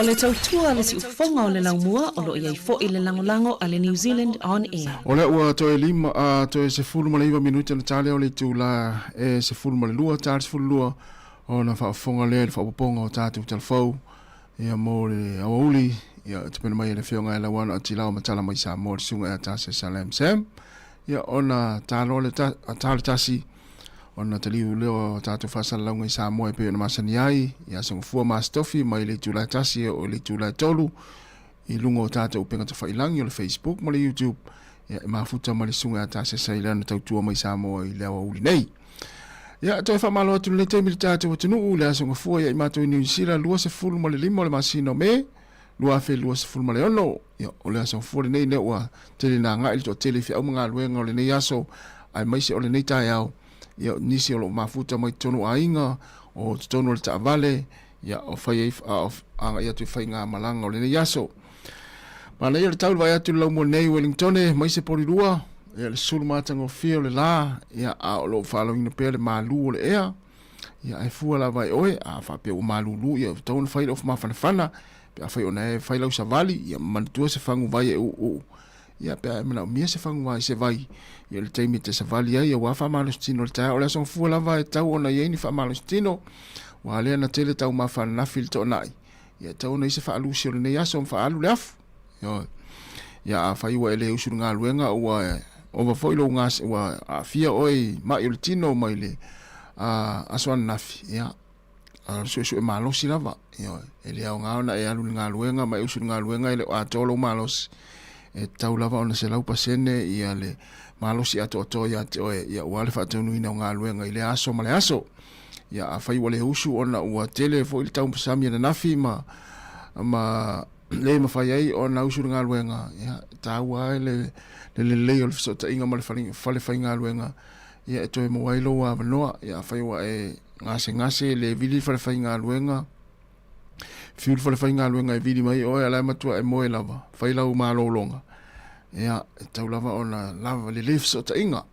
O le tautua le si ufonga o le laumua o lo iai fo i le langolango a le New Zealand On Air. O le ua toe lima a toe se fulu ma le 2 minuta na tale o le tula e se fulu ma le lua tale se fulu lua o na whaafonga le whaapoponga o tātou talfau ia mo le awauli ia te pena mai le whionga e la wana o tilao matala mai Sāmoa le sunga e atase Salam Sam ia o na talo le tale tasi o na taliu leo tātou whasala launga i Sāmoa e peo na masani ai ia sanga fua maastofi mai le tula tasi o le tula tolu i lungo tātou penga te whailangi o le Facebook ma le YouTube ia mafuta ma le sunga e atase Sailana tautua mai Sāmoa i le awauli nei. Ia toi whamalo atu le te militātou atu nuu le asonga fua ia i mātou i New Zealand lua se fulu ma le limo le masino me lua fe lua se fulu ma le ono ia o le asonga fua le nei ua tele na ngai li to tele fi au mga luenga o le nei aso ai maise o le nei tai au ia nisi o lo mafuta mai tonu a inga o tonu le ta vale ia o fai anga ia tu fai ngā malanga o le nei aso ma nei o le tau vai atu lau mo nei Wellingtone maise pori lua ia le sulu mātanga o fia o le la ia a o lo whalo ina pēr le mālu o le ea ia ai fua la vai oe a whapea o mālu lu ia tauna whai of mawhanawhana pe a whai o na e whai lau sa vali ia manatua se whangu vai e u ia pe a mana o mia se whangu vai se vai ia le teimi te sa vali ai ia wa whamalo stino le tae o le asong fua la vai tau o na iei ni whamalo stino wa lea na tele tau mawhanawhi le to nai ia tauna i se whaalusi o le nei aso whaalu le afu ia a whai wa ele usuru ngā luenga ua o va foi lo ngas wa afia oi mai o tino mai le aswan nafi ya so so malos lava yo ele au nga na e alu nga luenga mai usu nga luenga ele a tolo malos e tau lava ona se lau pasene ia le malos ya to ya ya wale fa tonu ina nga luenga ile aso male aso ya afai wale usu ona wa tele foi tau sami na nafi ma le ma fai ai ona usu nga luenga ya tau le le o so ta inga mal fale fai nga luenga ia to mo wailo wa no ia fai wa e ngase le vili fale fai nga luenga fiul fale fai nga luenga e vili mai o ala matua e mo lava fai lau malo longa ia tau lava ona lava le so ta inga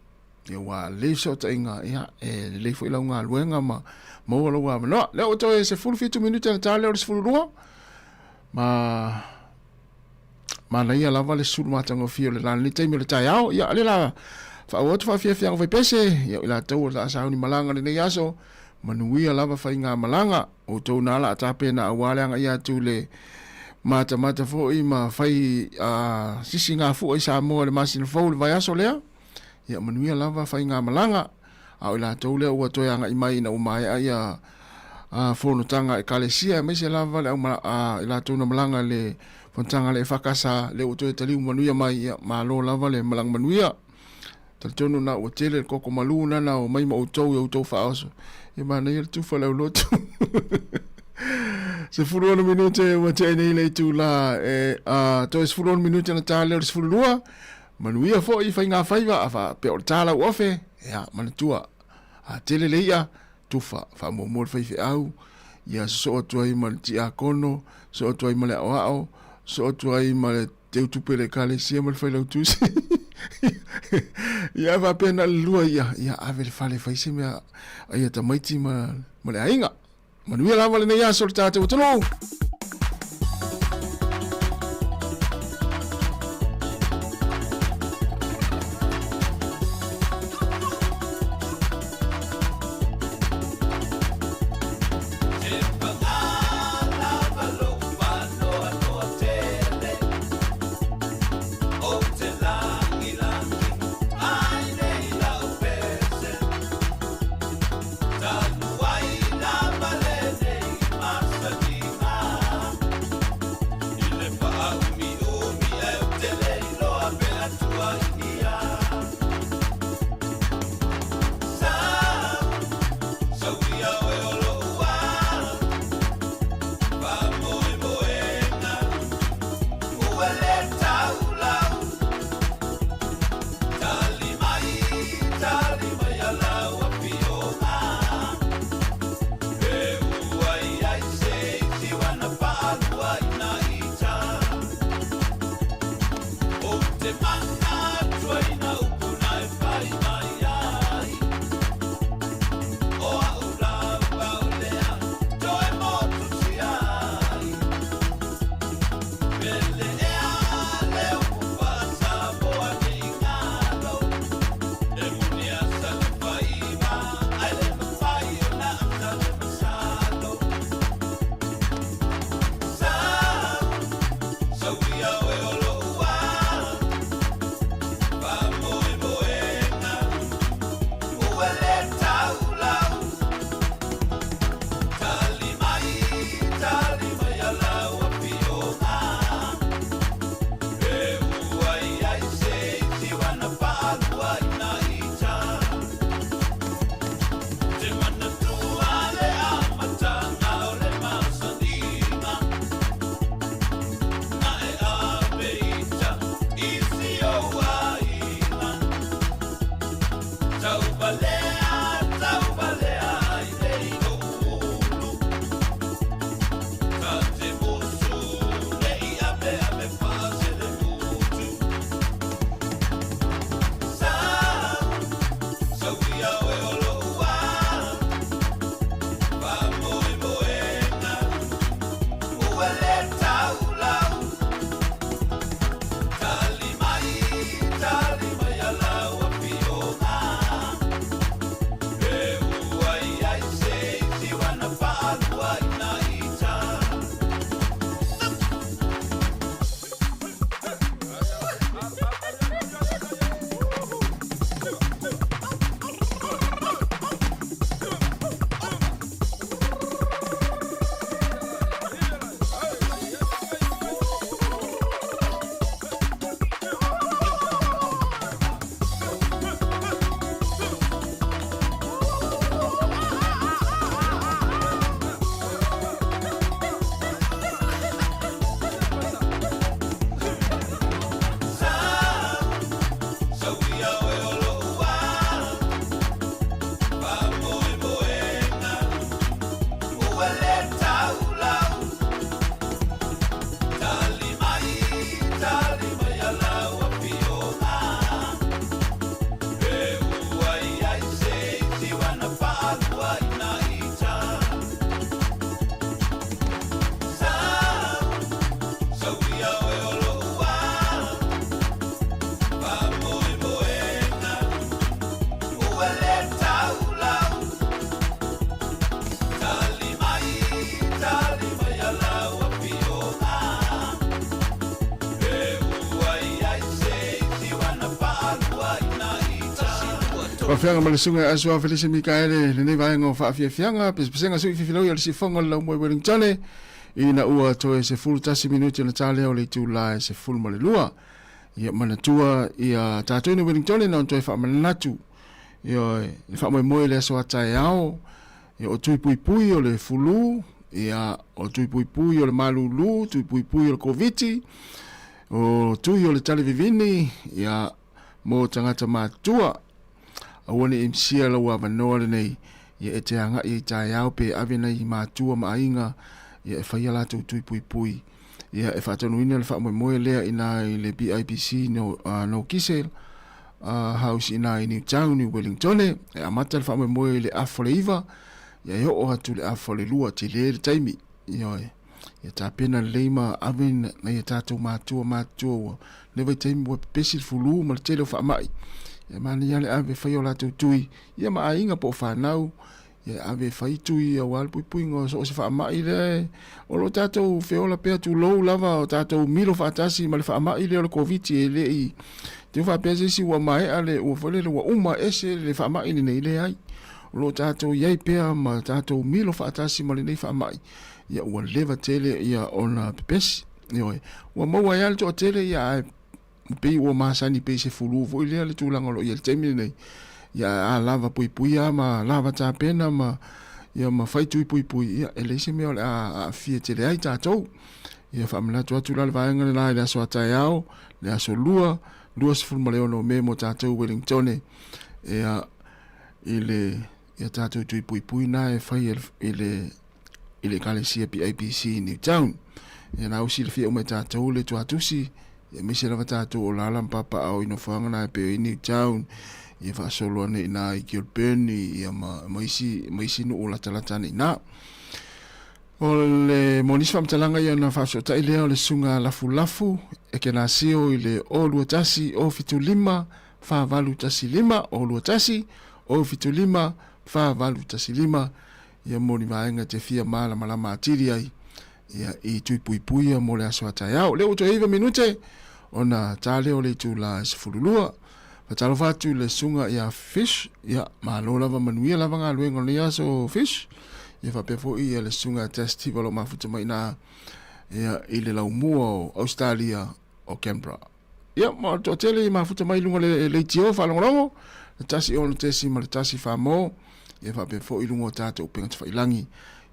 ia wa le so ta inga ia e le fai lau nga luenga ma mo lo wa no le o to e se full 2 minuta na tale o se full lua ma na ia lava le suru matanga fio le lana ni teimi le tai au ia le la fa o fa fia fia vai pese ia la tau la sa ni malanga le nei aso manuia lava fa inga malanga o to na la ta pena awale anga ia tu le mata fo i ma fai sisi nga fu i Sāmoa le masin fo le vai aso le ia manuia lava fa inga malanga au la tau le o to anga i mai na o mai ia fo no tanga e kalesia me se lava le la tu na malanga le Pontanga le whakasa le o toi taliu manuia mai ma lo lava le malang manuia. Tal tono na o tele koko malu na o mai ma o tau i o tau whaaso. E mana i le tufa lau lotu. Se furuana minute wa te nei le tu la toi se furuana minute na tale o se furua. Manuia fo i whai ngā whaiva a wha pe o tala uofe. Ea mana tua. A tele le ia tufa wha mo mor whaife au. Ia so tuai ma le ti a kono. So tuai ma le ao. So tuai ma le te utupere kale sia ma le whailau tusi. Ia va pena lua ia ave le whale whaise mea ia ta maiti ma le ainga. Manuia lava le nei aso le tātou tano. Why not? Fianga malesunga aswa Felicia Mikaele le nei vai ngo fa fianga pesenga sui fifilo yo si fonga lo mo Wellington ina ua to se full tasi minuti na tale o le tu la se full mo le lua ia mana tua ia tatu ni Wellington na to fa manatu yo fa mo le so tai ao yo tu pui o le fulu ia o tu pui o le malulu tu pui o le covid o tu yo le tale vivini ia mo tangata matua awone imsia la wa vanole nei ye eteanga i tai au pe avena i matua mainga ye faia la tu pui ye e fatonu ina le fa mo le ina le BIPC no kisel house ina i New Town ni Wellington e amata le fa mo le afoleiva ye yo o atu le afole lua te le taimi yo ye tapena leima aven na ye tatu matua le vai taimi wa pesil fulu mal tele fa mai ya mani yale ave fai ola tui ya ma ainga po whanau ya ave fai tui ya wal pui ngo so se wha mai le o lo tatou feola pea tu lou lava o tatou milo whaatasi ma le wha mai le o le COVID e le i te wha pea si wa mai ale ua whale le wa uma ese le wha mai ni nei le ai o lo tatou iai pea ma tatou milo whaatasi ma le nei wha mai ya ua lewa tele ya ona pepesi ua maua yale to tele ya pe o masani pe se fulu vo ile le tulanga lo ile temi nei ya lava pui ama lava ta pena ma ya ma fai pui ya ele se me a fiete le ai tatou ya famla to tu la vaenga na la so ta yao le so lua se fulma le no memo tatou Wellington ya ile ya tatou pui na e fai ile kale sia BIPC New Town ya na usi le fi o me tatou le to atusi ya misi lava tātou o lalam papa au ino whanga na pe i New Town ia wha solo ane ina i Kilburn ia maisi no o latalata ni na o le monisi whamtalanga ia na whaso tai lea o le sunga lafu e ke na sio i le o lua tasi o fitu lima wha valu tasi lima o lua tasi o fitu lima wha valu tasi lima ia moni vaenga te fia mala malama atiri ai ia i tui pui mo le aso atai au leo to iwa minute ona tale o le tu la sifululua patalo fatu le sunga ia fish ia malo lava manuia lava ngā luengo le aso fish ia whapefo ia le sunga festival o mafuta mai na ia i le laumua o Australia o Canberra ia mo to tele i mafuta mai lunga le tio whalongolongo le tasi o le tesi ma le tasi whamo ia whapefo i lunga o tātou upenga te whailangi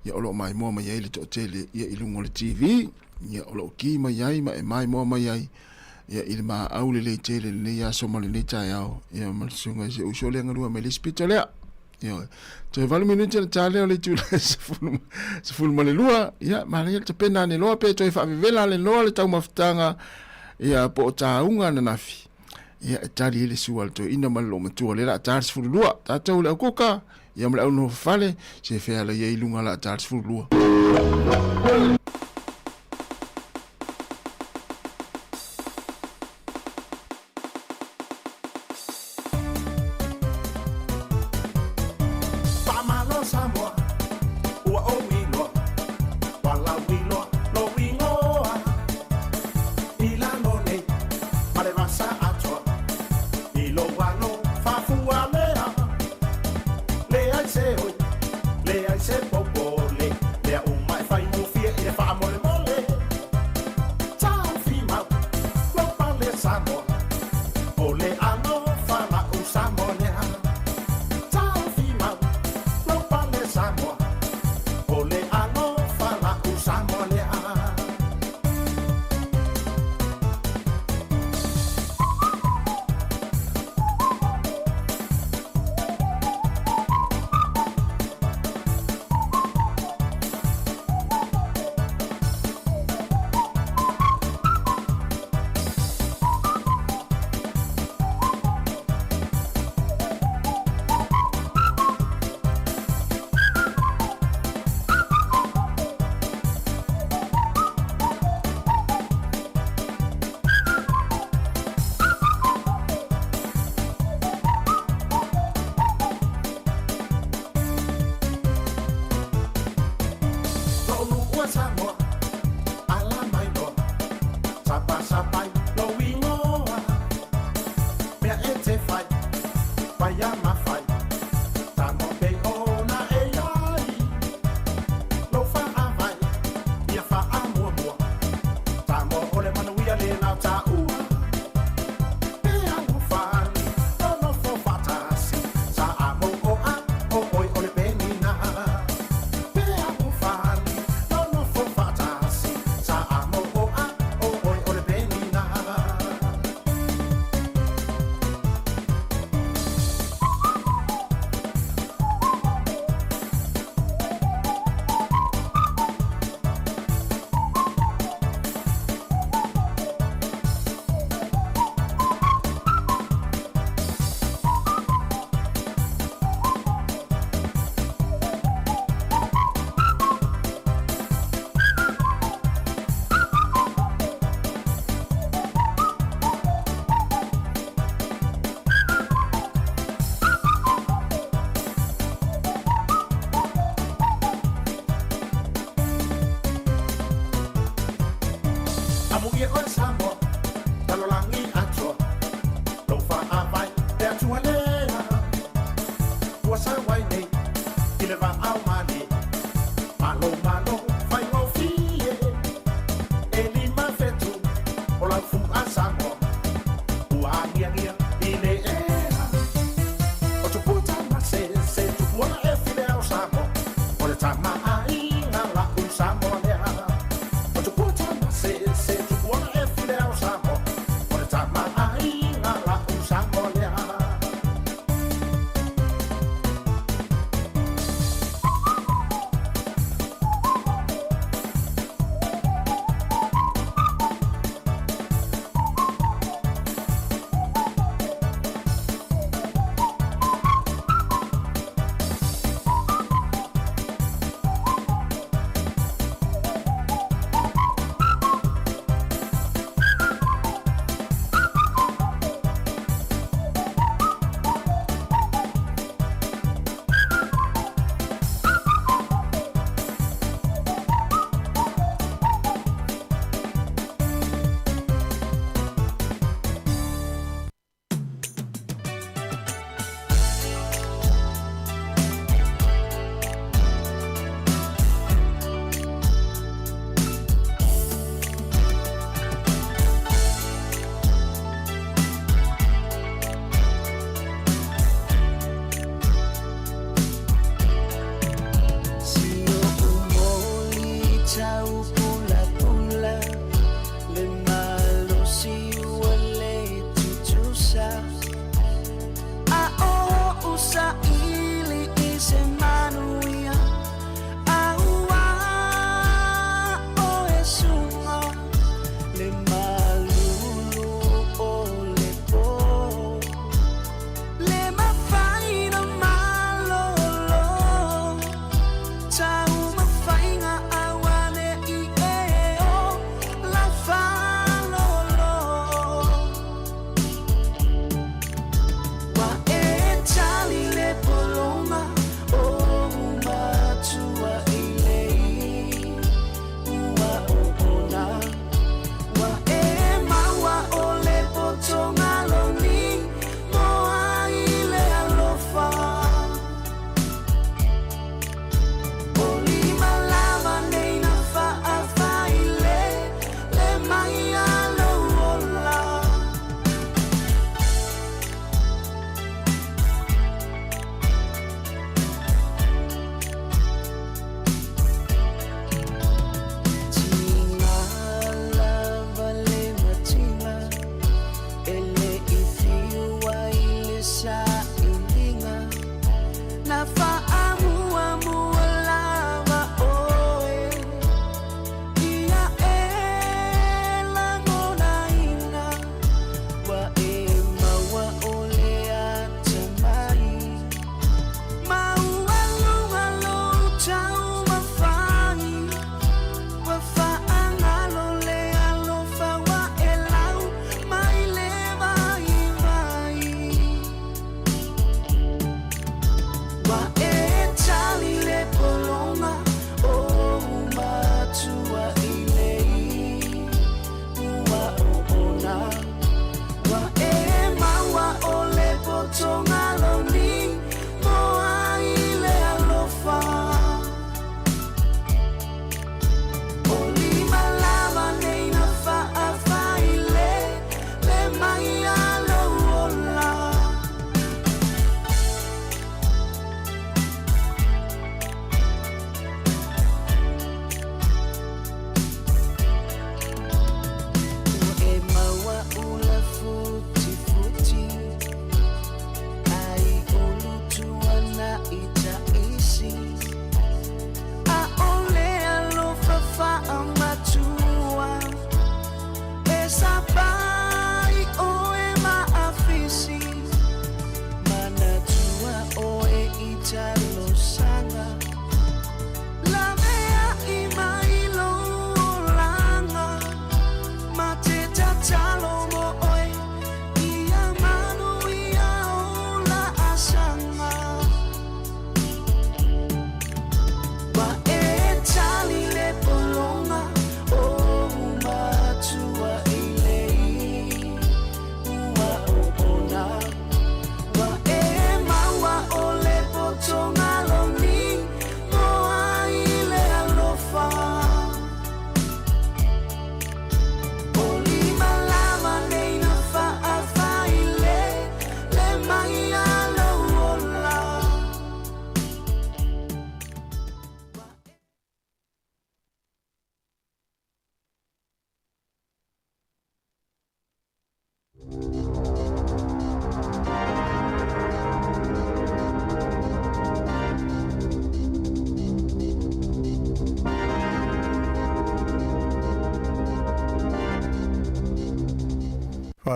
ia olo mai mo mai le to tele ia ilungo le TV ia olo ki mai ai mai mo mai ai ia i le maau le tele le ia so male nei tai au ia malsunga se uso le ngalua me le spito lea ia te valu minuti na tale o le tu se fulu male lua ia ma le te pena ne loa pe toi fa vela le loa le tau maftanga ia po taunga na nafi ia tali le sual to ina malo matua le la tars fulu lua tatou le koka ia mala no fale se fe ala ia ilunga la tars fulu lua le ai se popo le le o mai fai mo fie e fa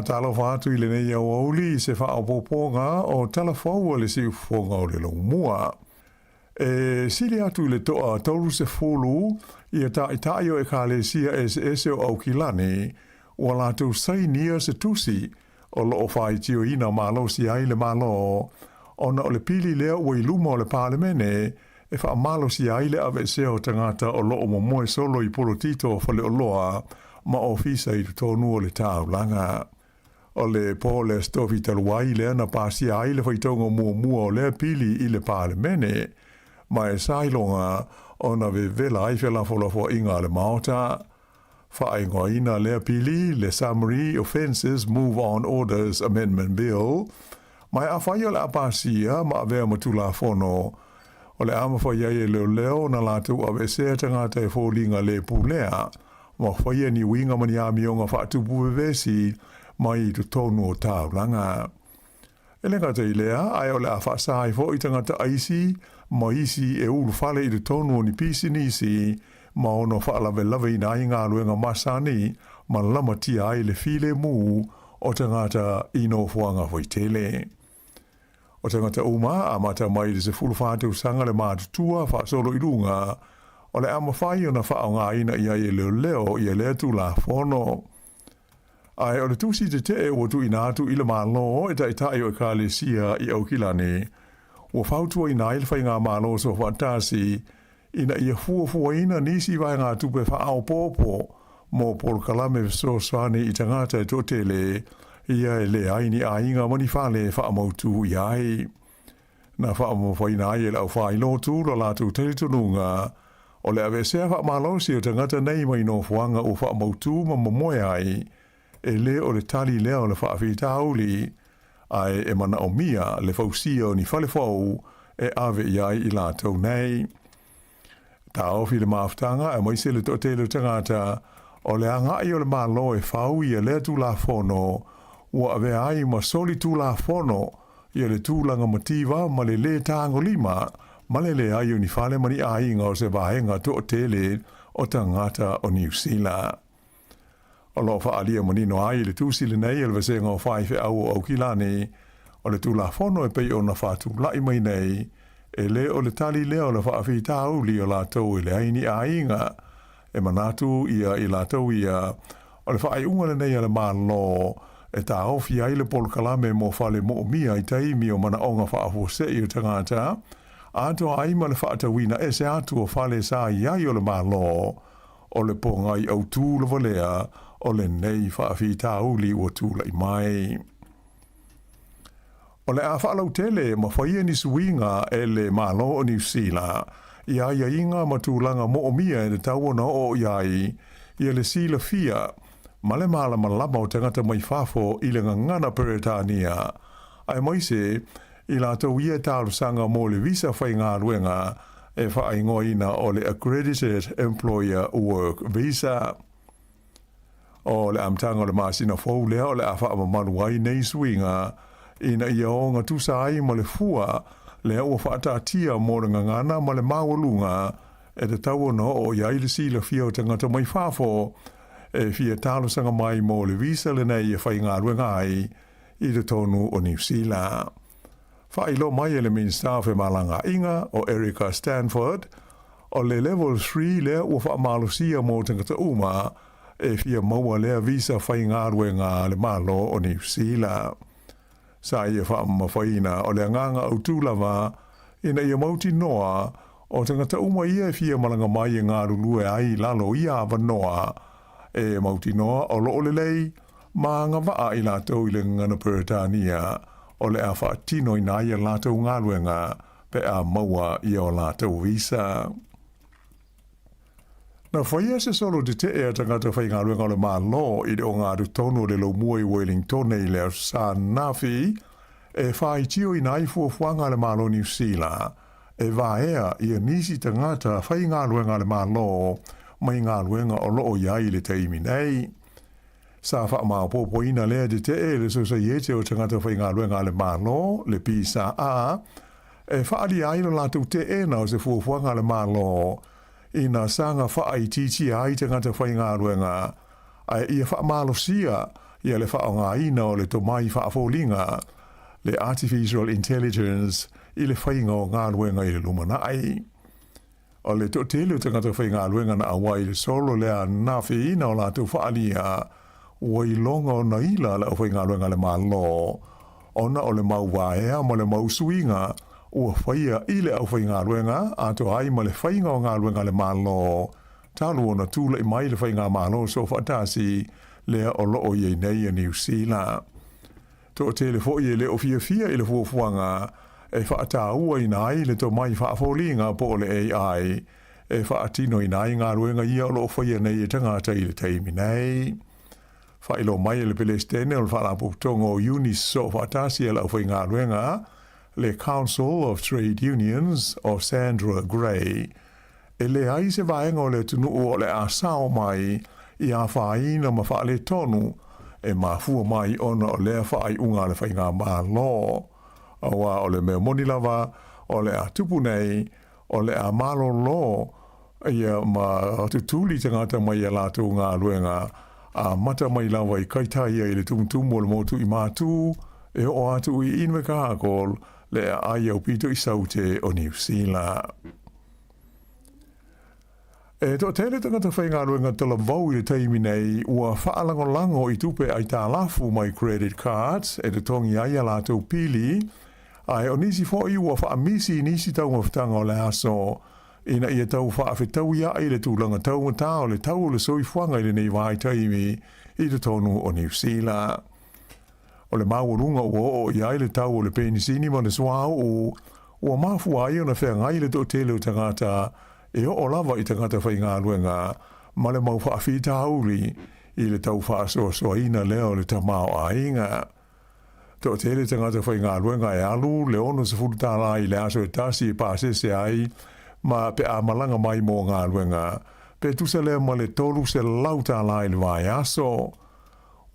Talo whātu I le nei au auli se whaopoponga o talafau le si ufonga o le longmua. Sili atu le toa tauru se fulu I ta itai o le sia ese o aukilani o la tu sai nia se tusi o lo whai tio ina malo si ai le malo ona o le pili lea ua iluma o le parlemene wha malo si ai le ave seo tangata o lo o momoe solo I polo tito fale o loa ma ofisa I tonu o le taulanga. O le pole stofi taluai le na pasi ai le whaitonga mua o le pili I le parlemene ma sailonga ona vela ai fela folafo inga le maota whaingoa ina le pili le summary offences move on orders amendment bill mai awhai o le apasia ma avea matula fono o le ama whaiai leo na latu ave sea tangata e fōlinga le pulea ma whaia ni winga mani amionga whaatupu vesi mai tu tonu o taulanga. Elenga te ilea, ai o le a whaasai fo I tangata aisi, ma isi e ulu whale I tu tonu o ni pisi nisi, ma ono whaalawe lawe ina I ngā luenga masani, ma lama tia ai le file mu o tangata ino fuanga fo I tele. O tangata uma, a mata mai le se fulu whāteu sanga le mātutua whaasolo I runga, o le ama whai o na whao ngā ina I ai leo I lea tu la fono. Ai o le tusi te te o tu ina atu I le malo e tai o ka le sia I au kilane. O whautua ina I le whai ngā malo so whatasi ina I fua ina nisi vai ngā tupe whaao pōpō mo pol kalame so swane I tangata e totele ia e le aini a inga mani whale whaamautu I ai. Na whaamo ina ai e lau whai lotu lo latu telitonunga o le ave sea whaamalosi o tangata nei mai no fuanga o whaamautu ma momoe ai e le o le tali leo le whaafitauli ai e mana o mia le fausia o ni whalefau e ave iai I lātou nei. Tā ofi le maaftanga e moise le totele tangata o le angai o le malo e whau I e lea tu la fono ua ave ai ma soli tu la fono ia le tūlanga mativa ma le tāngo lima, ma le ai ni whale mani ainga o se vahenga to o tele o tangata o New Zealand. O lo whaalia manino ai le tūsile nei le vasenga o whaife au kilane, o le tūla whono e pei o na whātu lai mai nei, e le o le tali leo le whaafi tāu li o la tau e le aini ainga, e manatu ia i la tau ia, o le whaai unga le nei ale maa lo, e tā ofi ai le polo kalame mo whale mo mia i taimi o mana onga whaafu se i o tangata, ato ai ma le whaatawina e se atu o whale sa i ai o le maa lo, o le pongai au tū le valea, o le nei whaafi tāu li o tūla i mai. O le a whaalau tele ma whaia ni suinga e le malo o New Zealand, ia inga ma tūlanga mo o mia e le tauona o iai, ia le sila fia, ma le mala malama o tangata mai whafo i le ngangana Peretania, ai moise i la tau ia tālu sanga mo le visa whai ngā ruenga e whaingoina o le Accredited Employer Work Visa. O le amtanga o le masina fau lea o le a whaamamanu ai nei suinga, ina ia o ngā tusa ai ma le fua, le ua whaatatia mō le ngangana ma le mawalunga, e te tauona o iai le sila fia o tangata mai whafo, e fia tālu sanga mai mō le visa le nei e whai ngā ruenga ai, i te tonu o New Zealand. Whailo mai e le minister e malanga inga o Erica Stanford, o le level 3 le ua whaamalusia mō tangata uma, e fia maua lea visa whai ngā ruenga le malo o New Zealand. Sa ia whaamawhaina o le anganga au tūlava, ina ia mauti noa, o tangata uma ia fia malanga mai e ngā rulue ai lalo ia awanoa, e mauti noa o lo le lei, ma ngā waa i lātou i le ngana Peretania, o le a whaatino i nā ia lātou ngā ruenga, pe a maua i o lātou visa. Na whaia se solo te te ea tangata whai ngā ruenga o le mā lo i o ngā rutono le lo mua i Wellington nei leo sa nafi, e whai tio i nai fuafuanga le mā lo New Zealand, e vaea i a nisi tangata whai ngā ruenga le mā lo, mai ngā ruenga o loo iai le teimi nei. Sa wha maa popoina lea te te e le sosa iete o tangata whai ngā ruenga le mā lo, le pisa a, e whaali ai lo lātou te e na o se fuafuanga le mā lo, ina sanga wha ai titi ai tangata whai ngā ruenga, ai ia wha malosia, ia le wha o ngā ina o le tomai wha afolinga, le artificial intelligence, i le whai ngā ruenga i le lumana ai. O le to tele tangata whai ngā ruenga na awai le solo lea nawhi ina o lātou whaalia, wai longa o na ila le whai ngā ruenga le malo, ona o le mau waea ma le mau suinga, ua whaia i le au whai ngā ruenga, ato ai ma le whai ngā ruenga le malo, talu o na tūla i mai le whai ngā malo so whaatasi lea o loo i nei a New Zealand. To tele fo i le o fia i le fuafuanga, e whaata ua i nai le to mai whaafolinga po le AI, e whaatino i nai ngā ruenga ia o loo whaia nei e tangata i le teimi nei. Whailo mai le Palestine o le whaalaputongo o Unis so whaatasi e lau whai ngā ruenga, le Council of Trade Unions o Sandra Gray, e le ai se vaenga o le tunu o le asao mai i a whaina ma wha le tonu, e ma fua mai ona o le whaai unga le whai ngā mā lo, awa o le mea moni lava, o le a tupu nei, o le a malo lo, ia ma tutuli tangata mai a lātou ngā ruenga, a mata mai lava i kaitaia i le tumutumu o le motu i mātu, e o atu i inwe kākol, le ai au pito i saute o New Zealand. E to tele tangata whai ngā ruenga tala vau i le teimi nei, ua whaalangolango i tupe ai tā lafu mai credit cards, e te tongi ai a lātou pili, ai o nisi fo i ua whaamisi nisi tau mawhitanga o le aso, ina ia tau whaafetau ia i le tūlanga tau ngata o le tau o le soifuanga i le nei vai taimi i te tonu o New Zealand. O le mawurunga o iai le tau o le penisini ma le swao o mafu ai o na whea ngai le to tele o tangata e o lava i tangata whai ngā ruenga ma le mau whaafita hauri i le tau whaasoa ina leo le tamao a inga. To tele tangata whai ngā ruenga e alu le ono sa furutala i le aso e tasi e pāsese ai ma pe a malanga mai mō ngā ruenga pe tusa lea ma le tolu se lauta la i le vai aso.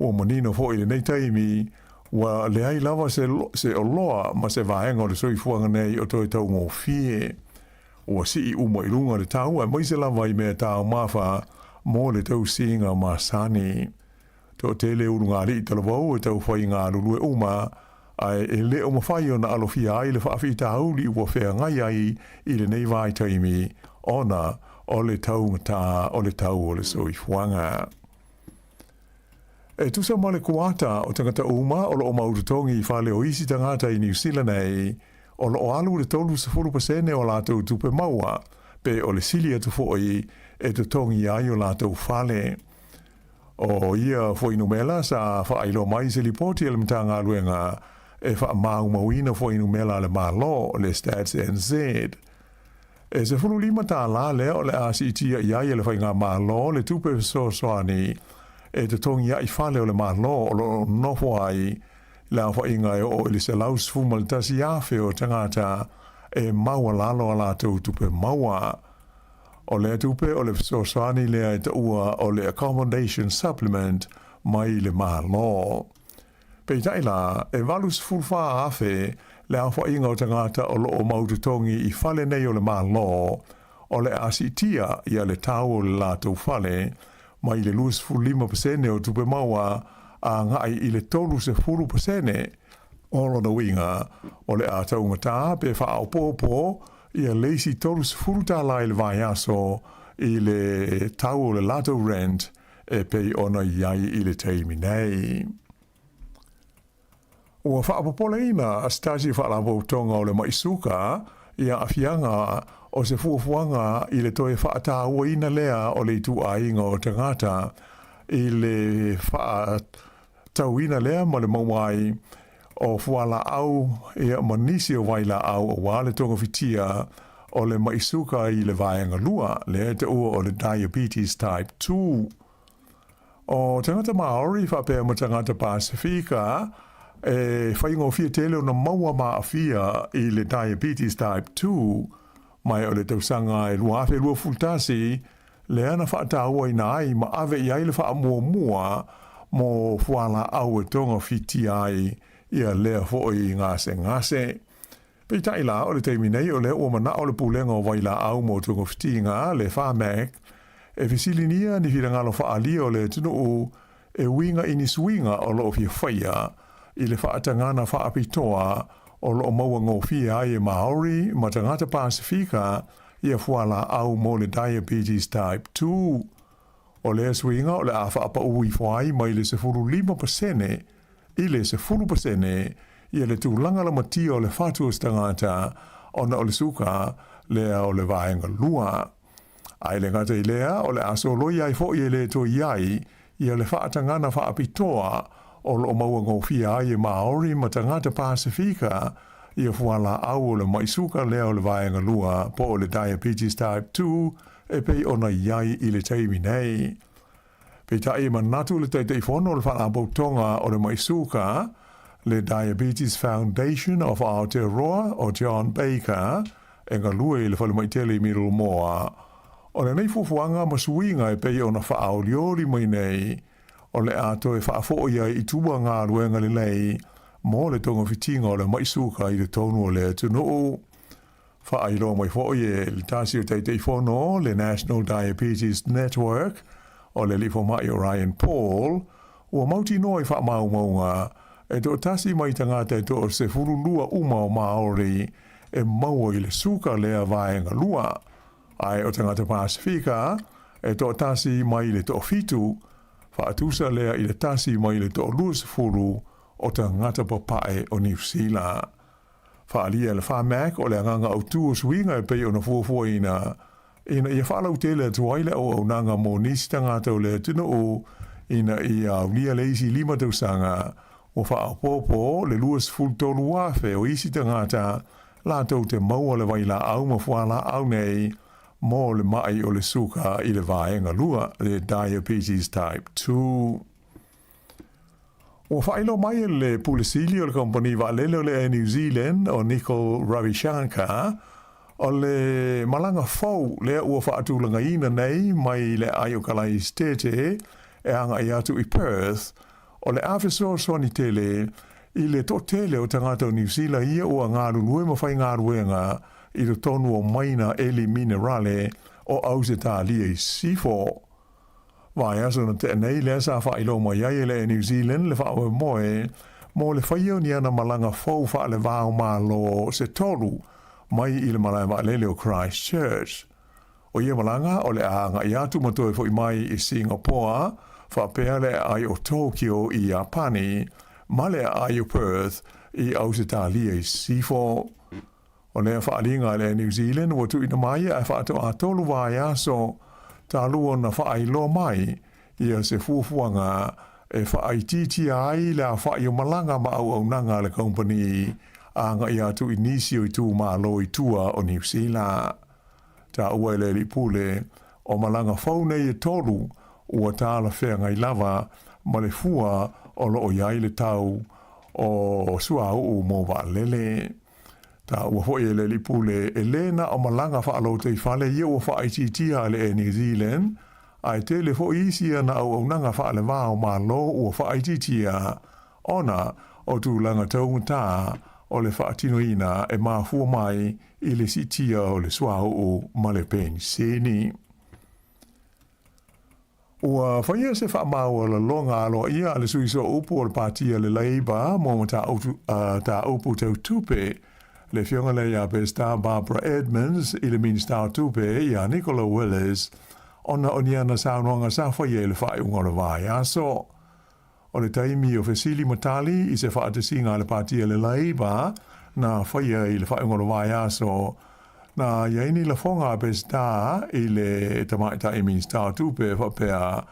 O manino fo i le nei taimi Wa le ai lava se o loa ma se vaenga o le soifuanga nei o toi tau ngō fie. Ua si I umo I runga le tau e mai se lava I mea tau mawha mō le tau singa ma sani. Tō tele urunga li tala wau e tau whai ngā ruru e uma ai e le o mawhai o na alofia ai le whaafi tau li ua whea ngai ai I le nei vai taimi ona o le tau ngata o le tau o le soifuanga. E tusa ma le kuata o tangata uma o lo o maurutongi I whale o isi tangata I New Zealand nei o lo o alu le tolu sa 40% o lātou tupe maua pe o le sili atu foi e te tongi ai o lātou whale. O ia foi numela sa whailo mai se lipoti ele mtanga luenga e wha mau mauina foi numela le malo le Stats NZ. E se fulu lima tā la le o le asitia iai ele whai ngā malo le tupe so soani e te tongi ai whale o le malo o lo nofo ai la whai ngai o ele se laus fumal tasi awhi o tangata e maua lalo a lātou tupe maua. O le tupe o le so soani lea e ta ua o le accommodation supplement mai le malo. Pei taila e valus fulfa awhi le awha inga o tangata o loo maututongi I whale nei o le malo, o le asitia ia le tau o le lātou whale, mai le 25% o tupe maua a ngai I le 30% o lona winga, o le a taungata pe wha au pōpō, ia leisi 30% lai le vai aso I le tau o le lātou rent e pei ona iai I le teimi nei. Ua whaapopola ina a stasi whaalabo tonga o le maisuka ia awhianga o se fuafuanga I le toe whaataua ina lea o le tu ainga o tangata I le whaatauina lea ma le mawai o fuala au ia manisi o waila au o wale tonga fitia o le maisuka I le vaenga lua le te ua o le diabetes type 2. O tangata Maori whapea ma tangata Pasifika e whaingo fia tele o na maua maa fia I le diabetes type 2 mai o le tausanga e lua awhi lua fultasi le ana whaataua ina ai ma ave I ai le wha mua mo fuala au e tonga fiti ai ia lea foi ngase. Pei taila o le teimi nei o le ua mana o le pulenga o waila au mo tonga fiti ngā le whamek e fisilinia ni whirangalo whaalia o le tunu o e winga ini swinga o lo fia whaia I le whaatangana whaapitoa o lo maua ngōwhia ai e Maori ma tangata Pasifika ia fuala au mo le diabetes type 2. O le swinga o le a whaapa ui whai mai le se 5% I le se 10% ia le tūlanga la mati o le whātua stangata ona o le suka lea o le vaenga lua. Ai le ngata I lea o le aso loi ai fo I le to iai ia le whaatangana whaapitoa o lo maua ngōwhia ai e Maori ma tangata Pasifika ia fuala au o le maisuka lea o le vaenga lua po o le diabetes type 2 e pei ona iai I le teimi nei. Pei tai manatu le teitei fono o le whaaboutonga o le maisuka le Diabetes Foundation of Aotearoa o John Baker e ngā lue I le whale maitele I Middle Moa. O le nei fufuanga masuinga e pei ona whaaoliori mai nei o le ato e whaafo ia I tua ngā ruenga le lei mo le tonga fitinga o le maisuka I le tonu o le tunu. Whaailo mai fo e le tasi o teitei fono le National Diabetes Network o le lifo mai o Ryan Paul ua mauti noi whaamau maunga e to tasi mai tangata e to se furulua uma o Maori e maua I le suka lea vaenga lua. Ai o tangata Pasifika e to tasi mai le to fitu whaatusa lea I le tasi mai le to lua furu o tangata papae o New Zealand. Whaalia le whamek o le anganga au tua swinga e pei o na fuafua ina ia whaalau tele tuaile o nanga mo nisi tangata o le tuna o ina ia ulia le isi 5 tausanga o whaapopo le luas fultolu wafe o isi tangata la tau te maua le waila au ma fuala au nei mo le mai o le suka I le vaenga lua le diabetes type 2. O whailo mai le pulisili o le company waalele o le New Zealand o Nicole Ravishankar o le malanga fau lea ua whaatulanga ina nei mai le ai o kalai stete e anga I atu I Perth o le awhiso soni tele I le to tele o tangata o New Zealand ia o ngā rurue ma whai ngā ruenga i ro tonu o maina eli minerale o au se tā lia i sifo. Vai aso na te nei le sa wha ilo mai ai le New Zealand le wha moe mo le whaio ni ana malanga fau wha le vāo malo se tolu mai i le malai wa lele o Christchurch. O ia malanga o le aanga i atu matoe fo i mai i Singapore wha pēa le ai o Tokyo i Japani ma le ai o Perth i au se tā lia i sifo. O lea whaalinga le New Zealand wa tu ina mai a whaato a tolu vai aso ta lua na whaailo mai ia se fuafuanga e whaaititi ai la whaio malanga ma au nanga le company a nga ia tu inisio i tu ma lo i tua o New Zealand. Ta ua le li pule o malanga faune i tolu ua ta la whea ngai lava ma le fua o lo o iai le tau o sua u mo wa lele. Ta ua hoi le li pule e lena o malanga wha alo te whale ia ua wha aititia le e New Zealand ai te le fo isia na au nanga wha le wao ma lo ua wha aititia ona o tu langa taunga o le wha atino ina e maa fua mai i le sitia o le suao o ma le pen seni. Ua whaia se wha maua la longa alo ia le suiso upu o le patia le Labour mo ta upu tau tupe le fionga le ia pe Star Barbara Edmonds i le Minister tupe ia Nicola Willis ona oniana saunoanga sa whaia le whai unga le vai aso. O le taimi o Fesili Matali i se whaatasinga le patia le Labour na whaia i le whai unga le vai aso na iaini la fonga pe Star i le tamaita i Minister tupe whapea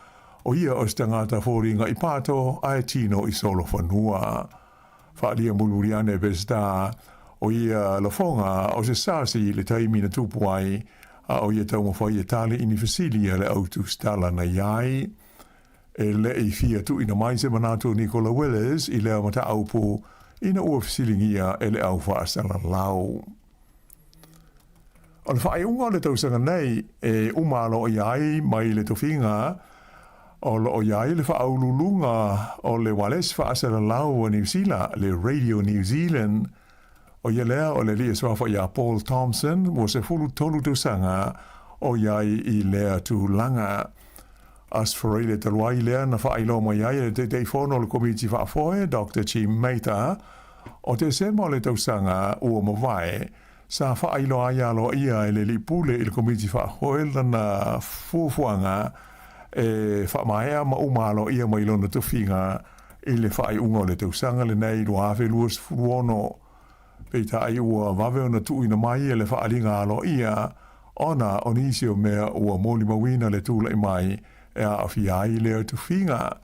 o ia o stangata fōringa i pato ai tino i solo whanua. Whaalia muluriane pe Star o ia la fonga o se sasi le taimi na tupuai a o ia tau mawhai tali ini Fesilia le autu stala na iai. E le i fia tu ina mai se manato Nicola Willis i lea mata aupu ina ua Fesilingia e le au whaasala lau. O le whae unga le tausanga nei e umalo o iai mai le tofinga o lo o iai le whaaululunga o le wales whaasala lau o New Zealand, le Radio New Zealand. O ia lea o le lia swafa ia Paul Thompson mo se fulu tolu tausanga o iai i lea tu langa. As for le taluai lea na whailo mo iai le te whono le komiti whaafoe Dr. Jim Mater o te sema o le tausanga ua mawai sa whailo aialo ia i le lipule i le komiti whaafoe lana fuafuanga e whaamaea ma umalo ia mailona tufinga i le whaai unga le tausanga le nei luawe luas furuono. Peita ai ua wawe ona tu ina mai e le whaalinga alo ia ona onisi o mea ua moli mawina le tula i mai e a awhiai leo tu whinga.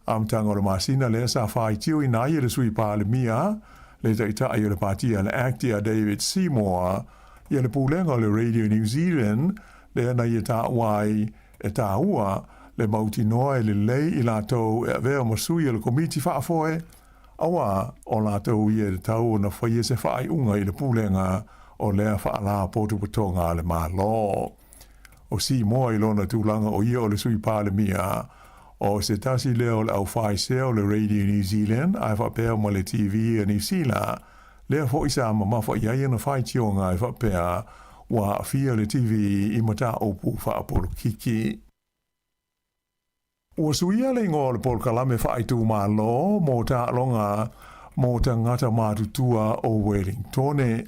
Amtanga o le masina le sa whai tio i nai e le sui pāle mia le taita ai o le patia le actia David Sāmoa i le pūlenga o le Radio New Zealand le ana i ta wai e ta ua le mauti noa e le lei i la tau e vea masui e le komiti whaafoe awa o la tau i e tau na whaia se whaai unga i le pūlenga o lea whaala potu patonga le malo. O si moa i lona tūlanga o ia o le sui pāle mia o se tasi leo le au whai seo le Radio New Zealand ai whapea mo le TV a New Zealand lea fo isa ma wha iai na whai tionga ai whapea wa fia le TV i mata opu whaapolo kiki. Ua suia le ngō le pol kalame whaaitu mā lo mō tā longa mō tā ngata mātutua o Wellingtone.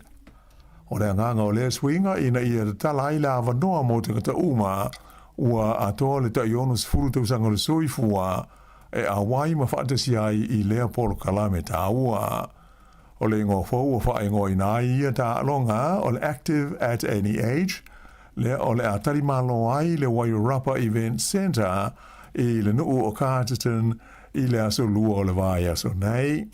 O rea nganga o lea swinga ina ia talai la wanoa mō te ngata uma ua atoa le tai onus furu tausanga le soifua e a wai ma whaatasi ai i lea pol kalame tā ua. O le ngō fau o whae ngō ina ia tā longa o le active at any age lea o le atari malo ai le Wairarapa Event Centre i le nuu o Carterton i le aso lua o le vai aso nei.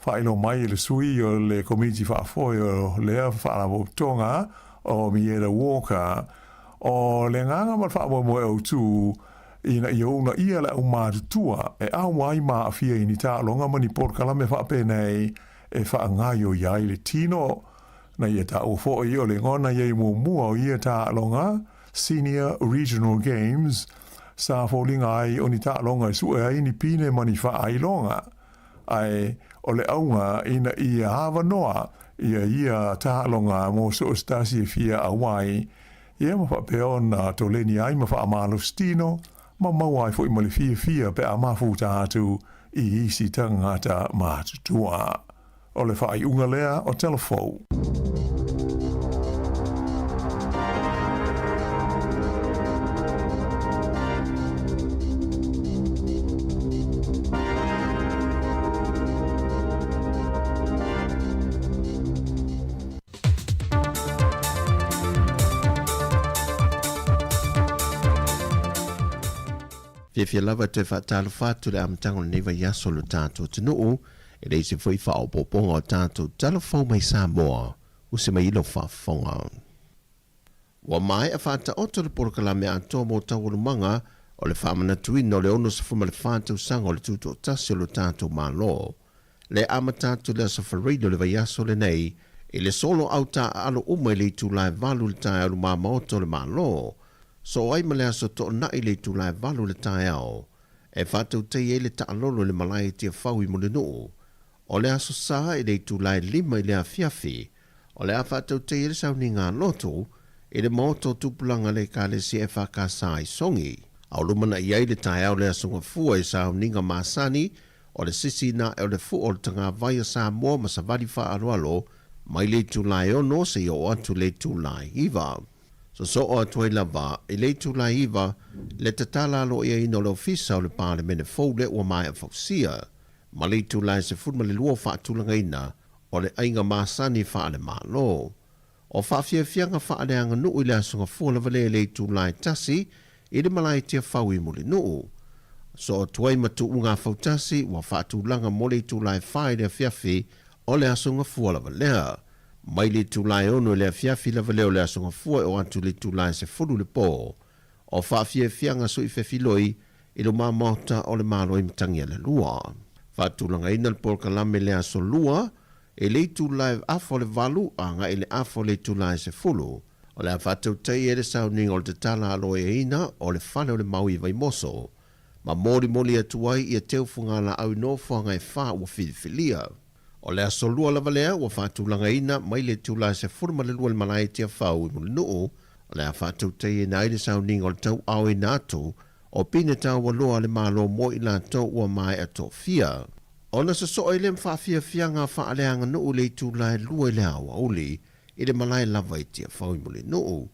Whaelo mai le sui o le komiti whaafoe o lea whaalawo tonga o Miera Walker o le nganga ma whaawo mo e o tū ina i ona ia le au mātutua e au mai maa awhia i ni tā longa mani por kalame whaape nei e whaangai o iai le tino na ia tā o fo i o le ngona iei mua o ia tā longa Senior Regional Games sa fōlinga ai o ni tā longa e sue ai ni pine mani wha ai longa. Ai o le aunga ina ia hawa noa ia tālonga mo so stasi fia awai ia ma whapea ona to leni ai ma wha amalo stino ma mawai fo i mali fia pe a mafuta atu i isi tangata mātutua. O le whai unga lea o telefou. Fia lava te whaatalo whātu le amatango neva yaso lo tātou tunuu, e reise fwoi whao poponga o tātou talafau mai Sāmoa, use mai ilo whaafonga. Wa mai a whaata oto le porokala mea atoa mo tawurumanga o le whaamana tuina o le ono sa fuma le whātou sanga o le tuto o tasi o lo tātou mālo. Le amatātou le asafareido le vaiaso le nei, e le solo au tā alo umai le tūlai valu le tāi alu māmaoto le mālo, so ai malea so to na ile tu lai valu le tai ao e fatu te ele ta alolo le malai te fau I mo le no o le aso sa ile tu lai lima ile a fiafi o le a fatu te ele sau ni ngā loto e le moto tupulanga le ka le si e whaka sa I songi au lumana I ai le tai ao le asunga fua I sau ni ngā masani o le sisi na e o le fu o le tanga vaya Sāmoa ma sa vali wha arualo mai le tu lai ono se o atu le tu lai hiva. So o atoi lava, I le tu la iwa, le tatala lo ia ino le ofisa o le pāle mene fau le ua mai a fausia. Ma le tu la se fudma le lua wha tulanga ina, o le ainga masani wha ale malo. O wha fia fianga wha ale anga nuu I le asunga fua lava le tu la tasi, I le malai tia fau I muli nuu. So o tuai matu unga fau tasi, wa wha tulanga mo le tu la whae le fiafi, o le asunga fua lava lea. Mai le tūlai ono le fiafi lava leo le asonga fua o atu le tūlai se furu le pō. O whaafia fianga so I whewhiloi I lo mamauta o le māloi mtangia le lua. Whaatūlanga ina le porka lame le aso lua e le tūlai afo le valu anga I le afo le tūlai se furu. O le a whatau tei e le sauninga o le te tala aloe e ina o le whane o le maui vai moso. Ma mori moli atuai I a teufunga la au nofuanga e wha ua whiliwhilia. O le aso lua lava lea ua whaatulanga ina mai le tūlai se furma le lua le malai tia whau I muli nuu, o le a whaatau tei e nai le sauninga o le tau au e nātou, o pine tau waloa le mālo mo I la tau ua mai a tō fia. O na sa so le mwhaafia fianga whaaleanga nuu le tūlai lua le awa uli, I le malai lava I tia whau I muli nuu.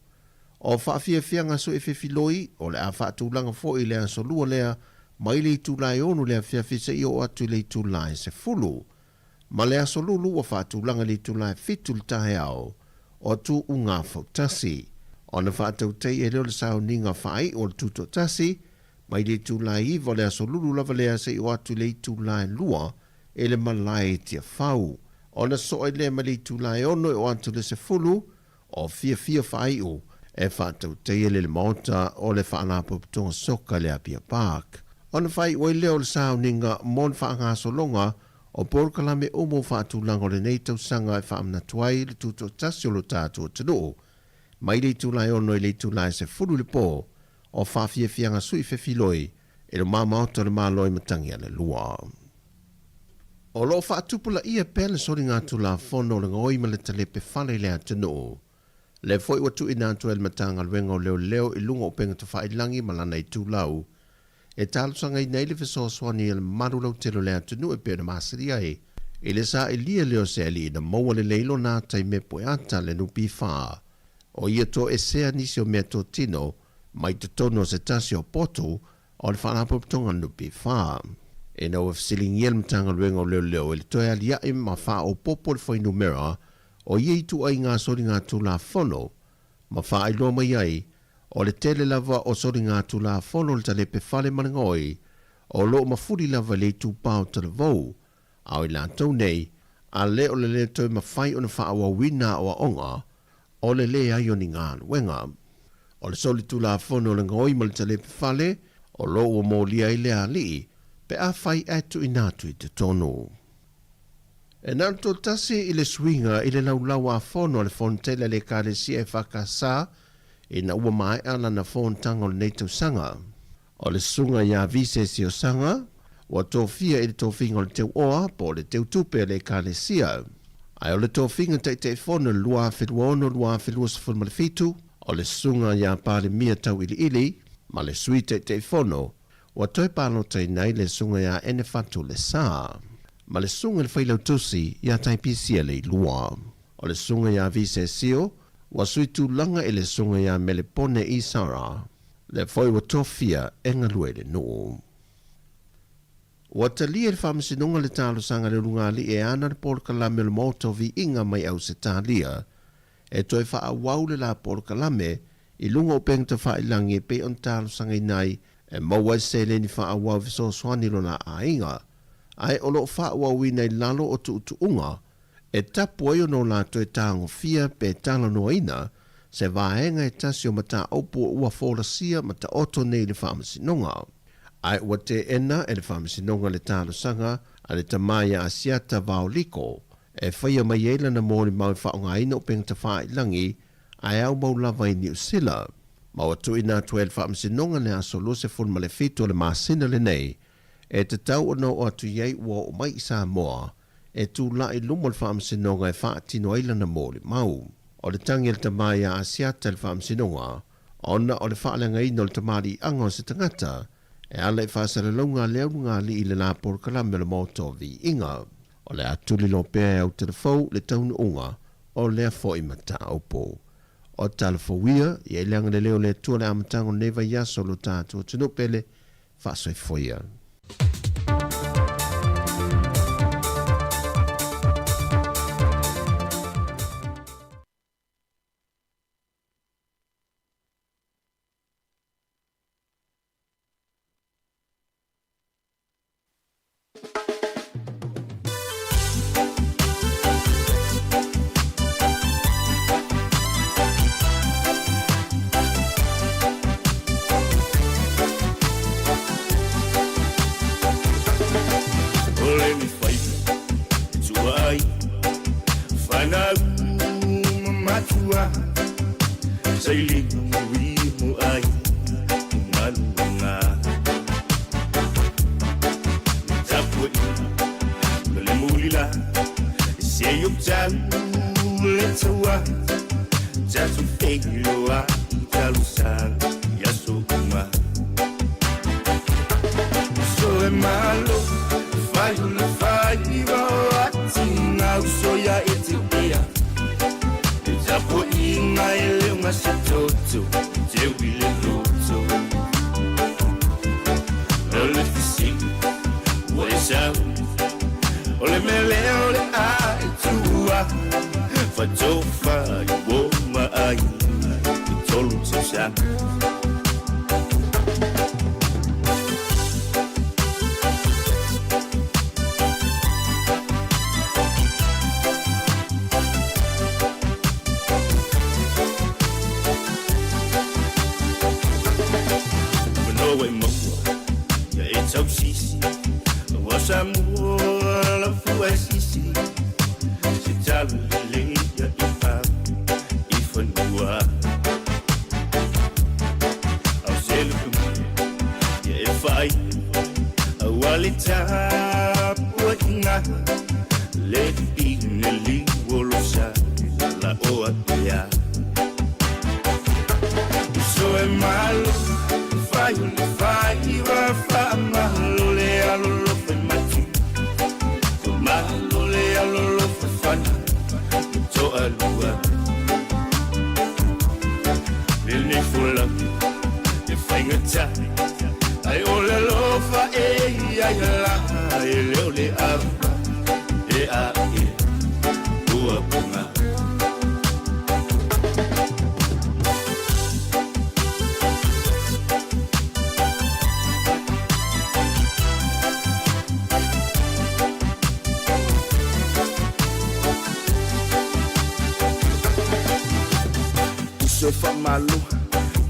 O whaafia fianga so e whiwhiloi, o le a whaatulanga fo I le aso lua lea, mai le tūlai onu le a whiawhisa I o atu le tūlai se fulu. Ma le aso lulu wa whaatulanga li tūlai fitu le tahe ao, o tu unga fautasi. O na whaatau tei e leo le sao ninga whai o le tuto tasi, mai le tūlai iwa le aso lulu lava lea se o atu le tūlai lua, e le malai tia whau. O na soe le ma le tūlai ono e o atu le se fulu, o fia whai o, e whaatau tei e le maota o le whaanapo putonga soka le apia park. O na whai o leo le sao ninga mon whaangaso longa, o porkalame umo whaatulanga o le nei tausanga e whaamna tuai le tuto tasi o lo tātua tanu. Mai le tūlai ono I le tūlai se furu le pō, o whaafia fianga sui whewhiloi, e lo māmaoto le māloi matangi ane lua. O lo whaatupula ia pēle sori ngā tūla whono le ngoi ma le talepe whale le atanu. Le foi watu I nātua el matanga luenga o leo leo I lunga o penga tu whailangi malana I tūlau. E tālusanga I nei le whesoswani e le marulau telo le atunu e pēna māsiri ai. E le sa e lia leo se ali na maua le leilo nā tai me poe ata le nupi whaa. O ia to e sea nisi o mea to tino, mai te tono se tasi o poto, o le whanapoptonga nupi whaa. E na ua fsilingi el mtanga luenga o leo leo, e le toi alia e ma whaa o popo le whai numera, o ia I tu ai ngā sori ngā tūla whono, ma whaa I loa mai ai, o le tele lava o sori ngā tūla whono le talepe whale manangoi, o lo mafuri lava le tūpao tala vau, au I lātou nei, a le o le toi mawhai o na whaawa wina o a onga, o le ai o ni ngā luenga. O le soli tūla whono le ngoi ma le talepe whale, o lo o mōlia I le ali, pe a whai atu I nātu I te tonu. E nanto tasi I le swinga I le laulau a whono le fontele le kāre si e whakasā, e na ua mai ala na fontanga o le neitau sanga. O le sunga ia vise si o sanga, Wa tofia i le tofinga o le teu oa po le teu tupe le kalesia. Ai o le tofinga te fono lua whiluono lua whilua sifun le fitu o le sunga ia pāle mia tau ili ma le sui te fono wa toi palo te nei le sunga ia ene fatu le sā. Ma le sunga le whailau tusi ia taipisia le lua. O le sunga ia vise sio wa sui tu langa i le sunga ia me le pone i sara. Le foi wa tofia enga lue le nuu. Wa talia le whamasinonga le talo sanga le lunga li e ana le polo kalame le moto vi inga mai au se talia. E toi wha wau le la polo kalame i lunga o pengta wha ilangi e pe on talo sanga i nai e maua se le ni wha wau viso swani lona a inga. Ai olo wha wau i nei lalo o tu unga e tapu ai no la toi tango fia pe talo no ina se vaenga e tasio mata opu ua fola sia mata oto nei le whamasinonga. Ai ua te ena e le whamasinonga le talo sanga a le tamaya a siata vau liko e whaia mai eila na mōni mau whaonga ina o pengta whae langi ai au mau lava i New Zealand. Mau atu ina tue le whamasinonga le aso lose fun ma le fito le masina le nei e te tau ono o atu iei ua o mai i Sāmoa e tu la i lumo le whamasinonga e whaatino eila na mōni mau. O le tangi le tamaya a siata le whamasinonga ona o le whaalenga ina o le tamari anga o se tangata e ala i whaasara launga leunga li i le la por kalame le moto vi inga. O le atuli lo pēr au telefou le taunu unga o lea fo i mata aupo. O talafouia i e leanga le leo le tua le amatango neva yaso lo tātua tunu pele whaasoi foia.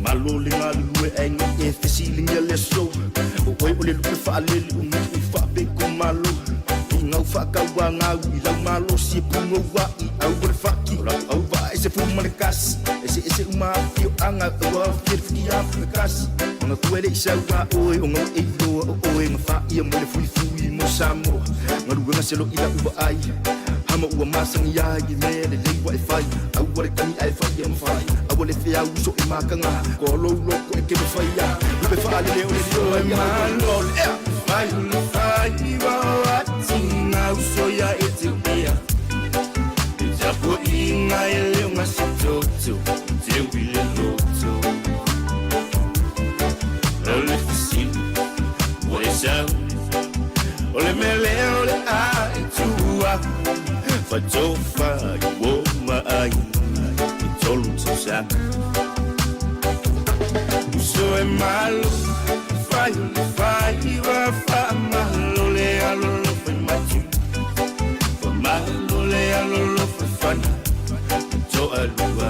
Malo linga lue enga e fesilinga le so. Oi ole lupe fa le umu fa be ku malo. Inga fa ka wa nga wi la malo si pungo wa I au le fa ki la au va ese fu malekas. Ese uma fio anga wa fir fi ya kas. Nga kuele isawa oe o nga eiloa o oe nga wha ia mo le fui fui mo Sāmoa. Nga ruenga selo ila ua ai hama ua masang ia i me le leiwa e whai. Au wale kani ai whai e mawhai. Au wale whea uso e makanga ko lou loko e keme whai ia. Lupe wha le leo le leo e malol ea. Whai hulu whai wa o ati ngā uso ia e te uia. E tapo i ngā e leo ngā se toto te uile loto. Ole fisin, ole sau, ole mele ole a e tua. Fatofa i woma ai, i tolu te saka. Uso e malo, fai wa fa malo le alolo fai matu. Fa malo le alolo fai fana, to alua.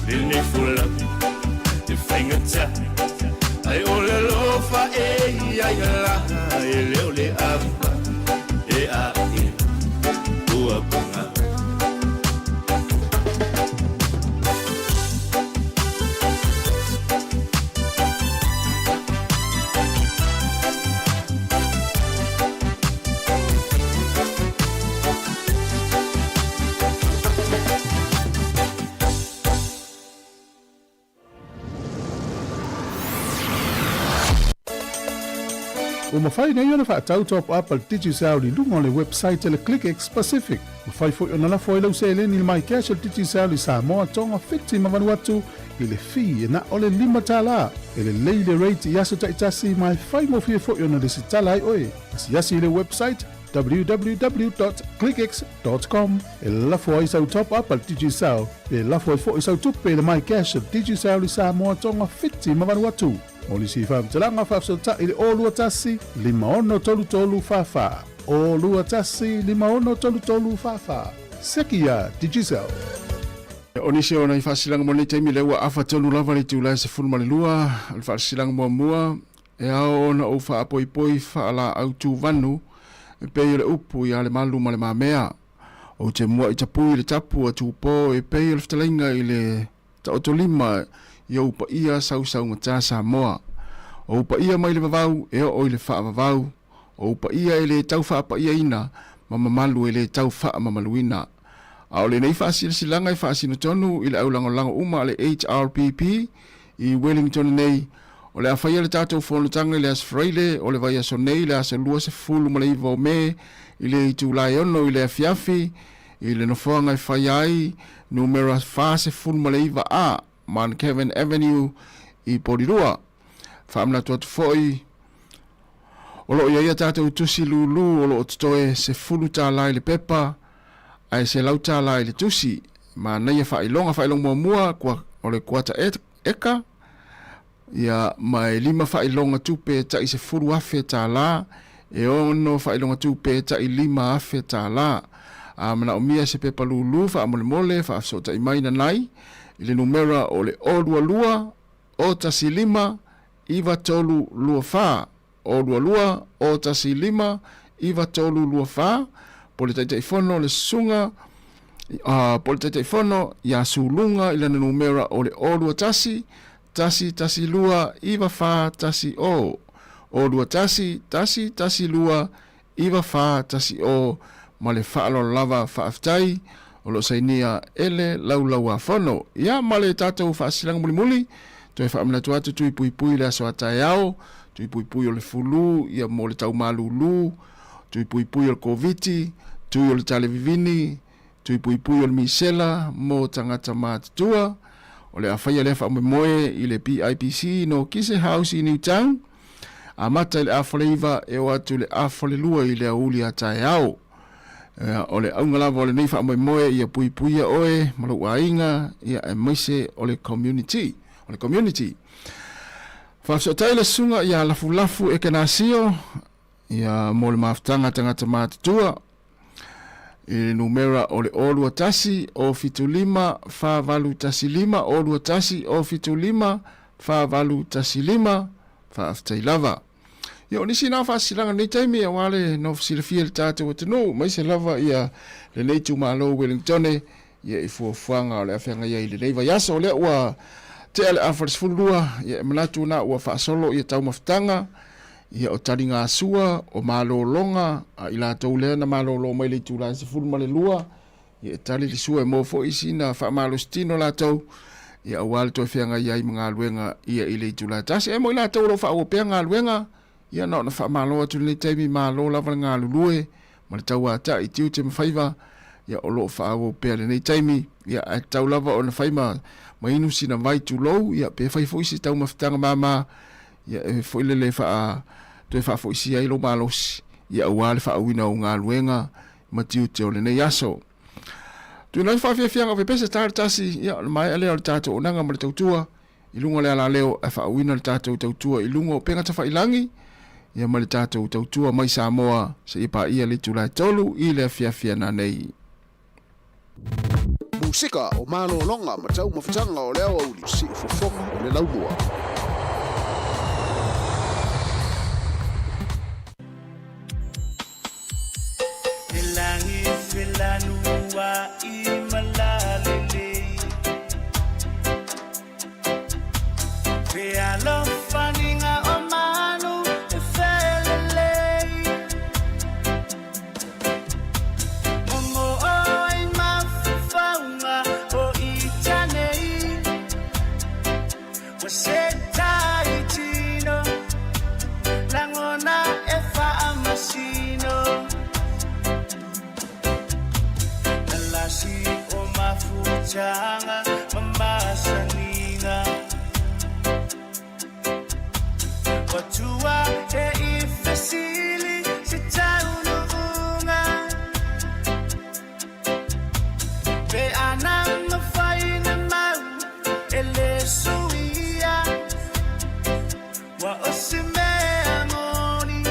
Lini fula. Ai ole lofa e ai la e le ole ava e a e ua bunga. O mawhai nei ona whaatau top up al DigiSound I lunga o le website le ClickX Pacific. Mawhai fo ona lafo I lau se le ni mai cash al DigiSound I Sāmoa tonga whiti mawanu atu I le fi e na o le lima tala. E le leile rate I aso taitasi mai whai mo fie fo ona le sitala I oe. Asi asi le website www.clickx.com. E lafo ai sau top up al DigiSound. E lafo ai fo I sau tupe le mai cash al DigiSound I Sāmoa tonga whiti mawanu atu. Oli si whamtalanga whafsota I le olua tasi, lima ono tolu tolu whawha. Olua tasi, lima ono tolu tolu whawha. Sekia, DigiSound. Oni se ona I whasilanga mo nei teimi lewa awha tonu lava le tiulai se fulmale lua, al whasilanga mua mua, e ao ona o wha apoi poi wha ala au tu vanu, e pei le upu I ale malu ma le mamea. O te mua I tapui le tapu a tupo, e pei le whatalinga I le taotolima, I upa ia sau ngata Sāmoa. O upa ia mai le vavau, e o I le wha vavau. O upa ia e le tau wha pa ia ina, ma mamalu e le tau wha mamaluina. A o le nei whaasila silanga I whaasino tonu, I le aulango uma le HRPP, I Wellington nei, o le awhaia le tātou whonutanga I le asfreile, o le vai aso nei, le asa lua se fulu ma le iwa o me, I le itu lai ono, I le afiafi, I le nofoanga I whaiai, numero whaase fulu ma le iwa a, Man Kevin Avenue I Porirua. Whaamna tuatu foi. Olo ia tātou tusi lulu, olo o tutoe se fulu tā lai le pepa, ai se lau tā lai le tusi. Ma neia whailonga mua, o le kuata eka. Ia mai lima whailonga tupe ta I se fulu afe tā la, e ono whailonga tupe ta I lima afe tā la. Mana o mia se pepa lulu, whaamole mole, whaafsota I maina nai, I le numera o le olua lua, o tasi lima, iwa tolu lua wha. Olua lua, o tasi lima, iwa tolu lua wha. Pole taitai whono le sunga, pole taitai whono, ia sulunga, I le numera o le olua tasi, tasi lua, iwa wha, tasi o. Olua tasi lua, iwa wha, tasi o, ma le whaalo lava whaaftai, o lo sainia ele lau a whono. Ia male tātou whaasilanga muli, toi whaamina tuatu tui pui le aso atai au, tui pui o le fulu, ia mo le tau malulu, tui pui o le koviti, tui o le tale vivini, tui pui o le misela, mo tangata mātutua, o le awhaia le whaamoe I le PIPC no Kise House I Newtown, a mata le afoleiva e o atu le afolelua I le auli atai au. O le aungalawa o le nei whaamoe ia pui a oe, malu a inga, ia e maise o le community. Whafsotai le sunga ia lafu e kanasio, ia mo le maftanga tangata mātutua, I numera o le olua tasi o fitu lima, whavalu tasi lima, olua tasi o fitu lima, whavalu tasi lima, whaaftai lava. Ia nisi nā whaasilanga nei taimi a wale no whasilafia le tātou atano, mai se lava ia le nei tu malo Wellingtone, ia I fuafuanga o le awhenga ia I le leiva yasa o lea ua te ale afarisfulua ia manatu na ua faasolo ia tau mafutanga ia o taringa sua o malolonga a ila tau lea na malolo mai le tula se fulu male lua ia tali li sua e mofo isi na fa malo stino la tau ia wal to fianga ia i mga luenga ia ile tula tasi e mo ila tau lo fa o penga luenga ia no na fa malo tu le taimi malo la nga lulue mal tau ata i tiu te mfaiva ia o lo fa o pe le nei taimi ia tau lava o na faima mai inu sina vai tu lo ia pe fai fo isi tau mafutanga mama ia e fo ile fa to fa fo isi ai lo malos ia wal fa wina o nga luenga matiu te o le nei aso tu nai fa fianga ve pesa tar tasi ia mai ale o tato o nanga mal tautua ilunga le ala leo e fa wina le tato tautua ilunga o penga tafa ilangi ia mal tato tautua mai Sāmoa se ipa ia le tula tolu i le fia na nei musika o malolonga ma tau mafutanga o leo au si fofonga o le laumua. Elangi filanua i malalele Pe alo faninga o manu e felele Momo oi mafufaunga o itanei Waseta itino Langona e faamasino Nalasi o mafutanga mamasanina Watua e ifesili si taununga Pe anang faina mau ele suia Wa osime amoni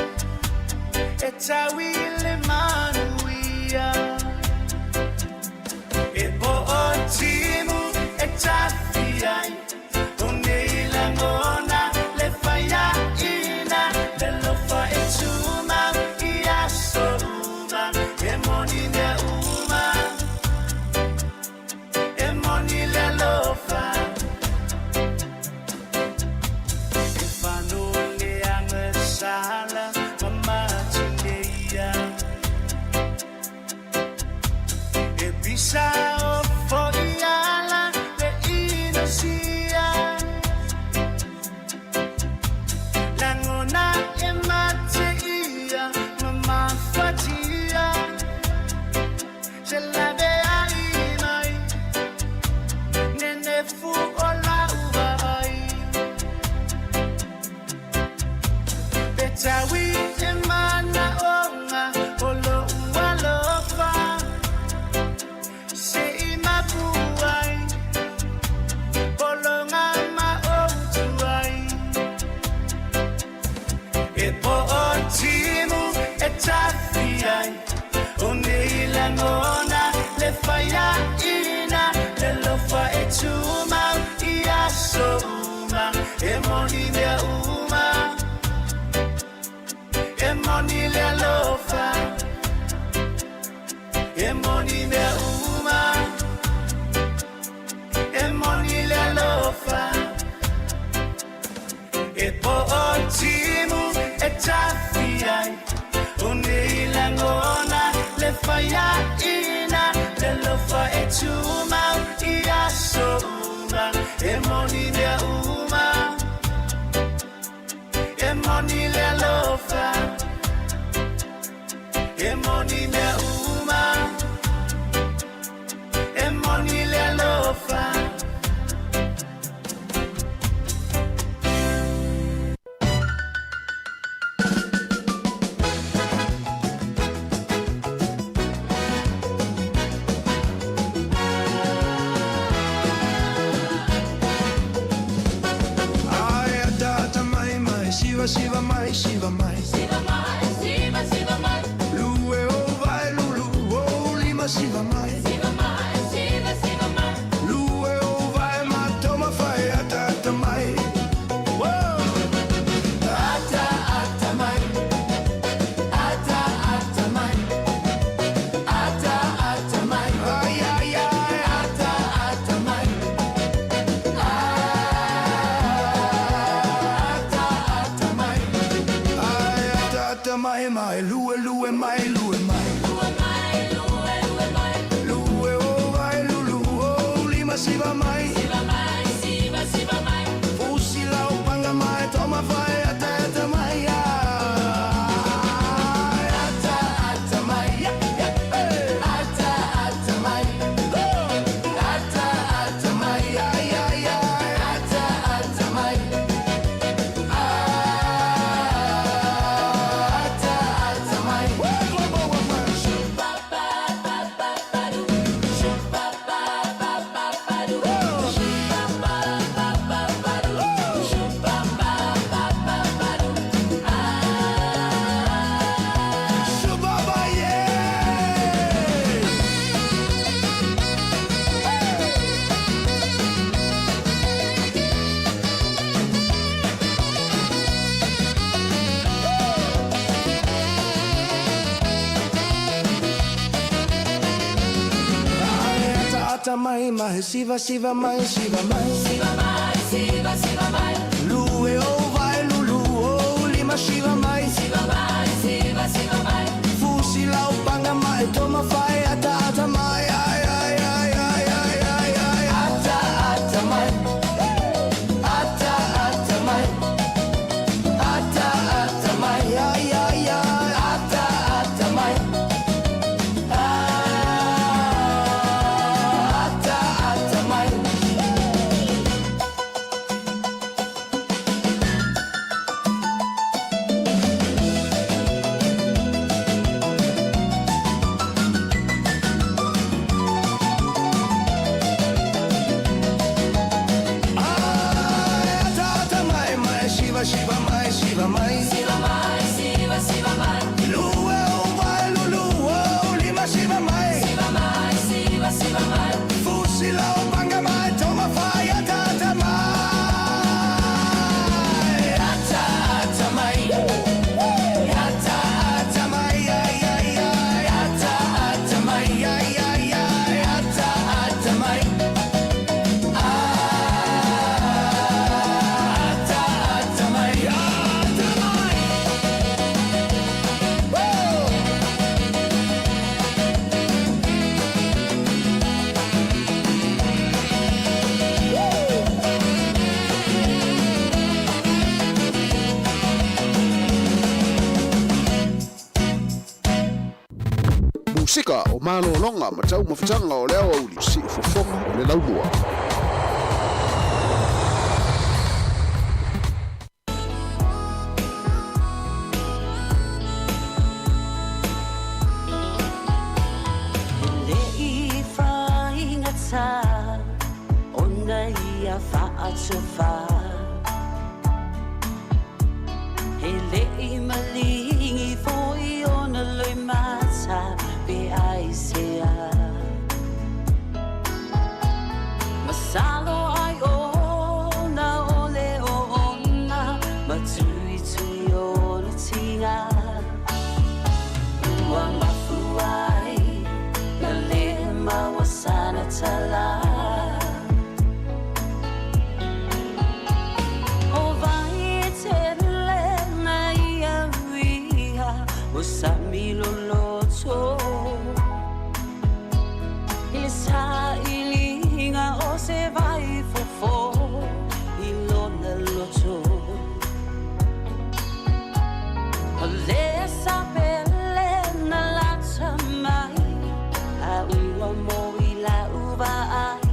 e tawile manuia E bo otimu e tafiai Ungeila ngona le faya ina Le lofa e tuma ia souma E moni le uma E moni le lofa E fano le angesala Mama tingeia E bisa o foiala le inosia Langona e mateia Mama fatia Se la vea i mai Nene fu o la uai Betawi e mana onga O lo ualofa Se imapuai Bolonga ma outuai E po otimu e tafiai Uneila ngona le faya ina Le lofa e tuma ia souma E moni le uma E moni le lofa E moni le uma E moni le lofa E po otimu e tafiai Uneila ngona le faya ina Le lofa e tuma ia souma E moni le uma E moni le lofa E moni le uma E moni le lofa mai mai lue lue mai lue mai lue o vai lulu o lima siva mai siva mai fusi la o panga mai toma vai ata mai ata mai ata mai ata mai ata mai mai mai siva mai lue o vai lulu o lima siva mai fusi la o panga mai toma fai ata mai ata mai ata mai ata mai ata mai Siva mai lue o vai lulu o lima siva mai fusi la o panga mai toma fai ata mai ata mai ata mai ata mai ata mai Musika o malolonga ma tau mawhitanga o leo au li si fofonga o le launua. Mo ila uva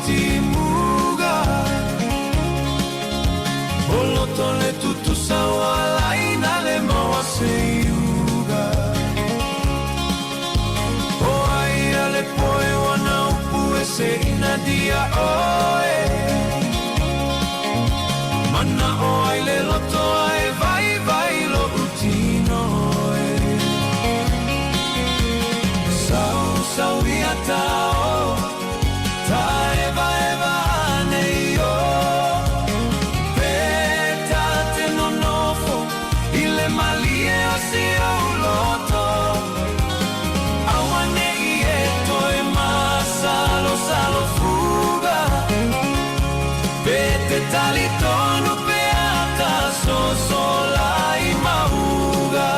timuga Oloto le tutu sawa laina le mawa seiuga O aia le poe wana upu e se ina dia oe Mana o ai le loto ai vai vai lo utino e Sau ia tao Ta eva eva nei o Peta te nonofo Ile malie o si au loto Awane i e toi masalo salo fuga Pete talitono peata so sola i mauga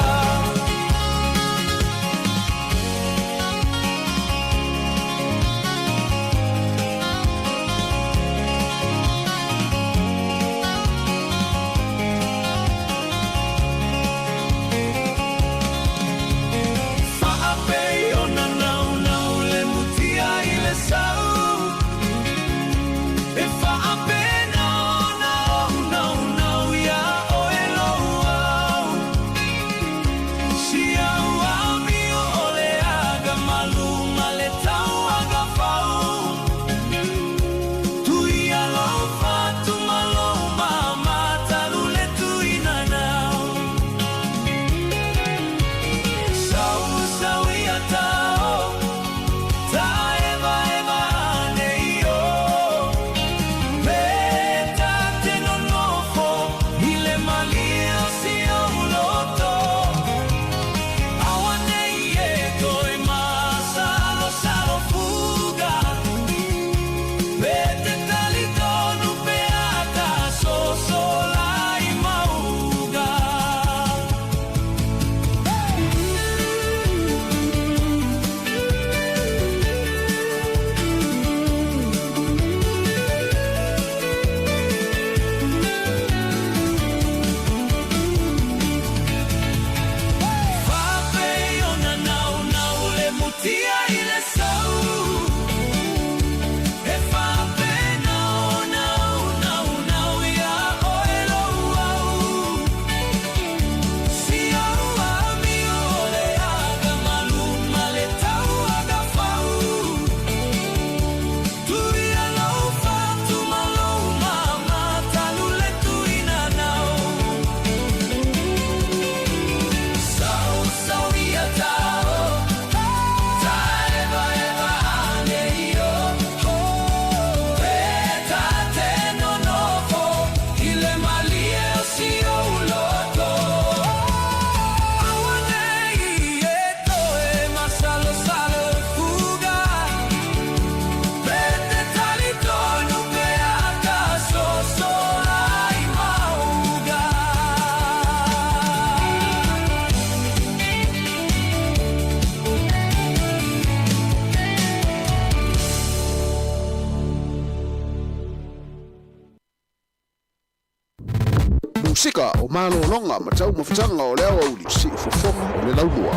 Sika o malo longa ma tau mafutanga o leo au si fofonga o le launua.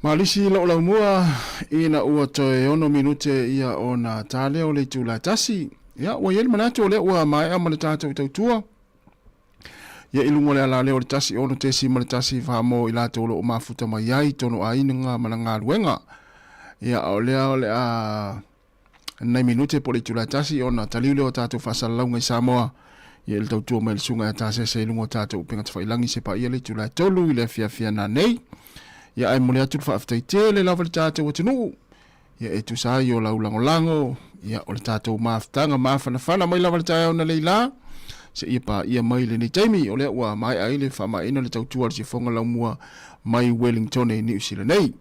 Malisi lo mua ina ua toe ono minute ia ona tale o le tula tasi. Ia ua yeli manatu le ua mai a mana tātou tautua. Ia ilungo le ala le o le tasi ono tesi mana tasi whamo i lato lo o mafuta mai ai tono a inanga mana ngā ruenga. Ia o le a nai minute po le tula tasi ona taliule o tātou whasalaunga i Sāmoa. Ia le tautua mai le sunga e tāse se ilungo tātou pinga tawhailangi se pa ia le tula tolu i le fia na nei. Ia ai mole atu whaaftai te le lawa le tātou atinu. Ia e tu sai o lau lango. Ia o le tātou maaftanga maafana mai lawa le tātou na leila. Se ia pa ia mai le ni taimi o le ua mai aile whama ina le tautua le si fonga lau mua mai Wellington e New Zealand nei.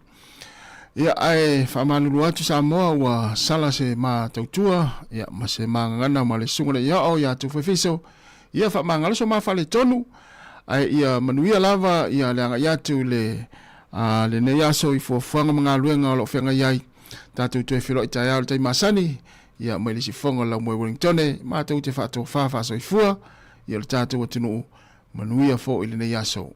Ia ai whamanulu atu Sāmoa ua sala se maa tautua. Ia ma se maa ngana ma le sunga le ia o ia tu whaifiso. Ia whamangalo so maa whale tonu. Ai ia manuia lava ia le anga iatu le nei aso i fuafuanga mga luenga o lo whenga iai. Tātou tue whiro i tai au tai masani. Ia mai le si whonga lau mwe Wellington. Mātou te whātou whāwhāso i fua. Ia le tātou atinu manuia fo i le nei aso.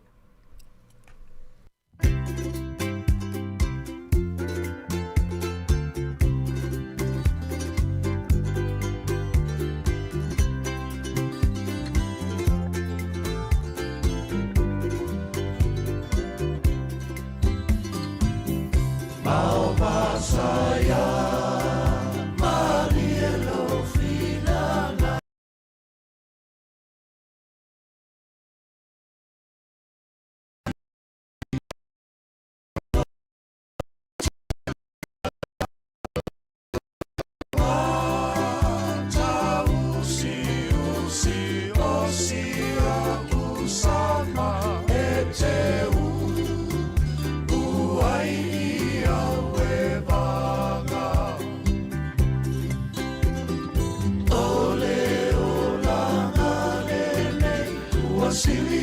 Saya Marielo Finala usi aku sama eteu uai Sili